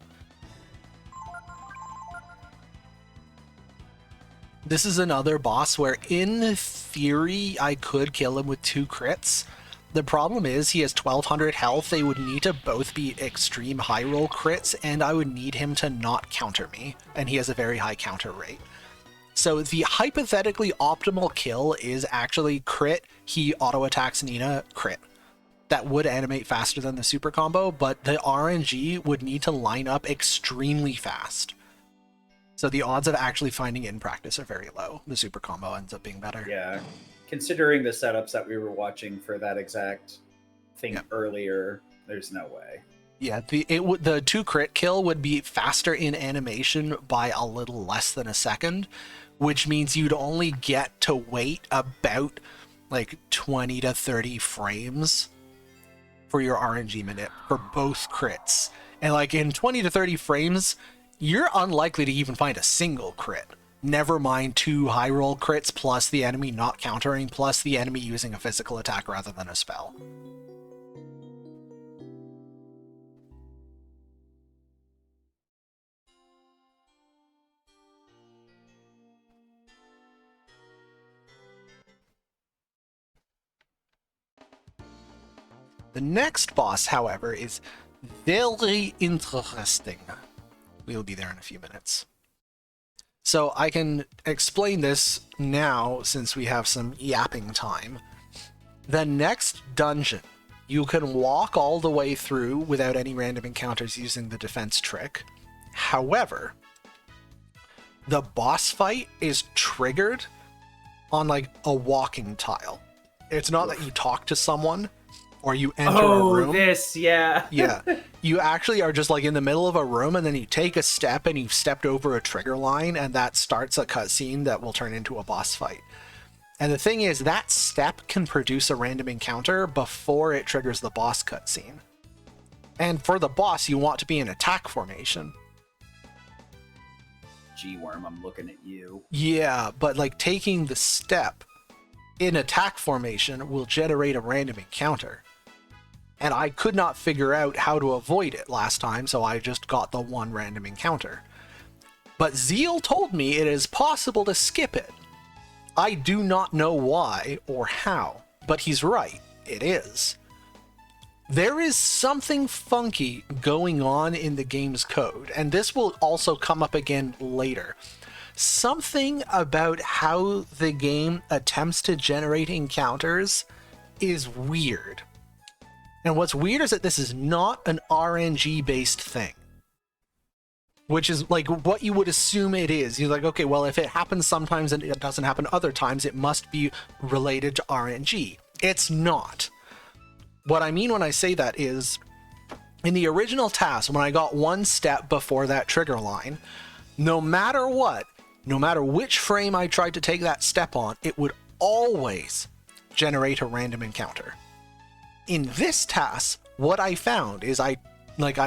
This is another boss where, in theory, I could kill him with 2 crits. The problem is he has 1,200 health. They would need to both be extreme high roll crits, and I would need him to not counter me, and he has a very high counter rate. So the hypothetically optimal kill is actually crit, he auto attacks Nina, crit. That would animate faster than the super combo, but the RNG would need to line up extremely fast. So the odds of actually finding it in practice are very low. The super combo ends up being better. Yeah. Considering the setups that we were watching for that exact thing earlier, there's no way. Yeah, the 2 crit kill would be faster in animation by a little less than a second, which means you'd only get to wait about like 20 to 30 frames for your RNG minute for both crits. And like in 20 to 30 frames, you're unlikely to even find a single crit. Never mind 2 high roll crits plus the enemy not countering plus the enemy using a physical attack rather than a spell. The next boss, however, is very interesting. We'll be there in a few minutes. So I can explain this now since we have some yapping time. The next dungeon, you can walk all the way through without any random encounters using the defense trick. However, the boss fight is triggered on like a walking tile. It's not that you talk to someone or you enter a room. Yeah. You actually are just like in the middle of a room, and then you take a step and you've stepped over a trigger line, and that starts a cutscene that will turn into a boss fight. And the thing is, that step can produce a random encounter before it triggers the boss cutscene. And for the boss, you want to be in attack formation. G-Worm, I'm looking at you. Yeah, but like taking the step in attack formation will generate a random encounter. And I could not figure out how to avoid it last time, so I just got the one random encounter. But Zeal told me it is possible to skip it. I do not know why or how, but he's right, it is. There is something funky going on in the game's code, and this will also come up again later. Something about how the game attempts to generate encounters is weird. And what's weird is that this is not an RNG-based thing. Which is like what you would assume it is. You're like, okay, well, if it happens sometimes and it doesn't happen other times, it must be related to RNG. It's not. What I mean when I say that is, in the original task, when I got one step before that trigger line, no matter what, no matter which frame I tried to take that step on, it would always generate a random encounter. In this task, what I found is I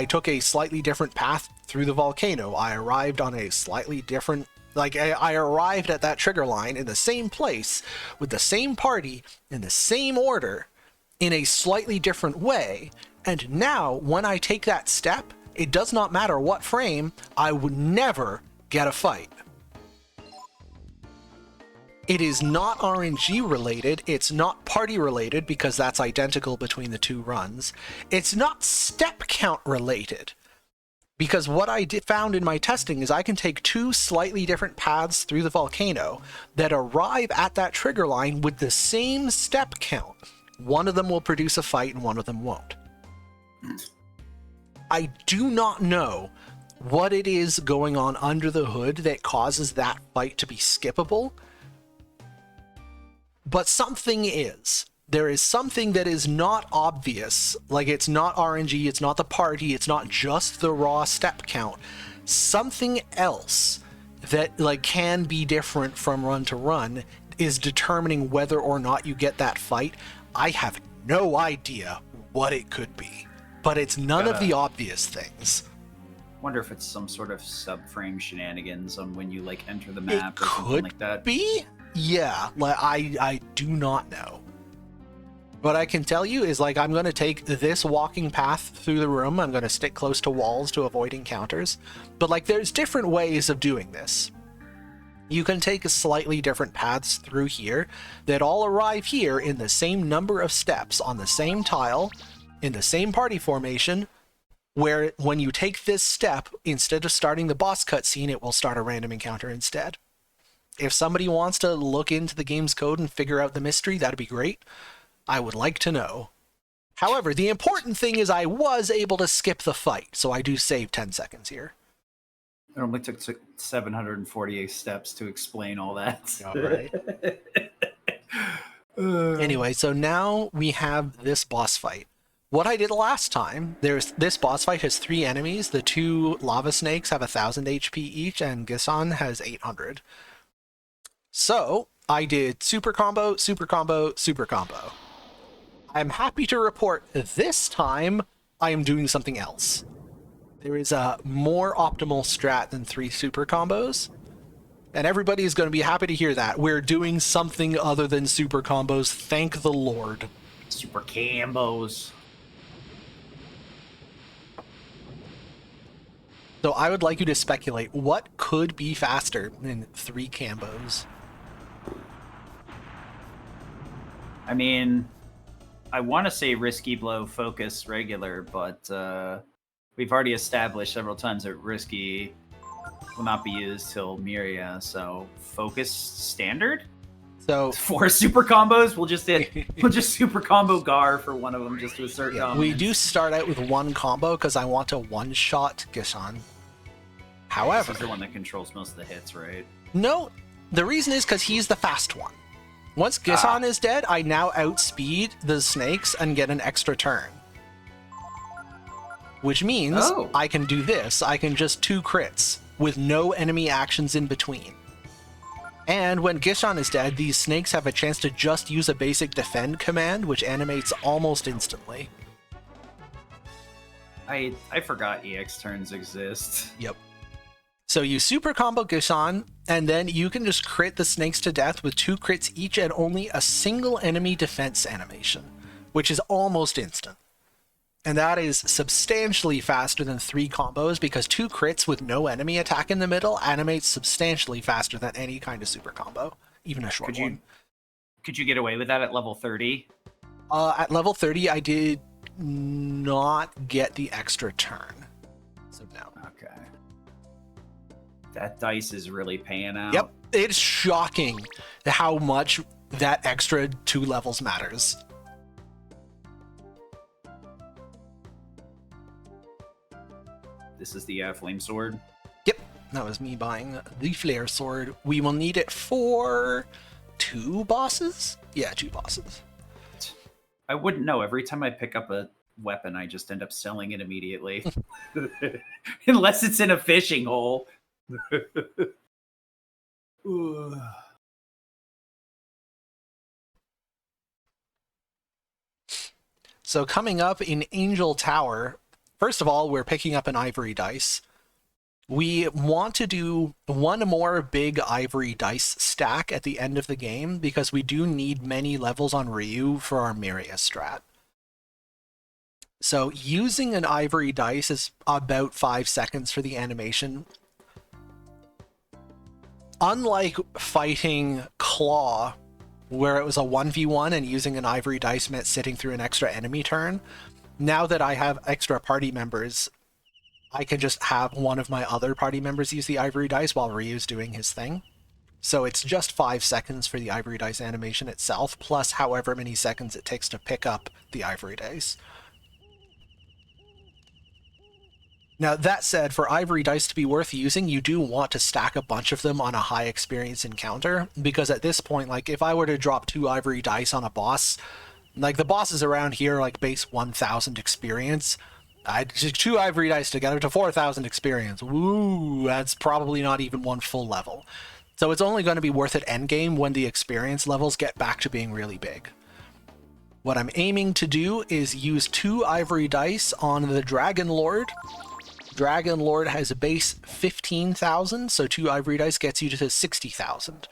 took a slightly different path through the volcano. I arrived on a slightly different, I arrived at that trigger line in the same place, with the same party, in the same order, in a slightly different way, and now, when I take that step, it does not matter what frame, I would never get a fight. It is not RNG related, it's not party related because that's identical between the two runs. It's not step count related, because what I found in my testing is I can take two slightly different paths through the volcano that arrive at that trigger line with the same step count. One of them will produce a fight and one of them won't. I do not know what it is going on under the hood that causes that fight to be skippable, but something is. There is something that is not obvious, like it's not RNG, it's not the party, it's not just the raw step count. Something else that like can be different from run to run is determining whether or not you get that fight. I have no idea what it could be, but it's none of the obvious things. Wonder if it's some sort of subframe shenanigans on when you like enter the map It or something could like that. be? Yeah, like I do not know. What I can tell you is like I'm going to take this walking path through the room. I'm going to stick close to walls to avoid encounters. But like there's different ways of doing this. You can take slightly different paths through here that all arrive here in the same number of steps on the same tile, in the same party formation, where when you take this step, instead of starting the boss cutscene, it will start a random encounter instead. If somebody wants to look into the game's code and figure out the mystery, that'd be great. I would like to know. However, the important thing is I was able to skip the fight, so I do save 10 seconds here. It only took 748 steps to explain all that. All right. Anyway, so now we have this boss fight. What I did last time, this boss fight has 3 enemies. The 2 lava snakes have 1,000 HP each, and Gisan has 800. So, I did super combo, super combo, super combo. I'm happy to report this time I am doing something else. There is a more optimal strat than 3 super combos, and everybody is going to be happy to hear that. We're doing something other than super combos, thank the Lord. Super combos. So I would like you to speculate, what could be faster than 3 combos? I mean, I want to say risky blow, focus, regular, but we've already established several times that risky will not be used till Miria, so focus standard? So 4 super combos, we'll just super combo Gar for one of them just to assert dominance. we do start out with one combo because I want to one-shot Gishan. However, this is the one that controls most of the hits, right? no, the reason is because he's the fast one. Once Gishan is dead, I now outspeed the snakes and get an extra turn. Which means I can do this. I can just 2 crits with no enemy actions in between. And when Gishan is dead, these snakes have a chance to just use a basic defend command, which animates almost instantly. I forgot EX turns exist. Yep. So you super combo Gishan, and then you can just crit the snakes to death with 2 crits each and only a single enemy defense animation, which is almost instant. And that is substantially faster than 3 combos because 2 crits with no enemy attack in the middle animates substantially faster than any kind of super combo, even a short one. Could you get away with that at level 30? At level 30, I did not get the extra turn. So no. Okay. That dice is really paying out. Yep. It's shocking how much that extra 2 levels matters. This is the flame sword. Yep, that was me buying the flare sword. We will need it for 2 bosses? Yeah, 2 bosses. I wouldn't know. Every time I pick up a weapon, I just end up selling it immediately. Unless it's in a fishing hole. So coming up in Angel Tower, first of all, we're picking up an ivory dice. We want to do 1 more big ivory dice stack at the end of the game because we do need many levels on Ryu for our Miria strat. So using an ivory dice is about 5 seconds for the animation. Unlike fighting Claw, where it was a 1v1 and using an ivory dice meant sitting through an extra enemy turn, now that I have extra party members, I can just have one of my other party members use the ivory dice while Ryu's doing his thing. So it's just 5 seconds for the ivory dice animation itself, plus however many seconds it takes to pick up the ivory dice. Now, that said, for ivory dice to be worth using, you do want to stack a bunch of them on a high experience encounter, because at this point, like, if I were to drop 2 ivory dice on a boss, like, the bosses around here, like, base 1,000 experience, I'd just 2 ivory dice to get up to 4,000 experience. Woo, that's probably not even 1 full level. So it's only going to be worth it endgame when the experience levels get back to being really big. What I'm aiming to do is use 2 ivory dice on the Dragon Lord. Dragon Lord has a base 15,000, so 2 ivory dice gets you to 60,000.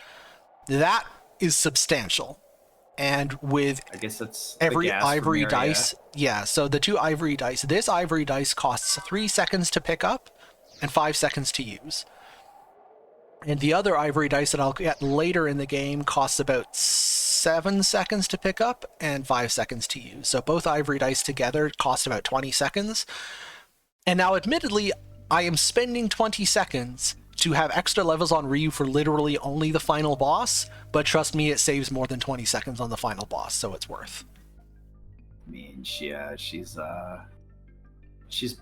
That is substantial. And with I guess that's every ivory dice, yeah, so the 2 ivory dice, this ivory dice costs 3 seconds to pick up and 5 seconds to use. And the other ivory dice that I'll get later in the game costs about 7 seconds to pick up and 5 seconds to use. So both ivory dice together cost about 20 seconds. And now, admittedly, I am spending 20 seconds to have extra levels on Ryu for literally only the final boss, but trust me, it saves more than 20 seconds on the final boss, so it's worth. I mean, yeah, she's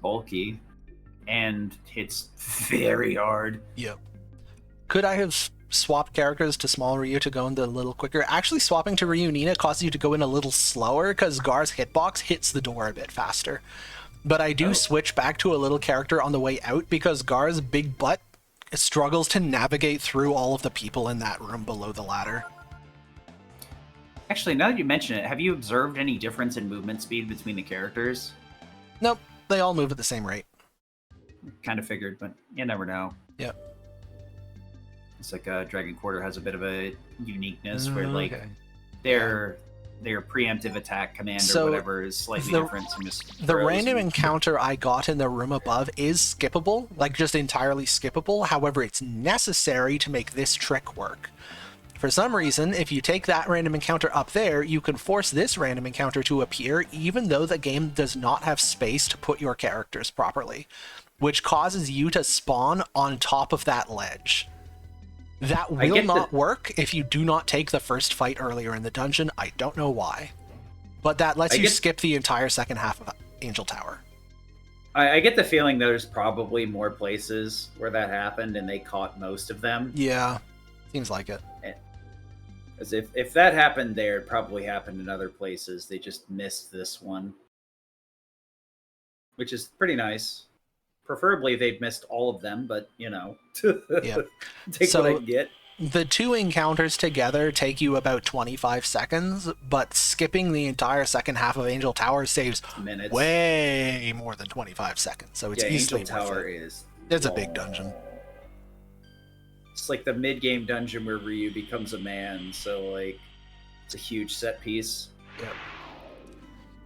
bulky and hits very hard. Yep. Could I have swapped characters to small Ryu to go in a little quicker? Actually, swapping to Ryu Nina causes you to go in a little slower because Gar's hitbox hits the door a bit faster. But I do switch back to a little character on the way out because Gar's big butt struggles to navigate through all of the people in that room below the ladder. Actually, now that you mention it, have you observed any difference in movement speed between the characters? Nope, they all move at the same rate. Kind of figured, but you never know. Yep. It's like Dragon Quarter has a bit of a uniqueness where, like, their preemptive attack command or whatever is slightly different. The random encounter I got in the room above is skippable, like just entirely skippable. However, it's necessary to make this trick work. For some reason, if you take that random encounter up there, you can force this random encounter to appear even though the game does not have space to put your characters properly. which causes you to spawn on top of that ledge. That I will get not the- work if you do not take the first fight earlier in the dungeon. I don't know why. But that lets I you get- skip the entire second half of Angel Tower. I get the feeling there's probably more places where that happened, and they caught most of them. Yeah, seems like it. As if that happened there, it probably happened in other places. They just missed this one, which is pretty nice. Preferably, they'd missed all of them, but Yeah. take So- what I can get. The two encounters together take you about 25 seconds, but skipping the entire second half of Angel Tower saves Minutes. way more than 25 seconds. So it's Yeah, easily Angel worth Tower it. is. It's a big dungeon. It's like the mid-game dungeon where Ryu becomes a man. So like, it's a huge set piece. Yep.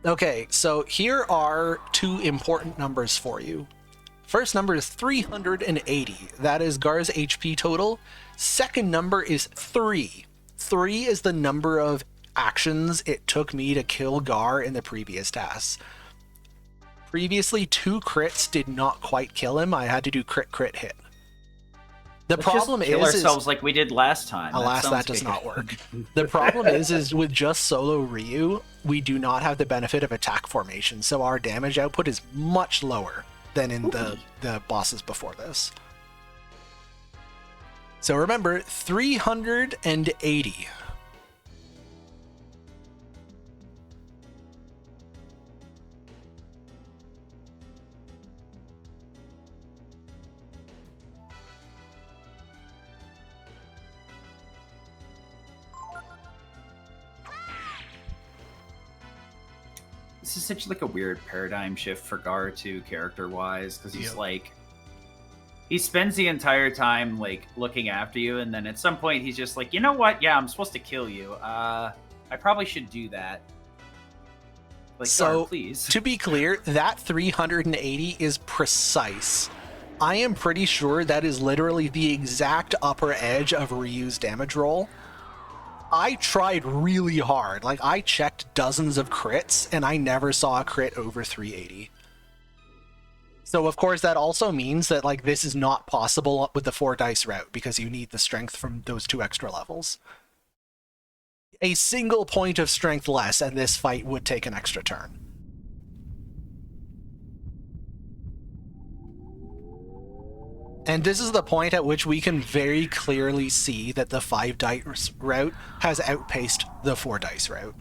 Okay, so here are two important numbers for you. First number is 380. That is Gar's HP total. Second number is 3. 3 is the number of actions it took me to kill Gar in the previous task. Previously, 2 crits did not quite kill him. I had to do crit hit. The Let's problem just kill is ourselves like we did last time. alas, that sounds does good. not work. The problem is with just solo Ryu, we do not have the benefit of attack formation, so our damage output is much lower than in the bosses before this. So remember, 380. This is such like a weird paradigm shift for Gar too, character-wise, because he's Yep. like, he spends the entire time like looking after you, and then at some point he's just like, you know what? Yeah, I'm supposed to kill you. I probably should do that. Like, So, Gar, please. To be clear, that 380 is precise. I am pretty sure that is literally the exact upper edge of Ryu's damage roll. I tried really hard. Like, I checked dozens of crits, and I never saw a crit over 380. So, of course, that also means that, like, this is not possible with the 4 dice route, because you need the strength from those 2 extra levels. A single point of strength less, and this fight would take an extra turn. And this is the point at which we can very clearly see that the 5 dice route has outpaced the 4 dice route.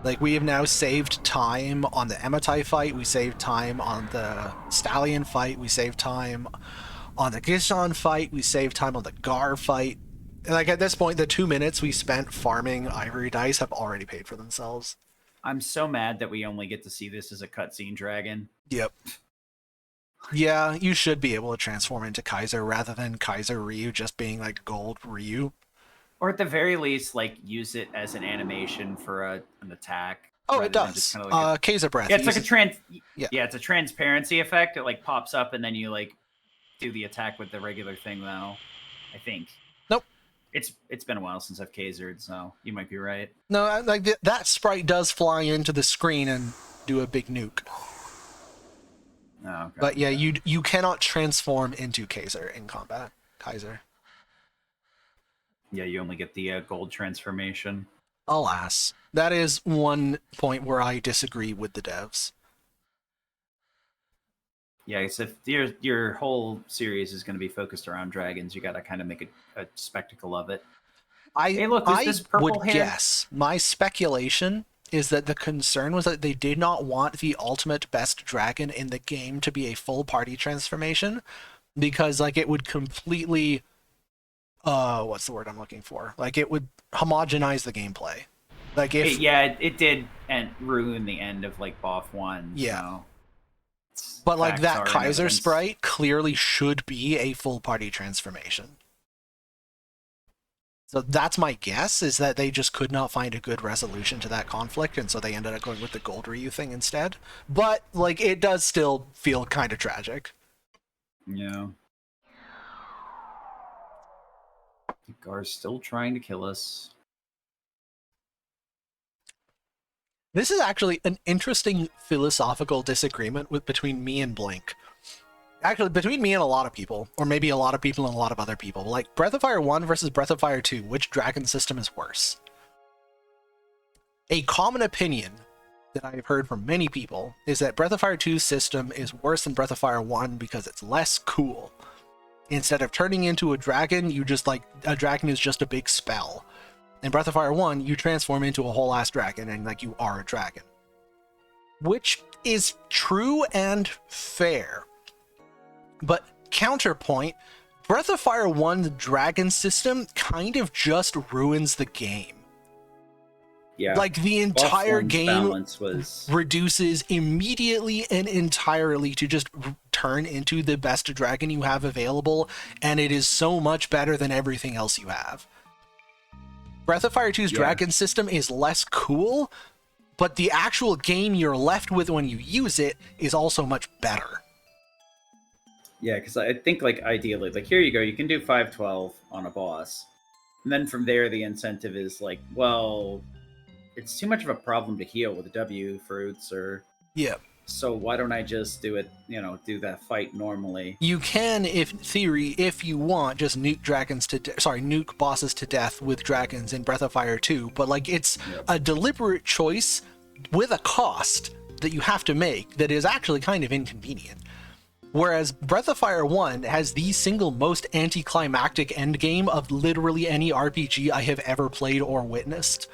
Like, we have now saved time on the Ematai fight, we saved time on the Stallion fight, we saved time on the Gishan fight, we saved time on the Gar fight. And like, at this point, the 2 minutes we spent farming Ivory Dice have already paid for themselves. I'm so mad that we only get to see this as a cutscene dragon. Yep. Yeah, you should be able to transform into Kaiser rather than Kaiser Ryu just being like gold Ryu. Or at the very least, like, use it as an animation for an attack. Oh, rather it than does. just kinda like Kaiser Breath. yeah, it's like a Yeah. yeah, it's a transparency effect. It like pops up and then you like do the attack with the regular thing though. I think. Nope. It's been a while since I've Kaisered, so you might be right. No, like that sprite does fly into the screen and do a big nuke. Oh, okay. But yeah, you cannot transform into Kaiser in combat. Kaiser. Yeah, you only get the gold transformation. Alas, that is one point where I disagree with the devs. Yeah, so if your whole series is going to be focused around dragons, you got to kind of make a spectacle of it. Hey, look, who's this purple would hair? guess. My speculation is that the concern was that they did not want the ultimate best dragon in the game to be a full party transformation, because like it would completely what's the word I'm looking for? Like it would homogenize the gameplay. Like if it did and ruin the end of like BoF 1. Yeah. So but like facts that are in Kaiser evidence. sprite clearly should be a full party transformation. So that's my guess, is that they just could not find a good resolution to that conflict, and so they ended up going with the Gold Ryu thing instead. But, like, it does still feel kind of tragic. Yeah. Gar's still trying to kill us. This is actually an interesting philosophical disagreement between me and Blink. Actually, between me and a lot of people, or maybe a lot of people and a lot of other people. Like, Breath of Fire 1 versus Breath of Fire 2, which dragon system is worse? A common opinion that I've heard from many people is that Breath of Fire 2's system is worse than Breath of Fire 1 because it's less cool. Instead of turning into a dragon, you just like, a dragon is just a big spell. In Breath of Fire 1, you transform into a whole ass dragon and like you are a dragon. Which is true and fair. But counterpoint, Breath of Fire 1's dragon system kind of just ruins the game. Yeah. Like the entire game was reduces immediately and entirely to just turn into the best dragon you have available, and it is so much better than everything else you have. Breath of Fire 2's dragon system is less cool, but the actual game you're left with when you use it is also much better. Yeah, because I think, like, ideally, like, here you go, you can do 512 on a boss. And then from there, the incentive is like, well, it's too much of a problem to heal with W fruits, or... Yeah. So why don't I just do it, do that fight normally? You can, if you want, just nuke bosses to death with dragons in Breath of Fire 2, but like it's a deliberate choice with a cost that you have to make that is actually kind of inconvenient. Whereas Breath of Fire 1 has the single most anticlimactic endgame of literally any RPG I have ever played or witnessed.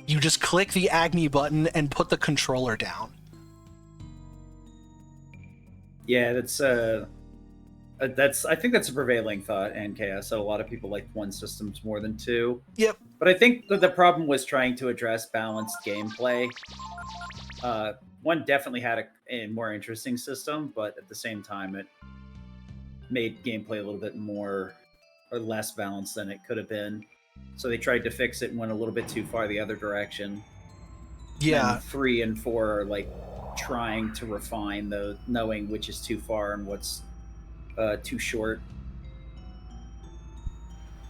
You just click the Agni button and put the controller down. Yeah, I think that's a prevailing thought in Chaos. So a lot of people like one system's more than two. Yep. But I think that the problem was trying to address balanced gameplay. One definitely had a more interesting system, but at the same time, it made gameplay a little bit more or less balanced than it could have been. So they tried to fix it and went a little bit too far the other direction. Yeah. And 3 and 4 are like trying to refine knowing which is too far and what's too short.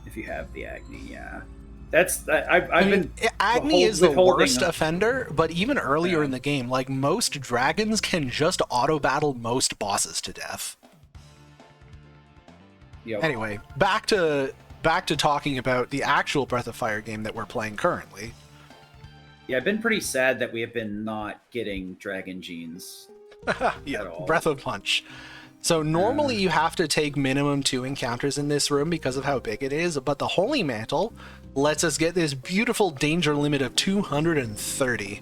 If you have the Agni, yeah. Agni is the worst offender, but even earlier in the game, like most dragons can just auto battle most bosses to death. Yep. Anyway, back to talking about the actual Breath of Fire game that we're playing currently. Yeah, I've been pretty sad that we have been not getting dragon genes. Yeah, Breath of Punch. So normally you have to take minimum 2 encounters in this room because of how big it is, but the Holy Mantle lets us get this beautiful danger limit of 230.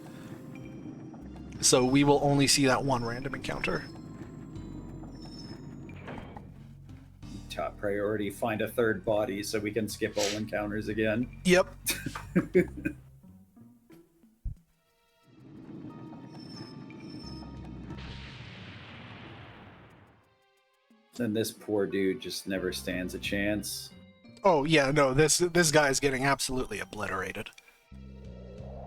So we will only see that one random encounter. Top priority, find a third body so we can skip all encounters again. Yep. And this poor dude just never stands a chance. Oh yeah, no, this guy is getting absolutely obliterated.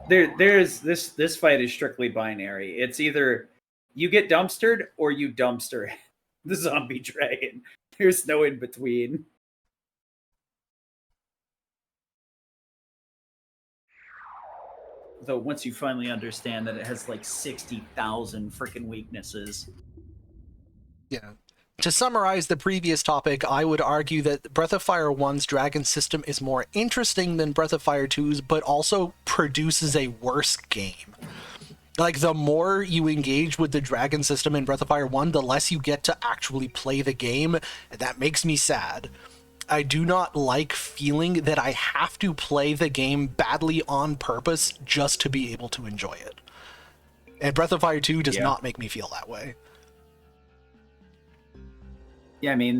This fight is strictly binary. It's either you get dumpstered or you dumpster the zombie dragon. There's no in between. Though once you finally understand that it has like 60,000 freaking weaknesses. Yeah. To summarize the previous topic, I would argue that Breath of Fire 1's dragon system is more interesting than Breath of Fire 2's, but also produces a worse game. Like, the more you engage with the dragon system in Breath of Fire 1, the less you get to actually play the game. That makes me sad. I do not like feeling that I have to play the game badly on purpose just to be able to enjoy it. And Breath of Fire 2 does not make me feel that way. Yeah, I mean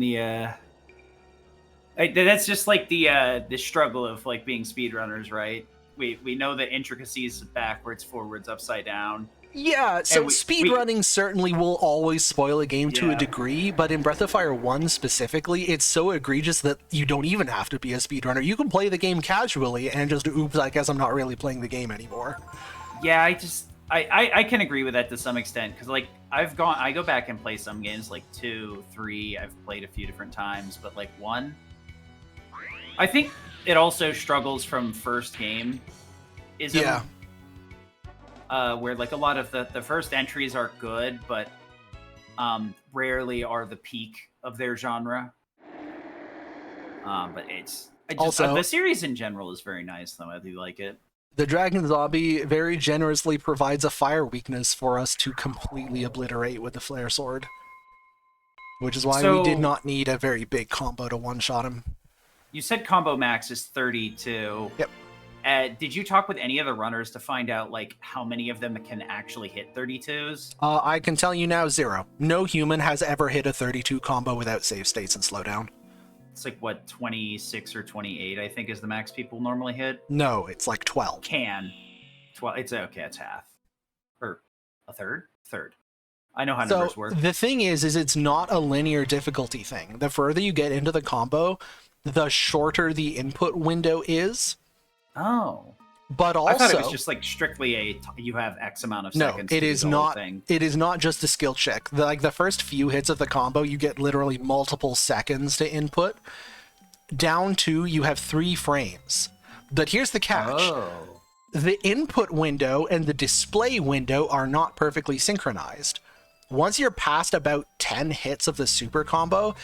that's just like the struggle of like being speedrunners, right? We know the intricacies of backwards, forwards, upside down. Yeah, so speedrunning certainly will always spoil a game to a degree, but in Breath of Fire 1 specifically, it's so egregious that you don't even have to be a speedrunner. You can play the game casually and just, oops, I guess I'm not really playing the game anymore. Yeah, I can agree with that to some extent, because like I go back and play some games like 2, 3, I've played a few different times, but like 1, I think it also struggles from first game. where like a lot of the first entries are good, but rarely are the peak of their genre. But Also, the series in general is very nice, though. I do like it. the Dragon Zombie very generously provides a fire weakness for us to completely obliterate with the Flare Sword. Which is why we did So not need a very big combo to one-shot him. you said combo max is 32. Yep. Did you talk with any of the runners to find out like how many of them can actually hit 32s? I can tell you now, 0. No human has ever hit a 32 combo without save states and slowdown. It's like what 26 or 28, I think, is the max people normally hit. No, it's like 12. 12. It's okay. It's half or a third. I know how So numbers work. the thing is it's not a linear difficulty thing. The further you get into the combo, the shorter the input window is. Oh. But also, I thought it was just like strictly you have X amount of seconds. No, it is not. It is not just a skill check. The first few hits of the combo, you get literally multiple seconds to input. Down to you have 3 frames. But here's the catch. Oh. The input window and the display window are not perfectly synchronized. Once you're past about 10 hits of the super combo,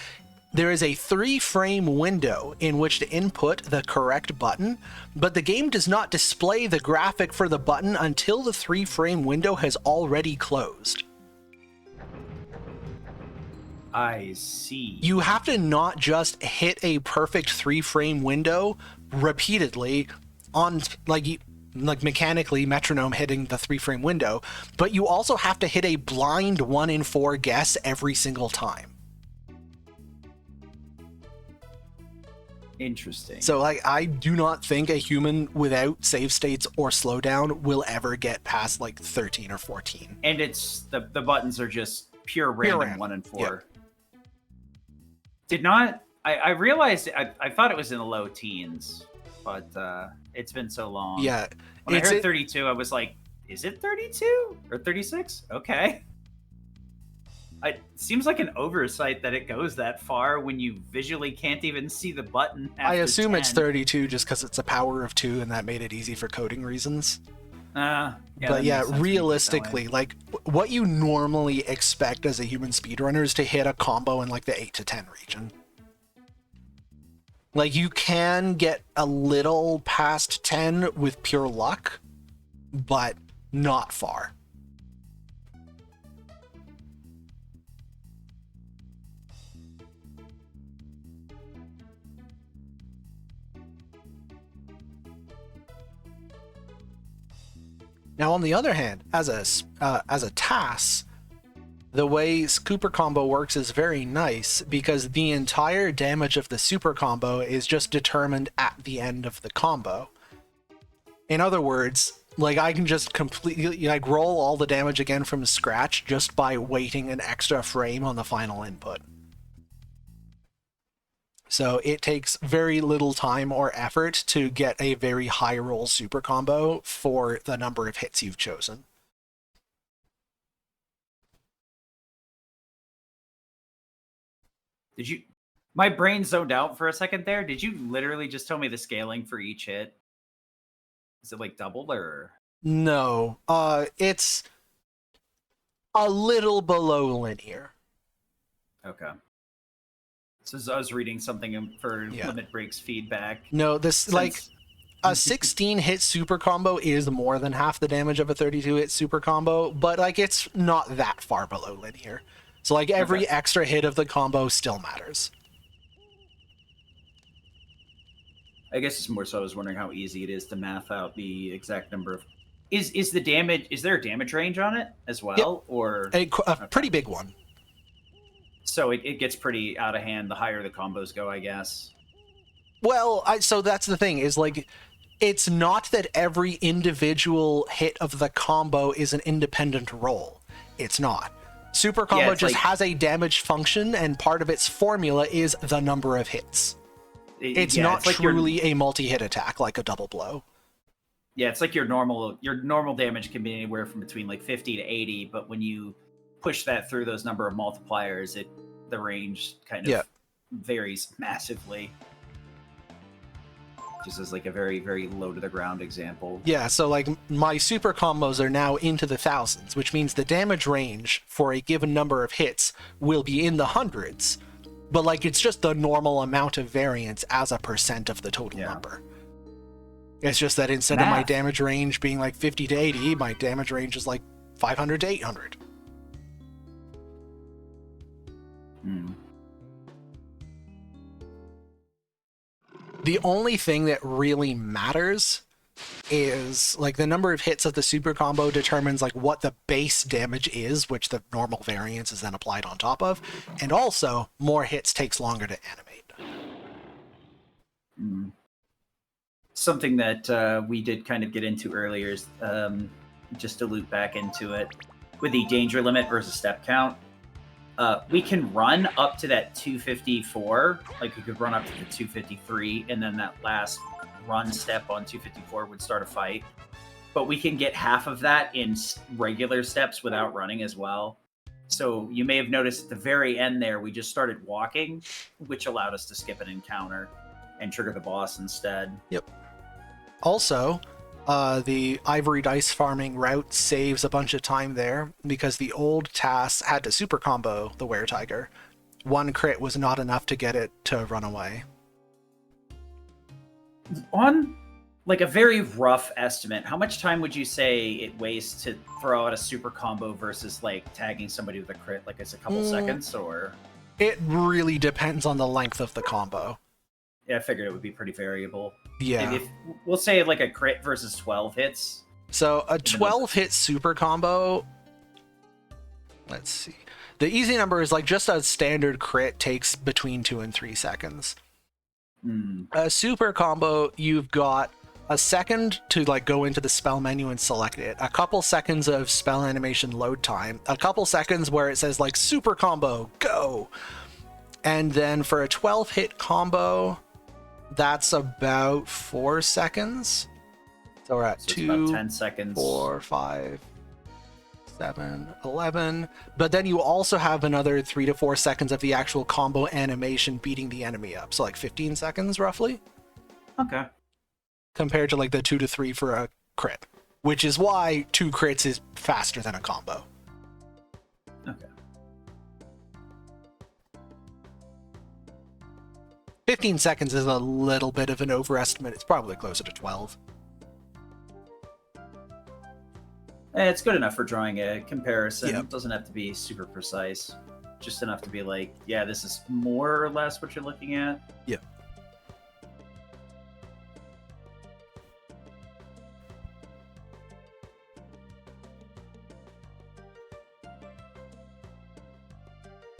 there is a 3-frame window in which to input the correct button, but the game does not display the graphic for the button until the 3-frame window has already closed. I see. You have to not just hit a perfect 3-frame window repeatedly on like mechanically metronome hitting the 3-frame window, but you also have to hit a blind 1 in 4 guess every single time. Interesting. So like I do not think a human without save states or slowdown will ever get past like 13 or 14. And it's the buttons are just pure random 1 in 4. Yep. Did not I realized I thought it was in the low teens, but it's been so long. Yeah. When I heard 32, I was like, is it 32 or 36? Okay. It seems like an oversight that it goes that far when you visually can't even see the button. I assume 10. it's 32 just because it's a power of 2 and that made it easy for coding reasons. But yeah, realistically, like what you normally expect as a human speedrunner is to hit a combo in like the 8 to 10 region. Like you can get a little past 10 with pure luck, but not far. Now, on the other hand, as a TAS, the way Super Combo works is very nice because the entire damage of the Super Combo is just determined at the end of the combo. In other words, like I can just completely like roll all the damage again from scratch just by waiting an extra frame on the final input. So it takes very little time or effort to get a very high roll super combo for the number of hits you've chosen. Did you? My brain zoned out for a second there. Did you literally just tell me the scaling for each hit? Is it like double or? No, it's a little below linear. Okay. So I was reading something for Limit Break's feedback. No, this like a 16-hit super combo is more than half the damage of a 32-hit super combo, but like it's not that far below linear. So like every extra hit of the combo still matters. I guess it's more so I was wondering how easy it is to math out the exact number of. Is the damage? Is there a damage range on it as well, yep. or a pretty big one? So it gets pretty out of hand the higher the combos go, I guess. Well, so that's the thing is like, it's not that every individual hit of the combo is an independent roll. It's not. Super combo just has a damage function, and part of its formula is the number of hits. It's not like truly a multi-hit attack like a double blow. Yeah, it's like your normal damage can be anywhere from between like 50 to 80, but when you push that through those number of multipliers, the range kind of varies massively. just as like a very, very low to the ground example. Yeah, so like my super combos are now into the thousands, which means the damage range for a given number of hits will be in the hundreds, but like it's just the normal amount of variance as a percent of the total number. It's just that instead of my damage range being like 50 to 80, my damage range is like 500 to 800. The only thing that really matters is like the number of hits of the super combo determines like what the base damage is, which the normal variance is then applied on top of, and also more hits takes longer to animate. Something that we did kind of get into earlier is just to loop back into it with the danger limit versus step count. We can run up to that 254, like we could run up to the 253, and then that last run step on 254 would start a fight. But we can get half of that in regular steps without running as well. So you may have noticed at the very end there, we just started walking, which allowed us to skip an encounter and trigger the boss instead. Yep. Also, the ivory dice farming route saves a bunch of time there because the old TAS had to super combo the Were-Tiger. One crit was not enough to get it to run away. On like a very rough estimate, how much time would you say it wastes to throw out a super combo versus like tagging somebody with a crit? Like it's a couple seconds, or? It really depends on the length of the combo. Yeah, I figured it would be pretty variable. Yeah. If we'll say like a crit versus 12 hits. So a 12 hit super combo, let's see. The easy number is like just a standard crit takes between 2 and 3 seconds. A super combo, you've got a second to like go into the spell menu and select it, a couple seconds of spell animation load time, a couple seconds where it says like super combo, go. And then for a 12 hit combo, that's about 4 seconds. So we're at 2, about 10 seconds. 4, 5, 7, 11. But then you also have another 3 to 4 seconds of the actual combo animation beating the enemy up. So like 15 seconds roughly. Okay. Compared to like the 2 to 3 for a crit, which is why 2 crits is faster than a combo. Okay. 15 seconds is a little bit of an overestimate. It's probably closer to 12. It's good enough for drawing a comparison. Yep. It doesn't have to be super precise. Just enough to be like, yeah, this is more or less what you're looking at. Yep.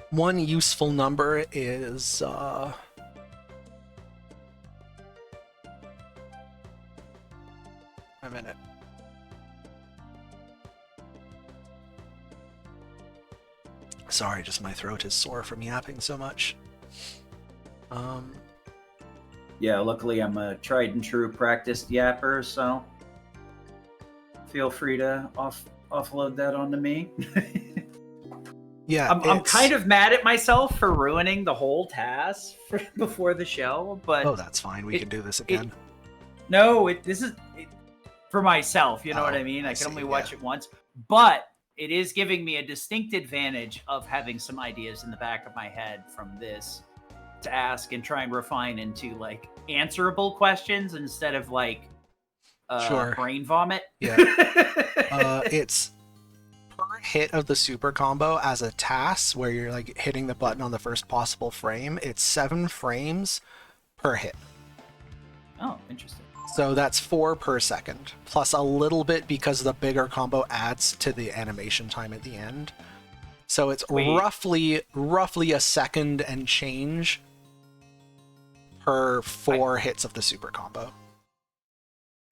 One useful number is a minute. Sorry, just my throat is sore from yapping so much. Yeah, luckily I'm a tried and true practiced yapper, so feel free to offload that onto me. Yeah, I'm kind of mad at myself for ruining the whole task before the show, but oh, that's fine. We can do this again. This is for myself. You know what I mean? I can only watch it once, but it is giving me a distinct advantage of having some ideas in the back of my head from this to ask and try and refine into like answerable questions instead of like brain vomit. Yeah. It's per hit of the super combo as a TAS where you're like hitting the button on the first possible frame. It's 7 frames per hit. Oh, interesting. So that's 4 per second, plus a little bit because the bigger combo adds to the animation time at the end. So it's roughly a second and change per 4 hits of the super combo.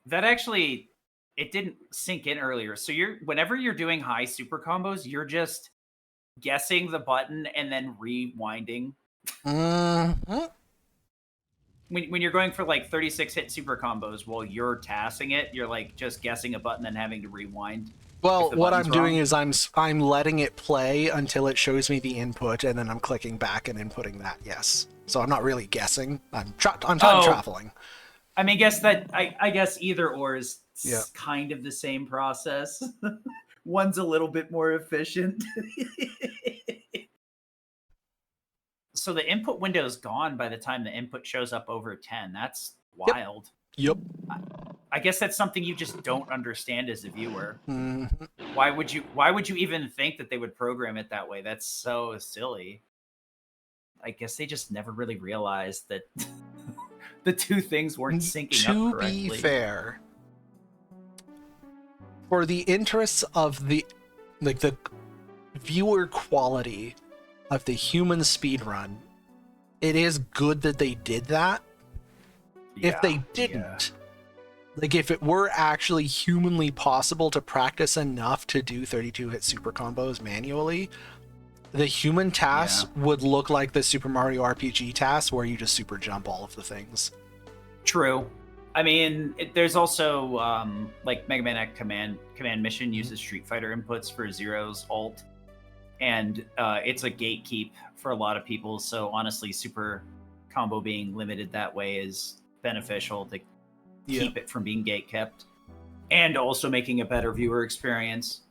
That actually, it didn't sink in earlier. So whenever you're doing high super combos, you're just guessing the button and then rewinding. Mm-hmm. When you're going for like 36 hit super combos while you're tassing it, you're like just guessing a button and having to rewind. Well, what I'm doing is I'm letting it play until it shows me the input, and then I'm clicking back and inputting that. Yes. So I'm not really guessing. I'm time traveling. I mean, I guess either or is kind of the same process. One's a little bit more efficient. So the input window is gone by the time the input shows up over 10. That's wild. Yep. I guess that's something you just don't understand as a viewer. Mm-hmm. Why would you even think that they would program it that way? That's so silly. I guess they just never really realized that the two things weren't syncing up correctly. To be fair, for the interests of the viewer quality of the human speedrun, it is good that they did that. If they didn't, if it were actually humanly possible to practice enough to do 32-hit super combos manually, the human TAS would look like the Super Mario RPG TAS, where you just super jump all of the things. True. I mean, there's also like Mega Man X Command Mission uses Street Fighter inputs for Zero's ult, and it's a gatekeep for a lot of people. So honestly, super combo being limited that way is beneficial to keep it from being gatekept, and also making a better viewer experience.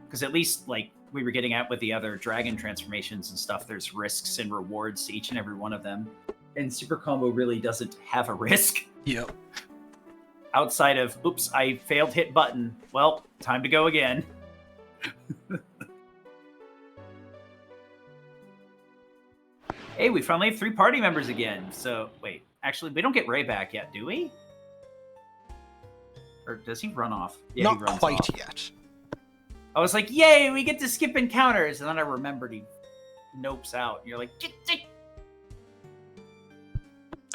Because at least like we were getting at with the other dragon transformations and stuff, there's risks and rewards to each and every one of them. And Super Combo really doesn't have a risk. Yep. Outside of, oops, I failed hit button. Well, time to go again. Hey, we finally have 3 party members again. So, wait, actually, we don't get Ray back yet, do we? Or does he run off? Yeah, not he runs quite off. Yet. I was like, yay, we get to skip encounters. And then I remembered he nopes out. And you're like, get.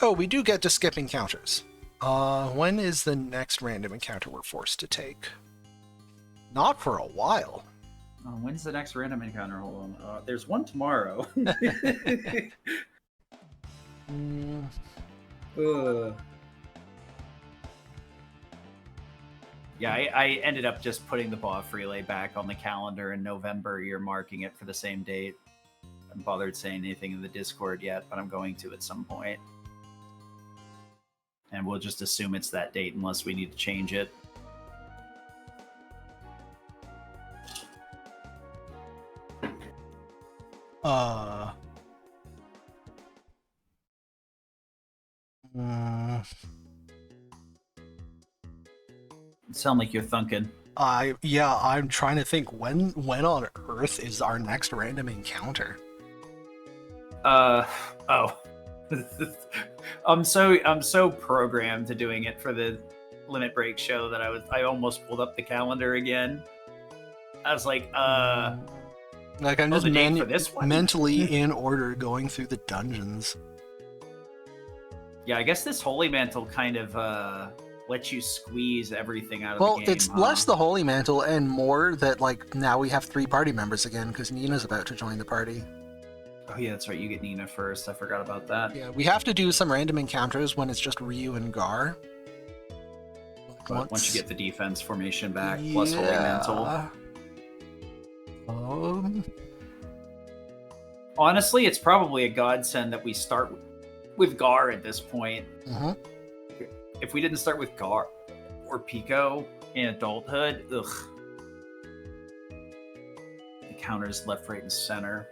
Oh, we do get to skip encounters. When is the next random encounter we're forced to take? Not for a while. Oh, when's the next random encounter? Hold on. There's one tomorrow. Yeah, I ended up just putting the BOF relay back on the calendar in November, earmarking it for the same date. I haven't bothered saying anything in the Discord yet, but I'm going to at some point. And we'll just assume it's that date unless we need to change it. Sound like you're thinking. I'm trying to think when on Earth is our next random encounter? I'm so programmed to doing it for the Limit Break show that I almost pulled up the calendar again. I was like, I'm just for this one? mentally in order going through the dungeons. Yeah, I guess this Holy Mantle kind of lets you squeeze everything out of the game. Well, it's less the Holy Mantle and more that now we have 3 party members again because Nina's about to join the party. Oh yeah, that's right. You get Nina first. I forgot about that. Yeah, we have to do some random encounters when it's just Ryu and Gar. Once you get the defense formation back, plus Holy Mantle. Honestly, it's probably a godsend that we start with Gar at this point. Mm-hmm. If we didn't start with Gar or Pico in adulthood, ugh. The counters left, right, and center.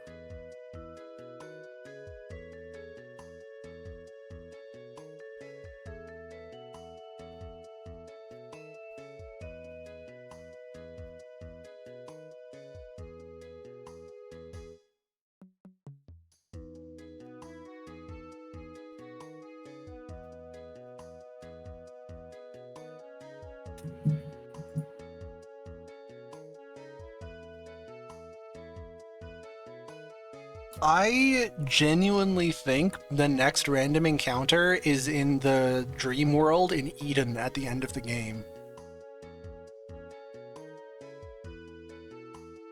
I genuinely think the next random encounter is in the dream world in Eden at the end of the game.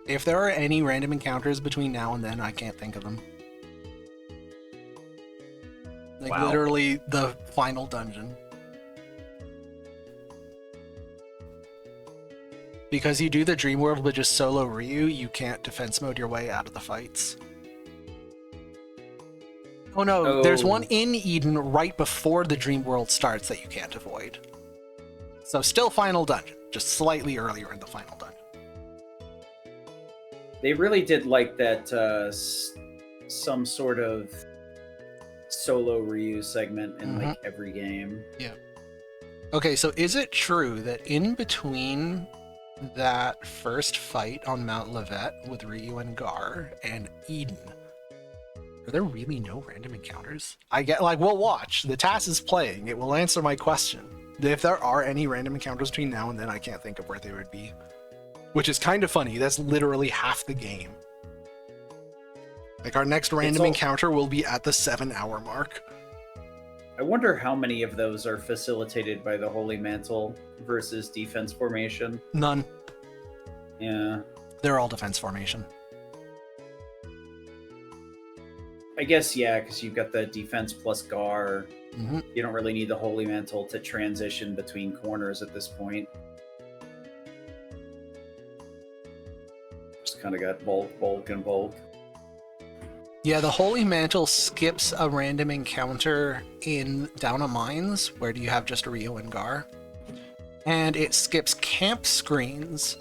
If there are any random encounters between now and then, I can't think of them. Wow. Literally the final dungeon. Because you do the dream world with just solo Ryu, you can't defense mode your way out of the fights. Oh no, there's one Oh, in Eden right before the dream world starts that you can't avoid. So still final dungeon, just slightly earlier in the final dungeon. they really did like that some sort of solo Ryu segment in like every game. Yeah. Okay, so is it true that in between that first fight on Mount Levet with Ryu and Gar and Eden, are there really no random encounters? I get, like, we'll watch. The TAS is playing. It will answer my question. If there are any random encounters between now and then, I can't think of where they would be. Which is kind of funny. That's literally half the game. Like, our next random encounter will be at the 7-hour mark. I wonder how many of those are facilitated by the Holy Mantle versus defense formation. None. Yeah. They're all defense formation. I guess, yeah, because you've got the defense plus Gar. Mm-hmm. You don't really need the Holy Mantle to transition between corners at this point. Just kind of got bulk, and bulk. Yeah, the Holy Mantle skips a random encounter in Down a Mines, where you have just Rio and Gar. And it skips camp screens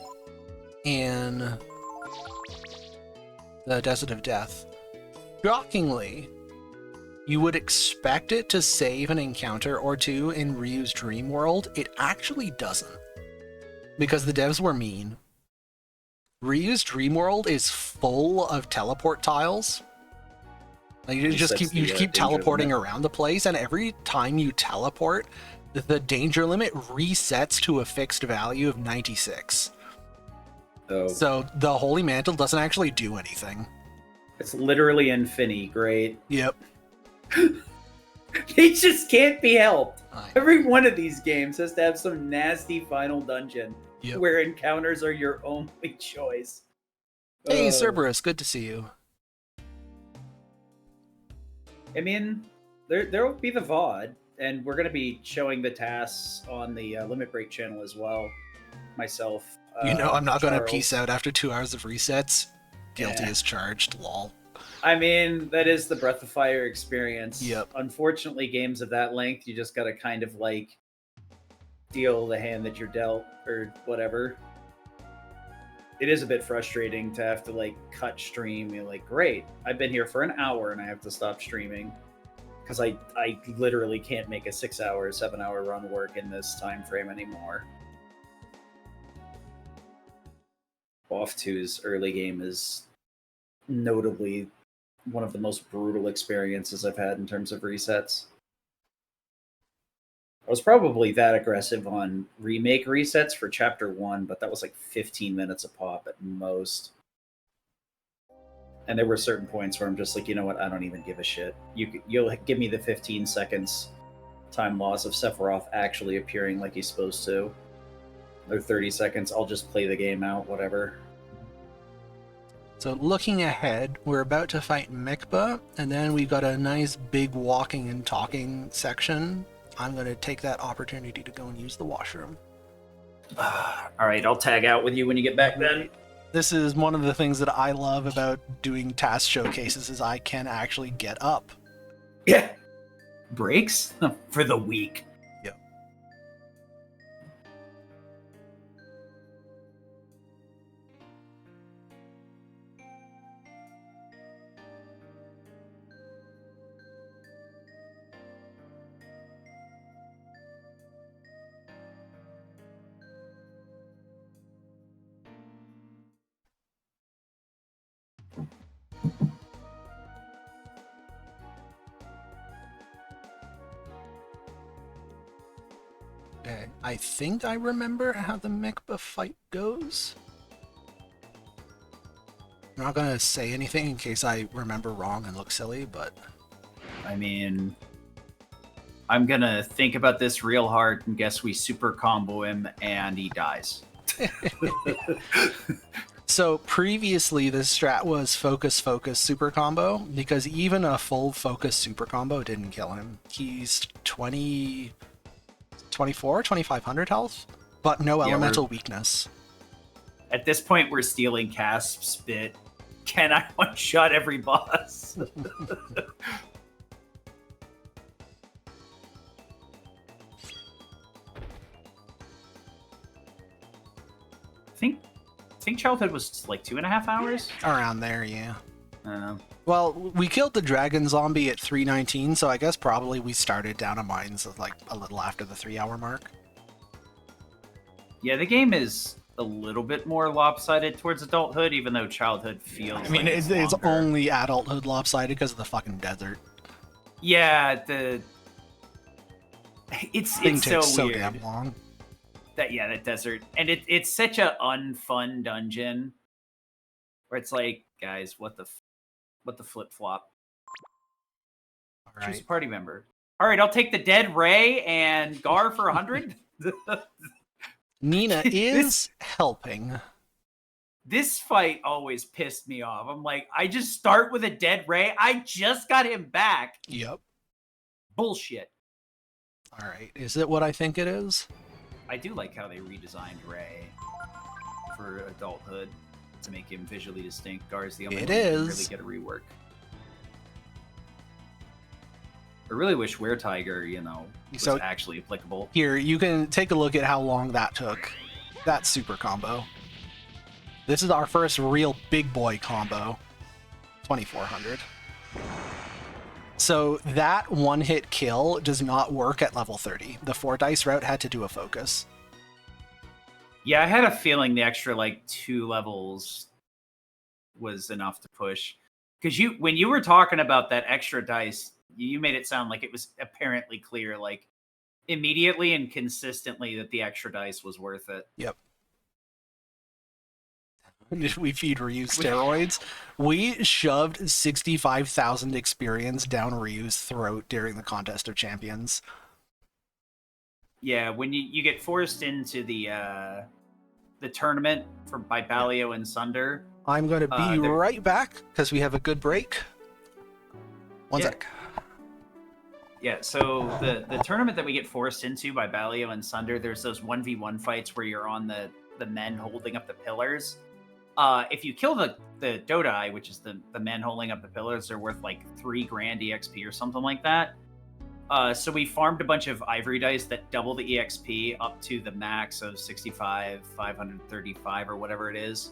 in the Desert of Death. Shockingly, you would expect it to save an encounter or two in Ryu's Dream World. It actually doesn't. Because the devs were mean. Ryu's Dream World is full of teleport tiles. Like, you just keep teleporting around the place, and every time you teleport, the danger limit resets to a fixed value of 96. Oh. So the Holy Mantle doesn't actually do anything. It's literally infinity. Great. Yep. They just can't be helped. Every one of these games has to have some nasty final dungeon where encounters are your only choice. Hey, Cerberus, good to see you. I mean, there will be the VOD, and we're going to be showing the tasks on the Limit Break channel as well. Myself. I'm not going to peace out after 2 hours of resets. Guilty as charged, lol. I mean, that is the Breath of Fire experience. Yep. Unfortunately, games of that length, you just got to kind of like deal the hand that you're dealt or whatever. It is a bit frustrating to have to like cut stream. You're like, great, I've been here for an hour and I have to stop streaming because I literally can't make a 6-hour, 7-hour run work in this time frame anymore. BoF 2's early game is notably one of the most brutal experiences I've had in terms of resets. I was probably that aggressive on remake resets for Chapter 1, but that was like 15 minutes a pop at most. And there were certain points where I'm just like, you know what, I don't even give a shit. You'll give me the 15 seconds time loss of Sephiroth actually appearing like he's supposed to. Or 30 seconds, I'll just play the game out, whatever. So looking ahead, we're about to fight Mikba, and then we've got a nice big walking and talking section. I'm going to take that opportunity to go and use the washroom. All right, I'll tag out with you when you get back then. This is one of the things that I love about doing task showcases is I can actually get up. Yeah. Breaks? For the weak. Yep. Okay, I think I remember how the Mikba fight goes. I'm not going to say anything in case I remember wrong and look silly, but... I mean, I'm going to think about this real hard and guess we super combo him and he dies. So previously the strat was focus, super combo, because even a full focus super combo didn't kill him. He's 2,500 health, but no elemental weakness. At this point, we're stealing Casp's bit. Can I one-shot every boss? think childhood was like 2.5 hours. Around there, yeah. I don't know. Well, we killed the dragon zombie at 3:19, so I guess probably we started down a mines like a little after the 3-hour mark. Yeah, the game is a little bit more lopsided towards adulthood, even though childhood feels. I mean, like it's longer. only adulthood lopsided because of the fucking desert. Yeah, it's so so weird. damn long. That desert, and it's such a unfun dungeon where it's like, guys, what the flip flop? All Choose a right. party member. All right, I'll take the dead Ray and Gar for 100. Nina is helping. This fight always pissed me off. I'm like, I just start with a dead Ray. I just got him back. Yep. Bullshit. All right. Is it what I think it is? I do like how they redesigned Ray for adulthood to make him visually distinct. Gar's the only one who can really get a rework. I really wish Were Tiger, was actually applicable. Here, you can take a look at how long that took. That super combo. This is our first real big boy combo. 2400. So that one-hit kill does not work at level 30. The 4-dice route had to do a focus. Yeah, I had a feeling the extra 2 levels was enough to push. Because when you were talking about that extra dice, you made it sound like it was apparently clear, immediately and consistently, that the extra dice was worth it. Yep. Did we feed Ryu steroids? We shoved 65,000 experience down Ryu's throat during the Contest of Champions. Yeah, when you get forced into the tournament by Balio and Sunder. I'm going to be right back because we have a good break. One sec. Yeah, so the tournament that we get forced into by Balio and Sunder, there's those 1v1 fights where you're on the men holding up the pillars. If you kill the Dodai, which is the men holding up the pillars, they're worth $3,000 EXP or something like that. So we farmed a bunch of ivory dice that double the EXP up to the max of 65, 535 or whatever it is.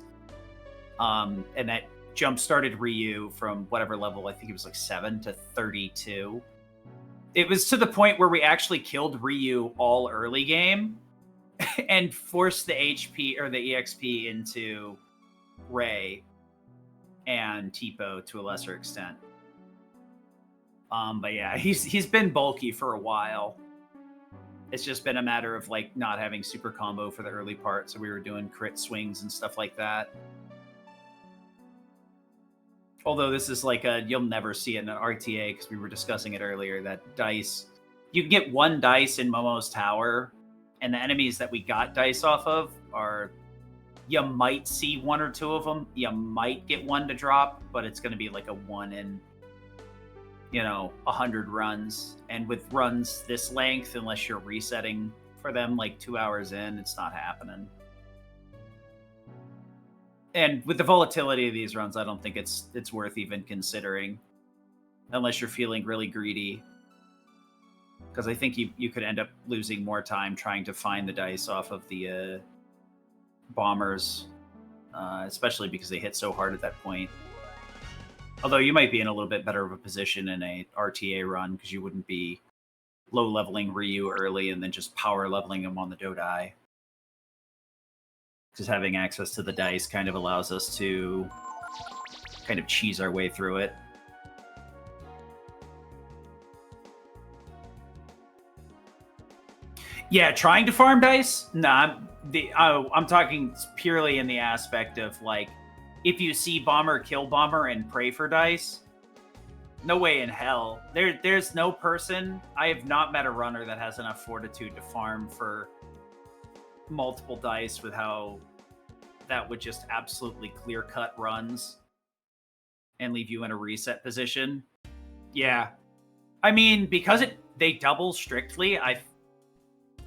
And that jump-started Ryu from whatever level, I think it was 7 to 32. It was to the point where we actually killed Ryu all early game and forced the HP or the EXP into Ray and Tipo to a lesser extent. But yeah, he's been bulky for a while. It's just been a matter of not having super combo for the early part, so we were doing crit swings and stuff like that. Although this is you'll never see it in an RTA because we were discussing it earlier, that dice, you can get 1 dice in Momo's Tower, and the enemies that we got dice off of are, you might see 1 or 2 of them, you might get 1 to drop, but it's going to be a 1 in 100 runs. And with runs this length, unless you're resetting for them 2 hours in, it's not happening. And with the volatility of these runs, I don't think it's worth even considering, unless you're feeling really greedy. Because I think you could end up losing more time trying to find the dice off of the bombers, especially because they hit so hard at that point. Although you might be in a little bit better of a position in a RTA run because you wouldn't be low leveling Ryu early and then just power leveling him on the Dodai. Just having access to the dice kind of allows us to kind of cheese our way through it. Yeah, trying to farm dice? Nah, I'm talking purely in the aspect of if you see Bomber, kill Bomber and pray for dice. No way in hell. There's no person. I have not met a runner that has enough fortitude to farm for multiple dice with how that would just absolutely clear cut runs and leave you in a reset position. Yeah. I mean, because they double strictly,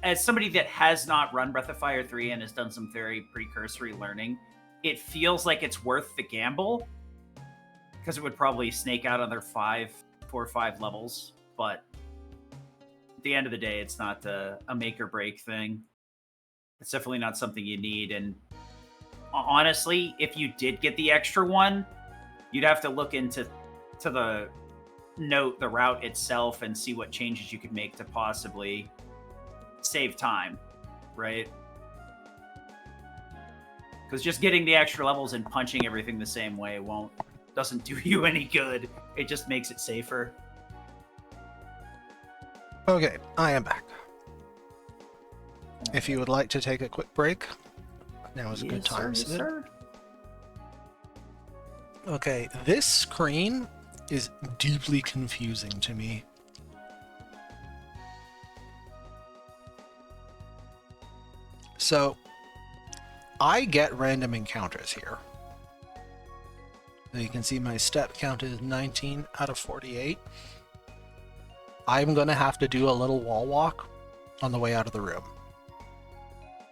as somebody that has not run Breath of Fire 3 and has done some very precursory learning, it feels like it's worth the gamble because it would probably snake out on their 4 or 5 levels. But at the end of the day, it's not a make or break thing. It's definitely not something you need. And honestly, if you did get the extra one, you'd have to look into the the route itself and see what changes you could make to possibly save time, right? Because just getting the extra levels and punching everything the same way doesn't do you any good. It just makes it safer. Okay, I am back. If you would like to take a quick break, now is a good time, Yes, Sid. sir. Okay, this screen is deeply confusing to me. So, I get random encounters here. You can see my step count is 19 out of 48. I'm gonna have to do a little wall walk on the way out of the room.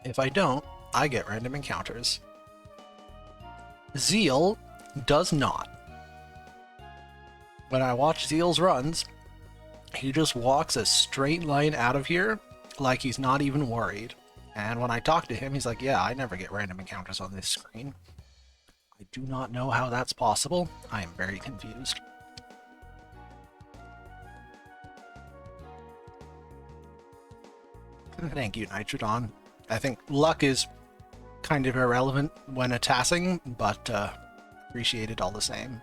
If I don't, I get random encounters. Zeal does not. When I watch Zeal's runs, he just walks a straight line out of here like he's not even worried. And when I talk to him, he's like, yeah, I never get random encounters on this screen. I do not know how that's possible. I am very confused. Thank you, Nitrodon. I think luck is kind of irrelevant when tassing, but appreciated all the same.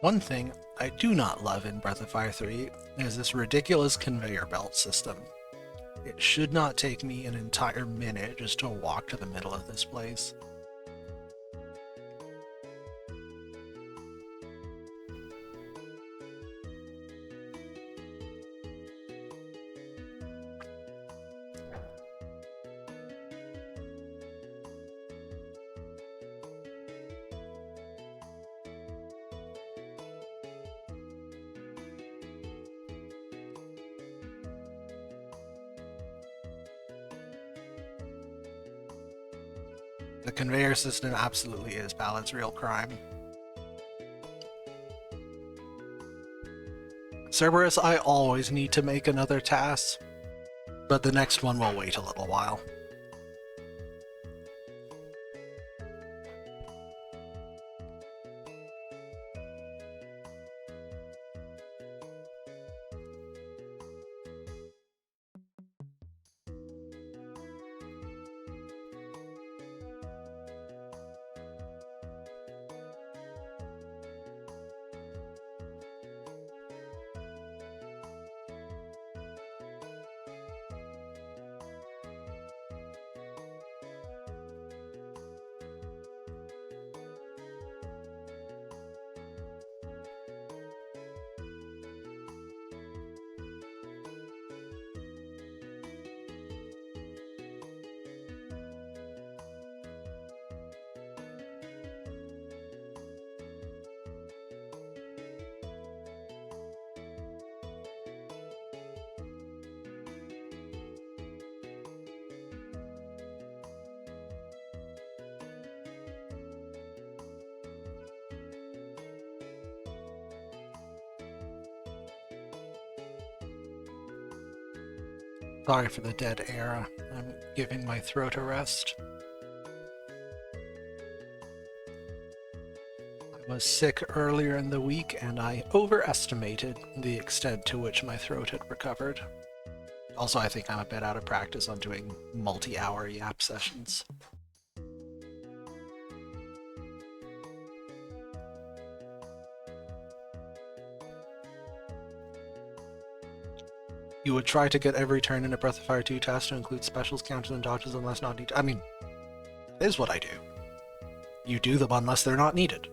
One thing I do not love in Breath of Fire 3 is this ridiculous conveyor belt system. It should not take me an entire minute just to walk to the middle of this place. The conveyor system absolutely is Ballad's real crime. Cerberus, I always need to make another TAS, but the next one will wait a little while. Sorry for the dead air. I'm giving my throat a rest. I was sick earlier in the week and I overestimated the extent to which my throat had recovered. Also, I think I'm a bit out of practice on doing multi-hour yap sessions. You would try to get every turn in a Breath of Fire 2 task to include specials, counters, and dodges unless not needed. I mean, that is what I do. You do them unless they're not needed.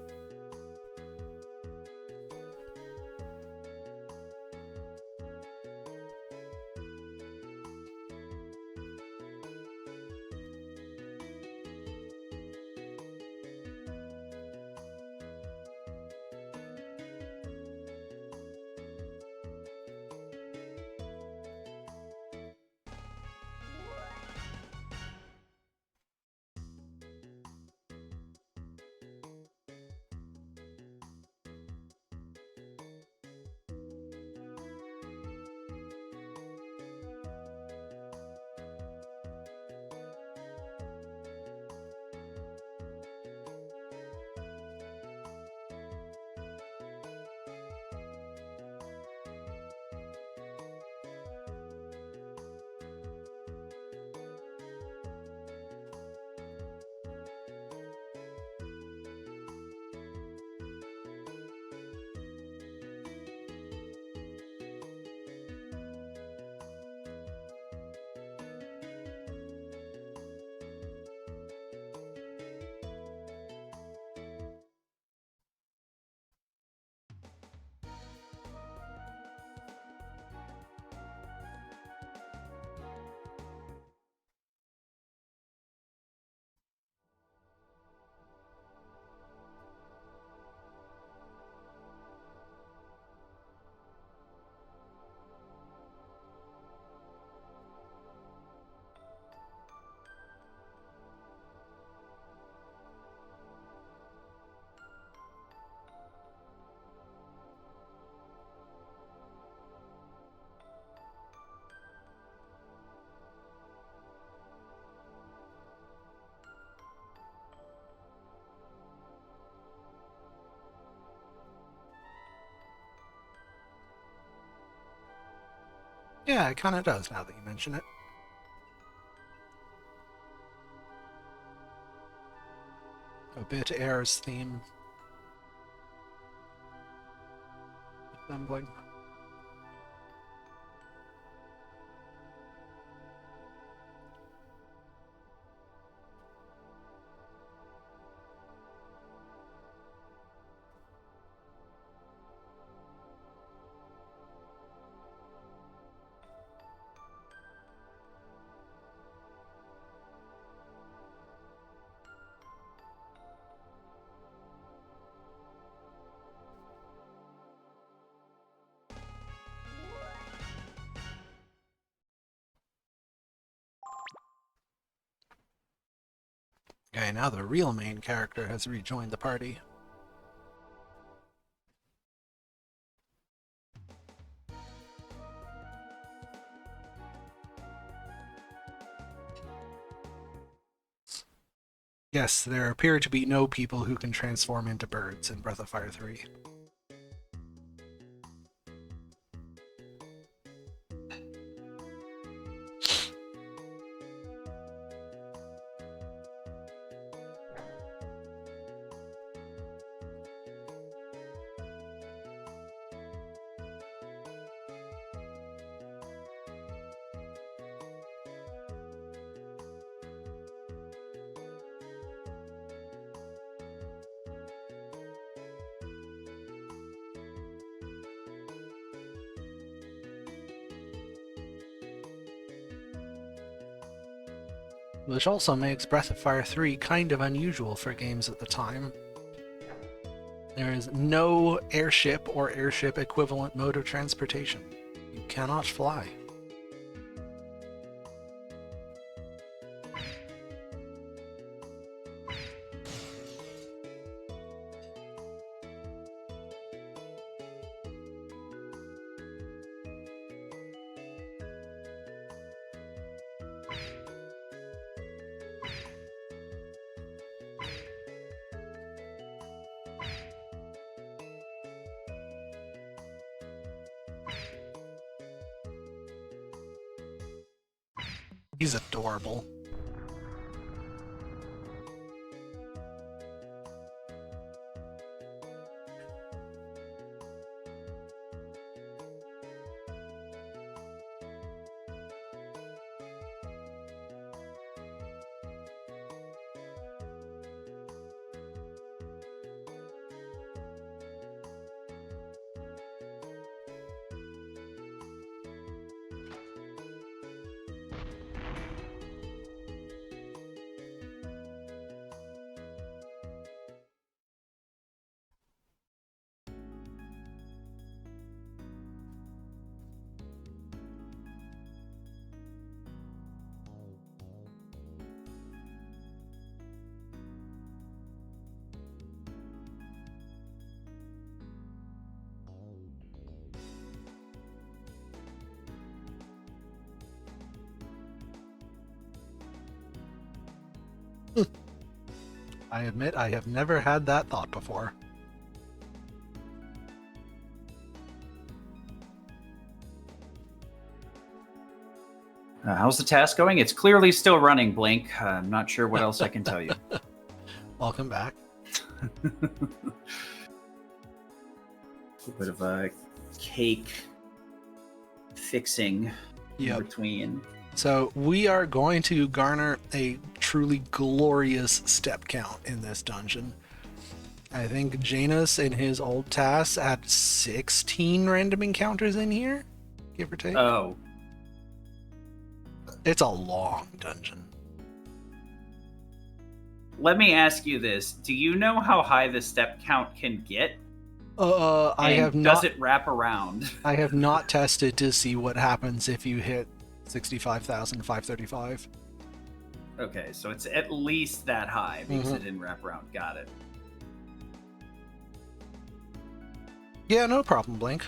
Yeah, it kind of does now that you mention it. A bit Air's theme. Assembling. Okay, now the real main character has rejoined the party. Yes, there appear to be no people who can transform into birds in Breath of Fire 3. Which also makes Breath of Fire 3 kind of unusual for games at the time. There is no airship or airship equivalent mode of transportation. You cannot fly. He's adorable. I admit I have never had that thought before. How's the task going? It's clearly still running, Blink. I'm not sure what else I can tell you. Welcome back. A bit of a cake fixing in between. So we are going to garner a truly glorious step count in this dungeon. I think Janus in his old tasks had 16 random encounters in here, give or take. Oh. It's a long dungeon. Let me ask you this. Do you know how high the step count can get? I have not. Does it wrap around? I have not tested to see what happens if you hit 65,535. Okay, so it's at least that high because it didn't wrap around. Got it. Yeah, no problem, Blink.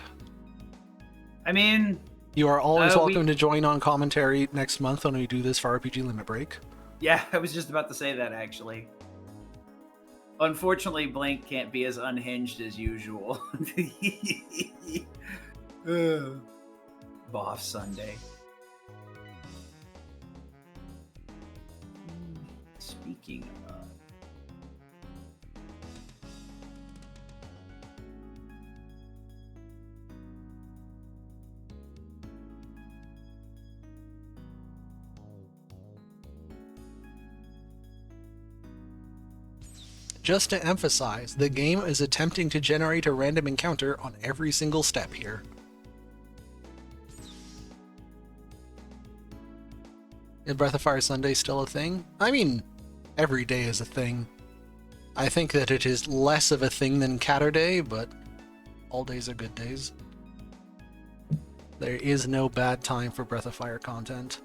I mean, you are always welcome to join on commentary next month when we do this for RPG Limit Break. Yeah, I was just about to say that, actually. Unfortunately, Blink can't be as unhinged as usual. Boff Sunday. Speaking of... Just to emphasize, the game is attempting to generate a random encounter on every single step here. Is Breath of Fire Sunday still a thing? I mean, every day is a thing. I think that it is less of a thing than Catter Day, but all days are good days. There is no bad time for Breath of Fire content.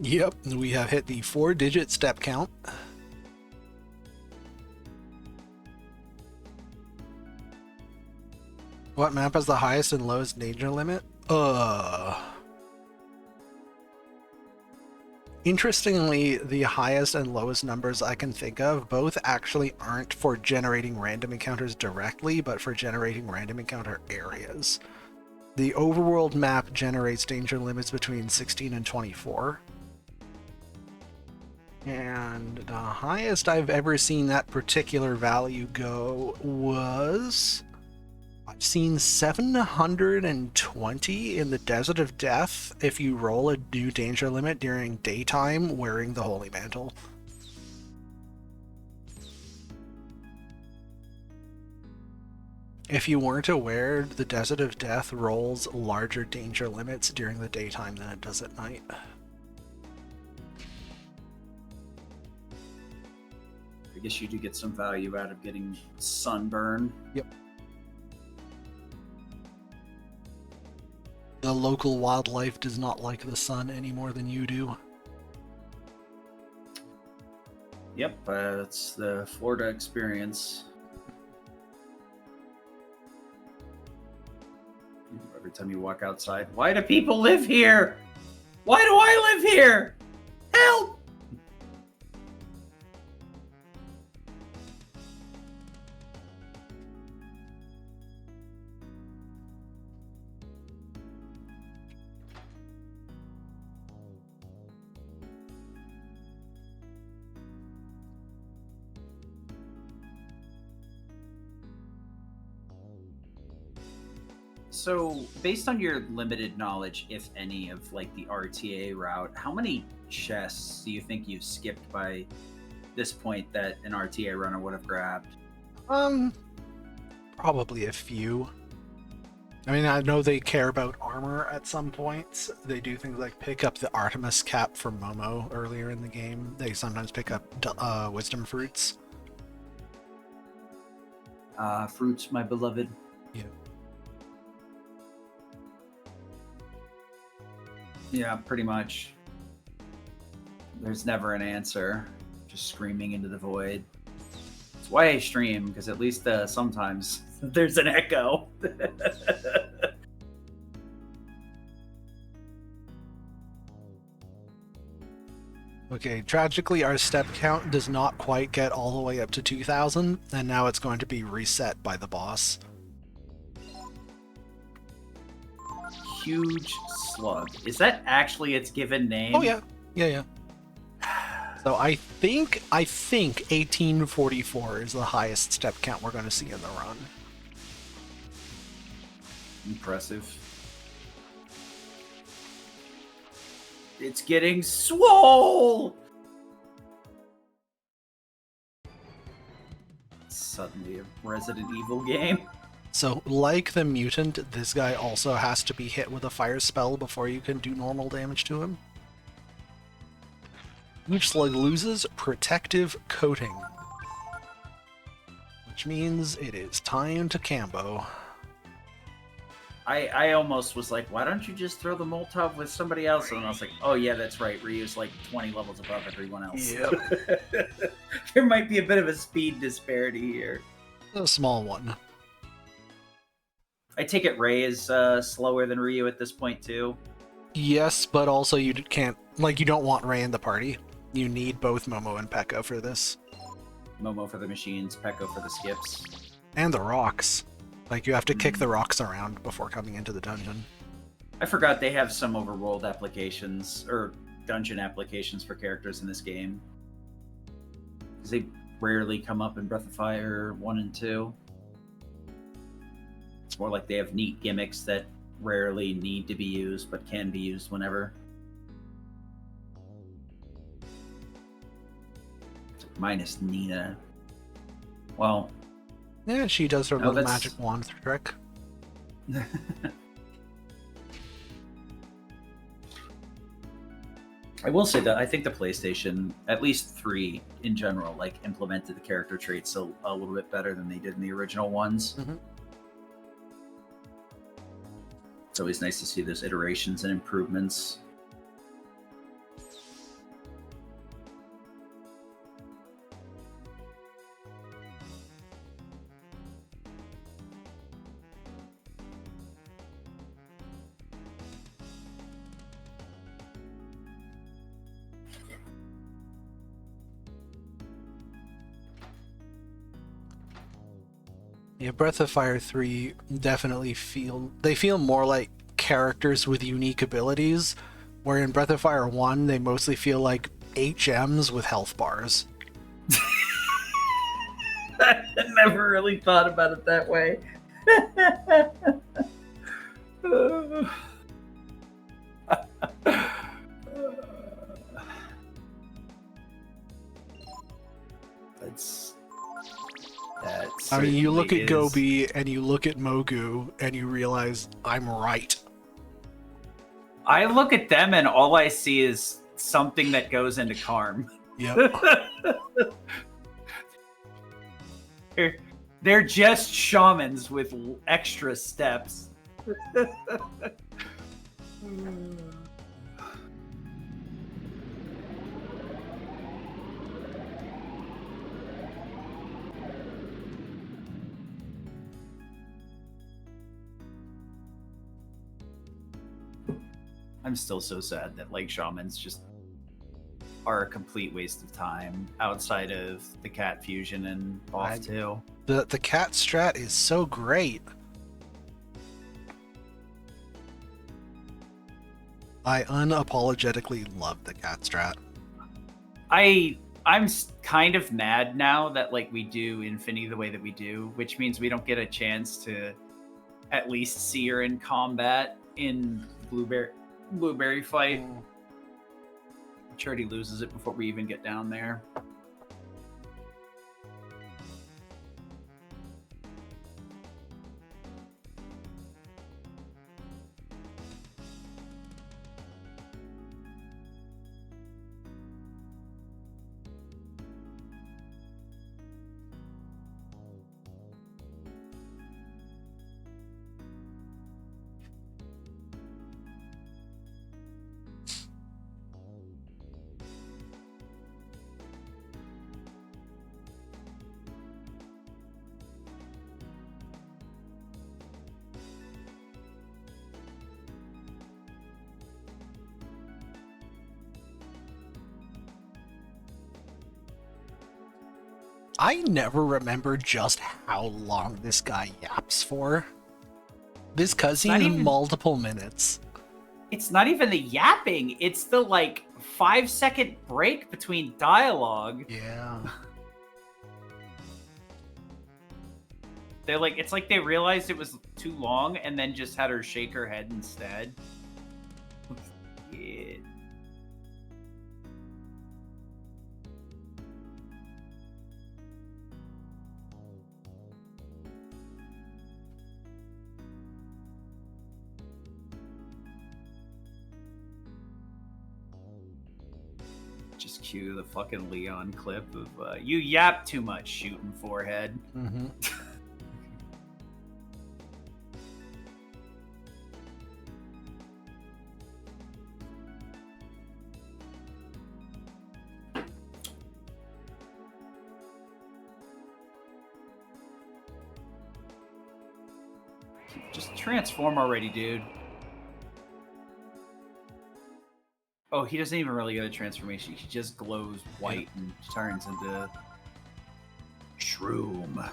Yep, we have hit the 4-digit step count. What map has the highest and lowest danger limit? Interestingly, the highest and lowest numbers I can think of both actually aren't for generating random encounters directly, but for generating random encounter areas. The overworld map generates danger limits between 16 and 24. And the highest I've ever seen that particular value go was... I've seen 720 in the Desert of Death if you roll a new danger limit during daytime wearing the Holy Mantle. If you weren't aware, the Desert of Death rolls larger danger limits during the daytime than it does at night. I guess you do get some value out of getting sunburn. Yep. The local wildlife does not like the sun any more than you do. Yep, that's the Florida experience. Every time you walk outside, why do people live here? Why do I live here? Help! So, based on your limited knowledge, if any, of like the RTA route, how many chests do you think you've skipped by this point that an RTA runner would have grabbed? Probably a few. I mean, I know they care about armor at some points. They do things like pick up the Artemis cap from Momo earlier in the game. They sometimes pick up wisdom fruits. Fruits, my beloved. Yeah. Yeah, pretty much. There's never an answer. Just screaming into the void. That's why I stream, because at least sometimes there's an echo. Okay, tragically our step count does not quite get all the way up to 2,000, and now it's going to be reset by the boss. Huge slug. Is that actually its given name? Oh yeah. Yeah. So I think 1844 is the highest step count we're going to see in the run. Impressive. It's getting swole! Suddenly a Resident Evil game. So, like the mutant, this guy also has to be hit with a fire spell before you can do normal damage to him. Each slug loses protective coating, which means it is time to Cambo. I almost was like, why don't you just throw the Molotov with somebody else? And I was like, oh yeah, that's right. Ryu's like 20 levels above everyone else. Yep. There might be a bit of a speed disparity here. A small one. I take it Ray is slower than Ryu at this point too. Yes, but also you can't, like, you don't want Ray in the party. You need both Momo and Pekka for this. Momo for the machines, Pekko for the skips. And the rocks. Like, you have to kick the rocks around before coming into the dungeon. I forgot they have some overworld applications, or dungeon applications for characters in this game. Because they rarely come up in Breath of Fire 1 and 2. It's more like they have neat gimmicks that rarely need to be used, but can be used whenever. Minus Nina. Well... Yeah, she does her No, little that's- magic wand trick. I will say that I think the PlayStation, at least 3 in general, like implemented the character traits a little bit better than they did in the original ones. Mhm. It's always nice to see those iterations and improvements. Yeah, Breath of Fire 3 definitely feel more like characters with unique abilities, where in Breath of Fire 1 they mostly feel like HMs with health bars. I never really thought about it that way. I mean, you look at is- Gobi and you look at Mogu and you realize I'm right. I look at them and all I see is something that goes into Karm. Yep. They're just shamans with extra steps. I'm still so sad that like shamans just are a complete waste of time outside of the cat fusion and Both 2. The cat strat is so great. I unapologetically love the cat strat. I'm kind of mad now that like we do Infinity the way that we do, which means we don't get a chance to at least see her in combat in Blueberry fight. Charity loses it before we even get down there. I never remember just how long this guy yaps for. This cutscene multiple minutes. It's not even the yapping, it's the like 5-second break between dialogue. Yeah. They're like, it's like they realized it was too long and then just had her shake her head instead. Yeah. Just cue the fucking Leon clip of you yap too much, shooting forehead. Mm-hmm. Just transform already, dude. Oh, he doesn't even really get a transformation. He just glows white and turns into shroom.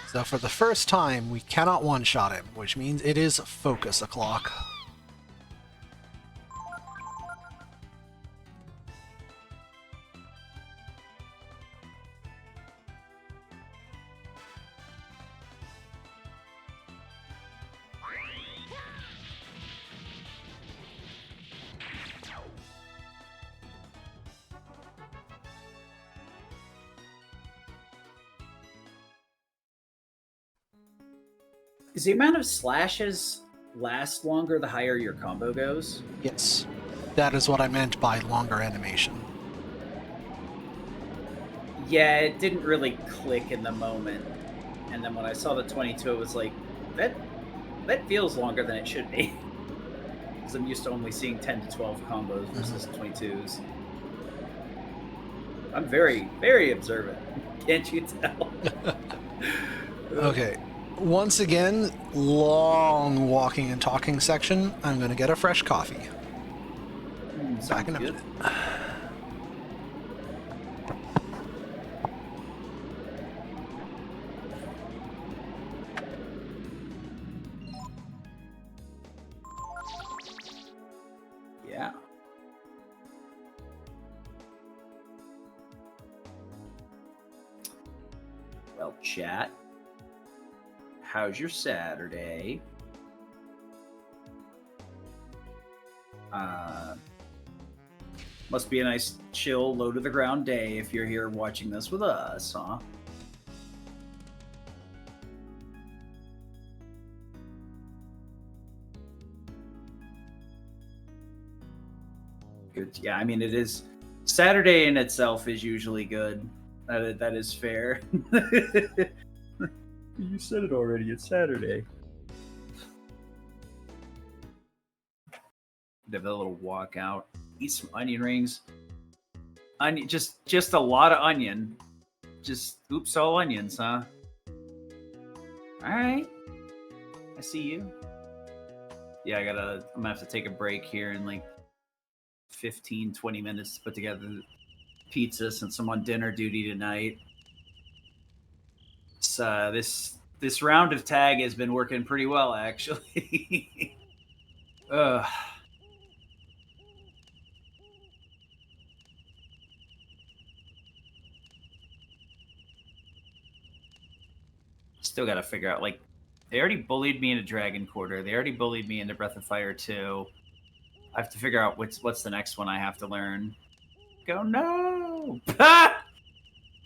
So for the first time, we cannot one-shot him, which means it is focus o'clock. Is the amount of slashes last longer the higher your combo goes? Yes, that is what I meant by longer animation. Yeah, it didn't really click in the moment. And then when I saw the 22, it was like, that feels longer than it should be. Because I'm used to only seeing 10 to 12 combos versus 22s. I'm very, very observant. Can't you tell? Okay. Once again, long walking and talking section. I'm going to get a fresh coffee. Back in a minute. Yeah. Well, chat. How's your Saturday? Must be a nice, chill, low to the ground day if you're here watching this with us, huh? Good. Yeah, I mean, it is. Saturday in itself is usually good. That is fair. You said it already. It's Saturday. Have a little walk out. Eat some onion rings. Onion, just a lot of onion. Just oops, all onions, huh? All right. I see you. Yeah, I'm gonna have to take a break here in like 15, 20 minutes to put together pizza since I'm on dinner duty tonight. This round of tag has been working pretty well, actually. Still got to figure out, like, they already bullied me into Dragon Quarter. They already bullied me into Breath of Fire 2. I have to figure out what's the next one I have to learn. Go, no!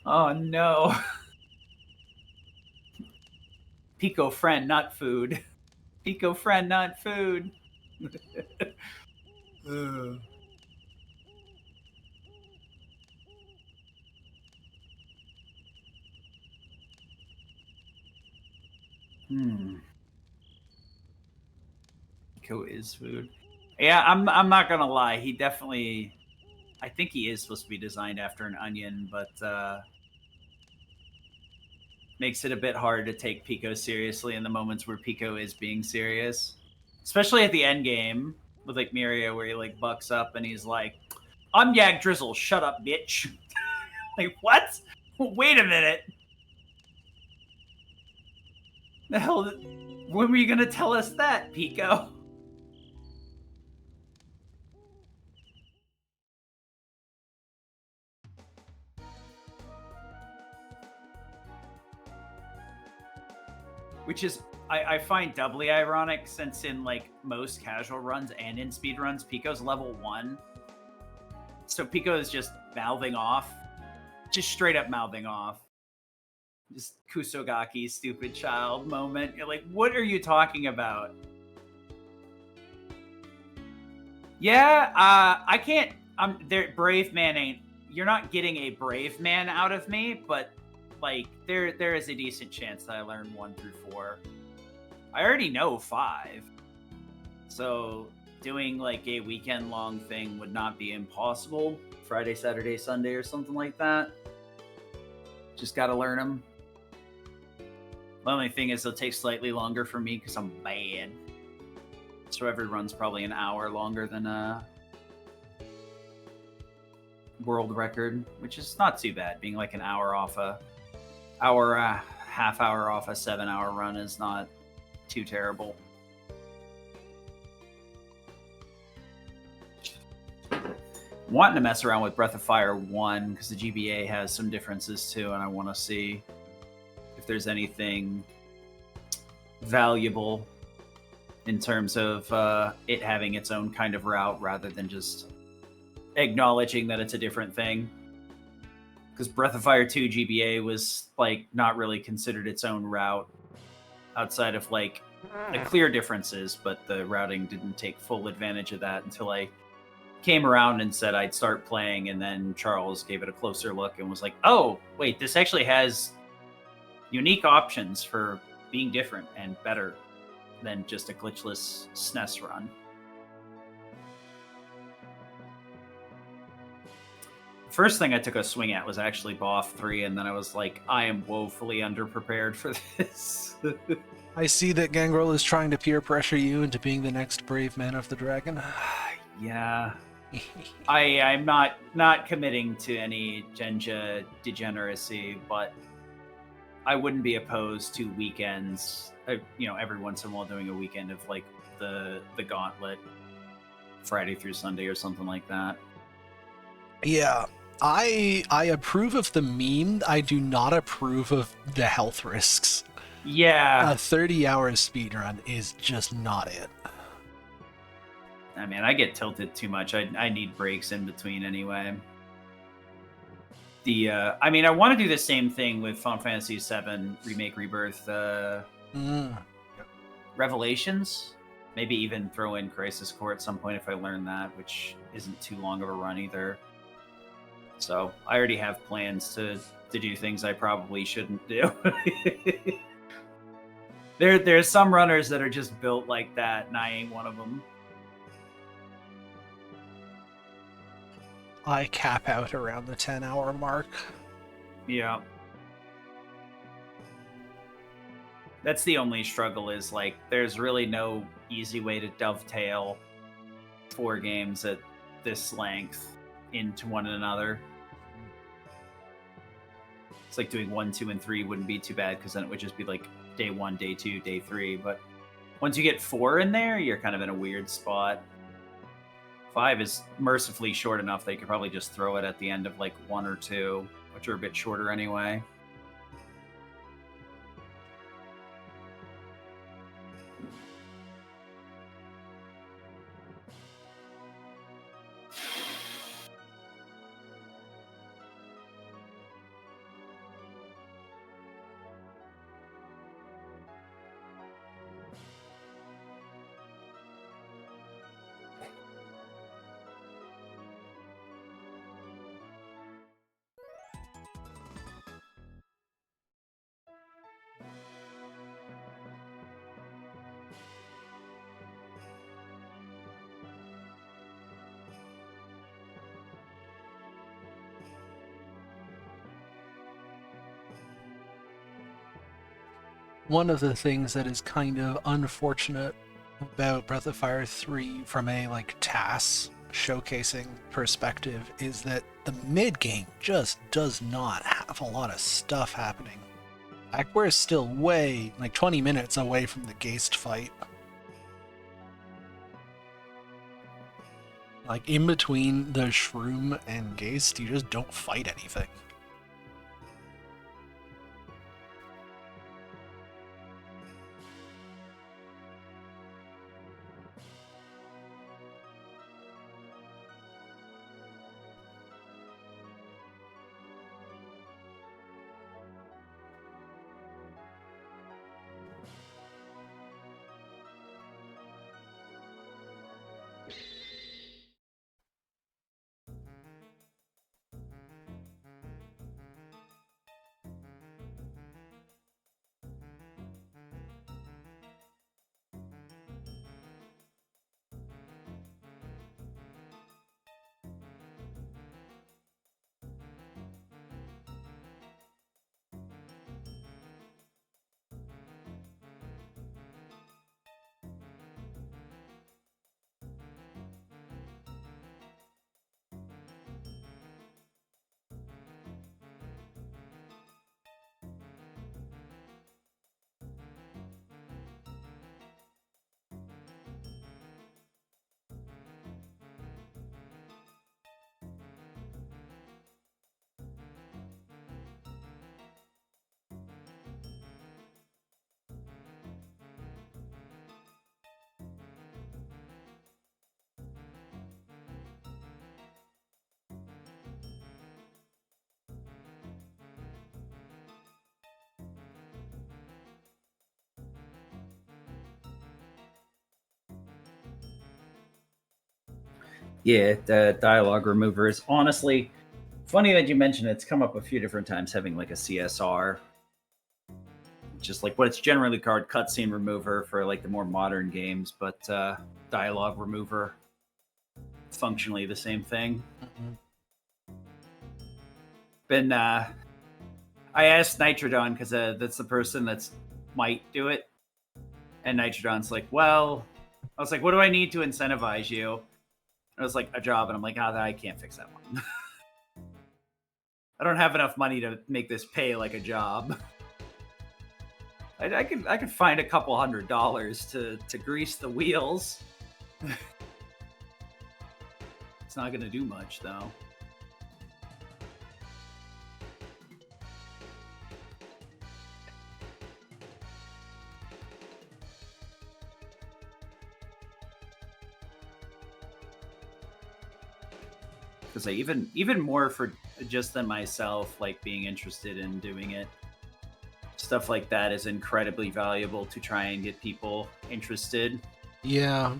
Oh, no. Pico friend, not food. Pico friend, not food. Pico is food. Yeah, I'm not gonna lie. He definitely, I think he is supposed to be designed after an onion, but makes it a bit hard to take Pico seriously in the moments where Pico is being serious, especially at the end game with like Miria, where he like bucks up and he's like, "I'm Yak Drizzle, shut up, bitch." Like, what? Wait a minute. The hell? When were you gonna tell us that, Pico? Which is, I find doubly ironic, since in like most casual runs and in speed runs, Pico's level 1. So Pico is just mouthing off. Just straight up mouthing off. Just Kusogaki, stupid child moment. You're like, what are you talking about? Yeah, I can't. Brave man ain't you're not getting a brave man out of me, but like there is a decent chance that I learn 1 through 4. I already know 5, so doing like a weekend long thing would not be impossible. Friday, Saturday, Sunday, or something like that. Just got to learn them. The only thing is, it'll take slightly longer for me because I'm bad. So every run's probably an hour longer than a world record, which is not too bad. Being like an hour off half hour off a 7-hour run is not too terrible. Wanting to mess around with Breath of Fire 1 because the GBA has some differences too, and I want to see if there's anything valuable in terms of it having its own kind of route rather than just acknowledging that it's a different thing. Because Breath of Fire 2 GBA was like not really considered its own route outside of like the clear differences, but the routing didn't take full advantage of that until I came around and said I'd start playing, and then Charles gave it a closer look and was like, oh, wait, this actually has unique options for being different and better than just a glitchless SNES run. The first thing I took a swing at was actually BOF 3, and then I was like, I am woefully underprepared for this. I see that Gangrel is trying to peer pressure you into being the next brave man of the dragon. Yeah. I'm not committing to any Genja degeneracy, but I wouldn't be opposed to weekends, every once in a while doing a weekend of like the gauntlet, Friday through Sunday or something like that. Yeah, I approve of the meme. I do not approve of the health risks. Yeah. A 30-hour speedrun is just not it. I mean, I get tilted too much. I need breaks in between anyway. I want to do the same thing with Final Fantasy VII Remake Rebirth Revelations. Maybe even throw in Crisis Core at some point if I learn that, which isn't too long of a run either. So I already have plans to do things I probably shouldn't do. There's some runners that are just built like that, and I ain't one of them. I cap out around the 10-hour mark. Yeah. That's the only struggle, is like there's really no easy way to dovetail 4 games at this length into one another. It's like doing 1, 2, and 3 wouldn't be too bad because then it would just be like day 1, day 2, day 3. But once you get 4 in there, you're kind of in a weird spot. 5 is mercifully short enough that you could probably just throw it at the end of like 1 or 2, which are a bit shorter anyway. One of the things that is kind of unfortunate about Breath of Fire 3 from a like TAS showcasing perspective is that the mid game just does not have a lot of stuff happening. Like, we're still way, like 20 minutes away from the Geist fight. Like, in between the Shroom and Geist, you just don't fight anything. Yeah, the dialogue remover is honestly funny that you mentioned it. It's come up a few different times having like a CSR, just like what it's generally called cutscene remover for like the more modern games, but dialogue remover, functionally the same thing. Mhm. Been I asked Nitrodon because that's the person that's might do it, and Nitrodon's like, well, I was like, what do I need to incentivize you? And I was like, a job, and I'm like, I can't fix that one. I don't have enough money to make this pay like a job. I could find a couple $100 to grease the wheels. It's not gonna do much though. Because I even more for just than myself, like being interested in doing it. Stuff like that is incredibly valuable to try and get people interested. Yeah.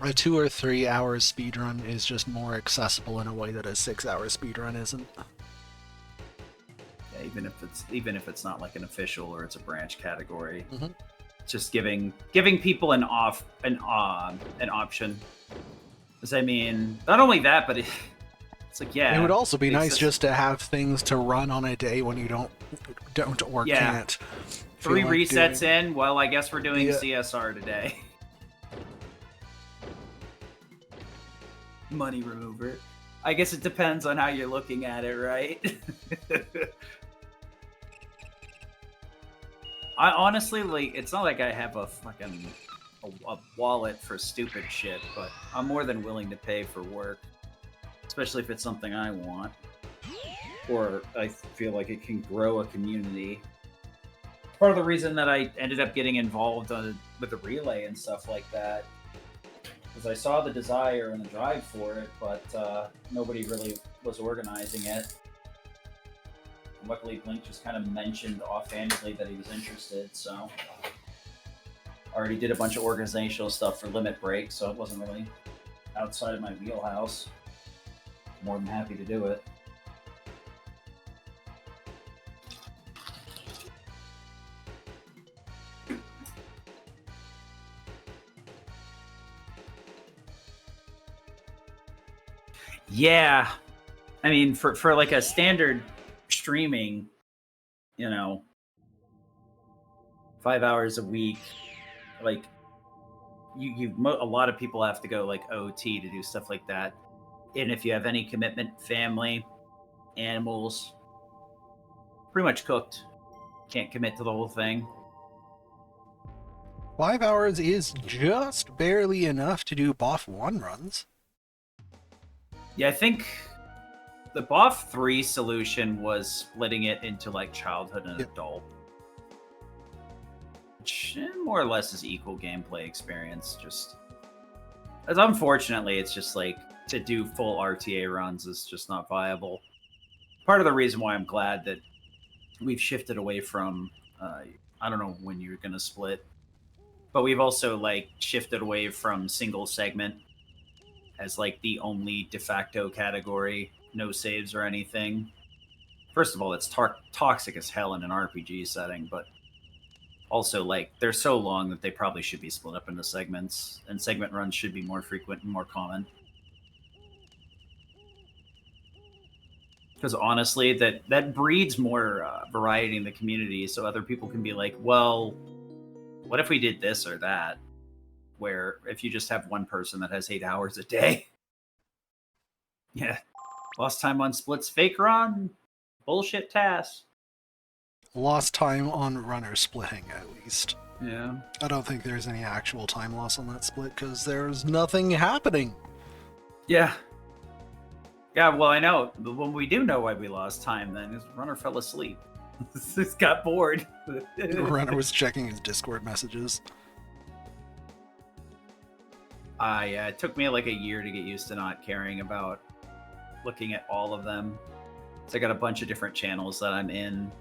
A 2 or 3 hour speedrun is just more accessible in a way that a 6-hour speedrun isn't. Yeah, even if it's not like an official or it's a branch category. Mm-hmm. Just giving people an option. Because I mean, not only that, but it's like, yeah. It would also be nice just just to have things to run on a day when you don't or can't. 3 feel like resets doing... in. Well, I guess we're doing Yeah. CSR today. Money remover. I guess it depends on how you're looking at it, right? I honestly, like, it's not like I have a fucking a wallet for stupid shit, but I'm more than willing to pay for work, especially if it's something I want, or I feel like it can grow a community. Part of the reason that I ended up getting involved with the relay and stuff like that, because I saw the desire and the drive for it, but nobody really was organizing it. Luckily, Blink just kind of mentioned offhandedly that he was interested, so I already did a bunch of organizational stuff for Limit Break, so it wasn't really outside of my wheelhouse. More than happy to do it. Yeah, I mean, for like a standard streaming, 5 hours a week, like a lot of people have to go like OT to do stuff like that. And if you have any commitment, family, animals, pretty much cooked. Can't commit to the whole thing. 5 hours is just barely enough to do BOF 1 runs. Yeah, I think the BOF 3 solution was splitting it into like childhood and adult. Which more or less is equal gameplay experience. Just as unfortunately, it's just like to do full RTA runs is just not viable. Part of the reason why I'm glad that we've shifted away from I don't know when you're gonna split, but we've also like shifted away from single segment as like the only de facto category, no saves or anything. First of all, it's toxic as hell in an RPG setting, but also like they're so long that they probably should be split up into segments, and segment runs should be more frequent and more common. Because honestly, that breeds more variety in the community, so other people can be like, well, what if we did this or that? Where if you just have one person that has 8 hours a day, yeah, lost time on splits, fake run, bullshit TAS. Lost time on runner splitting, at least. Yeah. I don't think there's any actual time loss on that split because there's nothing happening. Yeah. Yeah, well, I know. When we do know why we lost time, then is runner fell asleep. Just got bored. Runner was checking his Discord messages. Yeah, it took me like a year to get used to not caring about looking at all of them. So I got a bunch of different channels that I'm in,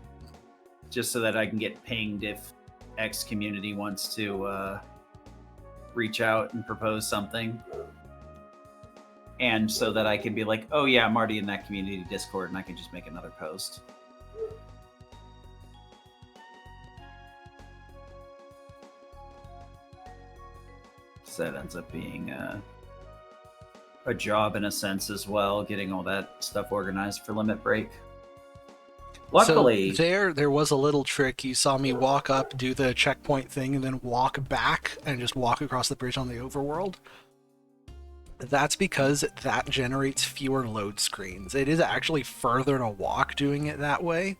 just so that I can get pinged if X community wants to reach out and propose something. and so that I can be like, oh yeah, I'm already in that community Discord, and I can just make another post. So that ends up being a job in a sense as well, getting all that stuff organized for Limit Break. Luckily, so there was a little trick. You saw me walk up, do the checkpoint thing, and then walk back and just walk across the bridge on the overworld. That's because that generates fewer load screens. It is actually further to walk doing it that way,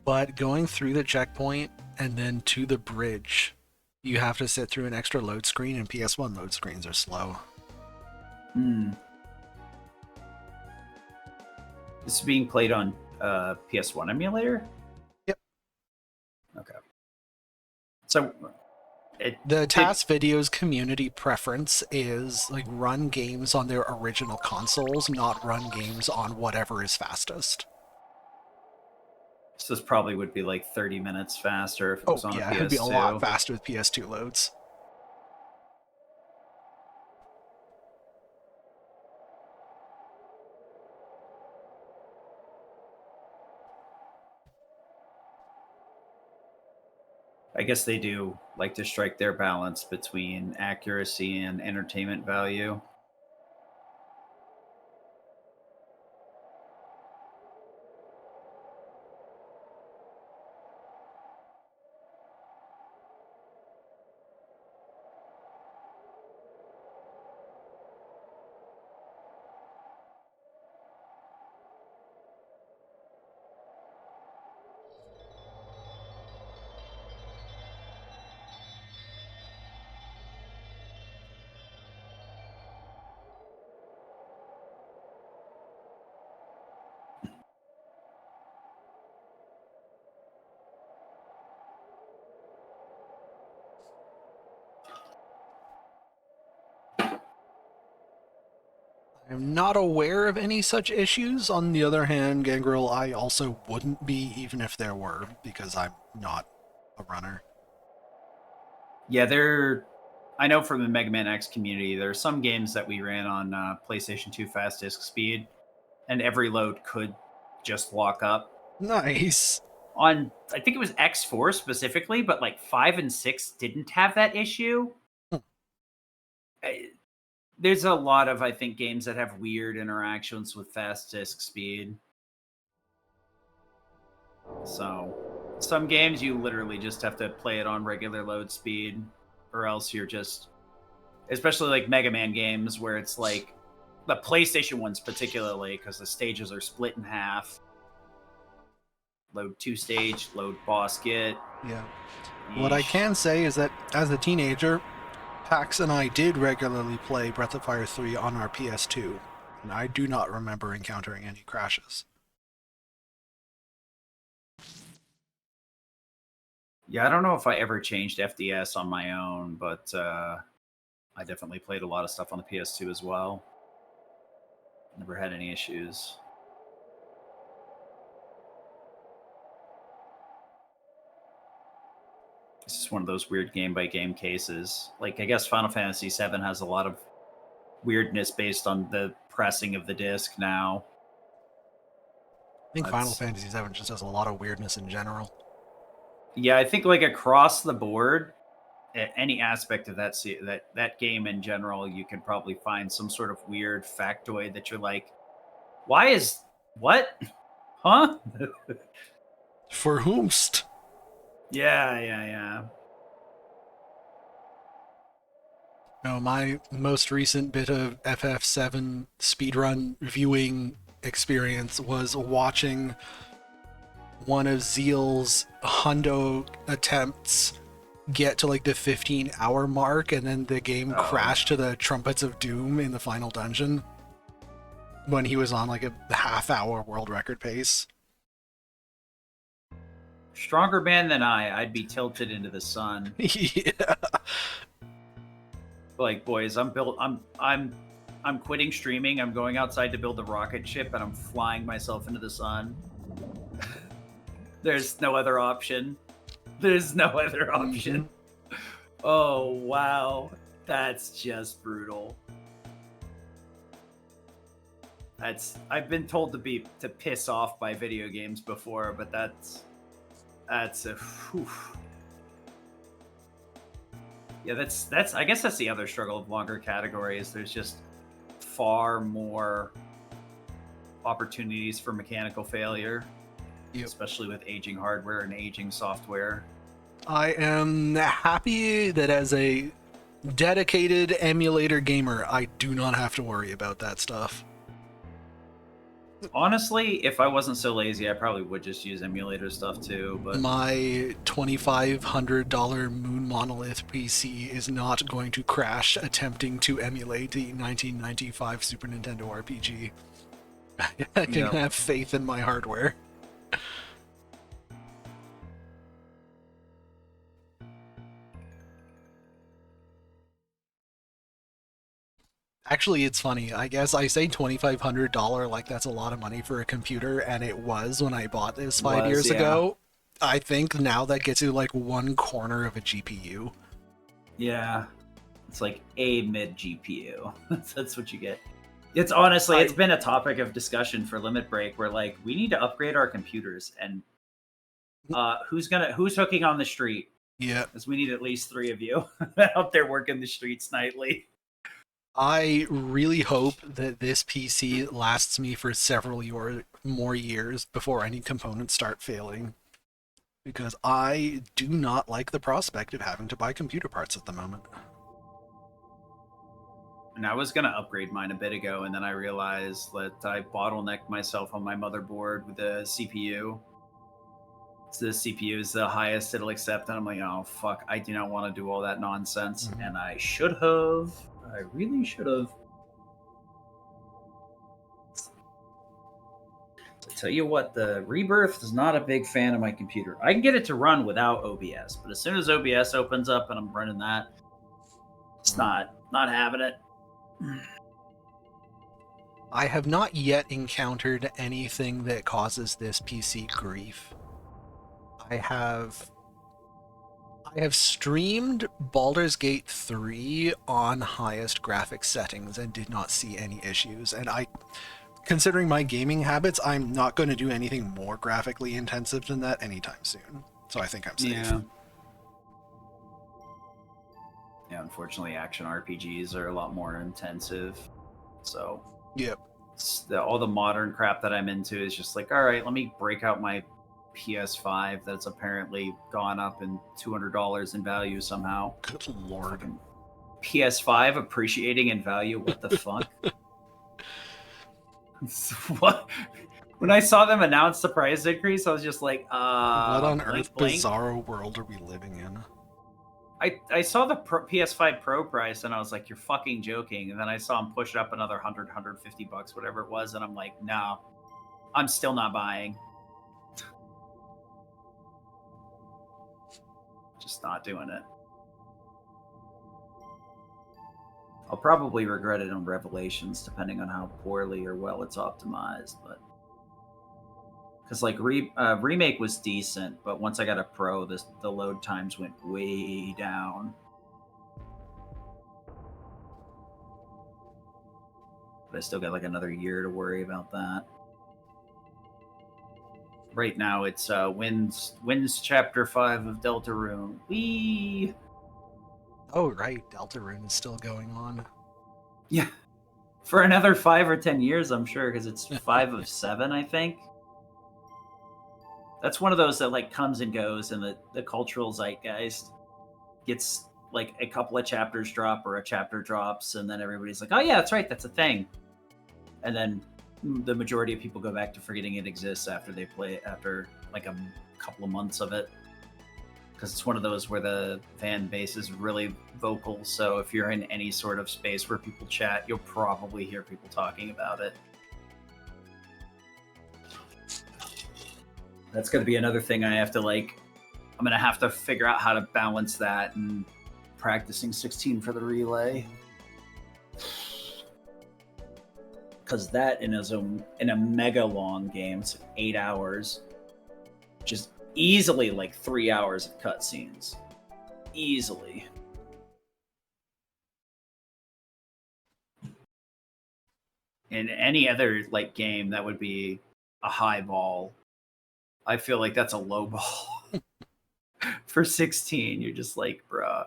but going through the checkpoint and then to the bridge, you have to sit through an extra load screen, and PS1 load screens are slow. This is being played on PS1 emulator? Yep. Okay. So the TAS Video's community preference is like run games on their original consoles, not run games on whatever is fastest. So this probably would be like 30 minutes faster if it was on a PS2. It'd be a lot faster with PS2 loads. I guess they do like to strike their balance between accuracy and entertainment value. I'm not aware of any such issues. On the other hand, Gangrel, I also wouldn't be even if there were, because I'm not a runner. Yeah, I know from the Mega Man X community, there are some games that we ran on PlayStation 2 fast disk speed, and every load could just walk up. Nice. On, I think it was X4 specifically, but like 5 and 6 didn't have that issue. There's a lot of, I think, games that have weird interactions with fast disk speed. So some games you literally just have to play it on regular load speed, or else you're just, especially like Mega Man games where it's like the PlayStation ones particularly, because the stages are split in half. Load 2 stage, load boss get. Yeah. What I can say is that as a teenager, Pax and I did regularly play Breath of Fire 3 on our PS2, and I do not remember encountering any crashes. Yeah, I don't know if I ever changed FDS on my own, but I definitely played a lot of stuff on the PS2 as well. Never had any issues. It's just one of those weird game-by-game cases. Like, I guess Final Fantasy VII has a lot of weirdness based on the pressing of the disc now. I think Final Fantasy VII just has a lot of weirdness in general. Yeah, I think like across the board, any aspect of that game in general, you can probably find some sort of weird factoid that you're like, why is what? Huh? For whomst? Yeah. No, my most recent bit of FF7 speedrun viewing experience was watching one of Zeal's hundo attempts get to like the 15-hour mark, and then the game crashed to the Trumpets of Doom in the final dungeon when he was on like a half-hour world record pace. Stronger man than I'd be tilted into the sun. Yeah. Like, boys, I'm quitting streaming. I'm going outside to build a rocket ship, and I'm flying myself into the sun. There's no other option. Oh, wow. That's just brutal. I've been told to piss off by video games before, but that's a whew. Yeah, that's I guess that's the other struggle of longer categories. There's just far more opportunities for mechanical failure, especially with aging hardware and aging software. I am happy that as a dedicated emulator gamer, I do not have to worry about that stuff. Honestly, if I wasn't so lazy, I probably would just use emulator stuff too. But my $2,500 Moon Monolith PC is not going to crash attempting to emulate the 1995 Super Nintendo RPG. I can have faith in my hardware. Actually, it's funny. I guess I say $2,500 like that's a lot of money for a computer, and it was when I bought this 5 years ago. I think now that gets you like one corner of a GPU. Yeah, it's like a mid GPU. That's what you get. It's honestly, it's been a topic of discussion for Limit Break, where like we need to upgrade our computers, and who's hooking on the street? Yeah, because we need at least 3 of you out there working the streets nightly. I really hope that this PC lasts me for several more years before any components start failing, because I do not like the prospect of having to buy computer parts at the moment. And I was going to upgrade mine a bit ago, and then I realized that I bottlenecked myself on my motherboard with the CPU. So the CPU is the highest it'll accept, and I'm like, oh, fuck, I do not want to do all that nonsense, and I should have. I really should have. I tell you what, the Rebirth is not a big fan of my computer. I can get it to run without OBS, but as soon as OBS opens up and I'm running that, it's not having it. I have not yet encountered anything that causes this PC grief. I have streamed Baldur's Gate 3 on highest graphics settings and did not see any issues. And considering my gaming habits, I'm not going to do anything more graphically intensive than that anytime soon. So I think I'm safe. Yeah, unfortunately, action RPGs are a lot more intensive. So, yep. All the modern crap that I'm into is just like, all right, let me break out my PS5 that's apparently gone up in $200 in value somehow. Good lord. PS5 appreciating in value? What the fuck? What? When I saw them announce the price increase, I was just like, what on earth bizarro world are we living in? I saw the PS5 Pro price and I was like, you're fucking joking. And then I saw him push it up another $150, whatever it was. And I'm like, no, I'm still not buying. Just not doing it. I'll probably regret it on Revelations, depending on how poorly or well it's optimized. But because like Remake was decent, but once I got a Pro, the load times went way down. But I still got like another year to worry about that. Right now, it's Winds Chapter 5 of Deltarune. Whee! Oh right, Deltarune is still going on. Yeah, for another 5 or 10 years, I'm sure, because it's 5 of 7, I think. That's one of those that like comes and goes, and the cultural zeitgeist gets like a couple of chapters drop or a chapter drops, and then everybody's like, oh yeah, that's right, that's a thing. And then the majority of people go back to forgetting it exists after they play it, after like a couple of months of it. Because it's one of those where the fan base is really vocal, so if you're in any sort of space where people chat, you'll probably hear people talking about it. That's going to be another thing I have to I'm going to have to figure out how to balance that and practicing 16 for the relay. Because that in a mega long game, it's 8 hours, just easily like 3 hours of cutscenes. Easily. In any other like game, that would be a high ball. I feel like that's a low ball. For 16, you're just like, bruh.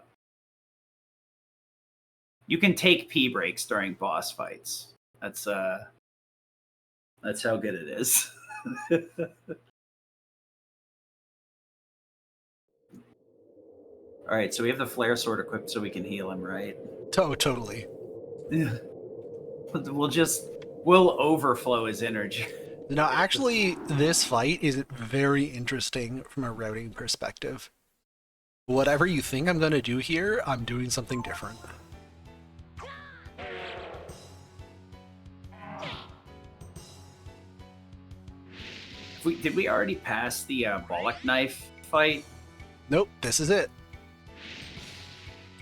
You can take pee breaks during boss fights. That's how good it is. All right, so we have the flare sword equipped so we can heal him, right? Totally. Yeah. We'll overflow his energy. Now, actually, this fight is very interesting from a routing perspective. Whatever you think I'm going to do here, I'm doing something different. Did we already pass the Bollock knife fight? Nope, this is it.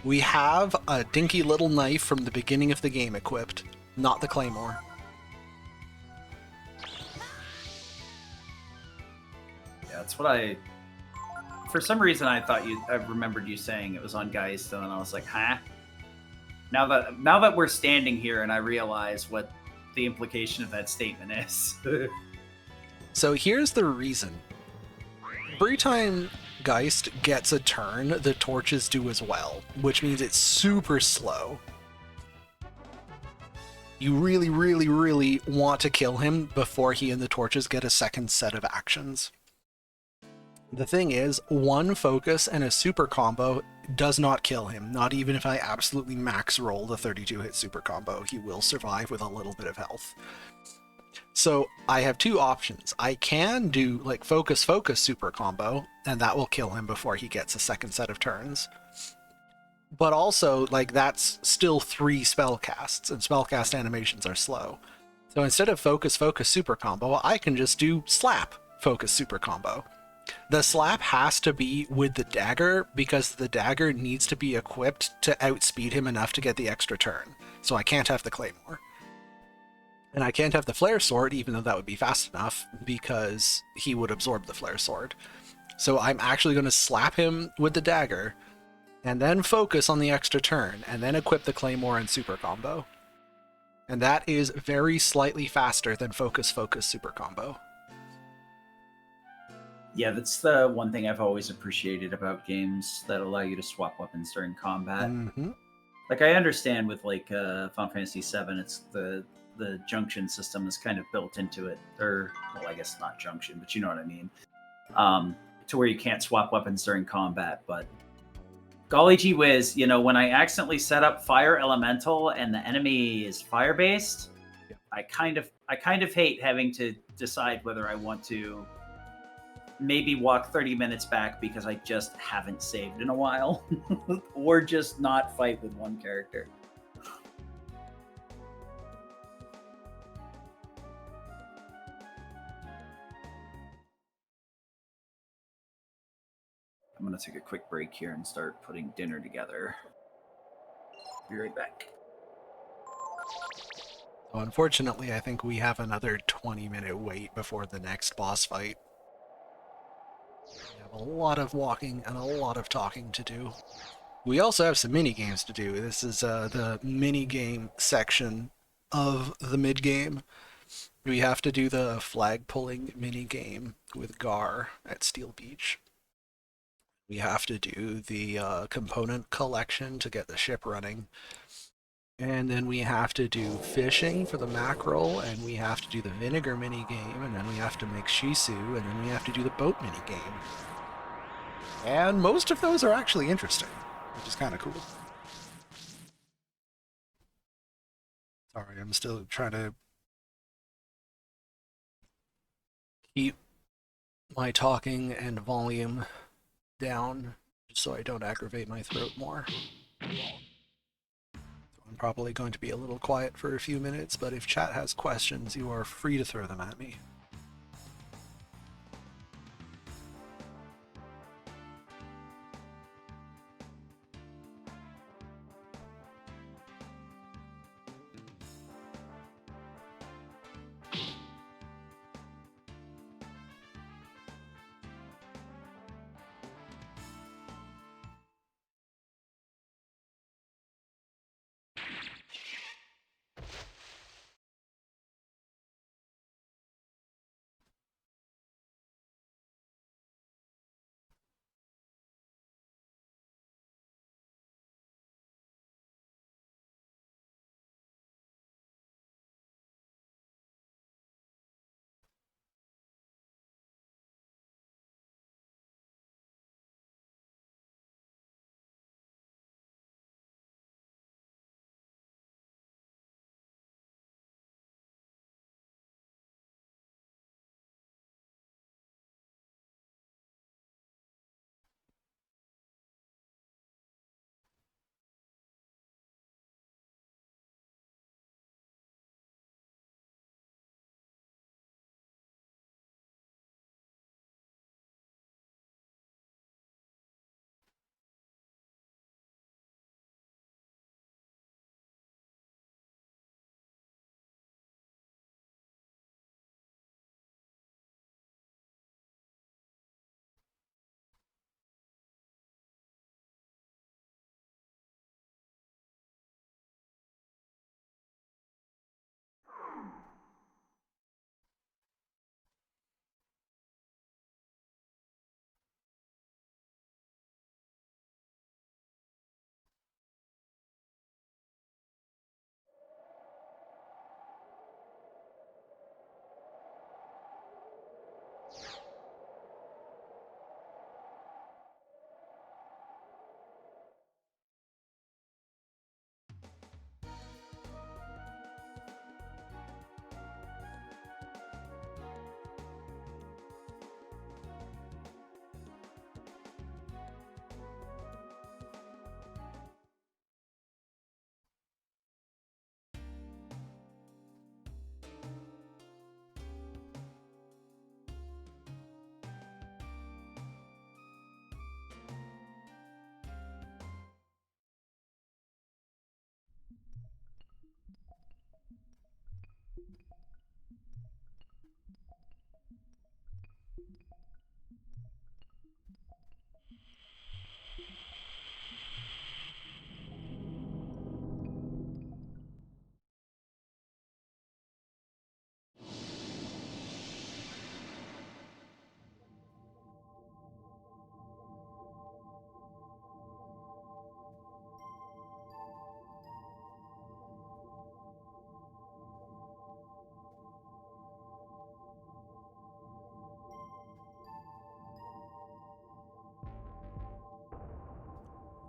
We have a dinky little knife from the beginning of the game equipped, not the claymore. Yeah, that's what I. For some reason, I remembered you saying it was on Geist, and I was like, huh? Now that we're standing here, and I realize what the implication of that statement is. So here's the reason. Every time Geist gets a turn, the torches do as well, which means it's super slow. You really, really, really want to kill him before he and the torches get a second set of actions. The thing is, one focus and a super combo does not kill him. Not even if I absolutely max roll the 32-hit super combo, he will survive with a little bit of health. So I have two options. I can do like focus super combo, and that will kill him before he gets a second set of turns. But also, like, that's still 3 spell casts, and spellcast animations are slow. So instead of focus super combo, I can just do slap focus super combo. The slap has to be with the dagger because the dagger needs to be equipped to outspeed him enough to get the extra turn. So I can't have the claymore. And I can't have the flare sword, even though that would be fast enough, because he would absorb the flare sword. So I'm actually going to slap him with the dagger, and then focus on the extra turn, and then equip the claymore and super combo. And that is very slightly faster than focus super combo. Yeah, that's the one thing I've always appreciated about games that allow you to swap weapons during combat. Mm-hmm. Like, I understand with like Final Fantasy VII, it's the junction system is kind of built into it, or well, I guess not junction, but you know what I mean. To where you can't swap weapons during combat, but golly gee whiz, when I accidentally set up Fire Elemental and the enemy is fire based, yeah. I kind of hate having to decide whether I want to maybe walk 30 minutes back because I just haven't saved in a while, or just not fight with one character. I'm going to take a quick break here and start putting dinner together. Be right back. So unfortunately, I think we have another 20-minute wait before the next boss fight. We have a lot of walking and a lot of talking to do. We also have some mini games to do. This is the mini game section of the mid game. We have to do the flag pulling mini game with Gar at Steel Beach. We have to do the component collection to get the ship running. And then we have to do fishing for the mackerel, and we have to do the vinegar mini game, and then we have to make shisu, and then we have to do the boat mini game. And most of those are actually interesting, which is kind of cool. Sorry, I'm still trying to keep my talking and volume down just so I don't aggravate my throat more. I'm probably going to be a little quiet for a few minutes, but if chat has questions, you are free to throw them at me.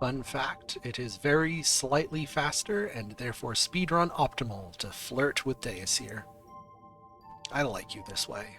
Fun fact, it is very slightly faster and therefore speedrun optimal to flirt with Daisir. I like you this way.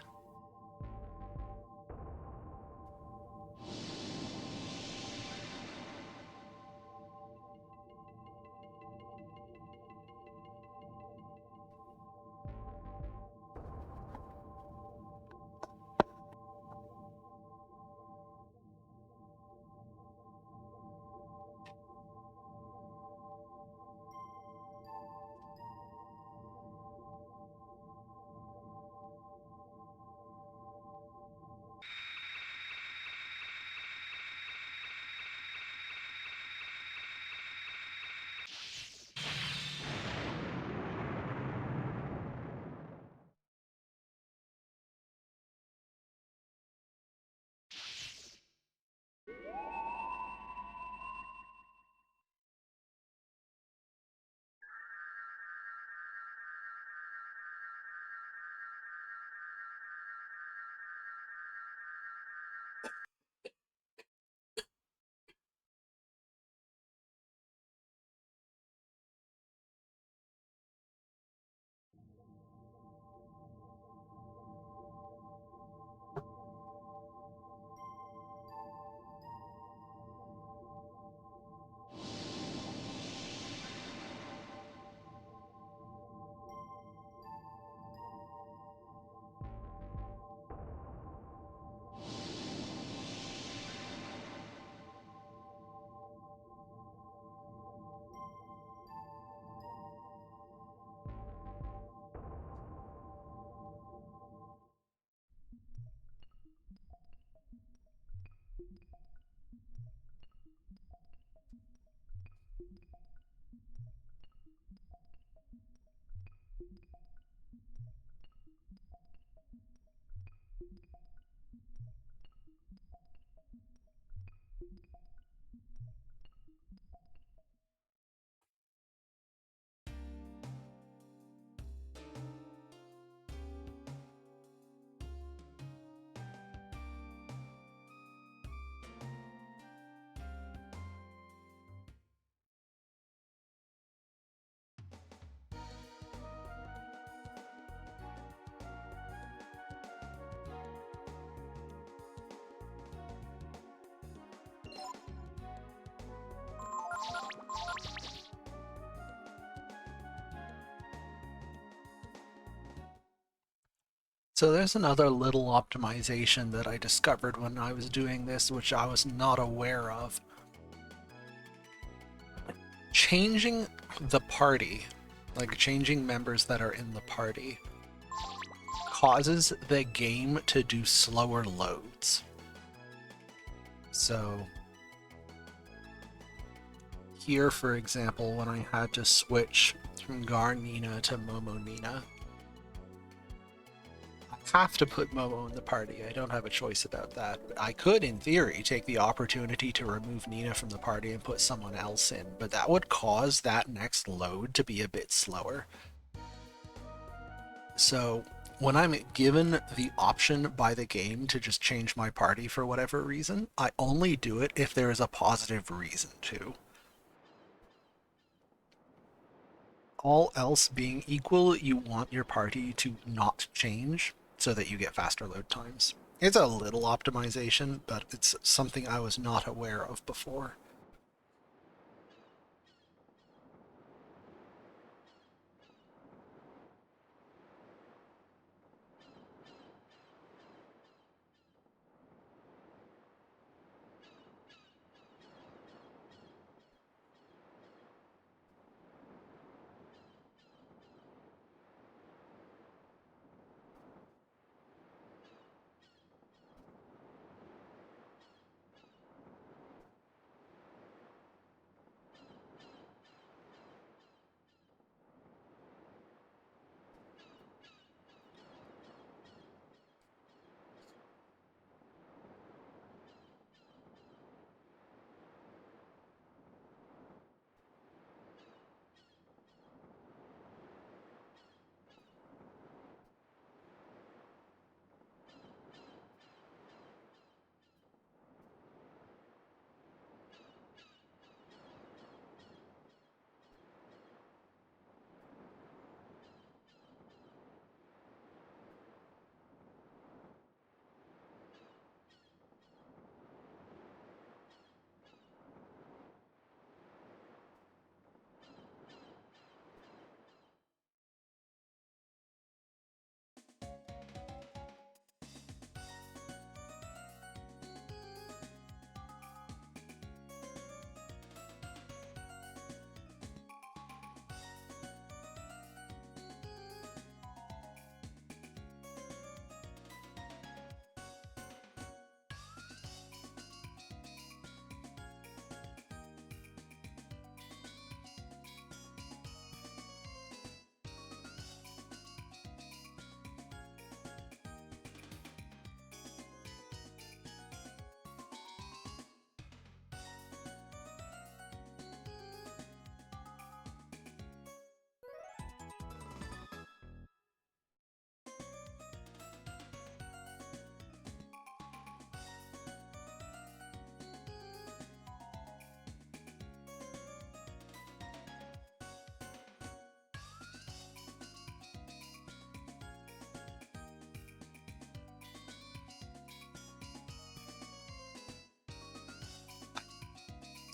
So there's another little optimization that I discovered when I was doing this, which I was not aware of. Changing the party, like changing members that are in the party, causes the game to do slower loads. So here, for example, when I had to switch from Gar Nina to Momo Nina, I have to put Momo in the party. I don't have a choice about that. I could, in theory, take the opportunity to remove Nina from the party and put someone else in, but that would cause that next load to be a bit slower. So when I'm given the option by the game to just change my party for whatever reason, I only do it if there is a positive reason to. All else being equal, you want your party to not change so that you get faster load times. It's a little optimization, but it's something I was not aware of before.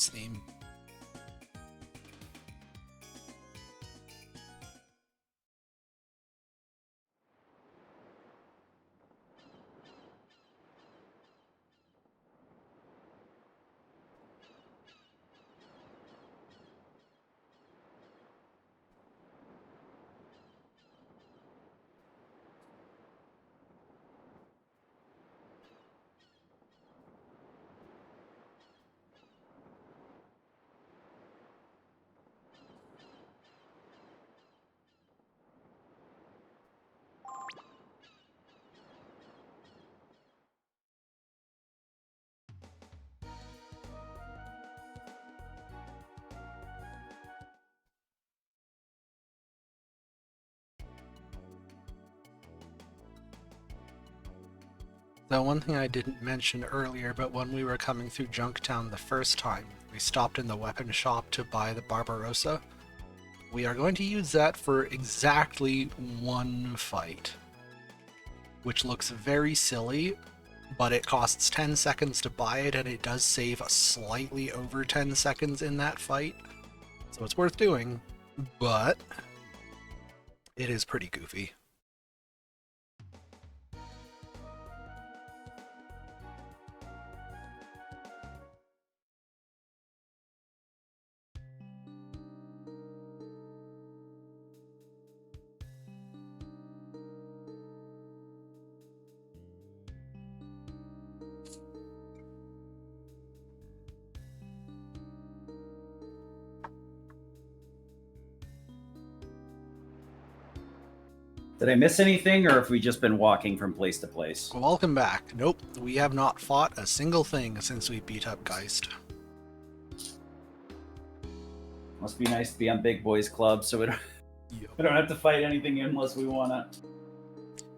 theme. So one thing I didn't mention earlier, but when we were coming through Junktown the first time, we stopped in the weapon shop to buy the Barbarossa. We are going to use that for exactly one fight, which looks very silly, but it costs 10 seconds to buy it, and it does save slightly over 10 seconds in that fight, so it's worth doing, but it is pretty goofy. Did I miss anything, or have we just been walking from place to place? Welcome back. Nope, we have not fought a single thing since we beat up Geist. Must be nice to be on Big Boys Club, so we don't have to fight anything unless we want to.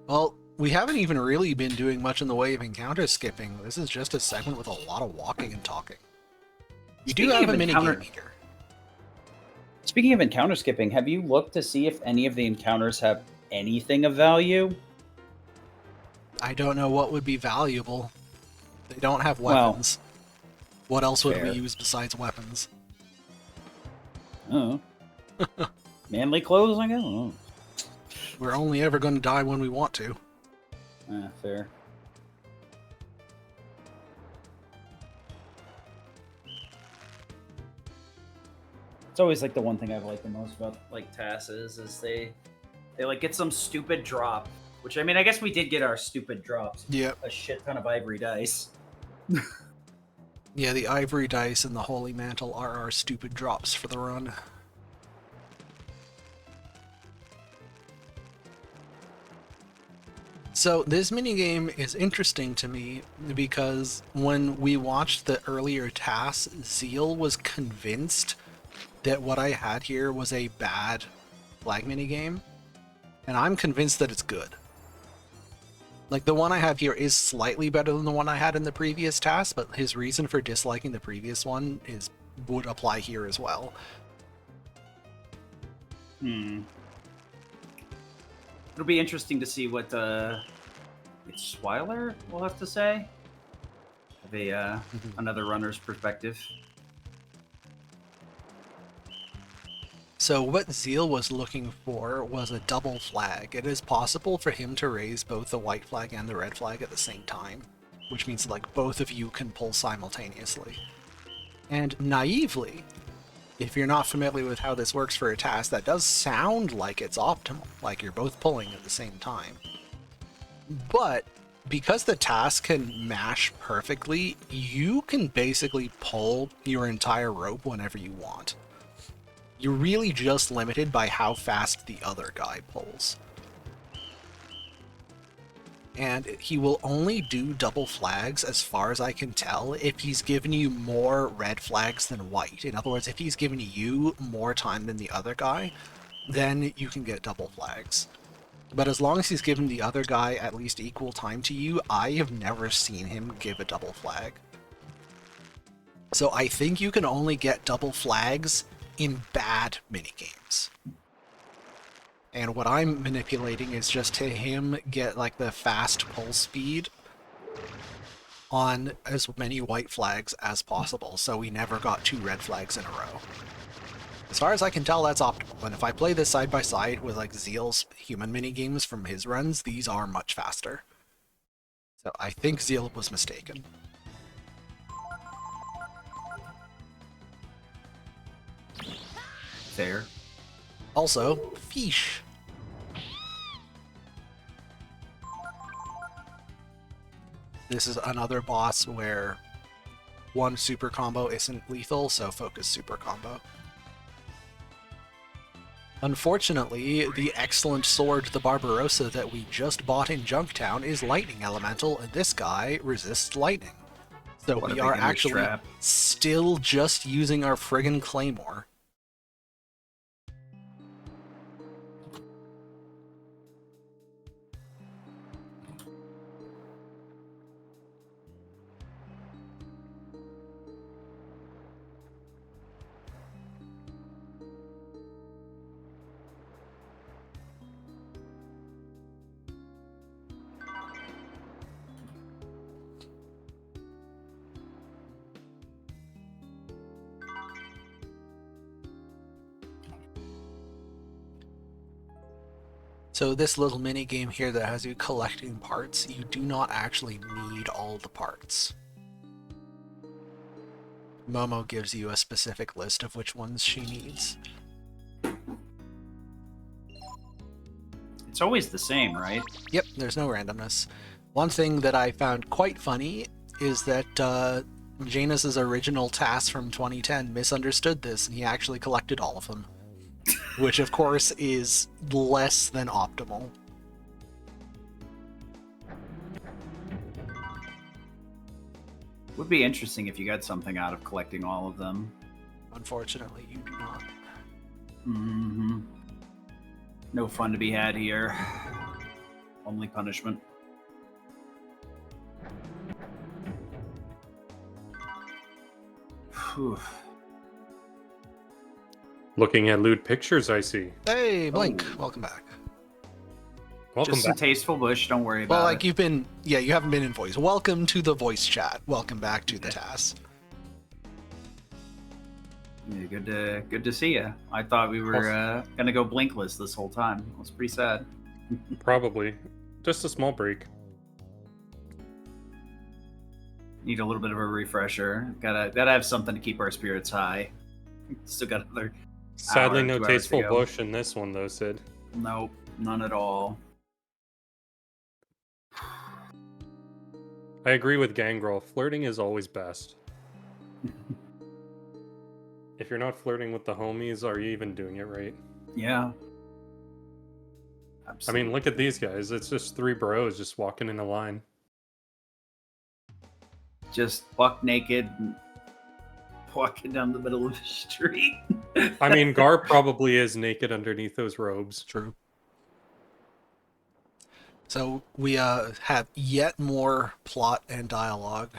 Well, we haven't even really been doing much in the way of encounter skipping. This is just a segment with a lot of walking and talking. We do have a minigame here. Speaking of encounter skipping, have you looked to see if any of the encounters have anything of value? I don't know what would be valuable. They don't have weapons. Well, what else would we use besides weapons? Oh. Manly clothes, I guess? Oh. We're only ever going to die when we want to. Fair. It's always like the one thing I've liked the most about like TAS is they like get some stupid drop, which I mean I guess we did get our stupid drops. Yep. A shit ton of ivory dice. Yeah, the ivory dice and the holy mantle are our stupid drops for the run. So this minigame is interesting to me because when we watched the earlier TAS, Zeal was convinced that what I had here was a bad flag minigame, and I'm convinced that it's good. Like, the one I have here is slightly better than the one I had in the previous TAS, but his reason for disliking the previous one would apply here as well. It'll be interesting to see what Swiler will have to say. Have another runner's perspective. So what Zeal was looking for was a double flag. It is possible for him to raise both the white flag and the red flag at the same time, which means like both of you can pull simultaneously. And naively, if you're not familiar with how this works for a TAS, that does sound like it's optimal, like you're both pulling at the same time. But because the TAS can mash perfectly, you can basically pull your entire rope whenever you want. You're really just limited by how fast the other guy pulls. And he will only do double flags, as far as I can tell, if he's given you more red flags than white. In other words, if he's given you more time than the other guy, then you can get double flags. But as long as he's given the other guy at least equal time to you, I have never seen him give a double flag. So I think you can only get double flags in bad minigames. And what I'm manipulating is just to him get like the fast pull speed on as many white flags as possible, so we never got 2 red flags in a row. As far as I can tell, that's optimal, and if I play this side by side with like Zeal's human minigames from his runs, these are much faster. So I think Zeal was mistaken. Fair. Also, Fish. This is another boss where one super combo isn't lethal, so focus super combo. Unfortunately, the excellent sword, the Barbarossa, that we just bought in Junktown is lightning elemental, and this guy resists lightning. So What a we big are image actually trap. still just using our friggin' claymore. So this little mini game here that has you collecting parts, you do not actually need all the parts. Momo gives you a specific list of which ones she needs. It's always the same, right? Yep, there's no randomness. One thing that I found quite funny is that Janus's original TAS from 2010 misunderstood this, and he actually collected all of them. Which, of course, is less than optimal. Would be interesting if you got something out of collecting all of them. Unfortunately, you do not. Mm-hmm. No fun to be had here. Only punishment. Whew. Looking at lewd pictures, I see. Hey, Blink, Oh. welcome back. Welcome Just some back. tasteful bush. Don't worry about Well, like it. you've been, yeah, you haven't been in voice. Welcome to the voice chat. Welcome back to the TAS. Yeah, good to see you. I thought we were gonna go blinkless this whole time. It was pretty sad. Probably. Just a small break. Need a little bit of a refresher. Gotta have something to keep our spirits high. Still got another. Sadly, hour, no 2 hours to tasteful go. bush in this one, though, Sid. Nope, none at all. I agree with Gangrel. Flirting is always best. If you're not flirting with the homies, are you even doing it right? Yeah. I Absolutely. mean, look at these guys. It's just 3 bros just walking in a line. Just buck naked, and walking down the middle of the street. I mean, Gar probably is naked underneath those robes. True. So we have yet more plot and dialogue,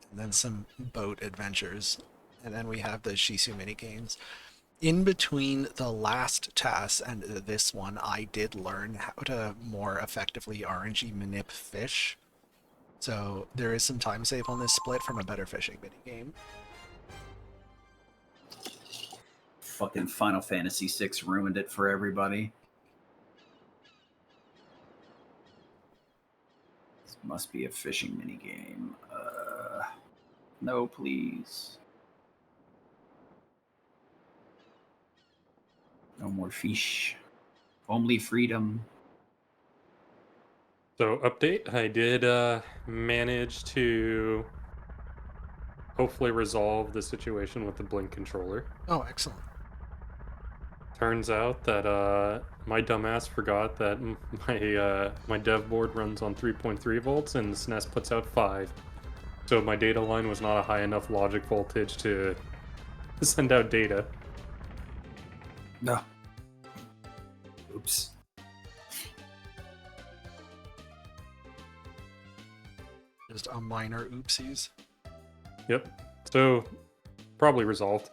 and then some boat adventures, and then we have the Shisu minigames. In between the last TAS and this one, I did learn how to more effectively RNG manip fish. So there is some time save on this split from a better fishing minigame. Fucking Final Fantasy VI ruined it for everybody. This must be a fishing minigame. No, please. No more fish. Only freedom. So, update. I did manage to hopefully resolve the situation with the Blink controller. Oh, excellent. Turns out that my dumbass forgot that my dev board runs on 3.3 volts and SNES puts out 5. So my data line was not a high enough logic voltage to send out data. No. Oops. Just a minor oopsies. Yep. So probably resolved.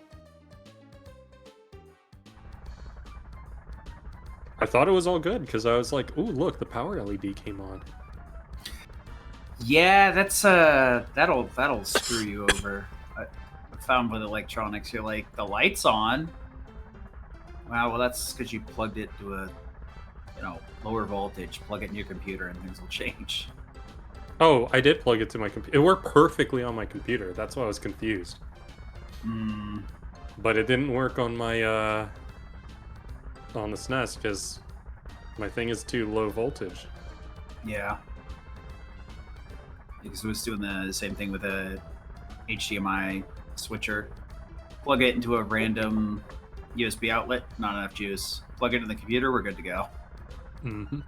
I thought it was all good because I was like, "Ooh, look, the power LED came on." Yeah, that's that'll screw you over. I found with electronics, you're like, the light's on. Wow, well that's because you plugged it to a lower voltage. Plug it in your computer and things will change. Oh, I did plug it to my computer. It worked perfectly on my computer. That's why I was confused. Hmm. But it didn't work on my on the SNES because my thing is too low voltage. Yeah. Because it was doing the same thing with a HDMI switcher. Plug it into a random USB outlet, not enough juice. Plug it in the computer, we're good to go. Mm-hmm.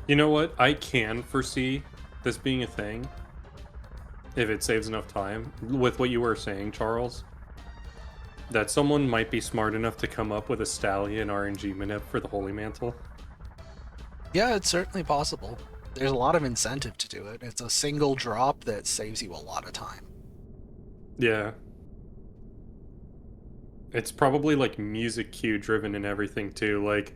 You know what? I can foresee this being a thing if it saves enough time. With what you were saying, Charles, that someone might be smart enough to come up with a Stallion RNG manip for the Holy Mantle. Yeah, it's certainly possible. There's a lot of incentive to do it. It's a single drop that saves you a lot of time. Yeah. It's probably like music cue driven and everything too. Like,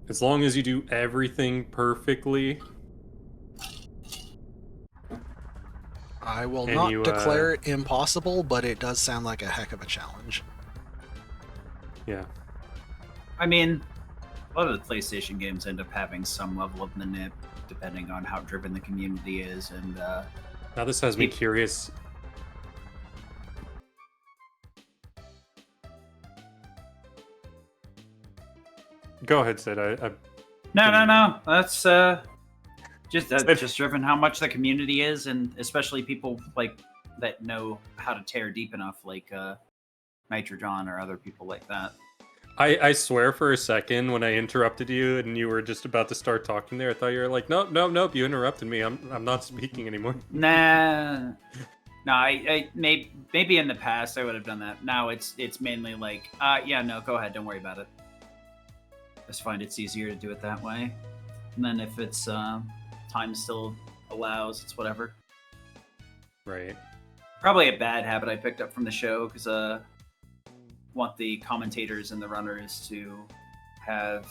as long as you do everything perfectly, I will and not you, declare it impossible, but it does sound like a heck of a challenge. yeah. I mean, a lot of the PlayStation games end up having some level of manip, depending on how driven the community is, and Now this has me curious. Go ahead, Sid. No. That's just driven how much the community is, and especially people like that know how to tear deep enough, like Nitrojon or other people like that. I swear for a second when I interrupted you and you were just about to start talking there, I thought you were like, nope, you interrupted me. I'm not speaking anymore. Nah. No, I maybe in the past I would have done that. Now it's mainly like, yeah, no, go ahead, don't worry about it. I just find it's easier to do it that way. And then if it's time still allows, it's whatever. Right. Probably a bad habit I picked up from the show because want the commentators and the runners to have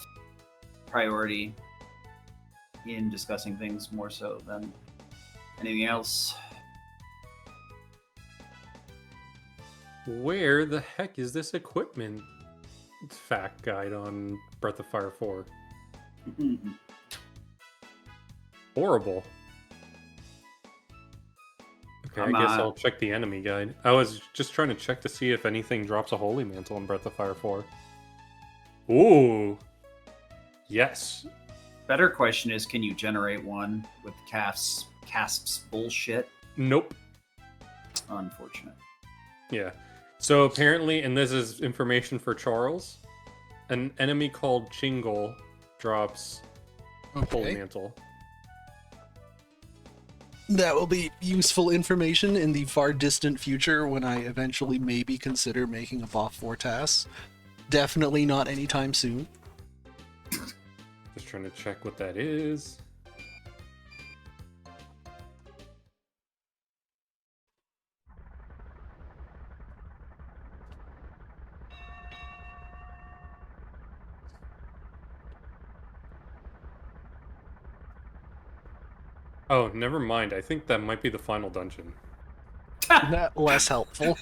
priority in discussing things more so than anything else. Where the heck is this equipment fact guide on Breath of Fire 4? Horrible. Okay, I guess I'll check the enemy guide. I was just trying to check to see if anything drops a Holy Mantle in Breath of Fire 4. Ooh. Yes. Better question is, can you generate one with Casp's bullshit? Nope. Unfortunate. Yeah. So apparently, and this is information for Charles, an enemy called Chingle drops Holy Mantle. That will be useful information in the far distant future when I eventually maybe consider making a Fire IV TAS. Definitely not anytime soon. Just trying to check what that is. Oh, never mind. I think that might be the final dungeon. That less helpful.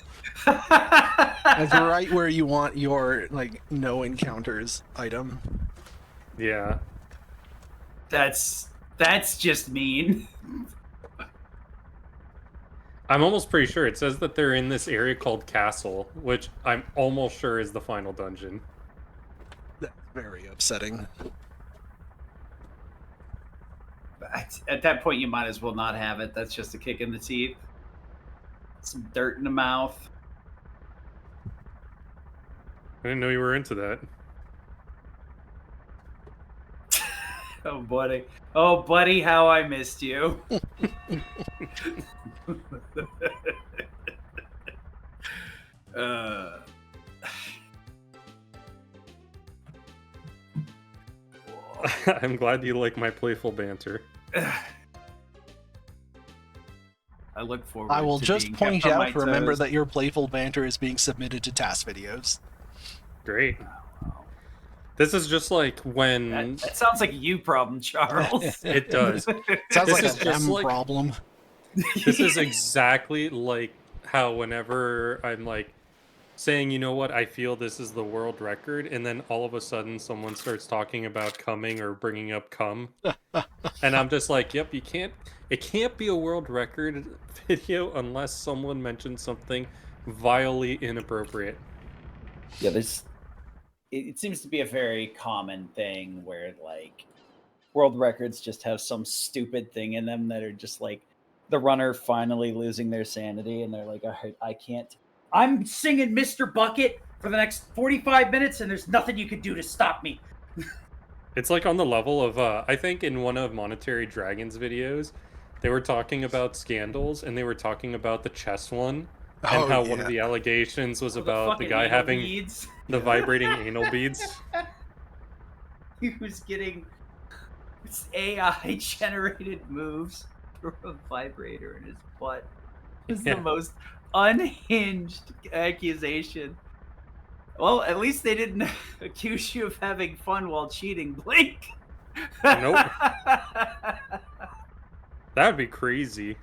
That's right where you want your like no encounters item. Yeah. That's just mean. I'm almost pretty sure it says that they're in this area called Castle, which I'm almost sure is the final dungeon. That's very upsetting. At that point, you might as well not have it. That's just a kick in the teeth. Some dirt in the mouth. I didn't know you were into that. Oh, buddy. Oh, buddy, how I missed you. I'm glad you like my playful banter. I look forward. I will to just being point kept on my out, remember toes. that your playful banter is being submitted to TAS videos. Great. Wow. This is just like when That sounds like a you problem, Charles. it does. Sounds This like is a just them like- problem. This is exactly like how whenever I'm like saying, you know what, I feel this is the world record, and then all of a sudden someone starts talking about coming or bringing up cum, and I'm just like, yep, it can't be a world record video unless someone mentions something vilely inappropriate. Yeah, it seems to be a very common thing where like world records just have some stupid thing in them that are just like the runner finally losing their sanity, and they're like, I can't. I'm singing Mr. Bucket for the next 45 minutes, and there's nothing you can do to stop me. It's like on the level of I think in one of Monetary Dragon's videos, they were talking about scandals, and they were talking about the chess one, and how one of the allegations was about the guy having beads. the vibrating anal beads. He was getting AI generated moves from a vibrator in his butt. It's Yeah. the most unhinged accusation. Well, at least they didn't accuse you of having fun while cheating, Blink. Nope. That would be crazy.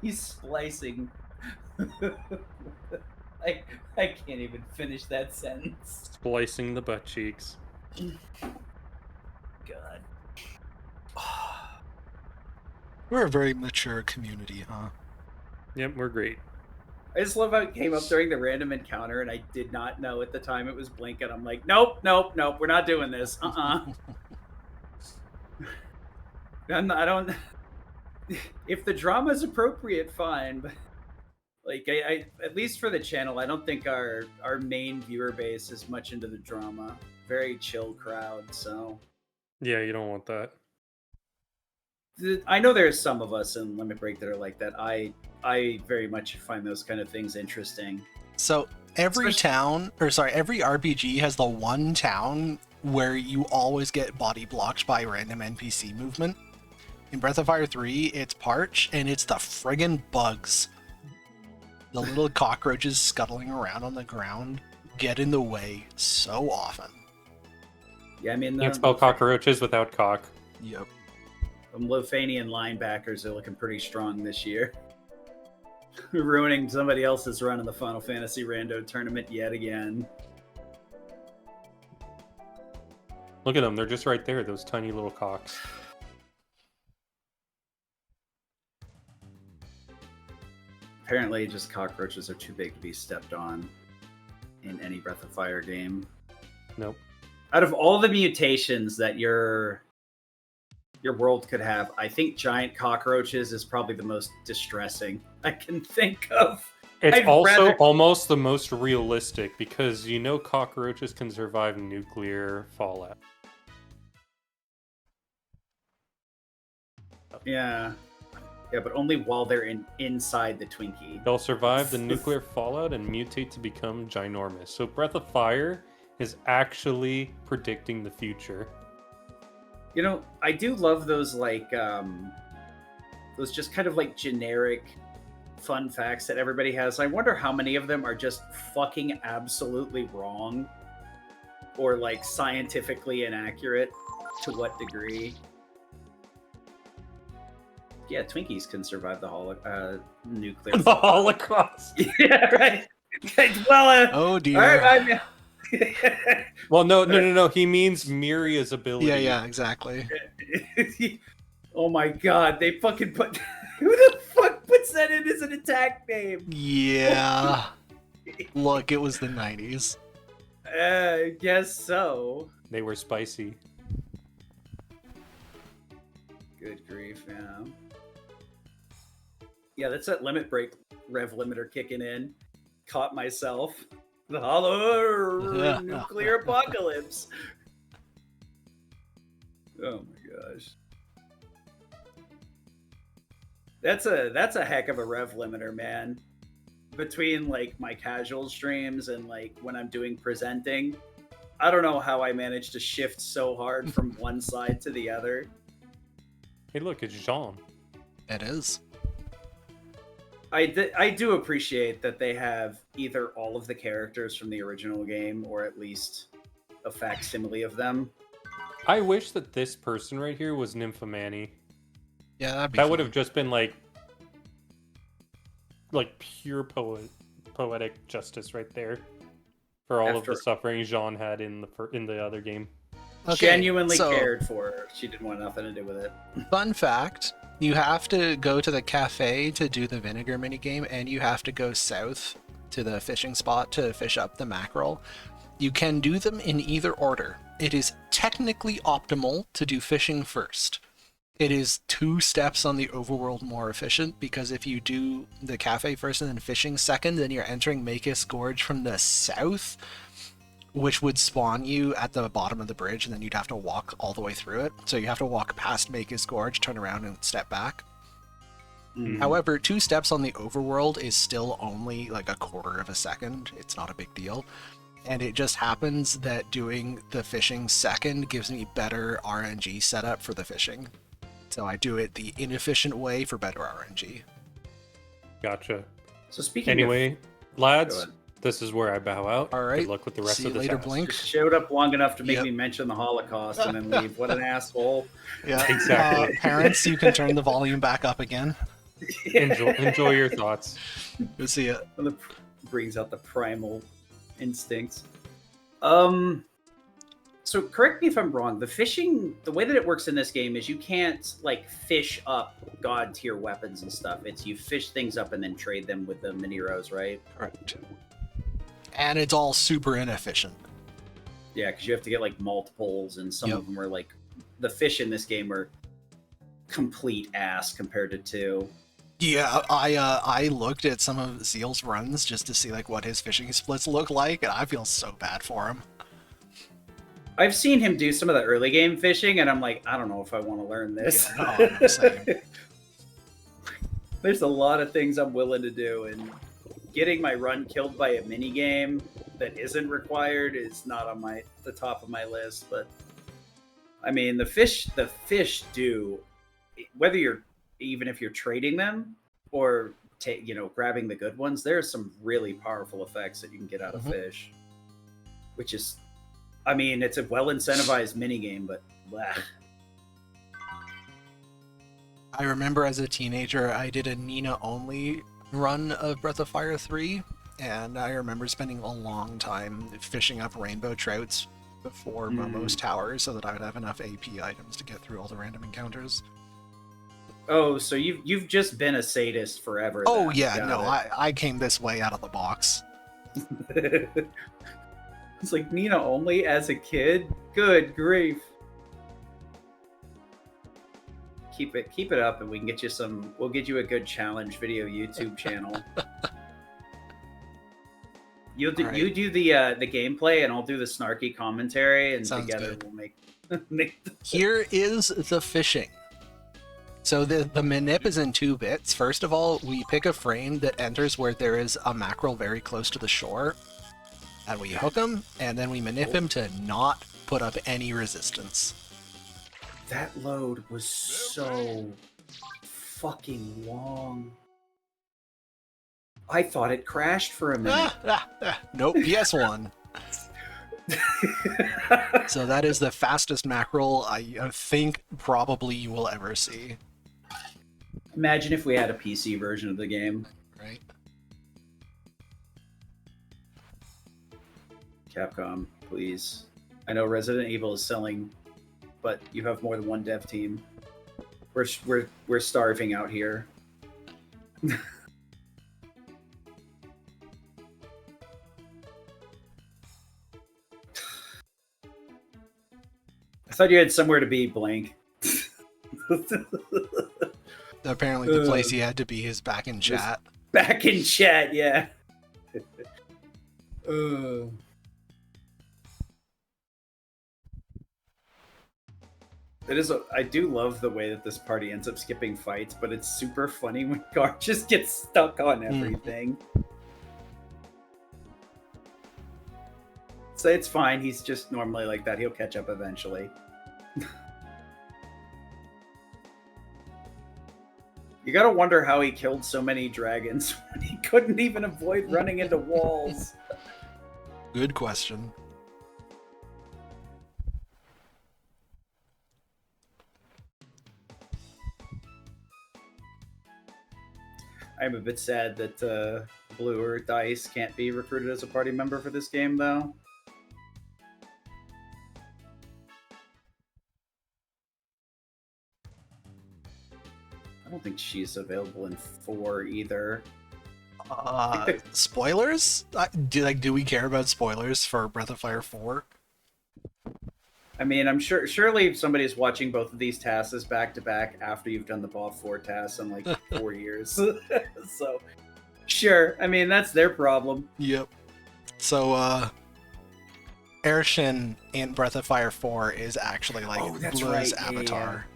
He's splicing. I can't even finish that sentence. Splicing the butt cheeks. God. We're a very mature community, huh? Yep, we're great. I just love how it came up during the random encounter, and I did not know at the time it was Blink, and I'm like, nope, we're not doing this. I don't. If the drama is appropriate, fine, but like I at least for the channel, I don't think our main viewer base is much into the drama. Very chill crowd, so Yeah, you don't want that. I know there's some of us in Limit Break that are like that. I very much find those kind of things interesting. So every Especially- every RPG has the one town where you always get body blocked by random NPC movement. In Breath of Fire 3, it's Parch, and it's the friggin' bugs. The little cockroaches scuttling around on the ground get in the way so often. Yeah, I mean, Can't spell cockroaches without cock. Yep. Lothanian linebackers are looking pretty strong this year. Ruining somebody else's run in the Final Fantasy Rando tournament yet again. Look at them, they're just right there, those tiny little cocks. Apparently, just cockroaches are too big to be stepped on in any Breath of Fire game. Nope. Out of all the mutations that your world could have, I think giant cockroaches is probably the most distressing I can think of. It's I'd also rather- almost the most realistic because you know cockroaches can survive nuclear fallout. Yeah, but only while they're inside the Twinkie. They'll survive the nuclear fallout and mutate to become ginormous. So Breath of Fire is actually predicting the future. You know, I do love those like those just kind of like generic fun facts that everybody has. I wonder how many of them are just fucking absolutely wrong or like scientifically inaccurate. To what degree? Yeah, Twinkies can survive the nuclear. The Holocaust. Yeah, right. Well, Oh dear. all right, Well, no. He means Miria's ability. Yeah, exactly. Oh my god, they fucking put. Who the fuck puts that in as an attack name? Yeah. Look, it was the 90s. I guess so. They were spicy. Good grief, yeah. Yeah, that's that limit break rev limiter kicking in. Caught myself. The hollow nuclear apocalypse. Oh my gosh. That's a heck of a rev limiter, man. Between like my casual streams and like when I'm doing presenting, I don't know how I managed to shift so hard from one side to the other. Hey, look, it's Jean. It is. I do appreciate that they have either all of the characters from the original game or at least a facsimile of them. I wish that this person right here was Nymphomani. Yeah, that'd be That fun. would have just been like pure poetic justice right there for all of the suffering Jean had in the other game. Okay, Genuinely so, cared for her. She didn't want nothing to do with it. Fun fact, you have to go to the cafe to do the vinegar minigame, and you have to go south to the fishing spot to fish up the mackerel. You can do them in either order. It is technically optimal to do fishing first. It is 2 steps on the overworld more efficient, because if you do the cafe first and then fishing second, then you're entering Makus Gorge from the south, which would spawn you at the bottom of the bridge, and then you'd have to walk all the way through it. So you have to walk past Makus Gorge, turn around, and step back. Mm. However, 2 steps on the overworld is still only like a quarter of a second. It's not a big deal. And it just happens that doing the fishing second gives me better RNG setup for the fishing. So I do it the inefficient way for better RNG. Gotcha. So speaking Anyway, lads, this is where I bow out. All right. Good luck with the rest See of you the later, task. Blink. just showed up long enough to make Yep. me mention the Holocaust and then leave. What an asshole. Yeah, Exactly. Parents, you can turn the volume back up again. Enjoy your thoughts. We'll see ya. Brings out the primal instincts. So correct me if I'm wrong. The fishing, the way that it works in this game is you can't like fish up god tier weapons and stuff. It's you fish things up and then trade them with the mineros, right? Correct. And it's all super inefficient. Yeah, because you have to get like multiples, and some of them are like the fish in this game are complete ass compared to 2. Yeah, I looked at some of Zeal's runs just to see like what his fishing splits look like, and I feel so bad for him. I've seen him do some of the early game fishing, and I'm like, I don't know if I want to learn this. Yeah, no, same. There's a lot of things I'm willing to do, and getting my run killed by a mini game that isn't required is not on the top of my list. But I mean, the fish do, whether you're even if you're trading them or grabbing the good ones, there's some really powerful effects that you can get out of fish, which is, I mean, it's a well incentivized mini game, but blah. I remember as a teenager, I did a Nina only run of Breath of Fire 3, and I remember spending a long time fishing up rainbow trouts before Momo's Tower so that I would have enough AP items to get through all the random encounters. Oh, so you've just been a sadist forever. Oh then. yeah, Got no, it. I came this way out of the box. It's like Nina only as a kid. Good grief. Keep it up, and we can get you some. We'll get you a good challenge video YouTube channel. You do the gameplay, and I'll do the snarky commentary, and Sounds together good. we'll make. Here is the fishing. So the manip is in 2 bits. First of all, we pick a frame that enters where there is a mackerel very close to the shore, and we hook him, and then we manip him to not put up any resistance. That load was so fucking long. I thought it crashed for a minute. Nope, PS1. So that is the fastest mackerel I think probably you will ever see. Imagine if we had a PC version of the game. Right? Capcom, please. I know Resident Evil is selling, but you have more than one dev team. We're starving out here. I thought you had somewhere to be, Blank. Apparently the place he had to be is back in chat. Back in chat, yeah. I do love the way that this party ends up skipping fights, but it's super funny when Gar just gets stuck on everything. it's fine. He's just normally like that. He'll catch up eventually. You gotta wonder how he killed so many dragons when he couldn't even avoid running into walls. Good question. I'm a bit sad that Blue or Dice can't be recruited as a party member for this game, though. I don't think she's available in 4 either. Spoilers? Do we care about spoilers for Breath of Fire 4? I mean, I'm surely if somebody's watching both of these tasks back to back after you've done the BOF 4 tasks in like 4 years. So, sure. I mean, that's their problem. Yep. So, Aershin in Breath of Fire 4 is actually like that's Blue's right. avatar.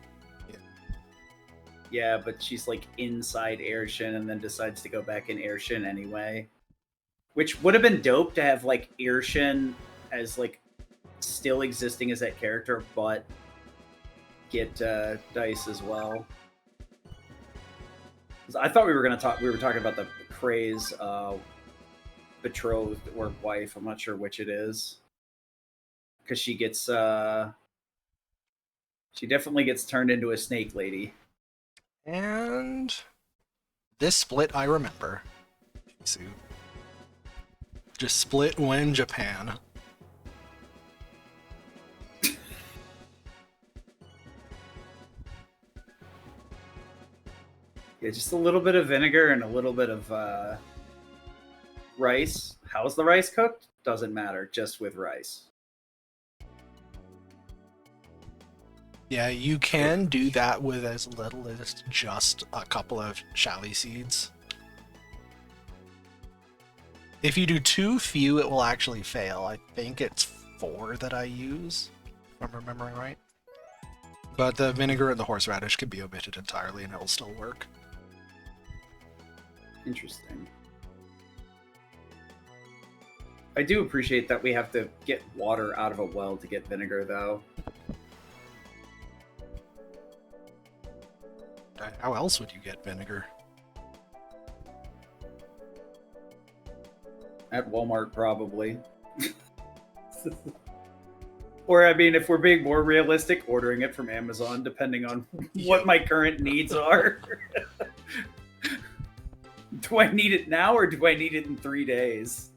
Yeah, but she's like inside Aershin and then decides to go back in Aershin anyway. Which would have been dope to have like Aershin as like still existing as that character, but get Dice as well. I thought we were talking about the Craze betrothed or wife. I'm not sure which it is. Because she gets she definitely gets turned into a snake lady. And this split I remember. Just split when Japan. Yeah, just a little bit of vinegar and a little bit of rice. How's the rice cooked? Doesn't matter, just with rice. Yeah, you can do that with as little as just a couple of chaly seeds. If you do too few, it will actually fail. I think it's 4 that I use, if I'm remembering right. But the vinegar and the horseradish can be omitted entirely and it will still work. Interesting. I do appreciate that we have to get water out of a well to get vinegar, though. How else would you get vinegar? At Walmart, probably. Or, I mean, if we're being more realistic, ordering it from Amazon, depending on what my current needs are. Do I need it now, or do I need it in 3 days?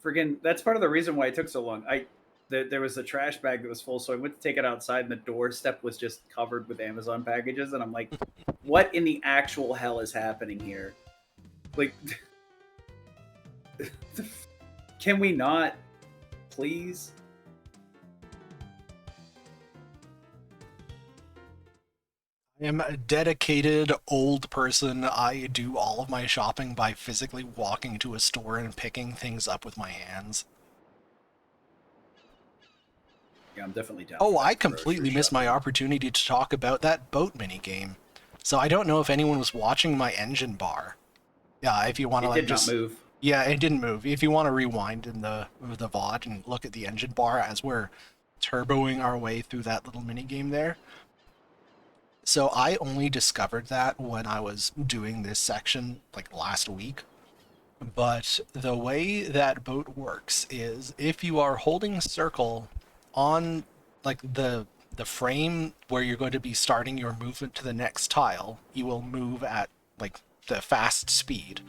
Friggin', that's part of the reason why it took so long. There was a trash bag that was full, so I went to take it outside, and the doorstep was just covered with Amazon packages, and I'm like, what in the actual hell is happening here? Like, can we not, please? I am a dedicated old person. I do all of my shopping by physically walking to a store and picking things up with my hands. Yeah, I'm definitely down. Oh, I completely missed my opportunity to talk about that boat minigame. So I don't know if anyone was watching my engine bar. Yeah, if you want to like just... It did not move. Yeah, it didn't move. If you want to rewind in the VOD and look at the engine bar as we're turboing our way through that little minigame there. So I only discovered that when I was doing this section like last week. But the way that boat works is if you are holding circle on like the frame where you're going to be starting your movement to the next tile, you will move at like the fast speed.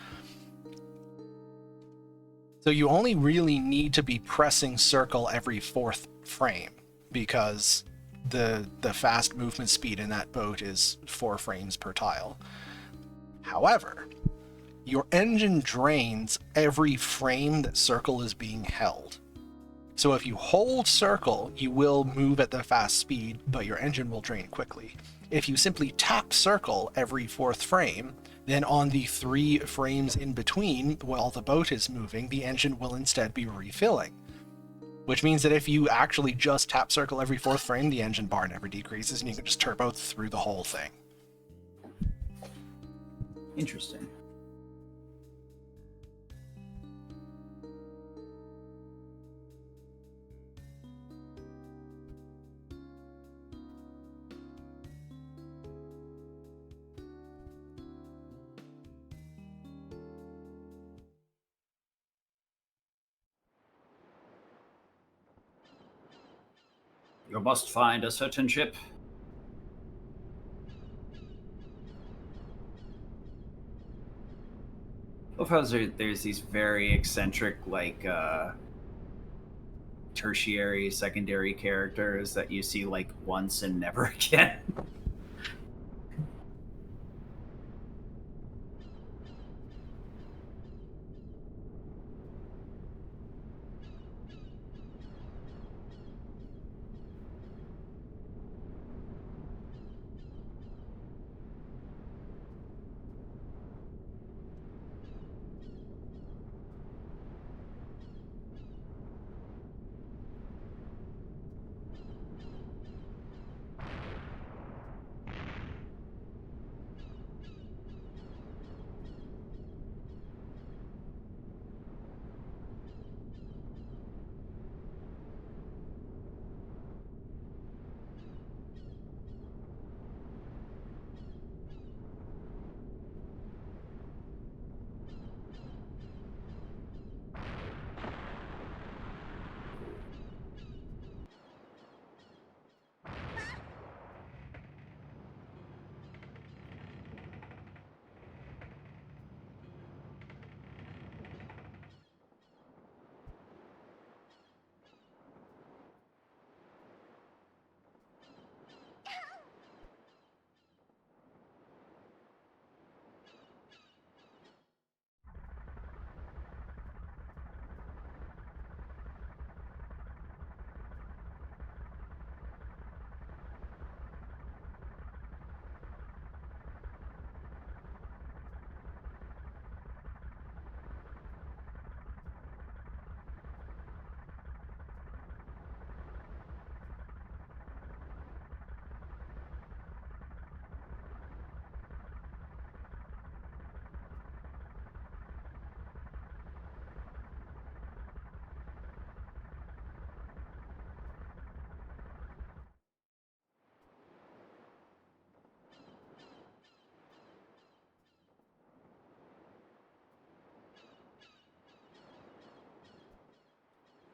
So you only really need to be pressing circle every 4th frame because the fast movement speed in that boat is 4 frames per tile. However, your engine drains every frame that circle is being held. So if you hold circle, you will move at the fast speed, but your engine will drain quickly. If you simply tap circle every 4th frame, then on the 3 frames in between, while the boat is moving, the engine will instead be refilling. Which means that if you actually just tap circle every 4th frame, the engine bar never decreases, and you can just turbo through the whole thing. Interesting. You must find a certain ship. Love how there's these very eccentric, like, tertiary, secondary characters that you see, like, once and never again.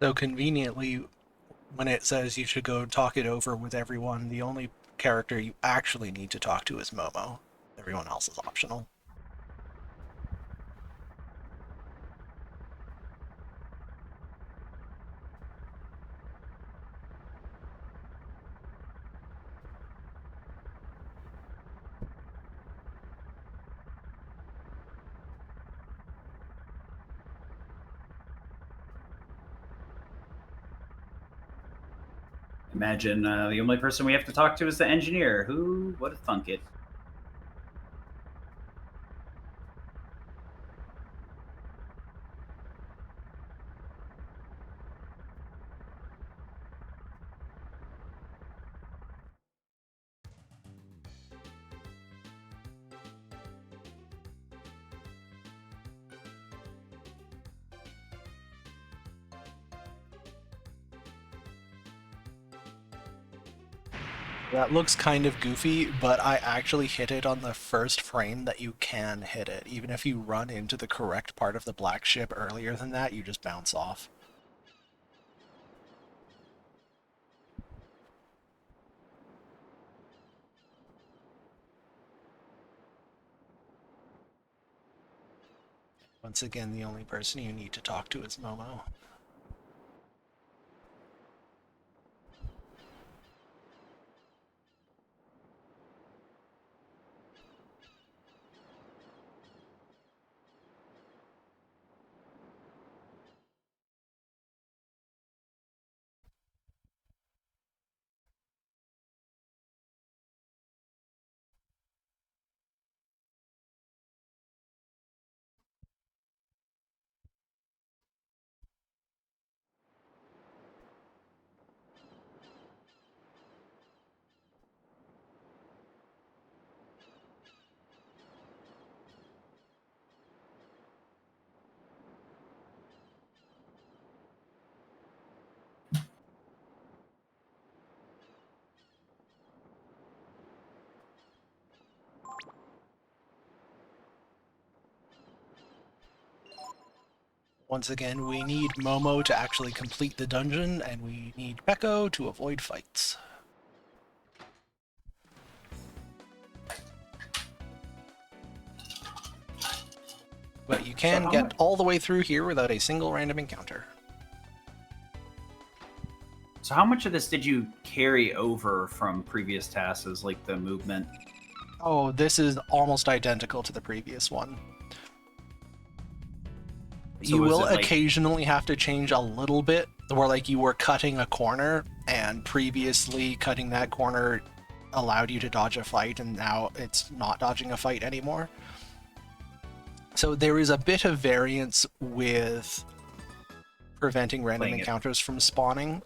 So conveniently, when it says you should go talk it over with everyone, the only character you actually need to talk to is Momo. Everyone else is optional. Imagine the only person we have to talk to is the engineer. Who would have thunk it? That looks kind of goofy, but I actually hit it on the first frame that you can hit it. Even if you run into the correct part of the black ship earlier than that, you just bounce off. Once again, the only person you need to talk to is Momo. Once again, we need Momo to actually complete the dungeon, and we need Peko to avoid fights. But you can get all the way through here without a single random encounter. So how much of this did you carry over from previous tasks, like the movement? Oh, this is almost identical to the previous one. So you was will it, like- occasionally have to change a little bit, where like you were cutting a corner, and previously cutting that corner allowed you to dodge a fight, and now it's not dodging a fight anymore. So there is a bit of variance with preventing random Playing it. encounters from spawning.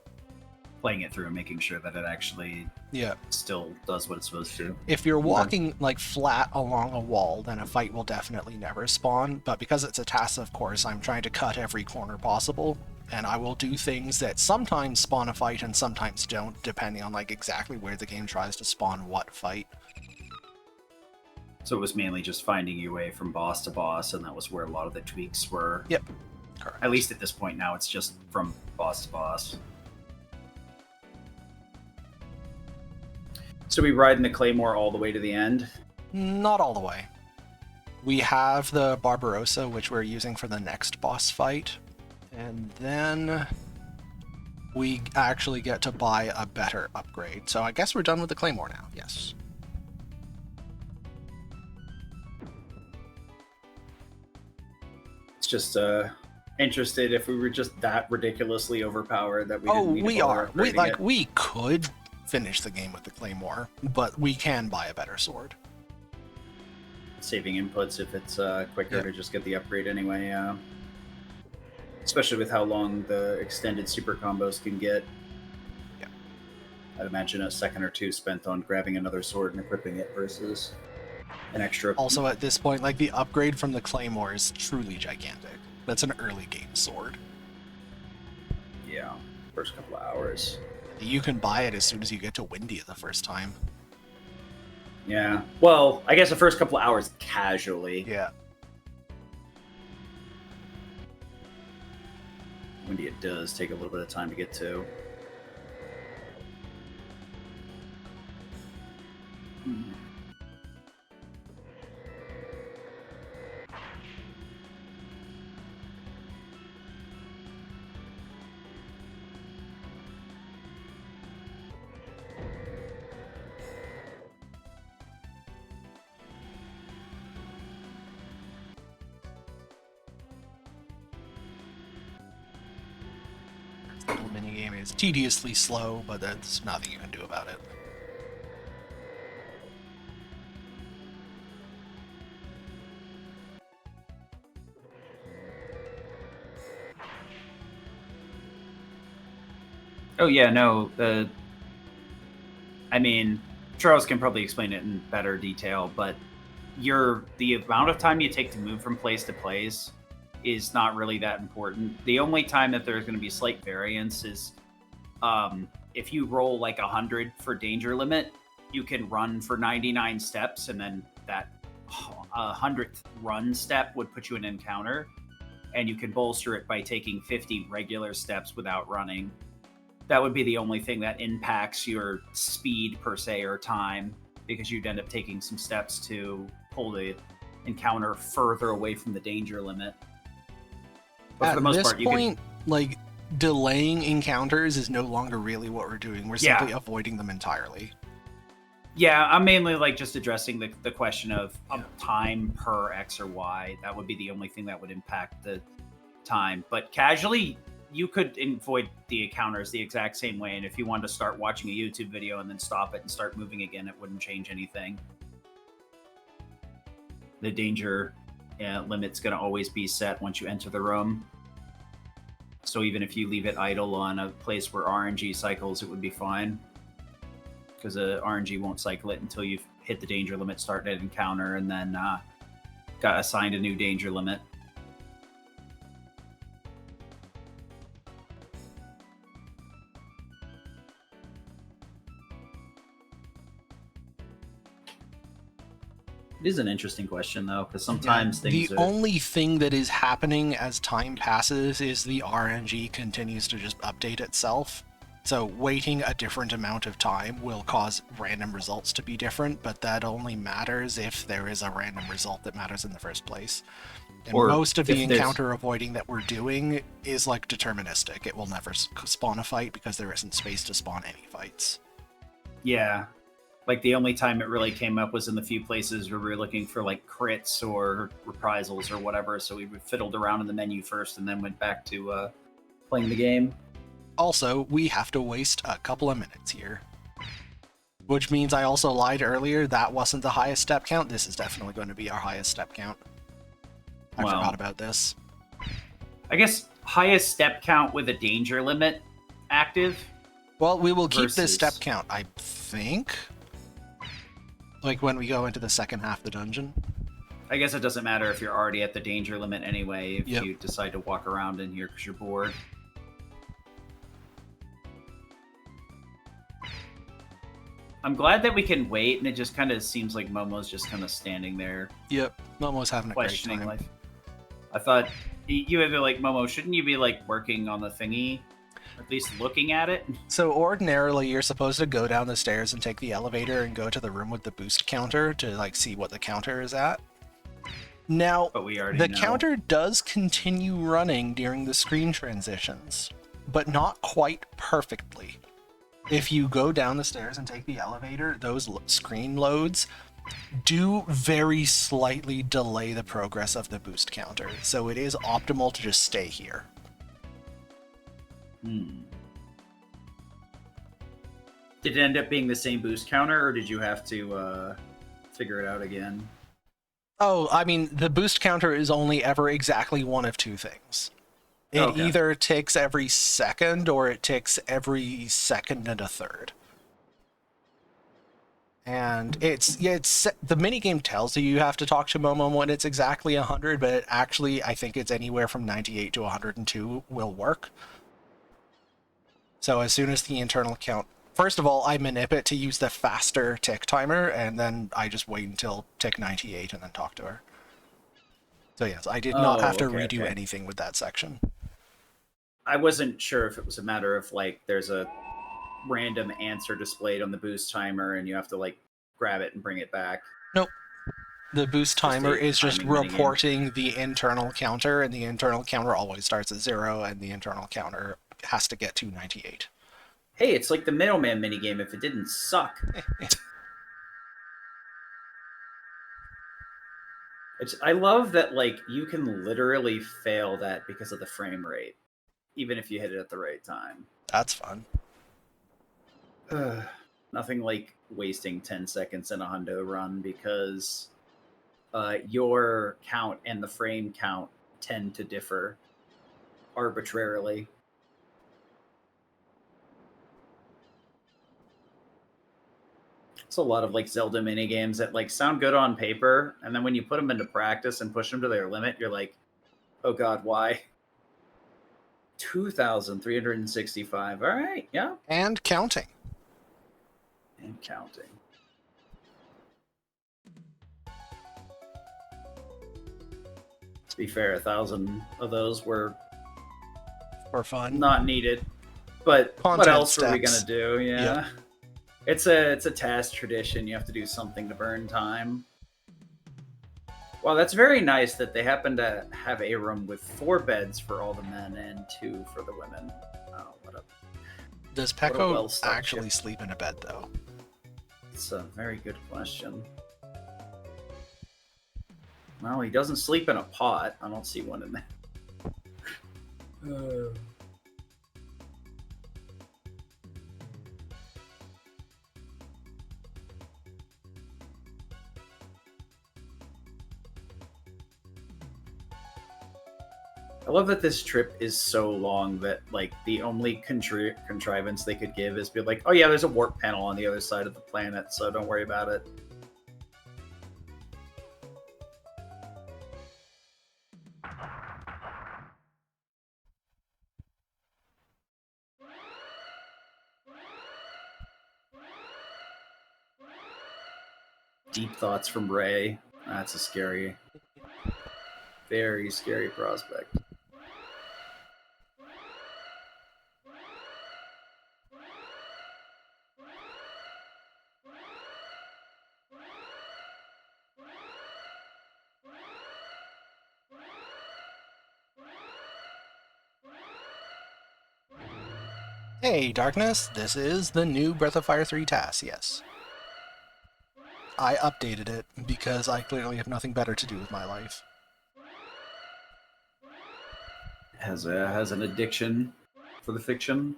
Playing it through and making sure that it actually Yeah. still does what it's supposed to. If you're walking like flat along a wall, then a fight will definitely never spawn. But because it's a task, of course, I'm trying to cut every corner possible, and I will do things that sometimes spawn a fight and sometimes don't, depending on like exactly where the game tries to spawn what fight. So it was mainly just finding your way from boss to boss, and that was where a lot of the tweaks were. Yep. Correct. At least at this point now, it's just from boss to boss. So we ride in the Claymore all the way to the end? Not all the way. We have the Barbarossa, which we're using for the next boss fight, and then we actually get to buy a better upgrade. So I guess we're done with the Claymore now, yes. It's just interested if we were just that ridiculously overpowered that we didn't need to we bother are. upgrading it. We could finish the game with the Claymore, but we can buy a better sword. Saving inputs if it's quicker Yeah. to just get the upgrade anyway. Especially with how long the extended super combos can get. Yeah. I'd imagine a second or two spent on grabbing another sword and equipping it versus an extra. Also, at this point, like the upgrade from the Claymore is truly gigantic. That's an early game sword. Yeah, first couple of hours. You can buy it as soon as you get to Windia the first time. Yeah. Well, I guess the first couple of hours casually. Yeah. Windy it does take a little bit of time to get to. This little minigame is tediously slow, but there's nothing you can do about it. Oh yeah, no. I mean, Charles can probably explain it in better detail, but the amount of time you take to move from place to place is not really that important. The only time that there's going to be slight variance is if you roll like 100 for danger limit, you can run for 99 steps, and then that 100th run step would put you in an encounter, and you can bolster it by taking 50 regular steps without running. That would be the only thing that impacts your speed per se or time, because you'd end up taking some steps to pull the encounter further away from the danger limit. But for the most part, you can... like delaying encounters is no longer really what we're doing. We're simply avoiding them entirely. Yeah, I'm mainly like just addressing the question of time per X or Y. That would be the only thing that would impact the time. But casually, you could avoid the encounters the exact same way. And if you wanted to start watching a YouTube video and then stop it and start moving again, it wouldn't change anything. The danger limit's going to always be set once you enter the room. So even if you leave it idle on a place where RNG cycles, it would be fine. Because RNG won't cycle it until you've hit the danger limit, start that encounter, and then got assigned a new danger limit. It is an interesting question, though, because sometimes things The are... only thing that is happening as time passes is the RNG continues to just update itself. So waiting a different amount of time will cause random results to be different, but that only matters if there is a random result that matters in the first place. And Or most of the if there's- encounter avoiding that we're doing is like deterministic. It will never spawn a fight because there isn't space to spawn any fights. Yeah. Like, the only time it really came up was in the few places where we were looking for, like, crits or reprisals or whatever, so we fiddled around in the menu first and then went back to playing the game. Also, we have to waste a couple of minutes here. Which means I also lied earlier, that wasn't the highest step count. This is definitely going to be our highest step count. I Wow. forgot about this. I guess highest step count with a danger limit active. Well, we will keep this Versus- step count, I think. Like when we go into the second half of the dungeon. I guess it doesn't matter if you're already at the danger limit anyway, if Yep. you decide to walk around in here because you're bored. I'm glad that we can wait, and it just kind of seems like Momo's just kind of standing there Yep, Momo's having a great questioning time. life. I thought you would be like, Momo, shouldn't you be like working on the thingy? At least looking at it? So ordinarily, you're supposed to go down the stairs and take the elevator and go to the room with the boost counter to like see what the counter is at. Now, But we already the know. counter does continue running during the screen transitions, but not quite perfectly. If you go down the stairs and take the elevator, those screen loads do very slightly delay the progress of the boost counter, so it is optimal to just stay here. Did it end up being the same boost counter, or did you have to figure it out again? Oh, I mean, the boost counter is only ever exactly one of two things. It Okay. either ticks every second or it ticks every second and a third. And it's the minigame tells you have to talk to Momo when it's exactly 100, but actually I think it's anywhere from 98 to 102 will work. So as soon as the internal count... First of all, I manip it to use the faster tick timer, and then I just wait until tick 98 and then talk to her. So yes, I did not have to okay, redo okay. anything with that section. I wasn't sure if it was a matter of like there's a random answer displayed on the boost timer and you have to like grab it and bring it back. Nope. The boost timer a is just timing minigame. reporting the internal counter, and the internal counter always starts at 0, and the internal counter has to get to 98. Hey, it's like the middleman minigame if it didn't suck. I love that like you can literally fail that because of the frame rate, even if you hit it at the right time. That's fun. Nothing like wasting 10 seconds in a hundo run because your count and the frame count tend to differ arbitrarily. It's a lot of like Zelda mini games that like sound good on paper, and then when you put them into practice and push them to their limit, you're like, oh god, why? 2,365. All right, yeah, And counting. and counting. To be fair, 1,000 of those were For fun. not needed. But what Content else were we steps. gonna do? Yeah. Yep. It's a TAS tradition. You have to do something to burn time. Well, that's very nice that they happen to have a room with 4 beds for all the men and 2 for the women. Oh, what a... Does What a Peko well-stocked actually ship. sleep in a bed, though? It's a very good question. Well, he doesn't sleep in a pot. I don't see one in there. I love that this trip is so long that like the only contrivance they could give is be like, oh yeah, there's a warp panel on the other side of the planet, so don't worry about it. Deep thoughts from Ray. That's a scary, very scary prospect. Hey, Darkness, this is the new Breath of Fire 3 TAS, yes. I updated it because I clearly have nothing better to do with my life. Has an addiction for the fiction.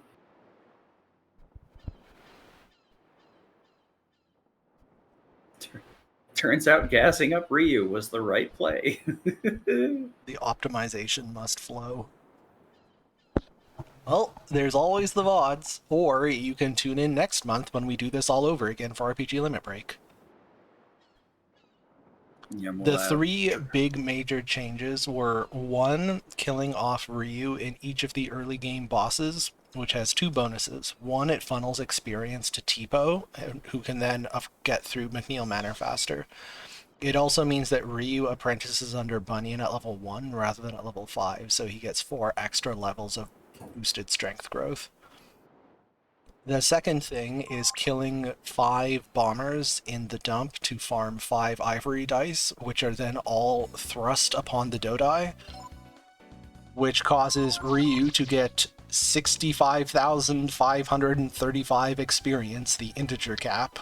Turns out gassing up Ryu was the right play. The optimization must flow. Well, there's always the VODs, or you can tune in next month when we do this all over again for RPG Limit Break. Yeah, The three big major changes were 1, killing off Ryu in each of the early game bosses, which has 2 bonuses. 1, it funnels experience to Tipo, who can then get through McNeil Manor faster. It also means that Ryu apprentices under Bunyan at level 1 rather than at level 5, so he gets 4 extra levels of boosted strength growth. The second thing is killing 5 bombers in the dump to farm 5 ivory dice, which are then all thrust upon the Dodai, which causes Ryu to get 65,535 experience, the integer cap,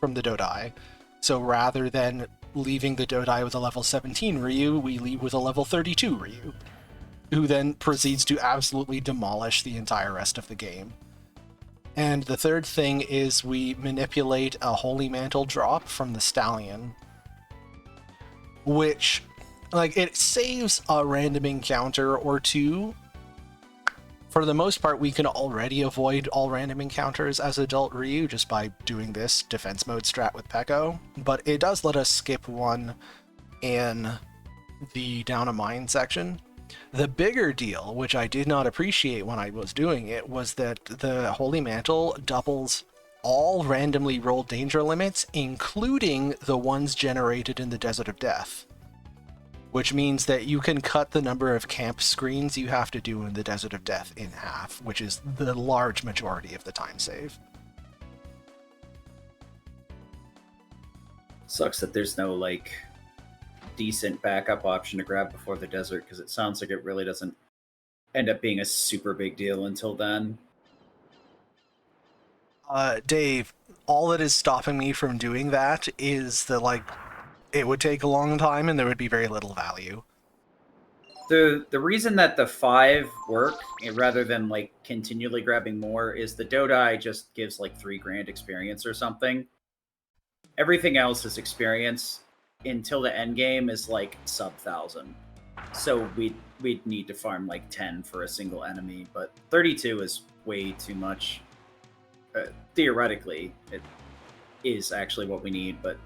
from the Dodai. So rather than leaving the Dodai with a level 17 Ryu, we leave with a level 32 Ryu, who then proceeds to absolutely demolish the entire rest of the game. And the third thing is we manipulate a Holy Mantle drop from the Stallion, which, like, it saves a random encounter or 2. For the most part, we can already avoid all random encounters as adult Ryu just by doing this defense mode strat with Peko, but it does let us skip one in the Down a Mine section. The bigger deal, which I did not appreciate when I was doing it, was that the Holy Mantle doubles all randomly rolled danger limits, including the ones generated in the Desert of Death. Which means that you can cut the number of camp screens you have to do in the Desert of Death in half, which is the large majority of the time save. Sucks that there's no, like, decent backup option to grab before the desert, because it sounds like it really doesn't end up being a super big deal until then. Dave, all that is stopping me from doing that is that, like, it would take a long time and there would be very little value. The reason that the 5 work rather than, like, continually grabbing more is the Dodai just gives like 3 grand experience or something. Everything else is experience until the end game is like sub 1,000. So we'd need to farm like 10 for a single enemy, but 32 is way too much. Theoretically, it is actually what we need, but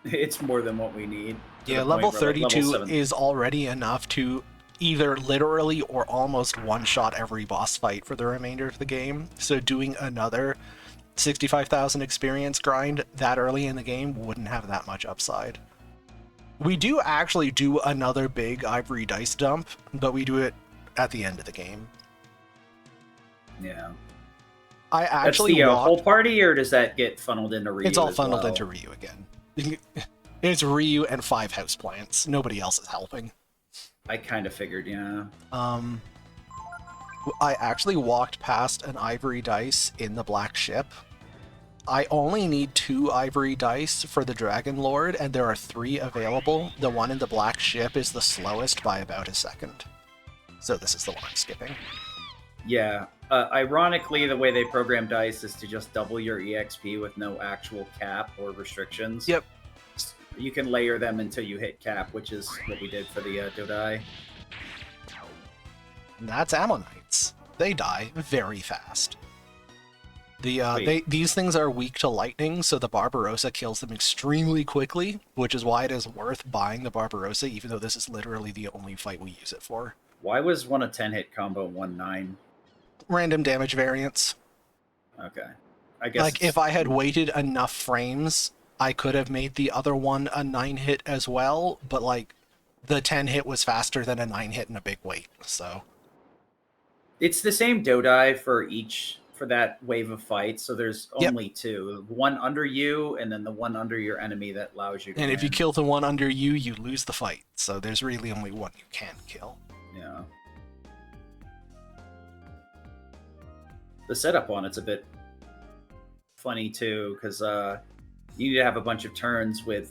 it's more than what we need. Yeah, level 32 is already enough to either literally or almost one-shot every boss fight for the remainder of the game. So doing another 65,000 experience grind that early in the game wouldn't have that much upside. We do actually do another big ivory dice dump, but we do it at the end of the game. Yeah. I actually That's the whole party, or does that get funneled into Ryu? It's all funneled into Ryu again. It's Ryu and 5 houseplants. Nobody else is helping. I kind of figured, yeah. I actually walked past an ivory dice in the Black Ship. I only need 2 ivory dice for the Dragon Lord, and there are 3 available. The one in the Black Ship is the slowest by about a second. So this is the one I'm skipping. Yeah. Ironically, the way they program dice is to just double your EXP with no actual cap or restrictions. Yep. You can layer them until you hit cap, which is what we did for the Dodai. And that's Ammonites. They die very fast. These things are weak to lightning, so the Barbarossa kills them extremely quickly, which is why it is worth buying the Barbarossa, even though this is literally the only fight we use it for. Why was one a 10-hit combo 1-9? Random damage variance. Okay. I guess like, if I had waited enough frames, I could have made the other one a 9 hit as well, but like the 10 hit was faster than a 9 hit in a big weight. So It's the same Dodai for that wave of fights. So there's Yep. only two: one under you, and then the one under your enemy that allows you to and win. if you kill the one under you, you lose the fight. So there's really only one you can kill. Yeah. The setup on it's a bit funny too, because you need to have a bunch of turns with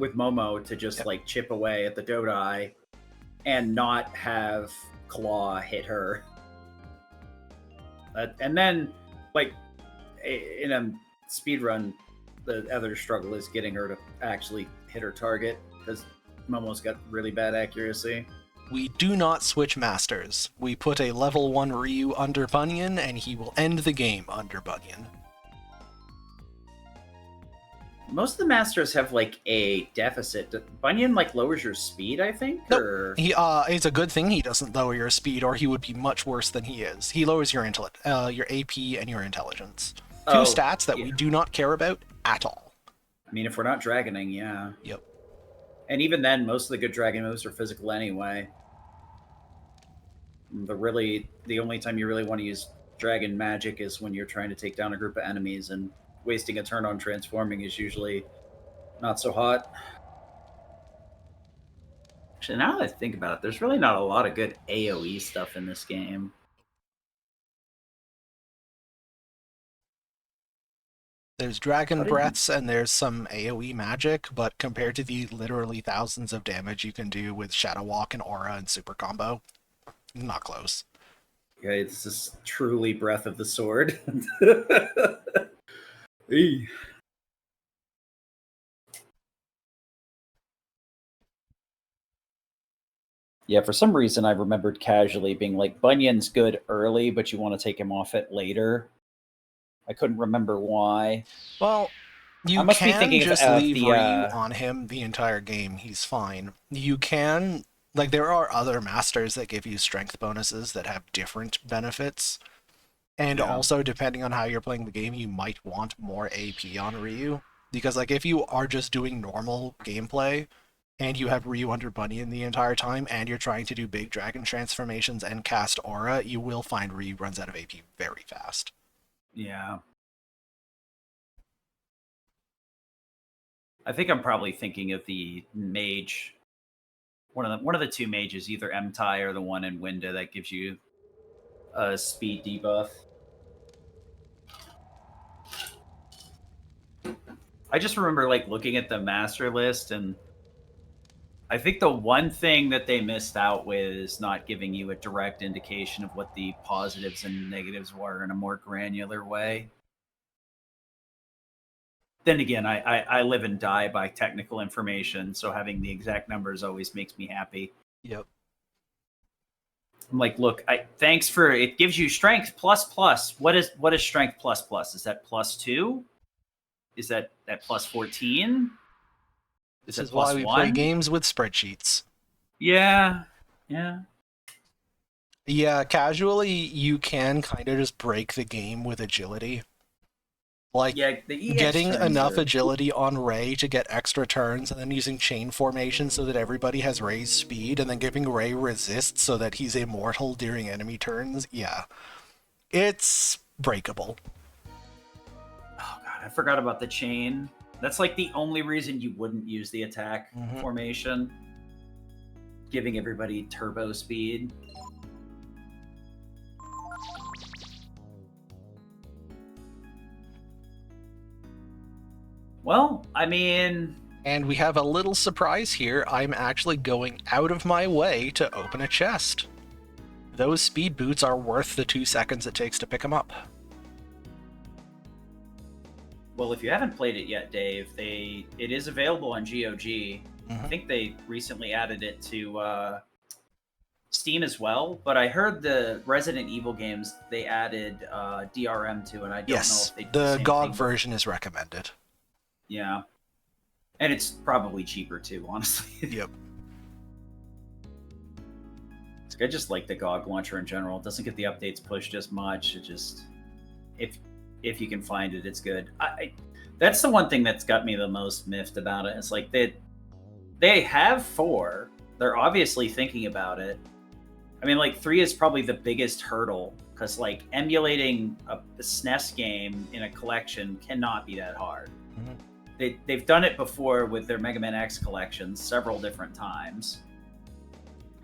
Momo to just like chip away at the Dodai and not have Claw hit her. And then, like, in a speed run, the other struggle is getting her to actually hit her target because Momo's got really bad accuracy. We do not switch masters. We put a level 1 Ryu under Bunyan, and he will end the game under Bunyan. Most of the masters have like a deficit. Bunyan like lowers your speed, I think. Nope. Or It's a good thing he doesn't lower your speed, or he would be much worse than he is. He lowers your your AP and your intelligence. Two stats that we do not care about at all. I mean, if we're not dragoning, yeah. Yep. And even then, most of the good dragon moves are physical anyway. The only time you really want to use dragon magic is when you're trying to take down a group of enemies, and wasting a turn on transforming is usually not so hot. Actually, now that I think about it, there's really not a lot of good AoE stuff in this game. There's dragon breaths and there's some AoE magic, but compared to the literally thousands of damage you can do with Shadow Walk and Aura and Super Combo, not close. Okay, this is truly Breath of the Sword. Yeah, for some reason I remembered casually being like, Bunyan's good early, but you want to take him off it later. I couldn't remember why. Well, you can just leave Ryu on him the entire game. He's fine. You can, like, there are other masters that give you strength bonuses that have different benefits. And also, depending on how you're playing the game, you might want more AP on Ryu. Because, like, if you are just doing normal gameplay, and you have Ryu under Bunyan the entire time, and you're trying to do big dragon transformations and cast Aura, you will find Ryu runs out of AP very fast. Yeah. I think I'm probably thinking of the mage. One of the two mages, either M-Tai or the one in Winda that gives you a speed debuff. I just remember like looking at the master list, and I think the one thing that they missed out with is not giving you a direct indication of what the positives and negatives were in a more granular way. Then again, I live and die by technical information, so having the exact numbers always makes me happy. Yep. I'm like, look, thanks for it. Gives you strength plus plus. What is strength plus plus? Is that +2? Is that +14? This is why we play games with spreadsheets. Yeah. Yeah, casually, you can kind of just break the game with agility. Like, getting enough agility on Ray to get extra turns, and then using chain formation so that everybody has Ray's speed, and then giving Ray resist so that he's immortal during enemy turns. Yeah. It's breakable. Oh god, I forgot about the chain. That's like the only reason you wouldn't use the attack formation. Giving everybody turbo speed. Well, I mean... And we have a little surprise here. I'm actually going out of my way to open a chest. Those speed boots are worth the 2 seconds it takes to pick them up. Well, if you haven't played it yet, Dave, it is available on GOG. I think they recently added it to Steam as well, but I heard the Resident Evil games, they added DRM to, and I don't know if they do the same GOG thing. version is recommended. Yeah. And it's probably cheaper too, honestly. Yep. I just like the GOG launcher in general. It doesn't get the updates pushed as much. It just... if you can find it, it's good. That's the one thing that's got me the most miffed about it. It's like they have 4. They're obviously thinking about it. I mean, like 3 is probably the biggest hurdle because like emulating a SNES game in a collection cannot be that hard. Mm-hmm. They've done it before with their Mega Man X collections several different times.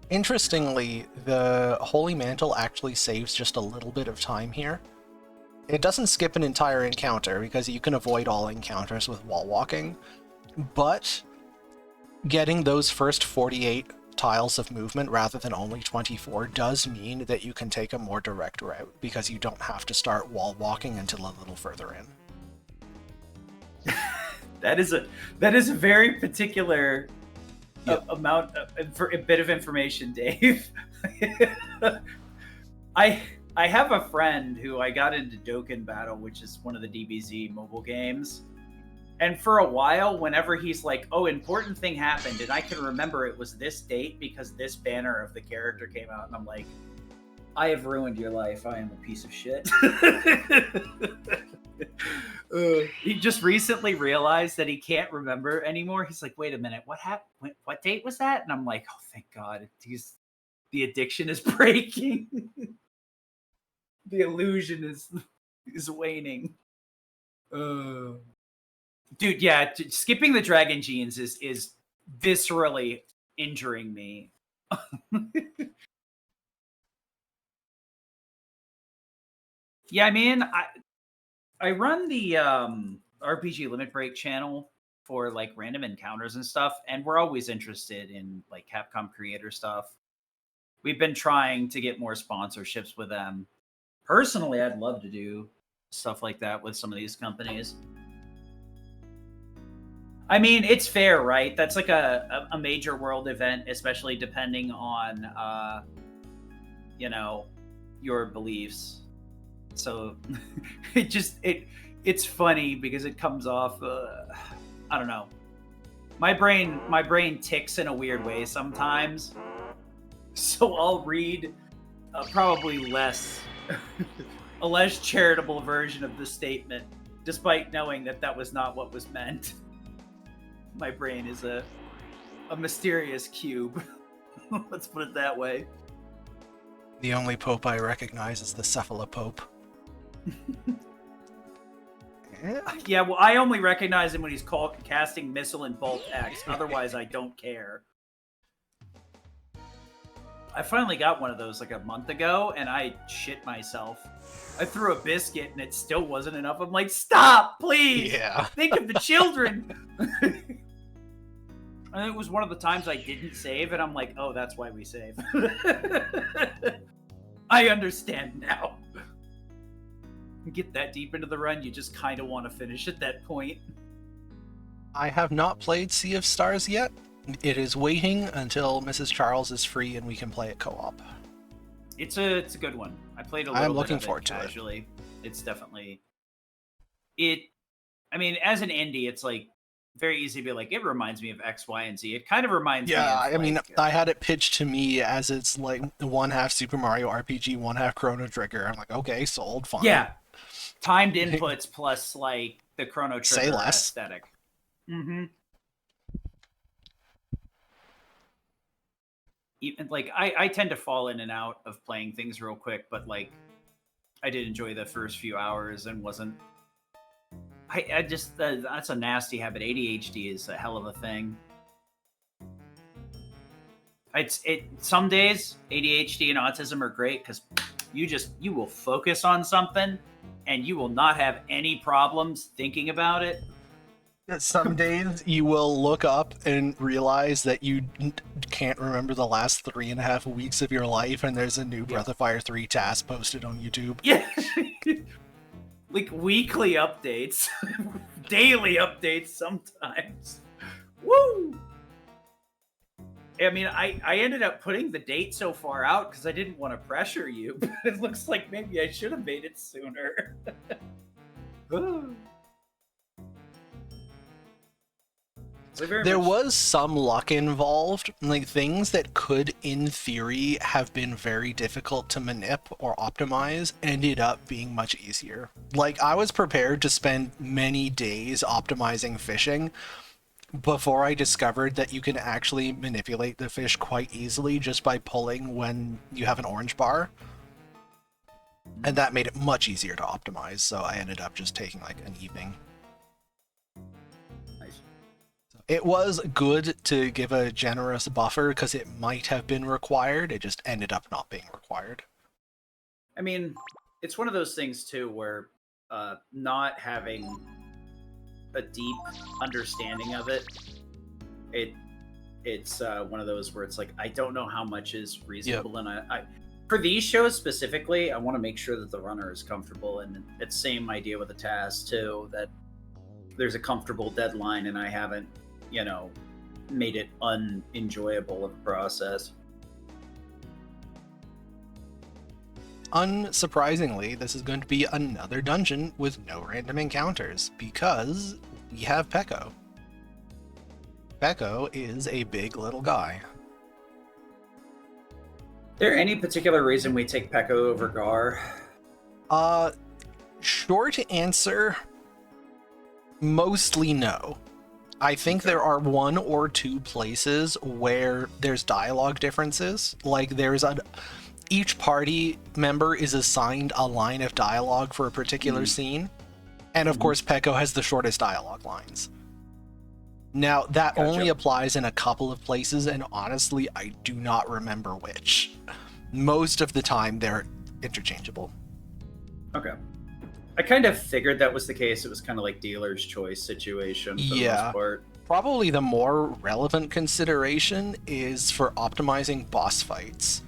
Interestingly, the Holy Mantle actually saves just a little bit of time here. It doesn't skip an entire encounter because you can avoid all encounters with wall walking, but getting those first 48 tiles of movement rather than only 24 does mean that you can take a more direct route because you don't have to start wall walking until a little further in. That is a very particular amount for a bit of information, Dave. I have a friend who I got into Dokkan Battle, which is one of the DBZ mobile games. And for a while, whenever he's like, oh, important thing happened, and I can remember it was this date because this banner of the character came out, and I'm like, I have ruined your life. I am a piece of shit. He just recently realized that he can't remember anymore. He's like, wait a minute, what happened? What date was that? And I'm like, oh, thank God. The addiction is breaking. The illusion is waning. Dude, yeah, skipping the Dragon Genes is viscerally injuring me. Yeah, I mean, I run the RPG Limit Break channel for like random encounters and stuff, and we're always interested in like Capcom creator stuff. We've been trying to get more sponsorships with them. Personally, I'd love to do stuff like that with some of these companies. I mean, it's fair, right? That's like a major world event, especially depending on, your beliefs. So it's funny because it comes off, I don't know. My brain ticks in a weird way sometimes. So I'll read probably a less charitable version of the statement, despite knowing that was not what was meant. My brain is a mysterious cube. Let's put it that way. The only pope I recognize is the cephalopope. Yeah, well, I only recognize him when he's casting Missile and Bolt X. Otherwise, I don't care. I finally got one of those like a month ago, and I shit myself. I threw a biscuit, and it still wasn't enough. I'm like, stop, please! Yeah. Think of the children! And it was one of the times I didn't save, and I'm like, oh, that's why we save. I understand now. Get that deep into the run, you just kind of want to finish at that point. I have not played Sea of Stars yet. It is waiting until Mrs. Charles is free and we can play it co-op. It's a good one. I played a little I'm bit looking of it forward to casually. It's definitely I mean, as an indie, it's like very easy to be like, it reminds me of X, Y, and Z. It kind of reminds me of I mean, I had it pitched to me as it's like 1/2 Super Mario RPG, 1/2 Chrono Trigger. I'm like, okay, sold, fine. Yeah. Timed inputs plus like the Chrono Trigger aesthetic. Mm-hmm. Even, like I tend to fall in and out of playing things real quick, but like I did enjoy the first few hours and wasn't. I just that's a nasty habit. ADHD is a hell of a thing. Some days ADHD and autism are great because you will focus on something and you will not have any problems thinking about it. Some days you will look up and realize that you can't remember the last 3.5 weeks of your life, and there's a new Breath of Fire 3 TAS posted on YouTube. Yeah. Like weekly updates, daily updates sometimes. Woo! I mean, I ended up putting the date so far out because I didn't want to pressure you, but it looks like maybe I should have made it sooner. So very There much, was some luck involved, like things that could, in theory, have been very difficult to manip or optimize ended up being much easier. Like, I was prepared to spend many days optimizing fishing before I discovered that you can actually manipulate the fish quite easily just by pulling when you have an orange bar. And that made it much easier to optimize, so I ended up just taking like an evening. nice. It was good to give a generous buffer because it might have been required. It just ended up not being required. I mean, it's one of those things too where not having a deep understanding of it, it's one of those where it's like I don't know how much is reasonable, and I for these shows specifically, I want to make sure that the runner is comfortable, and it's same idea with the TAS too, that there's a comfortable deadline, and I haven't, made it unenjoyable of a process. Unsurprisingly, this is going to be another dungeon with no random encounters because we have Peko. Peko is a big little guy. There any particular reason we take Peko over Gar? Short answer, mostly no. I think Okay. there are one or two places where there's dialogue differences. Like each party member is assigned a line of dialogue for a particular scene. And of course, Peko has the shortest dialogue lines. Now, that Gotcha. only applies in a couple of places, and honestly, I do not remember which. Most of the time, they're interchangeable. Okay. I kind of figured that was the case. It was kind of like dealer's choice situation for the most part. Probably the more relevant consideration is for optimizing boss fights.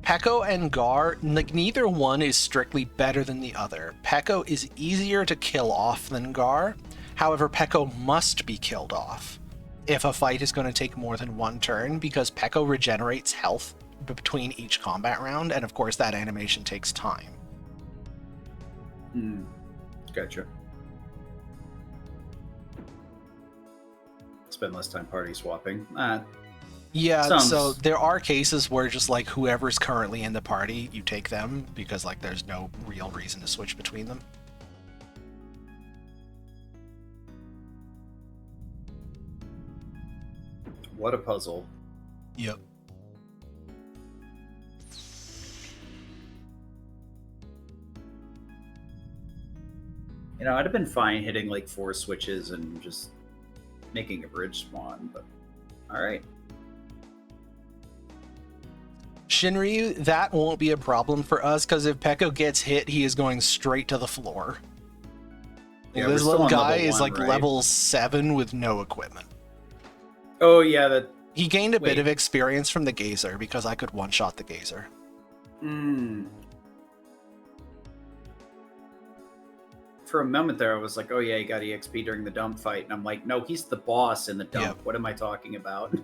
Peko and Gar, neither one is strictly better than the other. Peko is easier to kill off than Gar. However, Peko must be killed off if a fight is going to take more than one turn, because Peko regenerates health between each combat round, and of course that animation takes time. Gotcha. Spend less time party swapping. So there are cases where just like whoever's currently in the party, you take them, because like there's no real reason to switch between them. What a puzzle. Yep. I'd have been fine hitting like 4 switches and just making a bridge spawn, but all right. Shinryu, that won't be a problem for us, because if Peko gets hit, he is going straight to the floor. Yeah, This we're still little on guy level is 1, like right? level 7 with no equipment. Oh yeah, He gained a bit Wait. of experience from the Gazer, because I could one-shot the Gazer. For a moment there, I was like, oh yeah, he got EXP during the dump fight, and I'm like, no, he's the boss in the dump. Yep. What am I talking about?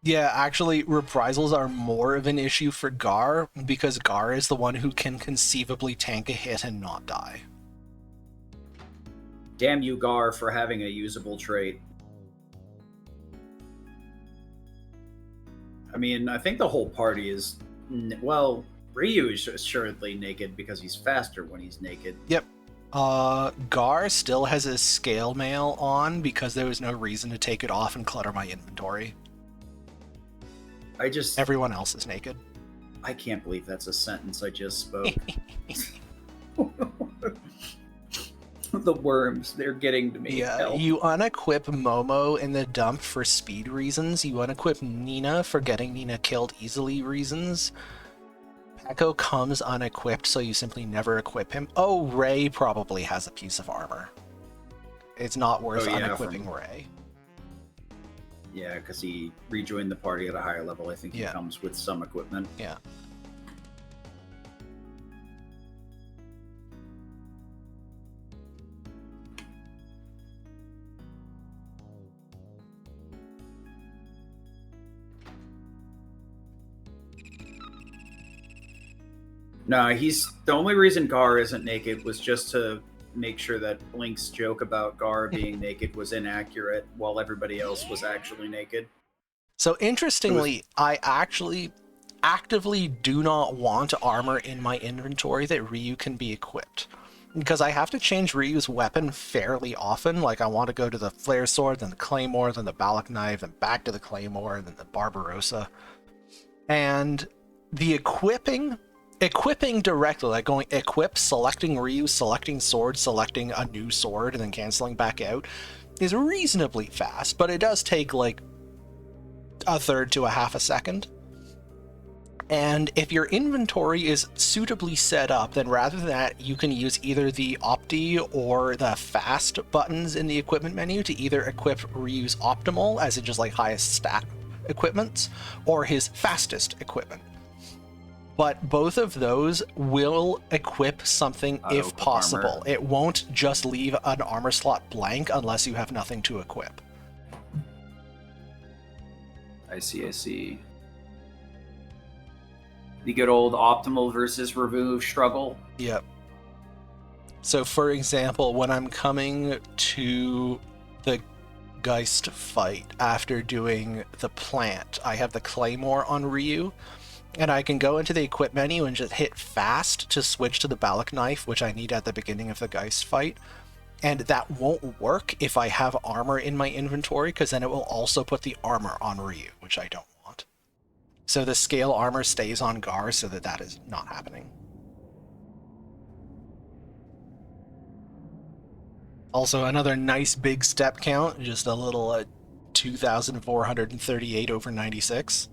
Yeah, actually, reprisals are more of an issue for Gar, because Gar is the one who can conceivably tank a hit and not die. Damn you, Gar, for having a usable trait. I mean, I think the whole party is... Well, Ryu is assuredly naked because he's faster when he's naked. Yep. Gar still has his scale mail on because there was no reason to take it off and clutter my inventory. Everyone else is naked. I can't believe that's a sentence I just spoke. The worms, they're getting to me. Yeah, Help. you unequip Momo in the dump for speed reasons. You unequip Nina for getting Nina killed easily reasons. Peko comes unequipped, so you simply never equip him. Oh, Ray probably has a piece of armor. It's not worth unequipping Ray. Yeah, because he rejoined the party at a higher level. I think he comes with some equipment. Yeah. No, he's the only reason Gar isn't naked was just to make sure that Blink's joke about Gar being naked was inaccurate while everybody else was actually naked. So interestingly, I actually actively do not want armor in my inventory that Ryu can be equipped. Because I have to change Ryu's weapon fairly often. Like, I want to go to the Flare Sword, then the Claymore, then the Balak Knife, and back to the Claymore, and then the Barbarossa. And the equipping directly, like going equip, selecting Ryu, selecting sword, selecting a new sword, and then canceling back out, is reasonably fast, but it does take like a third to a half a second. And if your inventory is suitably set up, then rather than that, you can use either the Opti or the Fast buttons in the equipment menu to either equip Ryu's Optimal, as in just like highest stat equipments, or his fastest equipment. But both of those will equip something if possible. Armor. It won't just leave an armor slot blank unless you have nothing to equip. I see. The good old optimal versus remove struggle. Yep. So, for example, when I'm coming to the Geist fight after doing the plant, I have the Claymore on Ryu, and I can go into the equip menu and just hit fast to switch to the Balak Knife, which I need at the beginning of the Geist fight. And that won't work if I have armor in my inventory, because then it will also put the armor on Ryu, which I don't want. So the scale armor stays on Gar so that is not happening. Also, another nice big step count, just a little 2,438 over 96.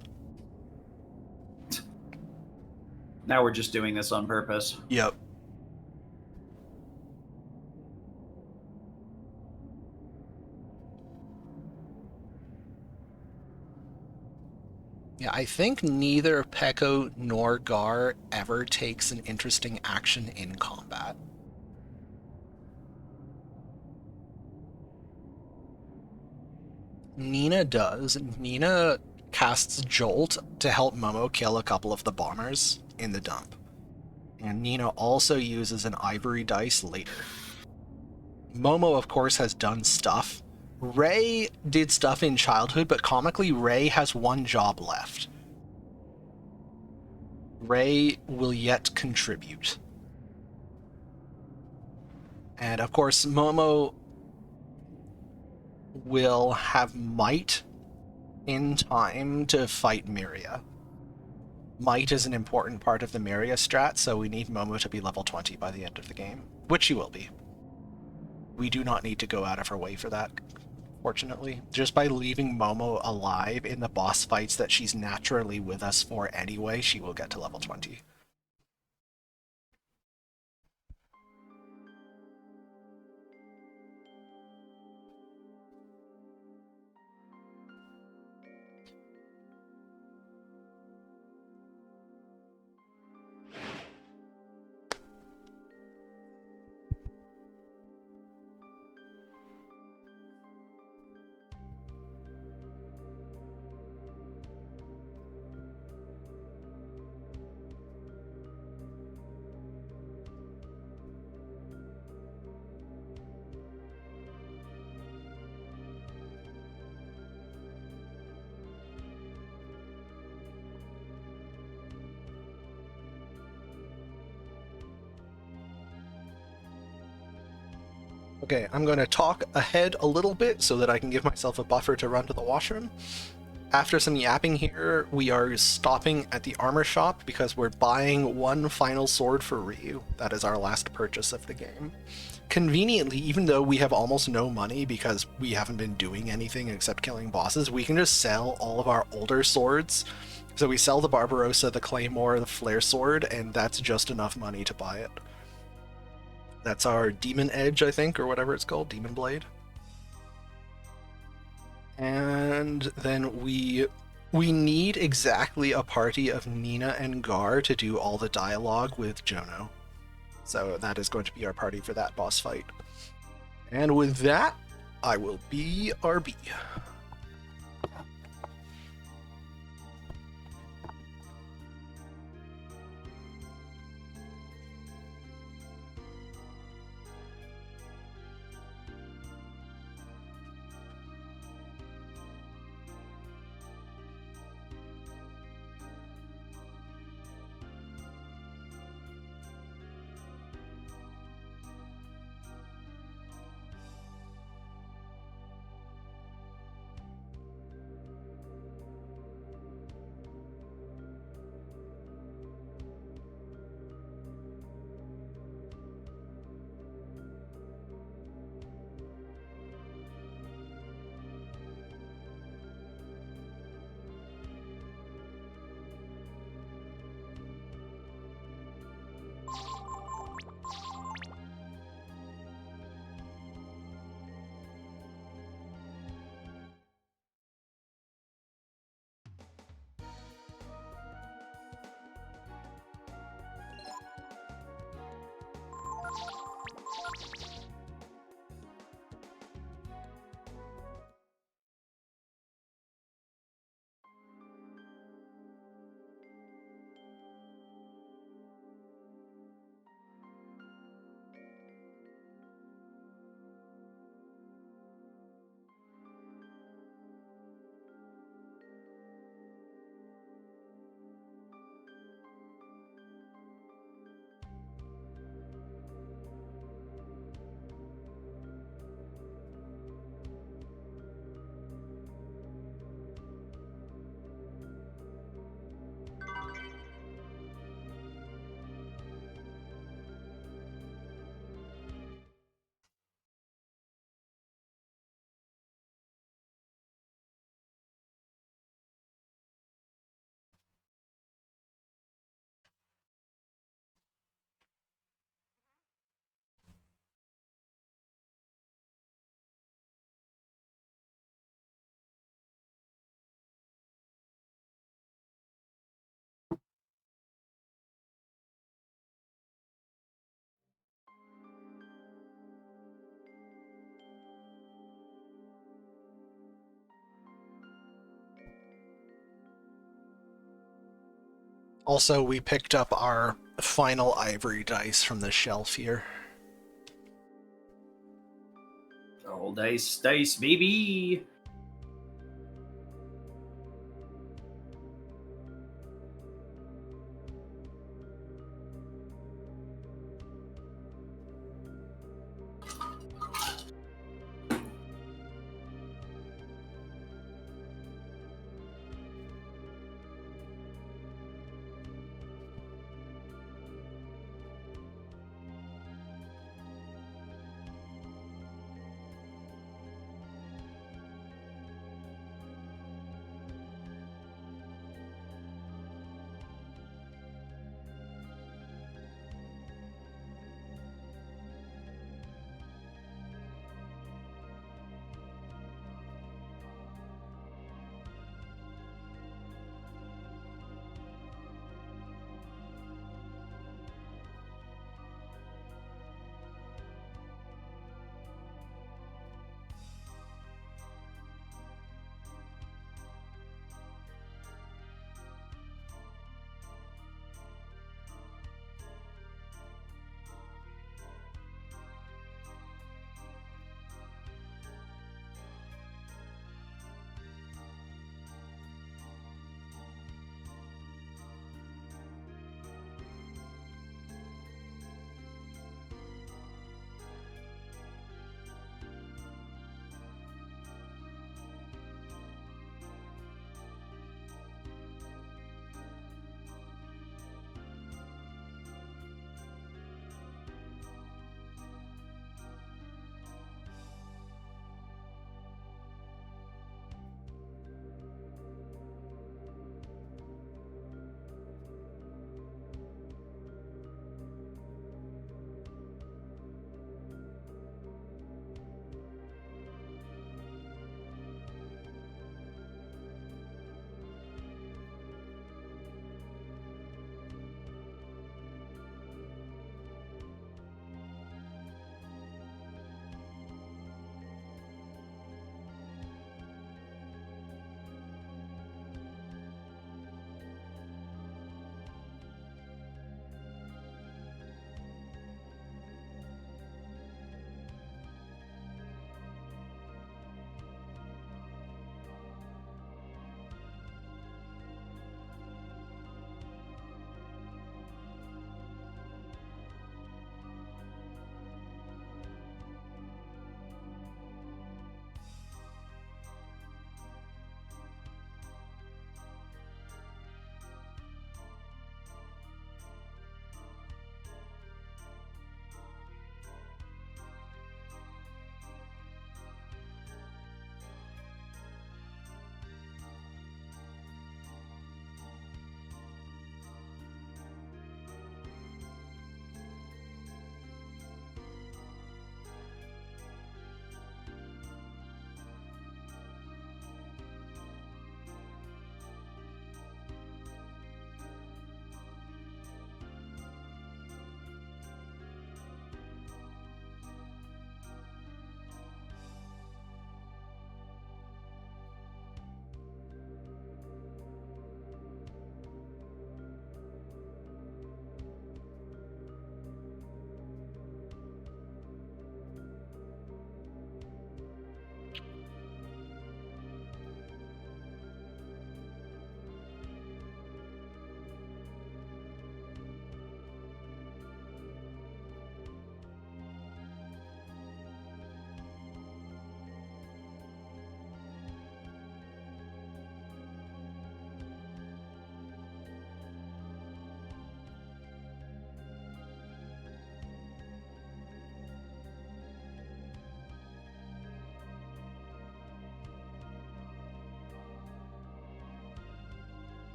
Now we're just doing this on purpose. Yep. Yeah, I think neither Peko nor Gar ever takes an interesting action in combat. Nina does. Nina casts Jolt to help Momo kill a couple of the bombers in the dump. And Nina also uses an ivory dice later. Momo, of course, has done stuff. Ray did stuff in childhood, but comically, Ray has one job left. Ray will yet contribute. And of course, Momo will have might in time to fight Miria. Might is an important part of the Miria strat, so we need Momo to be level 20 by the end of the game, which she will be. We do not need to go out of her way for that, fortunately. Just by leaving Momo alive in the boss fights that she's naturally with us for anyway, she will get to level 20. Okay, I'm going to talk ahead a little bit so that I can give myself a buffer to run to the washroom. After some yapping here, we are stopping at the armor shop because we're buying one final sword for Ryu. That is our last purchase of the game. Conveniently, even though we have almost no money because we haven't been doing anything except killing bosses, we can just sell all of our older swords. So we sell the Barbarossa, the Claymore, the Flare Sword, and that's just enough money to buy it. That's our Demon Edge, I think, or whatever it's called, Demon Blade. And then we need exactly a party of Nina and Gar to do all the dialogue with Jono. So that is going to be our party for that boss fight. And with that, I will be RB. Also, we picked up our final ivory dice from the shelf here. Oh, dice, baby.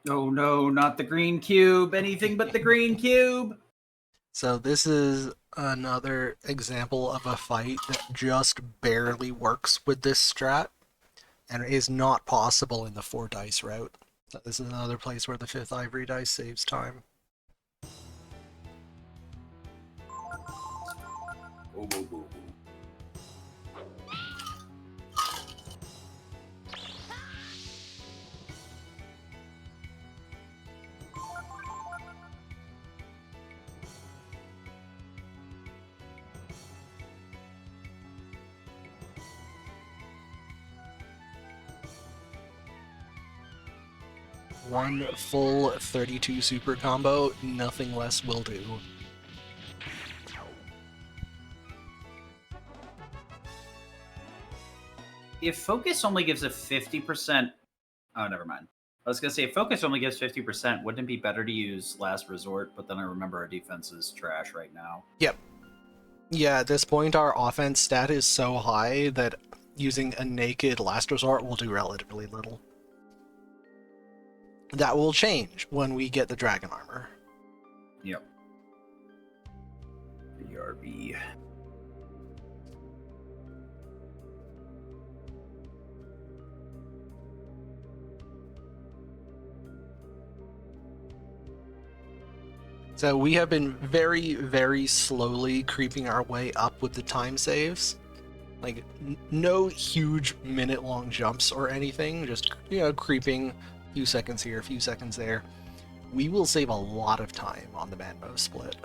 Oh no, not the green cube. Anything but the green cube. So this is another example of a fight that just barely works with this strat and is not possible in the 4 dice route. So this is another place where the 5th ivory dice saves time. Ooh, ooh, ooh. One full 32 super combo, nothing less will do. If focus only gives a 50%. Oh, never mind. I was gonna say if focus only gives 50%, wouldn't it be better to use last resort? But then I remember our defense is trash right now. Yep. Yeah, at this point our offense stat is so high that using a naked last resort will do relatively little. That will change when we get the dragon armor. Yep. BRB. So we have been very, very slowly creeping our way up with the time saves. Like, no huge minute-long jumps or anything, just, creeping a few seconds here, a few seconds there. We will save a lot of time on the Manmo split.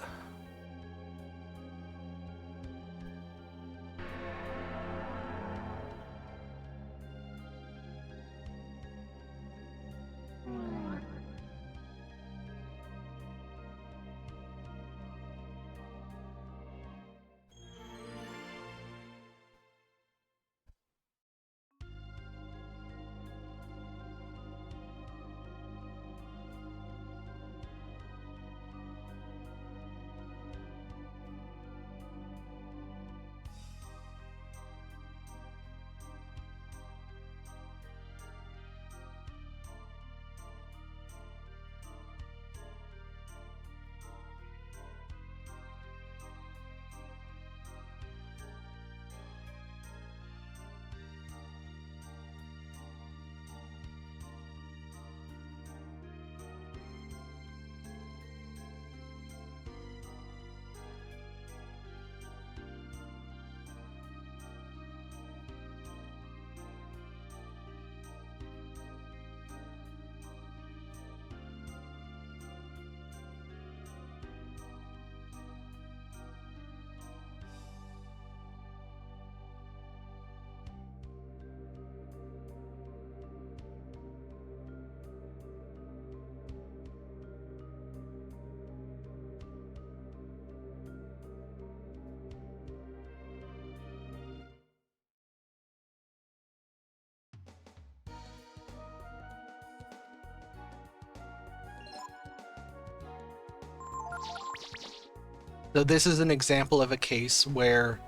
So this is an example of a case where,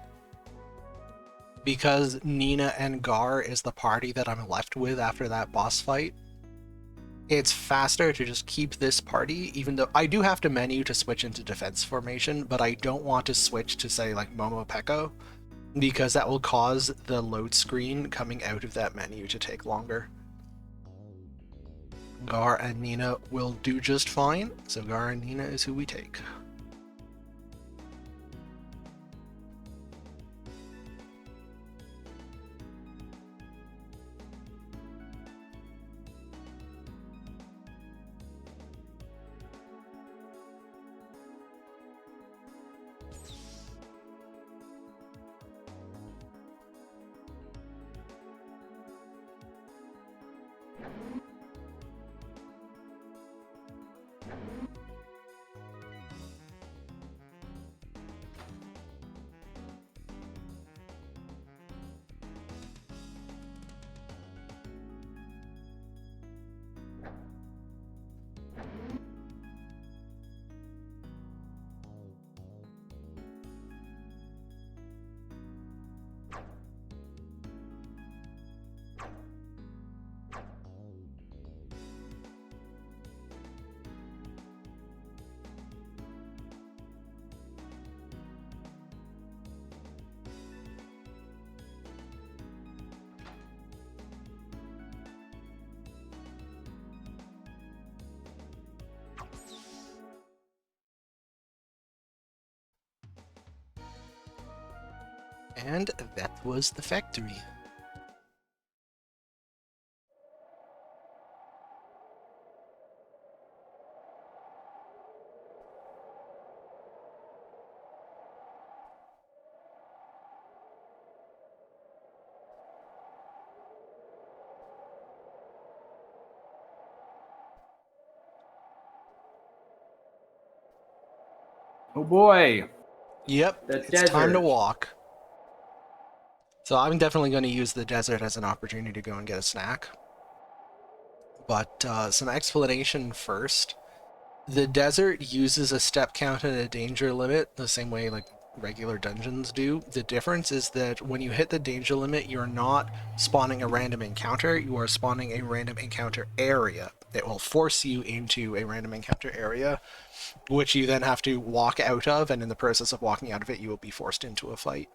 because Nina and Gar is the party that I'm left with after that boss fight, it's faster to just keep this party, even though I do have to menu to switch into defense formation, but I don't want to switch to, say, like Momo Peko, because that will cause the load screen coming out of that menu to take longer. Gar and Nina will do just fine, so Gar and Nina is who we take. And that was the factory. Oh boy. Yep, The it's time to desert. walk. So I'm definitely going to use the desert as an opportunity to go and get a snack. But some explanation first. The desert uses a step count and a danger limit the same way like regular dungeons do. The difference is that when you hit the danger limit, you're not spawning a random encounter, you are spawning a random encounter area. It will force you into a random encounter area, which you then have to walk out of, and in the process of walking out of it, you will be forced into a fight.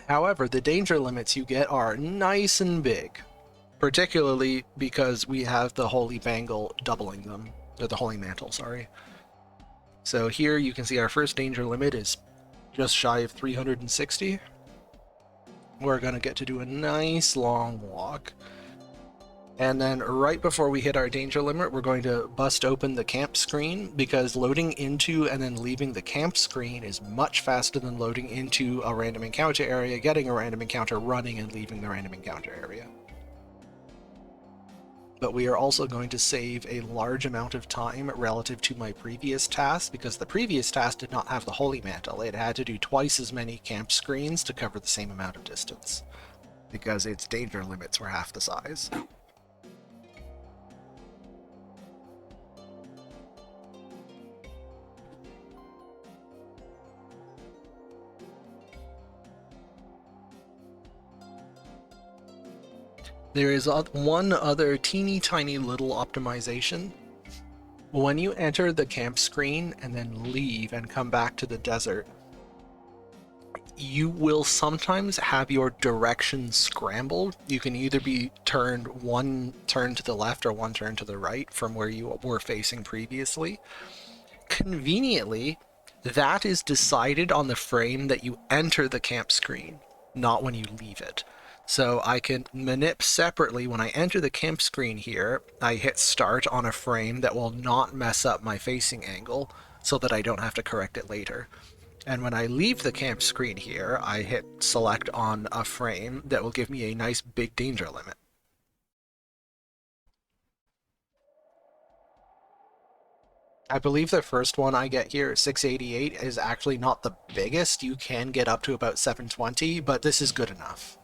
However, the danger limits you get are nice and big, particularly because we have the Holy Bangle doubling them, or the Holy Mantle, sorry. So here you can see our first danger limit is just shy of 360. We're going to get to do a nice long walk. And then right before we hit our danger limit, we're going to bust open the camp screen, because loading into and then leaving the camp screen is much faster than loading into a random encounter area, getting a random encounter, running, and leaving the random encounter area. But we are also going to save a large amount of time relative to my previous task, because the previous task did not have the Holy Mantle. It had to do twice as many camp screens to cover the same amount of distance, because its danger limits were half the size. There is one other teeny tiny little optimization. When you enter the camp screen and then leave and come back to the desert, you will sometimes have your direction scrambled. You can either be turned one turn to the left or one turn to the right from where you were facing previously. Conveniently, that is decided on the frame that you enter the camp screen, not when you leave it. So I can manip separately. When I enter the camp screen here, I hit start on a frame that will not mess up my facing angle so that I don't have to correct it later. And when I leave the camp screen here, I hit select on a frame that will give me a nice big danger limit. I believe the first one I get here, 688, is actually not the biggest. You can get up to about 720, but this is good enough.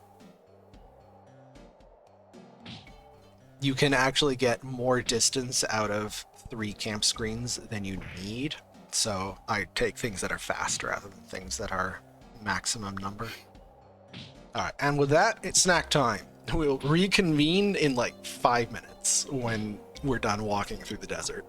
You can actually get more distance out of 3 camp screens than you need, so I take things that are fast rather than things that are maximum number. Alright, and with that, it's snack time. We'll reconvene in like 5 minutes when we're done walking through the desert.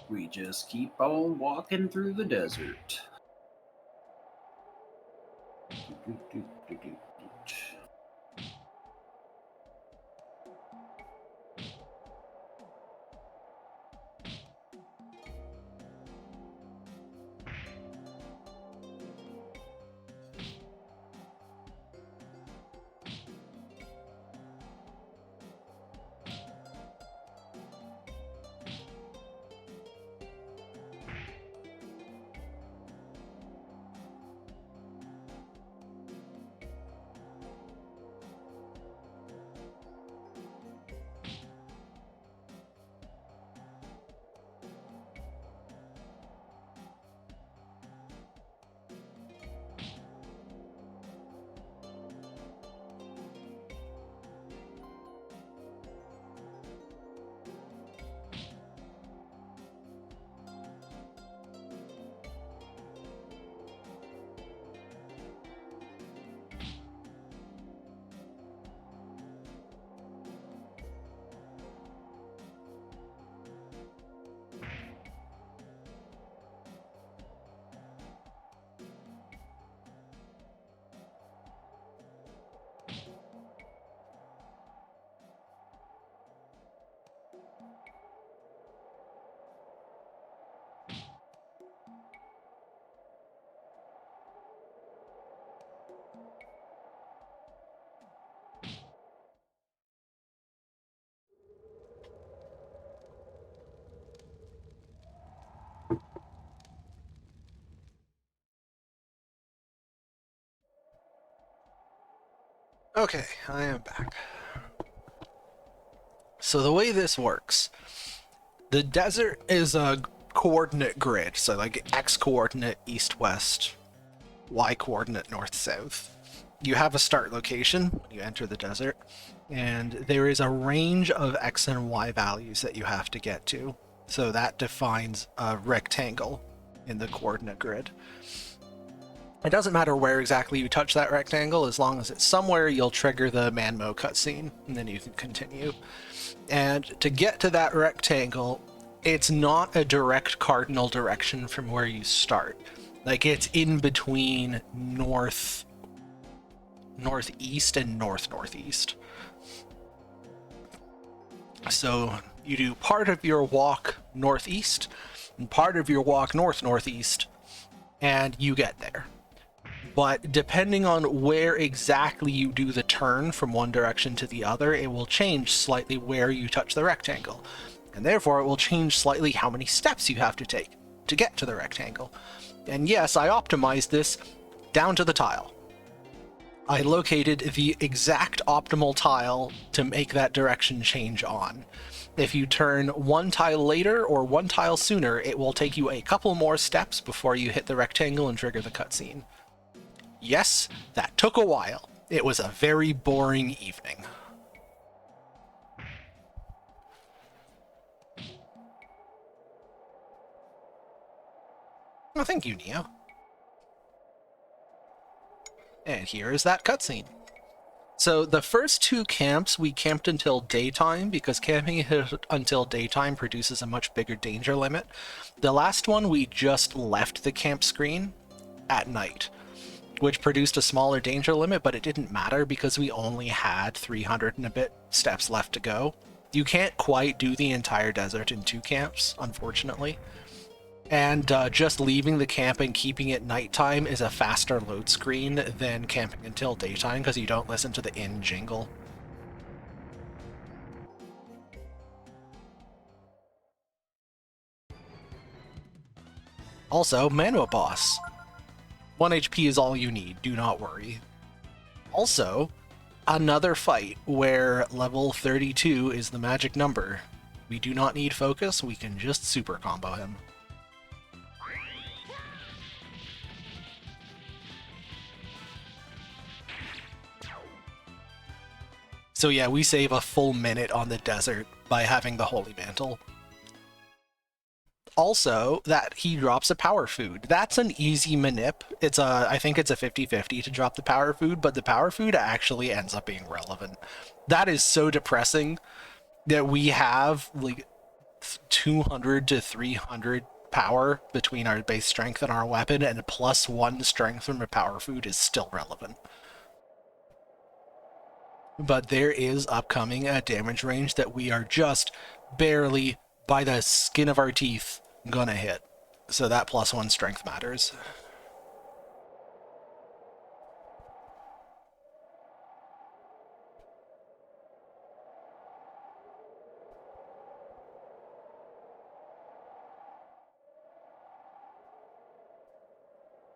We just keep on walking through the desert. Okay, I am back. So the way this works, the desert is a coordinate grid, so like X coordinate east west, Y coordinate north south. You have a start location when you enter the desert, and there is a range of X and Y values that you have to get to. So that defines a rectangle in the coordinate grid. It doesn't matter where exactly you touch that rectangle, as long as it's somewhere, you'll trigger the Manmo cutscene, and then you can continue. And to get to that rectangle, it's not a direct cardinal direction from where you start. Like, it's in between northeast and northeast. So you do part of your walk northeast and part of your walk northeast, and you get there. But depending on where exactly you do the turn from one direction to the other, it will change slightly where you touch the rectangle. And therefore, it will change slightly how many steps you have to take to get to the rectangle. And yes, I optimized this down to the tile. I located the exact optimal tile to make that direction change on. If you turn one tile later or one tile sooner, it will take you a couple more steps before you hit the rectangle and trigger the cutscene. Yes, that took a while. It was a very boring evening. Oh, thank you, Neo. And here is that cutscene. So the first two camps, we camped until daytime, because camping until daytime produces a much bigger danger limit. The last one, we just left the camp screen at night, which produced a smaller danger limit, but it didn't matter because we only had 300 and a bit steps left to go. You can't quite do the entire desert in 2 camps, unfortunately. And just leaving the camp and keeping it nighttime is a faster load screen than camping until daytime because you don't listen to the inn jingle. Also, Manmo boss. 1 HP is all you need, do not worry. Also, another fight where level 32 is the magic number. We do not need focus, we can just super combo him. So yeah, we save a full minute on the desert by having the Holy Mantle. Also, that he drops a power food. That's an easy manip. I think it's a 50-50 to drop the power food, but the power food actually ends up being relevant. That is so depressing that we have like 200 to 300 power between our base strength and our weapon, and +1 strength from a power food is still relevant. But there is upcoming a damage range that we are just barely, by the skin of our teeth, gonna hit. So that +1 strength matters.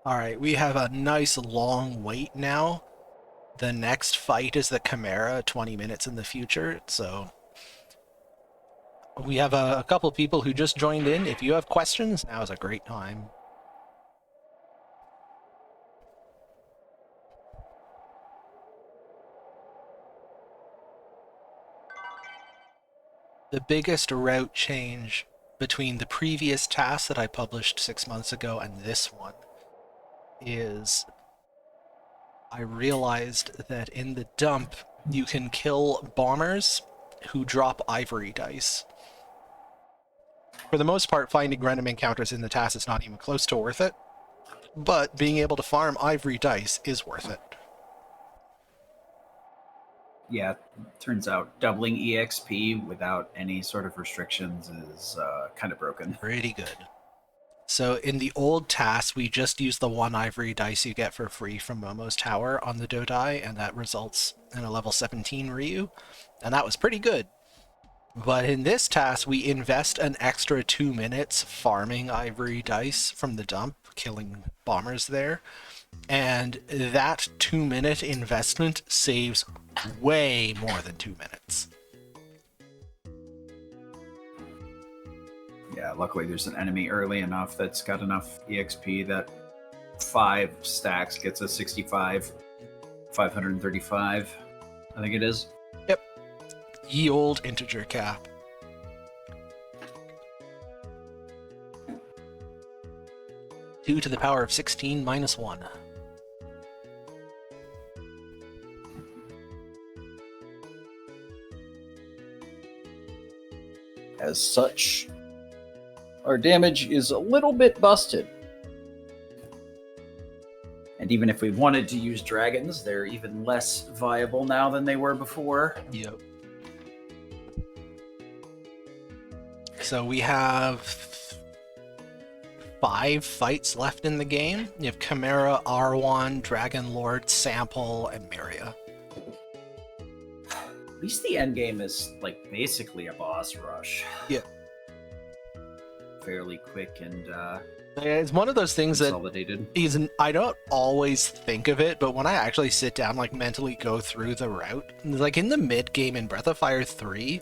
Alright, we have a nice long wait now. The next fight is the Chimera, 20 minutes in the future, so we have a couple people who just joined in. If you have questions, now is a great time. The biggest route change between the previous task that I published 6 months ago and this one is I realized that in the dump you can kill bombers who drop ivory dice. For the most part, finding random encounters in the task is not even close to worth it, but being able to farm ivory dice is worth it. Yeah, turns out doubling EXP without any sort of restrictions is kind of broken. Pretty good. So in the old task, we just use the 1 ivory dice you get for free from Momo's Tower on the Dodai, and that results in a level 17 Ryu, and that was pretty good. But in this task, we invest an extra 2 minutes farming ivory dice from the dump, killing bombers there, and that 2-minute investment saves way more than 2 minutes. Yeah, luckily there's an enemy early enough that's got enough EXP that 5 stacks gets us 65, 535, I think it is. Yep. Ye old integer cap. Two to the power of 16 minus 1. As such, our damage is a little bit busted. And even if we wanted to use dragons, they're even less viable now than they were before. Yep. So we have 5 fights left in the game. You have Chimera, Arwan, Dragon Lord, Sample, and Miria. At least the end game is like basically a boss rush. Yeah. Fairly quick and It's one of those things that consolidated. I don't always think of it, but when I actually sit down, like mentally go through the route, like in the mid game in Breath of Fire 3,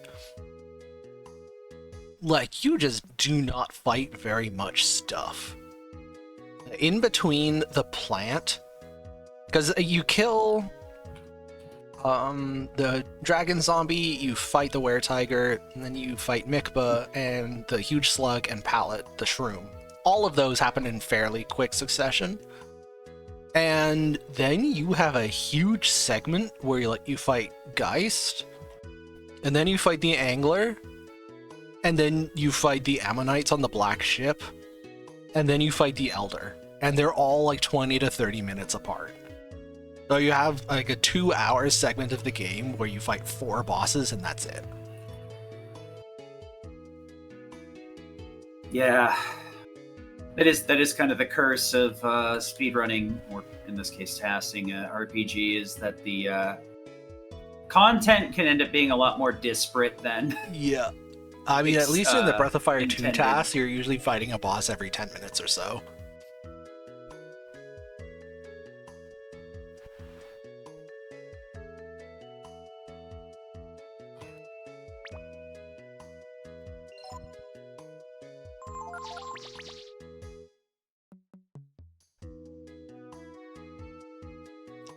like you just do not fight very much stuff. In between the plant, because you kill the dragon zombie, you fight the were-tiger, and then you fight Mikba and the huge slug and Pallet, the shroom. All of those happen in fairly quick succession. And then you have a huge segment where you fight Geist, and then you fight the Angler, and then you fight the Ammonites on the Black Ship, and then you fight the Elder. And they're all like 20 to 30 minutes apart. So you have like a 2-hour segment of the game where you fight 4 bosses and that's it. Yeah. That is kind of the curse of speedrunning, or in this case tasking RPG, is that the content can end up being a lot more disparate than... Yeah. I mean, at least in the Breath of Fire 2 intended. tasks, you're usually fighting a boss every 10 minutes or so.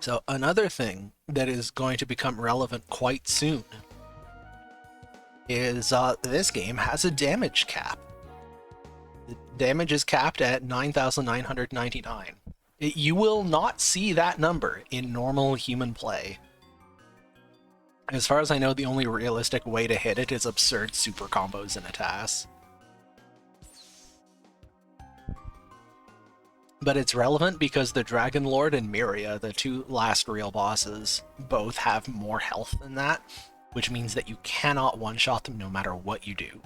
So another thing that is going to become relevant quite soon is this game has a damage cap. The damage is capped at 9,999. You will not see that number in normal human play. As far as I know, the only realistic way to hit it is absurd super combos in a TAS. But it's relevant because the Dragon Lord and Myria, the two last real bosses, both have more health than that, which means that you cannot one-shot them no matter what you do.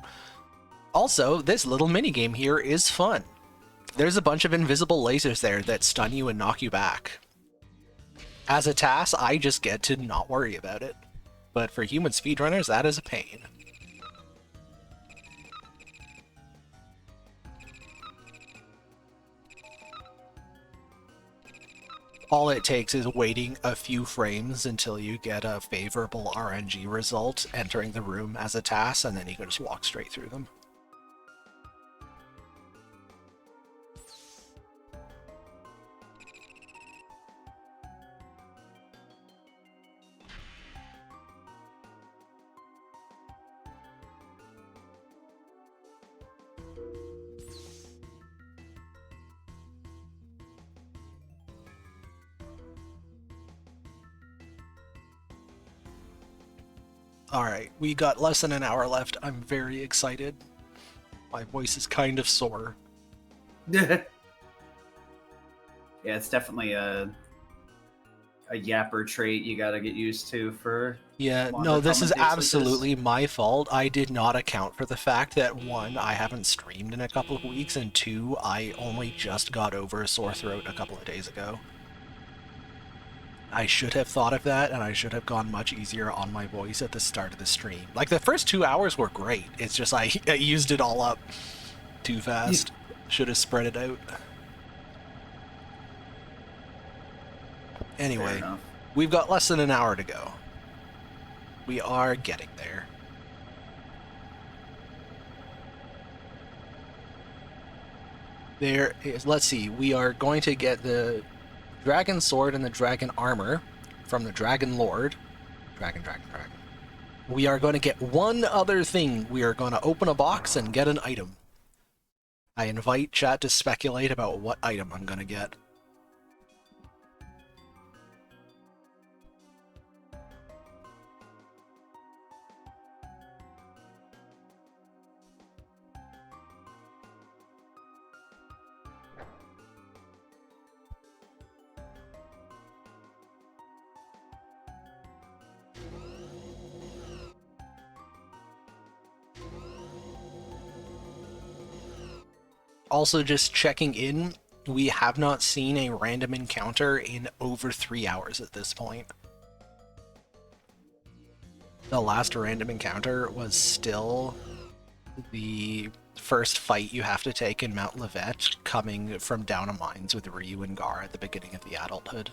Also, this little minigame here is fun. There's a bunch of invisible lasers there that stun you and knock you back. As a TAS, I just get to not worry about it. But for human speedrunners, that is a pain. All it takes is waiting a few frames until you get a favorable RNG result entering the room as a TAS, and then you can just walk straight through them. Alright, we got less than an hour left. I'm very excited. My voice is kind of sore. Yeah, it's definitely a yapper trait you gotta get used to for. Yeah, no, this is absolutely my fault. I did not account for the fact that, one, I haven't streamed in a couple of weeks, and two, I only just got over a sore throat a couple of days ago. I should have thought of that, and I should have gone much easier on my voice at the start of the stream. Like, the first 2 hours were great. It's just I used it all up too fast. Should have spread it out. Anyway, we've got less than an hour to go. We are getting there. There is, let's see, we are going to get the Dragon Sword and the Dragon Armor from the Dragon Lord. Dragon. We are going to get one other thing. We are going to open a box and get an item. I invite chat to speculate about what item I'm going to get. Also, just checking in, we have not seen a random encounter in over 3 hours at this point. The last random encounter was still the first fight you have to take in Mount Levette, coming from down a mines with Ryu and Gar at the beginning of the adulthood.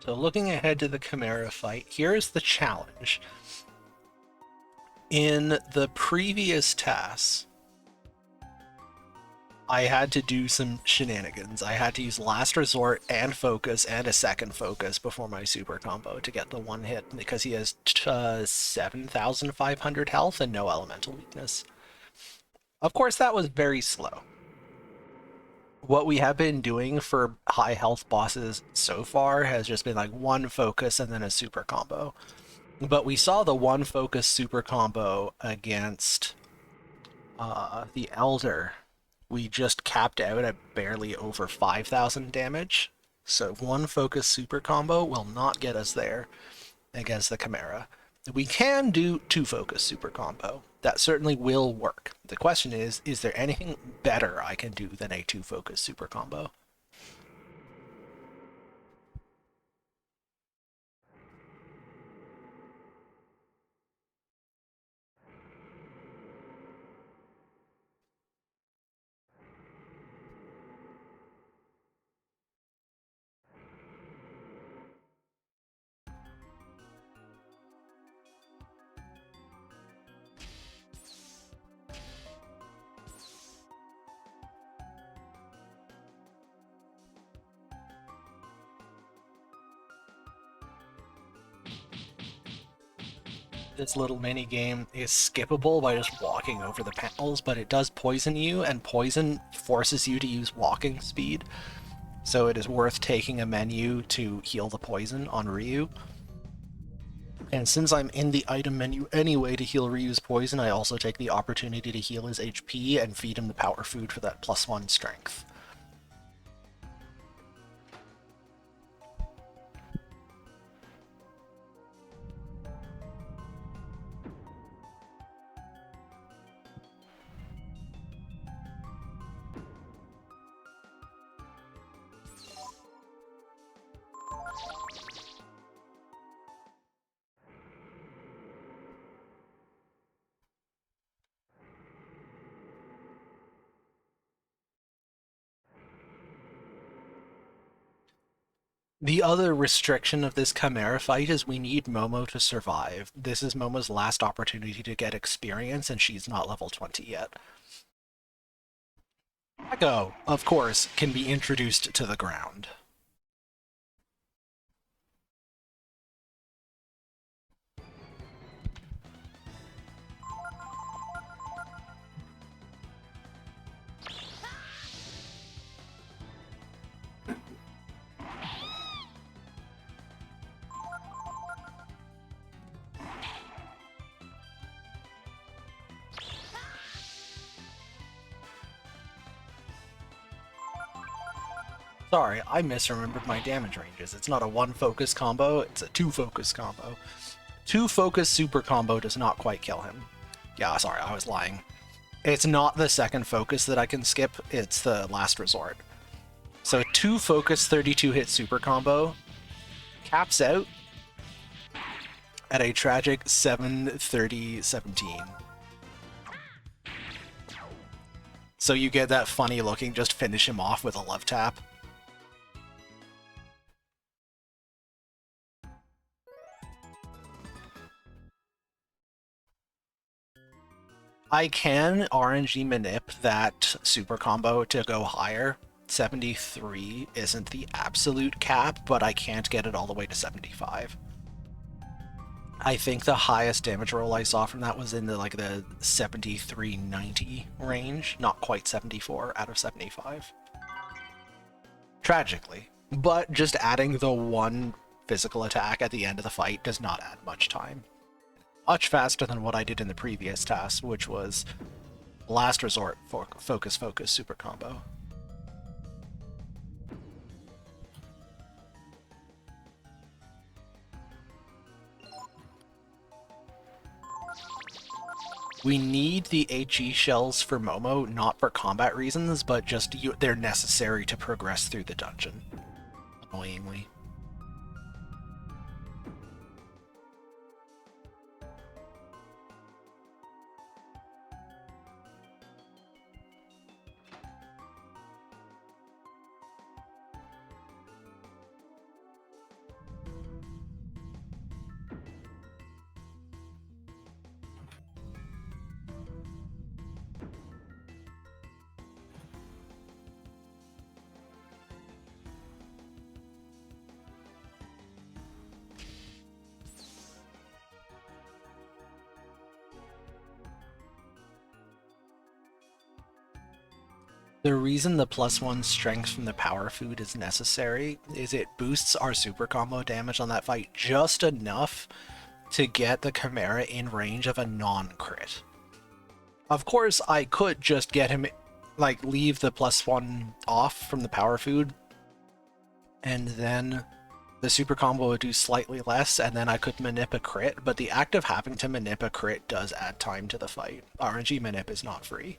So looking ahead to the Chimera fight, here's the challenge. In the previous TAS, I had to do some shenanigans. I had to use Last Resort and Focus and a second Focus before my super combo to get the one hit, because he has 7,500 health and no elemental weakness. Of course, that was very slow. What we have been doing for high health bosses so far has just been like one focus and then a super combo. But we saw the one focus super combo against the Elder. We just capped out at barely over 5,000 damage. So one focus super combo will not get us there against the Chimera. We can do two focus super combo. that certainly will work. The question is there anything better I can do than a 2-focus super combo? This little mini game is skippable by just walking over the panels, but it does poison you, and poison forces you to use walking speed. So it is worth taking a menu to heal the poison on Ryu. And since I'm in the item menu anyway to heal Ryu's poison, I also take the opportunity to heal his HP and feed him the power food for that +1 strength. The other restriction of this Chimera fight is we need Momo to survive. This is Momo's last opportunity to get experience, and she's not level 20 yet. Echo, of course, can be introduced to the ground. Sorry, I misremembered my damage ranges. It's not a 1-focus combo, it's a 2-focus combo. 2-focus super combo does not quite kill him. Yeah, sorry, I was lying. It's not the second focus that I can skip, it's the last resort. So 2-focus 32-hit super combo caps out at a tragic 7-30-17. So you get that funny looking, just finish him off with a love tap. I can RNG manip that super combo to go higher. 73 isn't the absolute cap, but I can't get it all the way to 75. I think the highest damage roll I saw from that was in the 73-90 range, not quite 74 out of 75. Tragically. But just adding the one physical attack at the end of the fight does not add much time. Much faster than what I did in the previous task, which was Last Resort Focus Super Combo. We need the HE shells for Momo, not for combat reasons, but just they're necessary to progress through the dungeon. Annoyingly. The reason the +1 strength from the power food is necessary is it boosts our super combo damage on that fight just enough to get the Chimera in range of a non-crit. Of course, I could just get him, leave the +1 off from the power food, and then The super combo would do slightly less, and then I could manip a crit, but the act of having to manip a crit does add time to the fight. RNG manip is not free.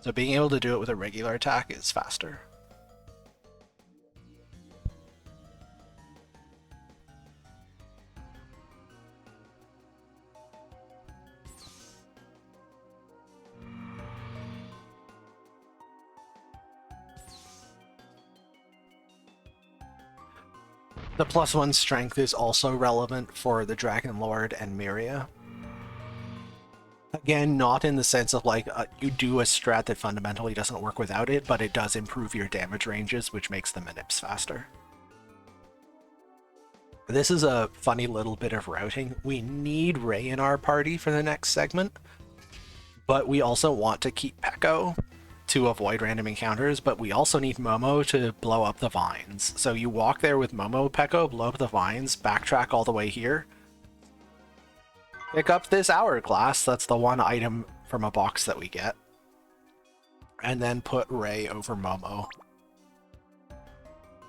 So being able to do it with a regular attack is faster. The +1 strength is also relevant for the Dragon Lord and Myria. Again, not in the sense of like you do a strat that fundamentally doesn't work without it, but it does improve your damage ranges, which makes the manips faster. This is a funny little bit of routing. We need Ray in our party for the next segment, but we also want to keep Pekko to avoid random encounters, but we also need Momo to blow up the vines. So you walk there with Momo, Pekko, blow up the vines, backtrack all the way here, pick up this hourglass, that's the one item from a box that we get, and then put Ray over Momo.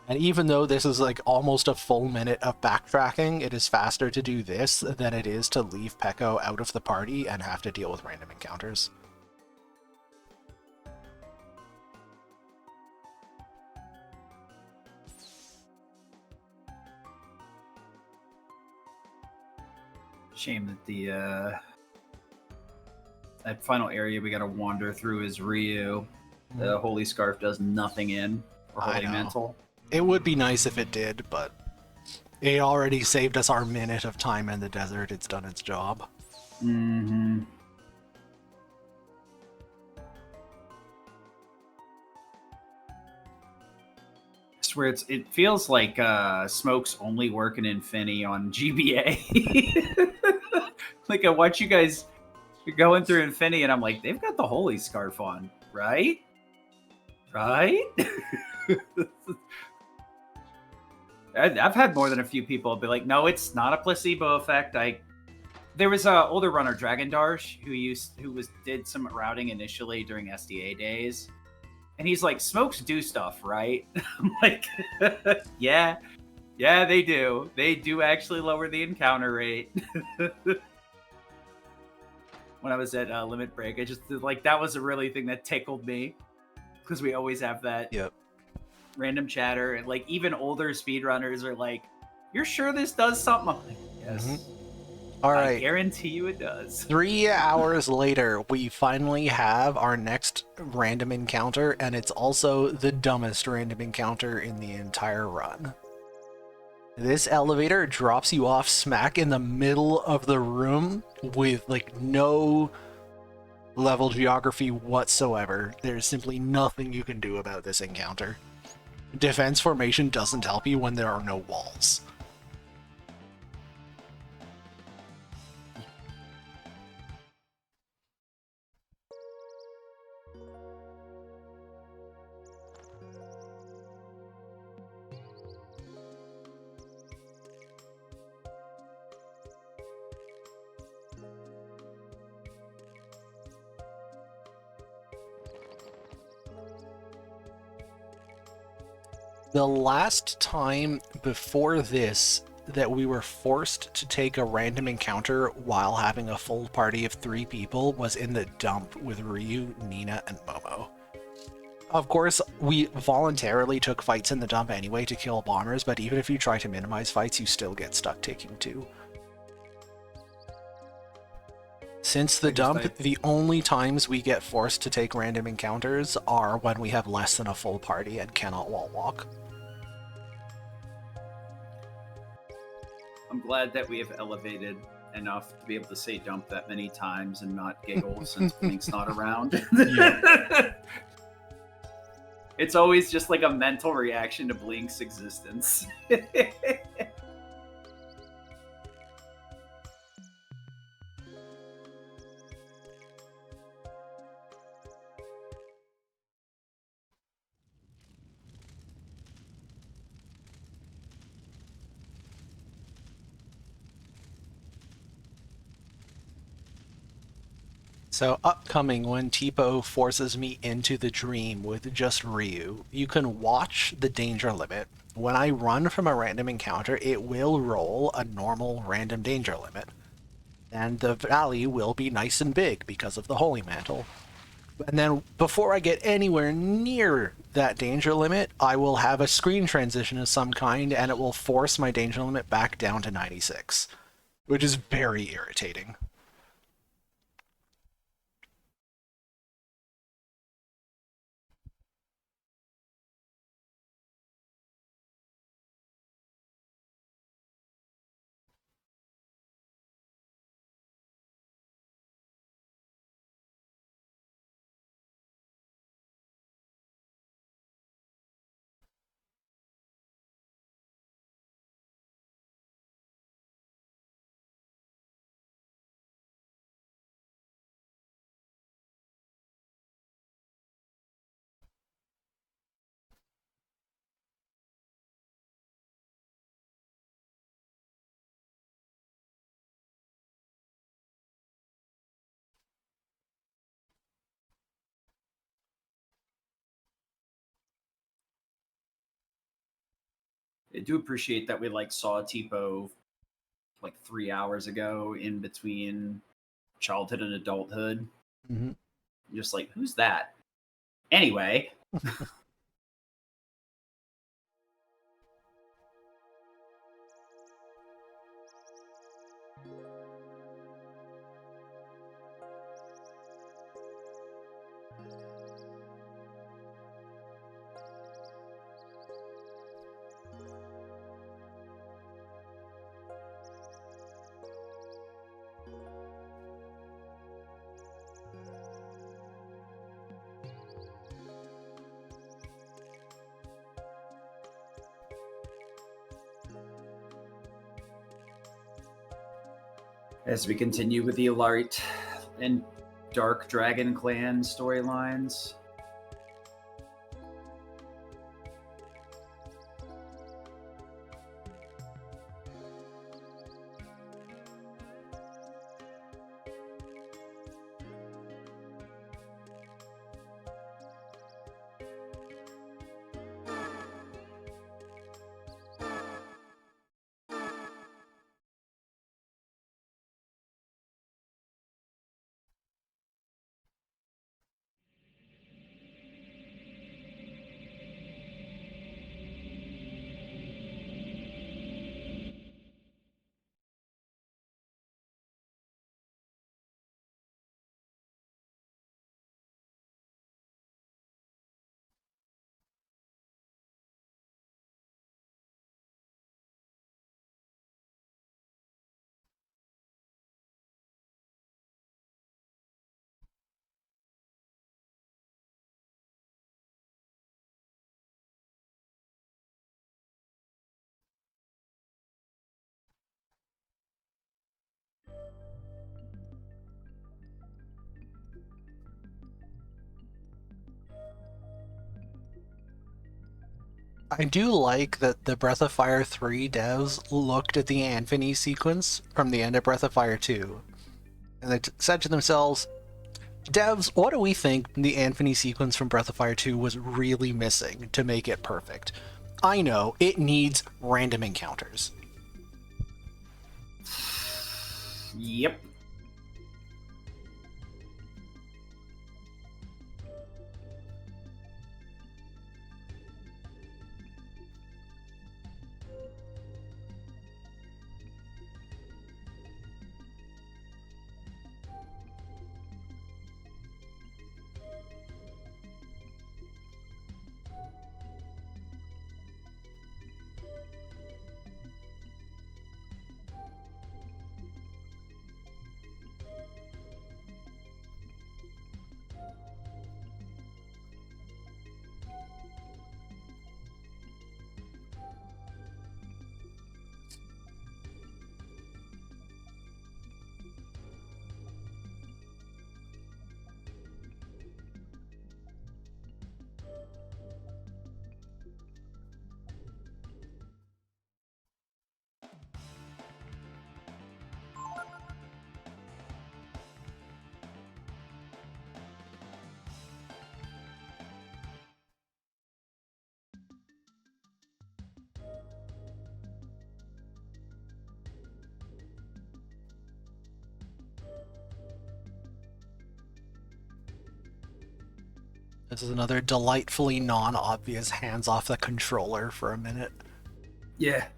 And even though this is like almost a full minute of backtracking, it is faster to do this than it is to leave Pekko out of the party and have to deal with random encounters. Shame that that final area we gotta wander through is Ryu. The Holy Scarf does nothing in, or Holy Mantle. It would be nice if it did, but it already saved us our minute of time in the desert. It's done its job. Mm-hmm. I swear it feels like Smoke's only working in Finny on GBA. Like I watch you guys going through Infinity, and I'm like, they've got the Holy Scarf on, right? Right? I've had more than a few people be like, no, it's not a placebo effect. There was a older runner, Dragon Darsh, who did some routing initially during SDA days, and he's like, smokes do stuff, right? I'm like, yeah, they do. They do actually lower the encounter rate. When I was at Limit Break, I just like that was a really thing that tickled me, because we always have that random chatter, and like even older speedrunners are like, "You're sure this does something?" I'm like, yes. Mm-hmm. All right. I guarantee you it does. 3 hours later, we finally have our next random encounter, and it's also the dumbest random encounter in the entire run. This elevator drops you off smack in the middle of the room with like no level geography whatsoever. There's simply nothing you can do about this encounter. Defense formation doesn't help you when there are no walls. The last time before this that we were forced to take a random encounter while having a full party of 3 people was in the dump with Ryu, Nina, and Momo. Of course, we voluntarily took fights in the dump anyway to kill bombers, but even if you try to minimize fights, you still get stuck taking 2. Since the dump, the only times we get forced to take random encounters are when we have less than a full party and cannot wall walk. I'm glad that we have elevated enough to be able to say dump that many times and not giggle since Blink's not around. It's always just like a mental reaction to Blink's existence. So upcoming, when Tipo forces me into the dream with just Ryu, you can watch the danger limit, when I run from a random encounter, it will roll a normal random danger limit. And the value will be nice and big because of the Holy Mantle. And then before I get anywhere near that danger limit, I will have a screen transition of some kind, and it will force my danger limit back down to 96, which is very irritating. I do appreciate that we like saw Tipo like 3 hours ago in between childhood and adulthood. Mm-hmm. Just like, who's that? Anyway, as we continue with the Alaric and Dark Dragon Clan storylines, I do like that the Breath of Fire 3 devs looked at the Anthony sequence from the end of Breath of Fire 2, and they said to themselves, devs, what do we think the Anthony sequence from Breath of Fire 2 was really missing to make it perfect? I know, it needs random encounters. yep. This is another delightfully non-obvious hands off the controller for a minute. Yeah.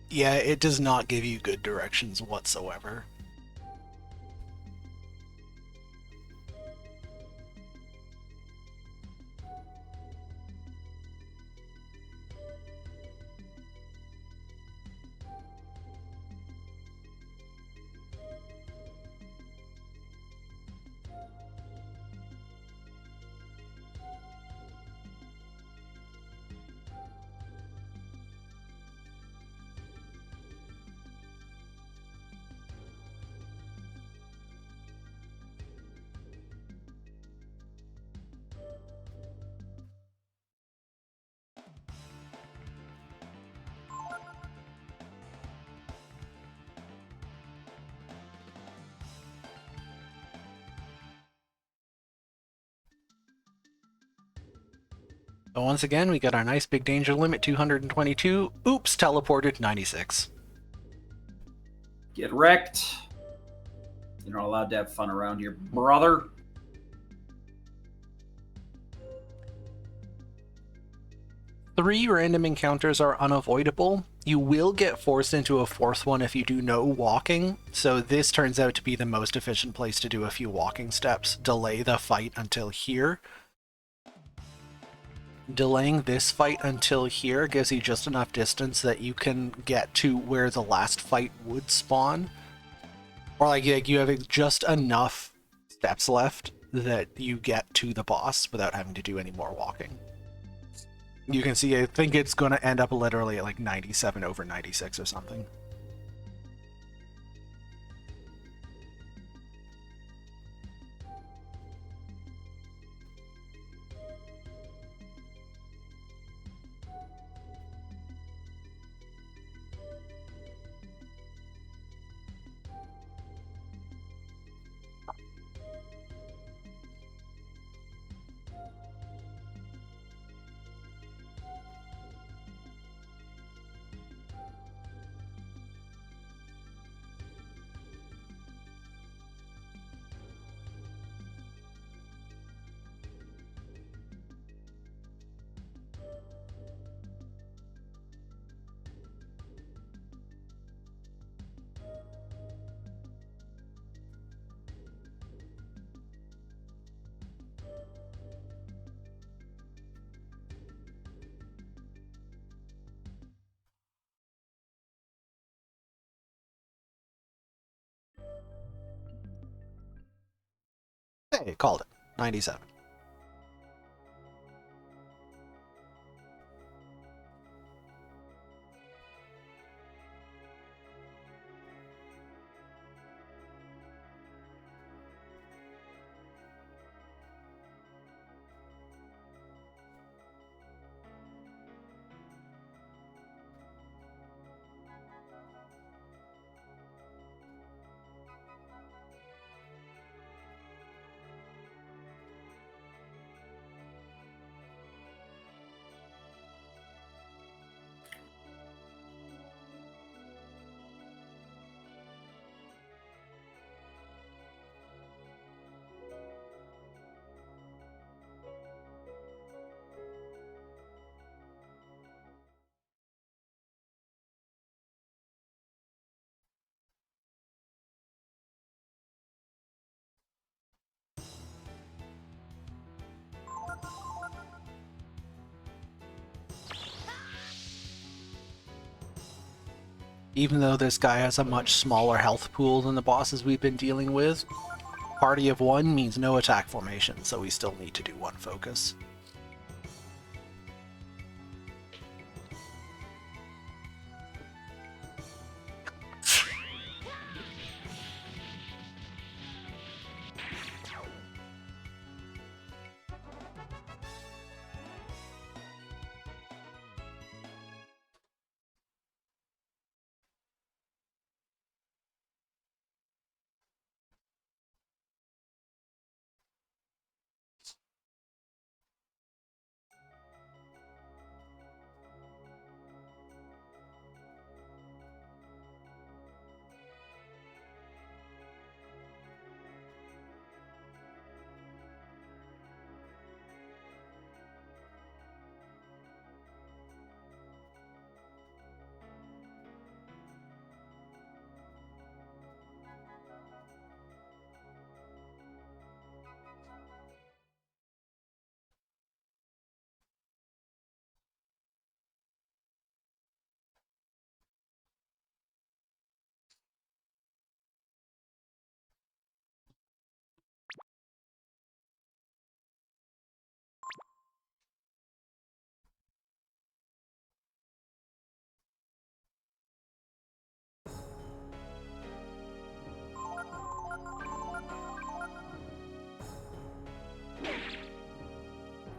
Yeah, it does not give you good directions whatsoever. So once again, we got our nice big danger limit 222. Oops, teleported 96. Get wrecked. You're not allowed to have fun around your brother. Three random encounters are unavoidable. You will get forced into a fourth one if you do no walking, so this turns out to be the most efficient place to do a few walking steps. Delay the fight until here. Delaying this fight until here gives you just enough distance that you can get to where the last fight would spawn. Or like you have just enough steps left that you get to the boss without having to do any more walking. You can see, I think it's going to end up literally at like 97 over 96 or something. Hey, called it. 97. Even though this guy has a much smaller health pool than the bosses we've been dealing with, party of one means no attack formation, so we still need to do one focus.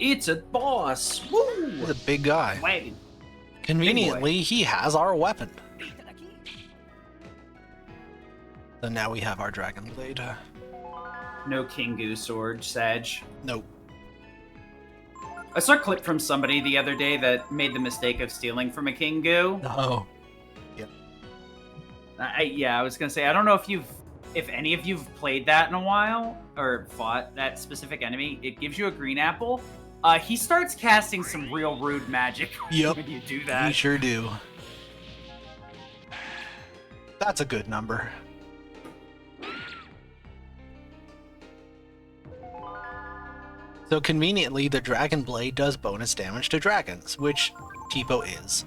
It's a boss! Woo! He's a big guy. Wagon. Conveniently, he has our weapon. So now we have our Dragon Blade. No Kingu sword, Sag. Nope. I saw a clip from somebody the other day that made the mistake of stealing from a Kingu. Oh. I was gonna say, I don't know if any of you've played that in a while or fought that specific enemy. It gives you a green apple. He starts casting some real rude magic Yep. when you do We that. sure do. That's a good number. So conveniently, the Dragon Blade does bonus damage to dragons, which Tipo is.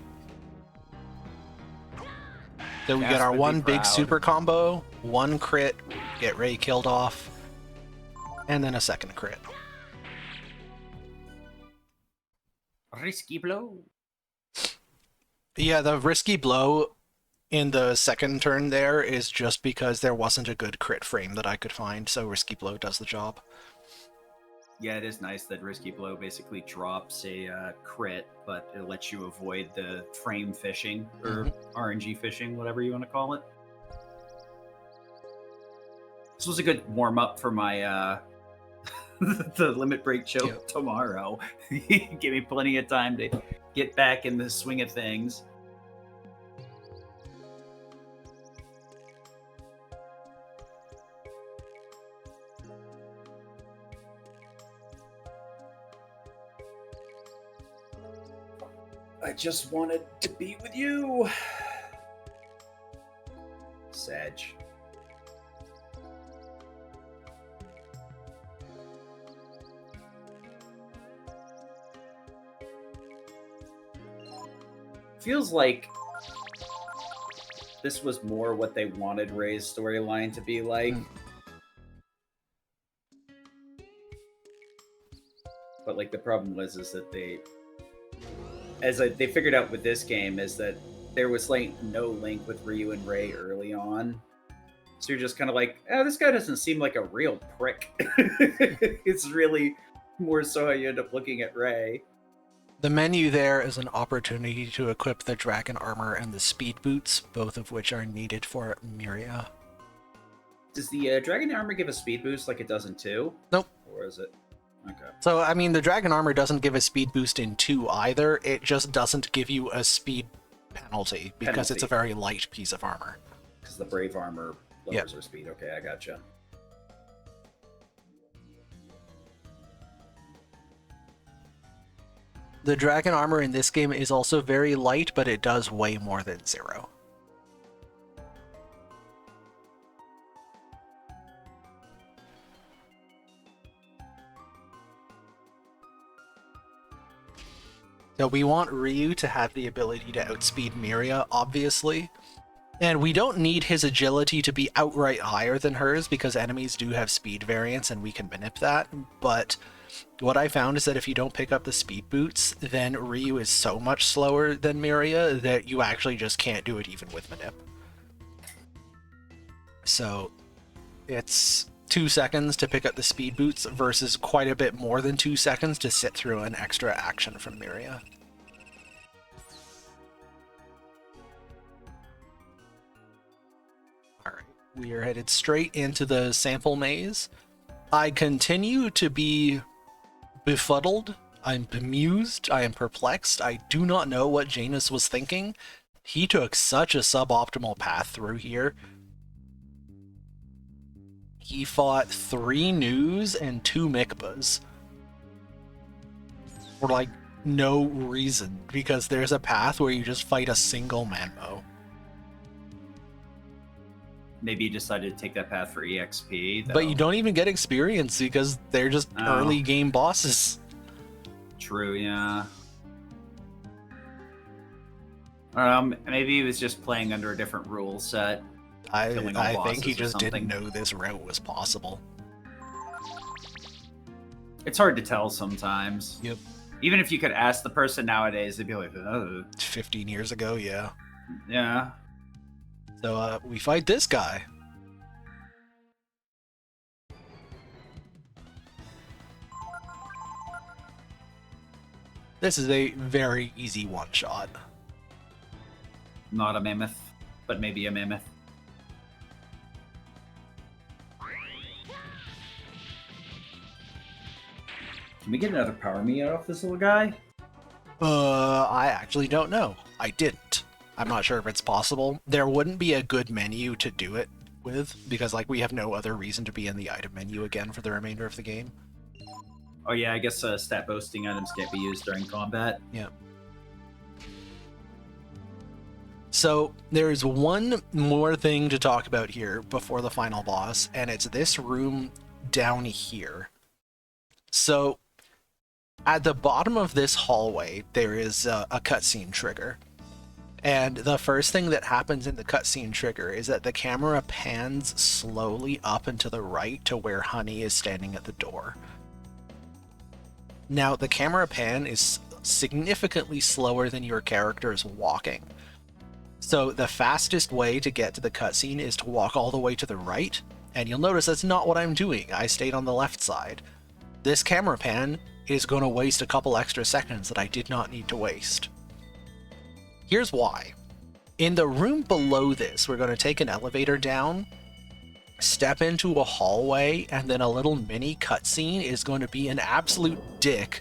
So we get our Gasp would be one big proud. super combo, one crit, get Ray killed off, and then a second crit. Risky blow. Yeah, the risky blow in the second turn there is just because there wasn't a good crit frame that I could find, so risky blow does the job. Yeah, it is nice that Risky Blow basically drops a crit, but it lets you avoid the frame fishing or RNG fishing, whatever you want to call it. This was a good warm up for my the limit break choke tomorrow. Give me plenty of time to get back in the swing of things. I just wanted to be with you, Sag. Feels like this was more what they wanted Ray's storyline to be like. But like the problem was is that they figured out with this game is that there was like no link with Ryu and Ray early on. So you're just kind of like, oh, this guy doesn't seem like a real prick. It's really more so how you end up looking at Ray. The menu there is an opportunity to equip the Dragon Armor and the Speed Boots, both of which are needed for Miria. Does the Dragon Armor give a speed boost like it does in 2? Nope. Or is it? Okay. So, I mean, the Dragon Armor doesn't give a speed boost in 2 either, it just doesn't give you a speed penalty, because it's a very light piece of armor. Because the Brave Armor lowers her speed. Okay, I gotcha. The Dragon Armor in this game is also very light, but it does way more than 0. So we want Ryu to have the ability to outspeed Miria, obviously. And we don't need his agility to be outright higher than hers, because enemies do have speed variance and we can manip that. But what I found is that if you don't pick up the speed boots, then Ryu is so much slower than Miria that you actually just can't do it even with manip. So it's 2 seconds to pick up the speed boots versus quite a bit more than 2 seconds to sit through an extra action from Miria. Alright, we are headed straight into the sample maze. I continue to be befuddled, I'm bemused, I am perplexed, I do not know what Janus was thinking. He took such a suboptimal path through here. He fought 3 News and 2 Mikbas. For like no reason, because there's a path where you just fight a single Manmo. Maybe you decided to take that path for EXP. Though. But you don't even get experience because they're just early game bosses. True, yeah. Maybe he was just playing under a different rule set. I think he or just didn't something. know this route was possible. It's hard to tell sometimes. Yep. Even if you could ask the person nowadays, they'd be like, oh. 15 years ago, yeah. Yeah. So we fight this guy. This is a very easy one-shot. Not a mammoth, but maybe a mammoth. Can we get another power me out of this little guy? I actually don't know. I didn't. I'm not sure if it's possible. There wouldn't be a good menu to do it with, because like we have no other reason to be in the item menu again for the remainder of the game. Oh yeah, I guess stat boosting items can't be used during combat. Yeah. So there's one more thing to talk about here before the final boss, and it's this room down here. So at the bottom of this hallway, there is a cutscene trigger. And the first thing that happens in the cutscene trigger is that the camera pans slowly up and to the right to where Honey is standing at the door. Now, the camera pan is significantly slower than your character is walking. So the fastest way to get to the cutscene is to walk all the way to the right, and you'll notice that's not what I'm doing. I stayed on the left side. This camera pan is going to waste a couple extra seconds that I did not need to waste. Here's why. In the room below this, we're going to take an elevator down, step into a hallway, and then a little mini cutscene is going to be an absolute dick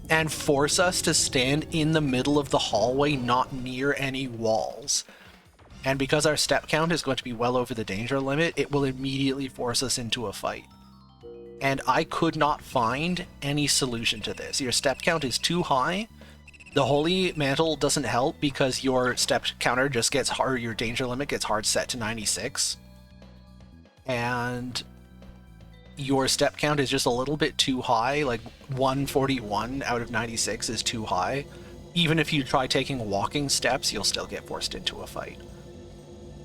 and force us to stand in the middle of the hallway, not near any walls. And because our step count is going to be well over the danger limit, it will immediately force us into a fight. And I could not find any solution to this. Your step count is too high. The Holy Mantle doesn't help because your step counter just gets hard, your danger limit gets hard set to 96. And your step count is just a little bit too high, like 141 out of 96 is too high. Even if you try taking walking steps, you'll still get forced into a fight.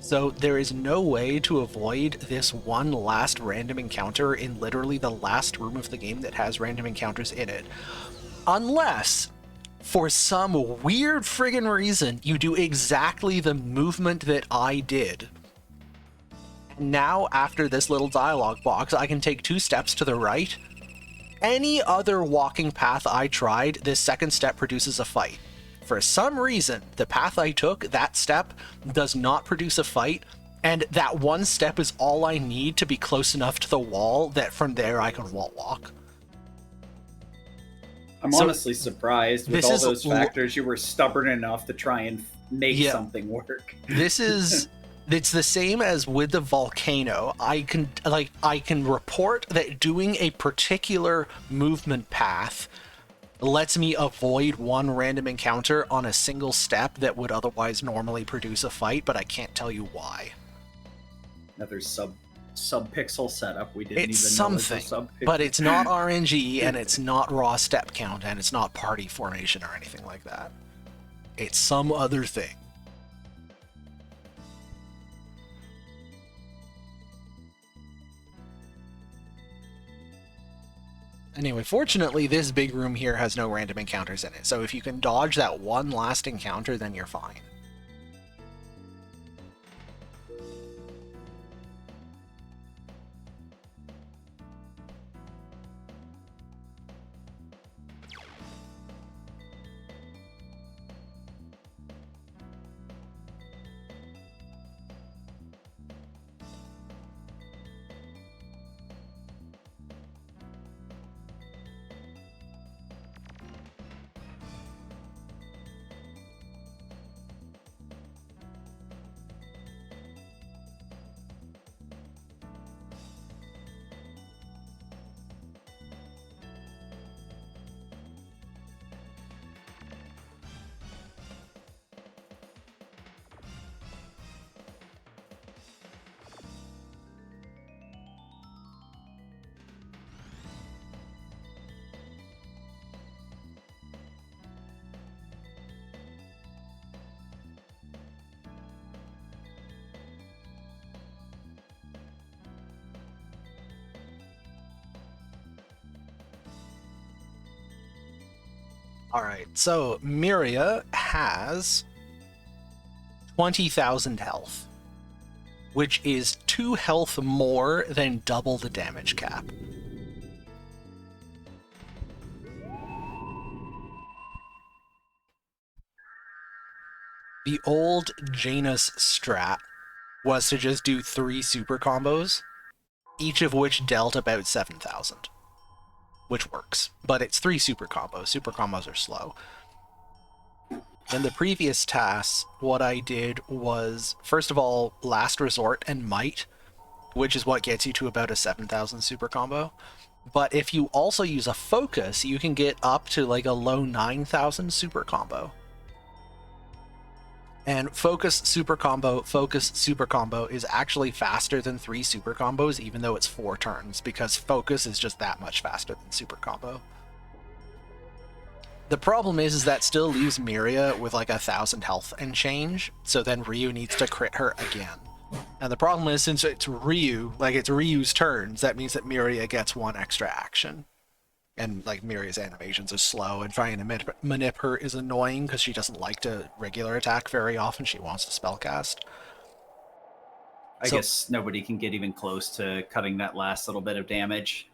So there is no way to avoid this one last random encounter in literally the last room of the game that has random encounters in it. Unless, for some weird friggin' reason, you do exactly the movement that I did. Now, after this little dialogue box, I can take 2 steps to the right. Any other walking path I tried, this second step produces a fight. For some reason, the path I took, that step, does not produce a fight, and that one step is all I need to be close enough to the wall that from there I can wall walk. I'm So, honestly surprised with this all is those factors you were stubborn enough to try and make Yeah. something work. This is it's the same as with the volcano. I can report that doing a particular movement path lets me avoid one random encounter on a single step that would otherwise normally produce a fight, but I can't tell you why. Another sub-pixel setup we didn't It's even something, know was a sub-pixel. but it's not RNG, and it's not raw step count, and it's not party formation or anything like that. It's some other thing. Anyway, fortunately, this big room here has no random encounters in it, so if you can dodge that one last encounter, then you're fine. Alright, so Miria has 20,000 health, which is 2 health more than double the damage cap. The old Janus strat was to just do 3 super combos, each of which dealt about 7,000, which works. But it's 3 super combos. Super combos are slow. In the previous TAS, what I did was, first of all, Last Resort and Might, which is what gets you to about a 7,000 super combo. But if you also use a Focus, you can get up to like a low 9,000 super combo. And Focus Super Combo is actually faster than 3 super combos, even though it's 4 turns, because Focus is just that much faster than Super Combo. The problem is that still leaves Miria with like 1,000 health and change, so then Ryu needs to crit her again. And the problem is, since it's Ryu, like it's Ryu's turns, that means that Miria gets 1 extra action. And like Miria's animations are slow, and trying to manip her is annoying because she doesn't like to regular attack very often. She wants to spellcast. I guess nobody can get even close to cutting that last little bit of damage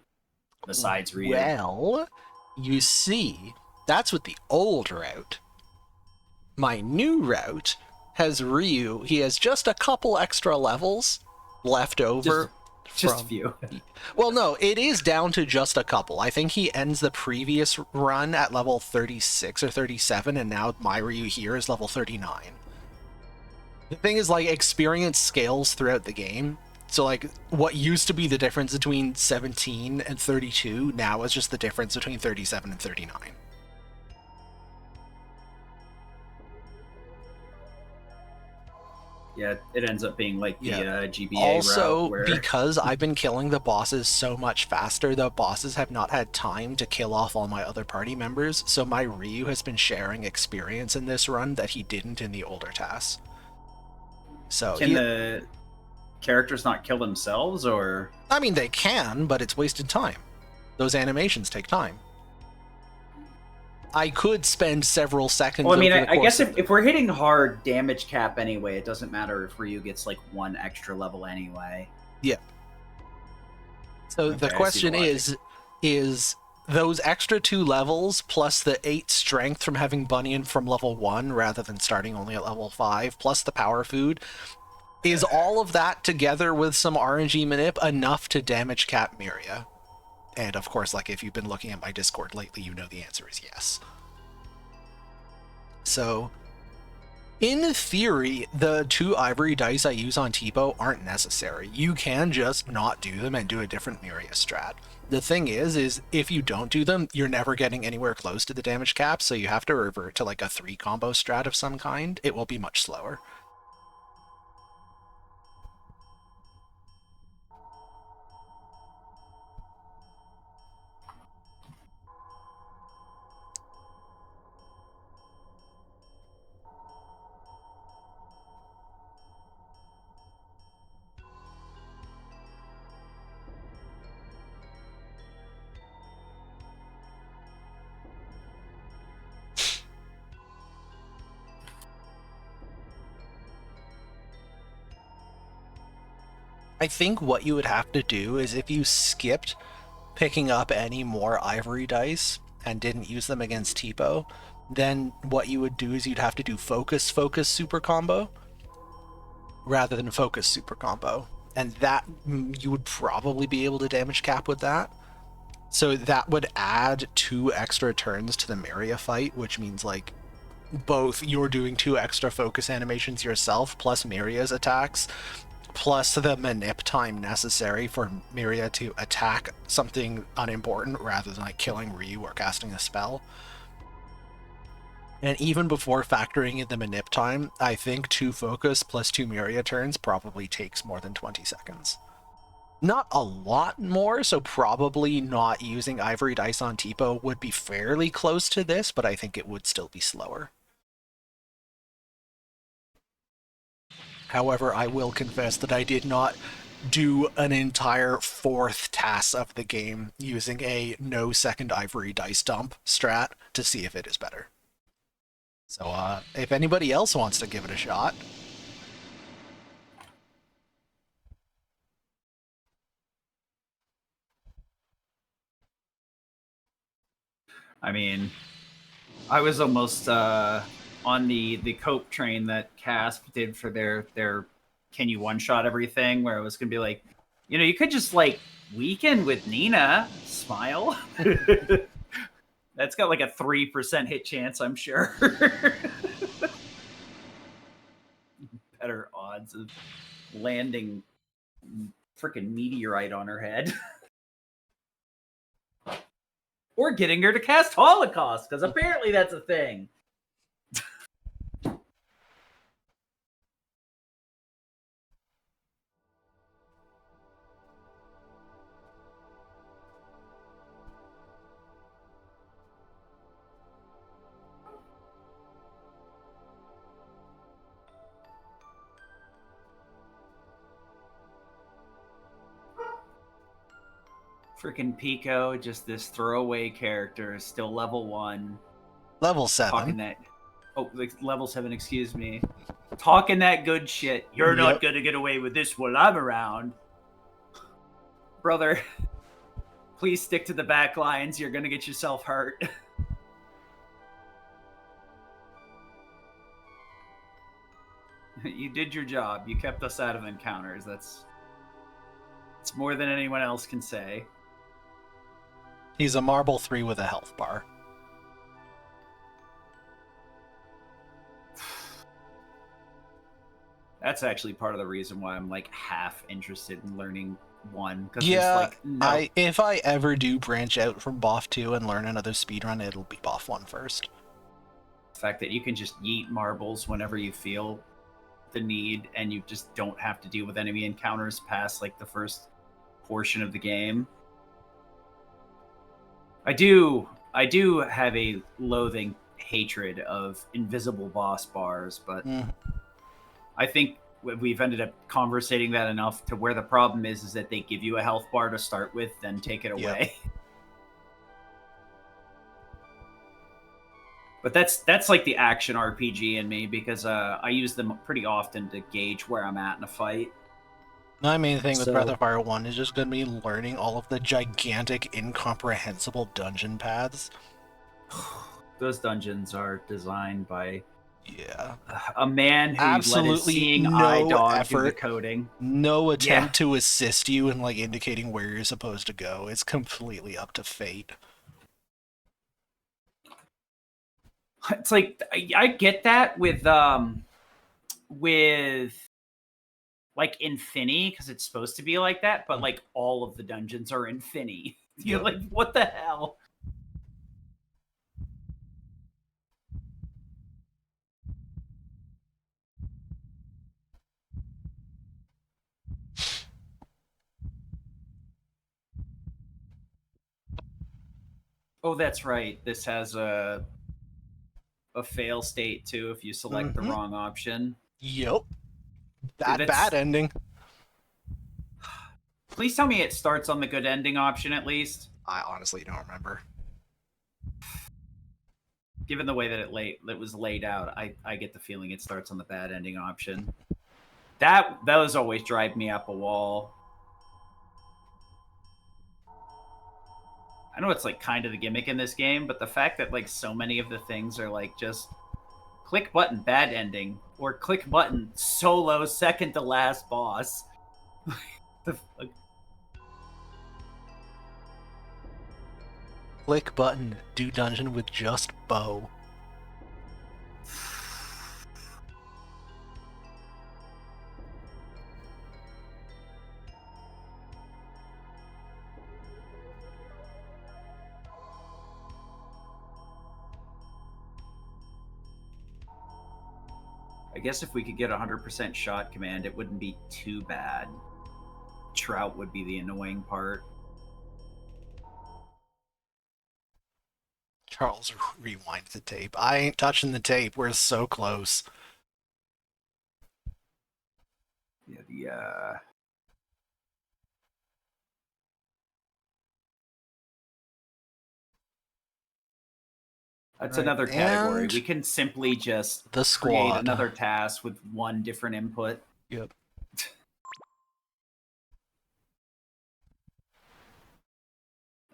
besides Ryu. Well, you see, that's with the old route. My new route has Ryu. He has just a couple extra levels left over. Just a few. Well, no, it is down to just a couple. I think he ends the previous run at level 36 or 37, and now my Ryu here is level 39. The thing is, like, experience scales throughout the game. So, like, what used to be the difference between 17 and 32 now is just the difference between 37 and 39. Yeah, it ends up being like the GBA also, route. Where... because I've been killing the bosses so much faster, the bosses have not had time to kill off all my other party members, so my Ryu has been sharing experience in this run that he didn't in the older TAS. So can the characters not kill themselves, or? I mean, they can, but it's wasted time. Those animations take time. I could spend several seconds. Well, I mean, I guess if we're hitting hard damage cap anyway, it doesn't matter if Ryu gets like 1 extra level anyway. Yeah. So okay, the question is those extra 2 levels plus the 8 strength from having Bunyan from level 1 rather than starting only at level 5, plus the power food, is all of that together with some RNG manip enough to damage cap Miria? And of course, like, if you've been looking at my Discord lately, you know the answer is yes. So, in theory, the 2 ivory dice I use on Tipo aren't necessary. You can just not do them and do a different Miria strat. The thing is if you don't do them, you're never getting anywhere close to the damage cap, so you have to revert to like a 3 combo strat of some kind. It will be much slower. I think what you would have to do is if you skipped picking up any more ivory dice and didn't use them against Tipo, then what you would do is you'd have to do focus super combo rather than focus super combo. And that, you would probably be able to damage cap with that. So that would add 2 extra turns to the Miria fight, which means like both you're doing 2 extra focus animations yourself plus Miria's attacks, plus the manip time necessary for Miria to attack something unimportant rather than like killing Ryu or casting a spell. And even before factoring in the manip time, I think 2 focus plus 2 Miria turns probably takes more than 20 seconds. Not a lot more, so probably not using ivory dice on Tipo would be fairly close to this, but I think it would still be slower. However, I will confess that I did not do an entire 4th TAS of the game using a no second ivory dice dump strat to see if it is better. So, if anybody else wants to give it a shot. I mean, I was almost on the cope train that Casp did for their can you one shot everything, where it was gonna be like, you could just like weaken with Nina, smile. That's got like a 3% hit chance, I'm sure. Better odds of landing freaking meteorite on her head. Or getting her to cast Holocaust, because apparently that's a thing. Freaking Pico, just this throwaway character, still level 1. Level 7. Talking that. Oh, like level 7, excuse me. Talking that good shit. You're not gonna get away with this while I'm around. Brother, please stick to the back lines. You're gonna get yourself hurt. You did your job. You kept us out of encounters. It's more than anyone else can say. He's a marble 3 with a health bar. That's actually part of the reason why I'm like half interested in learning 1. Yeah, like, no... if I ever do branch out from BOF 2 and learn another speedrun, it'll be BOF 1 first. The fact that you can just yeet marbles whenever you feel the need, and you just don't have to deal with enemy encounters past like the first portion of the game. I do have a loathing hatred of invisible boss bars, but I think we've ended up conversating that enough to where the problem is that they give you a health bar to start with, then take it away. Yep. But that's like the action RPG in me, because I use them pretty often to gauge where I'm at in a fight. My main thing with Breath of Fire 1 is just going to be learning all of the gigantic, incomprehensible dungeon paths. Those dungeons are designed by Yeah. A man who absolutely let his seeing no eye dog effort, do the coding. No attempt to assist you in like indicating where you're supposed to go. It's completely up to fate. It's like I get that with like Infinity, because it's supposed to be like that, but like all of the dungeons are Infinity. You're like, what the hell? Oh, that's right. This has a fail state too if you select the wrong option. Yep. Bad ending. Please tell me it starts on the good ending option at least. I honestly don't remember. Given the way that it was laid out, I get the feeling it starts on the bad ending option. Those always drive me up a wall. I know it's like kind of the gimmick in this game, but the fact that like so many of the things are like just click button bad ending, or click button solo second to last boss. The fuck? Click button, do dungeon with just bow. I guess if we could get 100% shot command, it wouldn't be too bad. Trout would be the annoying part. Charles, rewind the tape. I ain't touching the tape. We're so close. Yeah, that's another category. We can simply just create another task with one different input. Yep.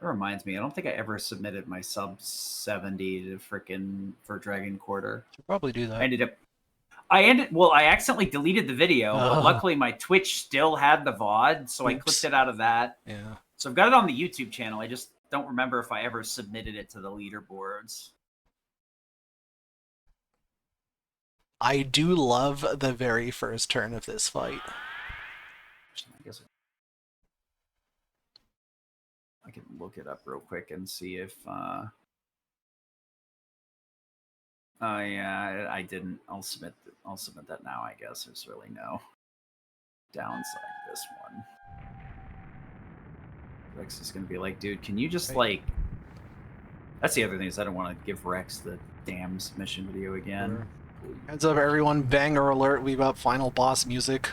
That reminds me, I don't think I ever submitted my sub 70 to frickin' for Dragon Quarter. Should probably do that. I accidentally deleted the video, but Oh. luckily my Twitch still had the VOD, so I Oops. clipped it out of that. Yeah. So I've got it on the YouTube channel. I just don't remember if I ever submitted it to the leaderboards. I do love the very first turn of this fight. I guess I can look it up real quick and see if oh yeah, I didn't. I'll submit that now, I guess. There's really no downside to this one. Rex is gonna be like, dude, can you just like, that's the other thing, is I don't want to give Rex the damn submission video again. Heads up everyone, banger alert, we've got final boss music.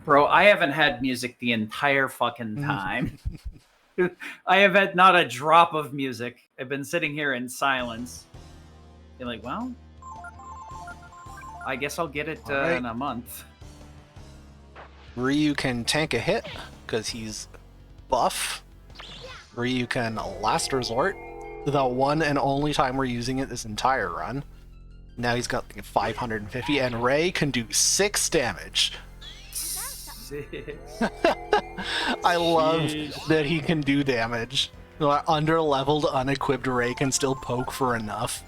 Bro, I haven't had music the entire fucking time. I have had not a drop of music. I've been sitting here in silence. You're like, well, I guess I'll get it in a month. Ryu can tank a hit, because he's buff. Ryu can last resort. The one and only time we're using it this entire run. Now he's got like 550, and Ray can do 6 damage. I love that he can do damage. Under-leveled, unequipped Ray can still poke for enough.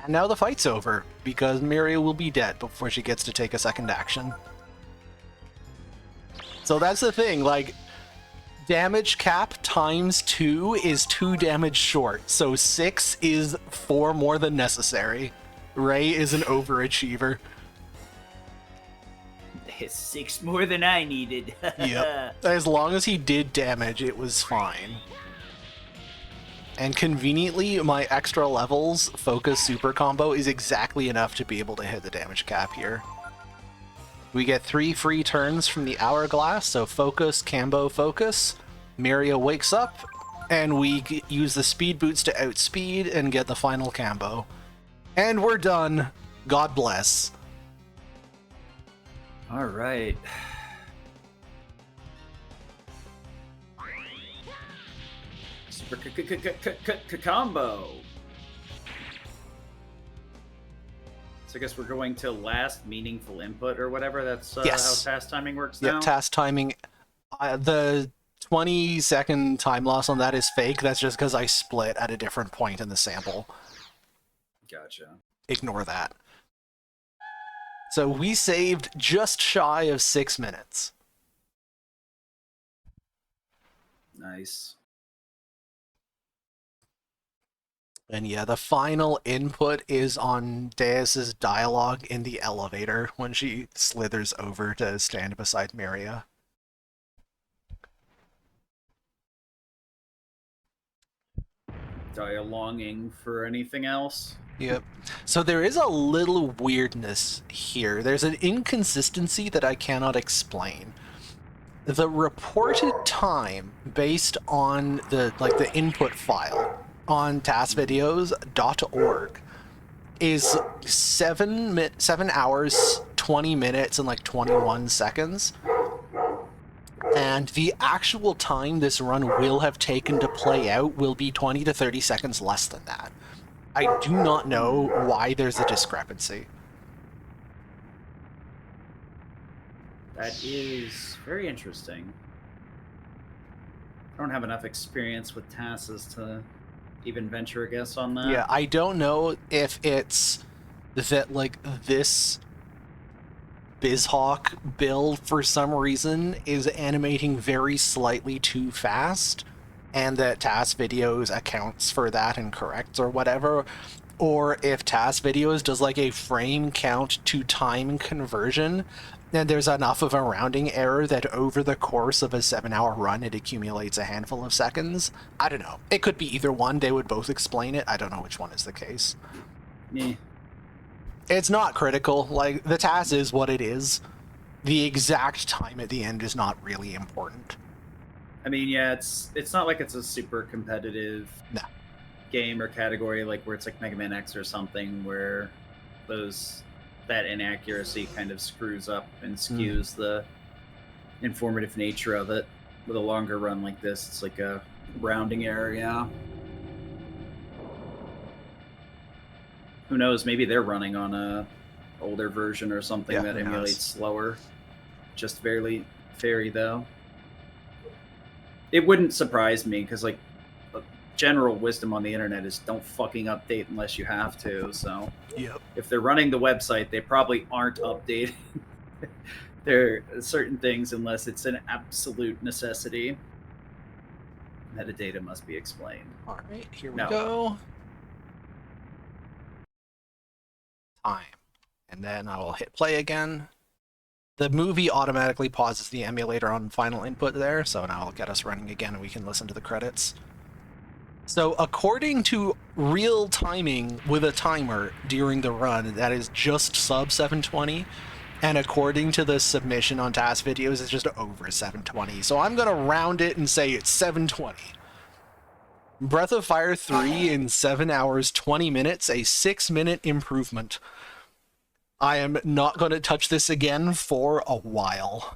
And now the fight's over, because Miria will be dead before she gets to take a second action. So that's the thing, like, damage cap times 2 is 2 damage short, so 6 is 4 more than necessary. Ray is an overachiever. It's 6 more than I needed. Yep. As long as he did damage, it was fine. And conveniently, my extra levels focus super combo is exactly enough to be able to hit the damage cap here. We get 3 free turns from the hourglass, so focus, combo, focus. Miria wakes up, and we use the speed boots to outspeed and get the final combo. And we're done. God bless. All right. Super combo. So I guess we're going to last meaningful input or whatever. That's Yes. how task timing works now. Yep, task timing. The 20-second time loss on that is fake. That's just because I split at a different point in the sample. Gotcha. Ignore that. So we saved just shy of 6 minutes. Nice. And yeah, the final input is on Deus's dialogue in the elevator when she slithers over to stand beside Miria. Are you longing for anything else? Yep. So there is a little weirdness here. There's an inconsistency that I cannot explain. The reported time based on the input file on taskvideos.org is 7 hours, 20 minutes, and 21 seconds. And the actual time this run will have taken to play out will be 20 to 30 seconds less than that. I do not know why there's a discrepancy. That is very interesting. I don't have enough experience with tasks to even venture a guess on that. Yeah, I don't know if it's that this BizHawk build for some reason is animating very slightly too fast, and that task videos accounts for that and corrects or whatever, or if task videos does a frame count to time conversion, and there's enough of a rounding error that over the course of a 7-hour run it accumulates a handful of seconds. I don't know. It could be either one. They would both explain it. I don't know which one is the case. Yeah. It's not critical. The task is what it is. The exact time at the end is not really important. I mean, yeah, it's not like it's a super competitive game or category where it's like Mega Man X or something where that inaccuracy kind of screws up and skews informative nature of it. With a longer run like this, it's like a rounding error, yeah. Who knows? Maybe they're running on a older version or something that who knows? emulates slower. Just barely fairy though. It wouldn't surprise me because like general wisdom on the internet is don't fucking update unless you have to. So Yep. if they're running the website, they probably aren't updating there are certain things unless it's an absolute necessity. Metadata must be explained. All right, here we No. go. Time. And then I will hit play again. The movie automatically pauses the emulator on final input there, so now I'll get us running again and we can listen to the credits. So according to real timing with a timer during the run, that is just sub 720. And according to the submission on task videos, it's just over 720. So I'm going to round it and say it's 720. Breath of Fire 3 in 7 hours, 20 minutes, a 6-minute improvement. I am not going to touch this again for a while.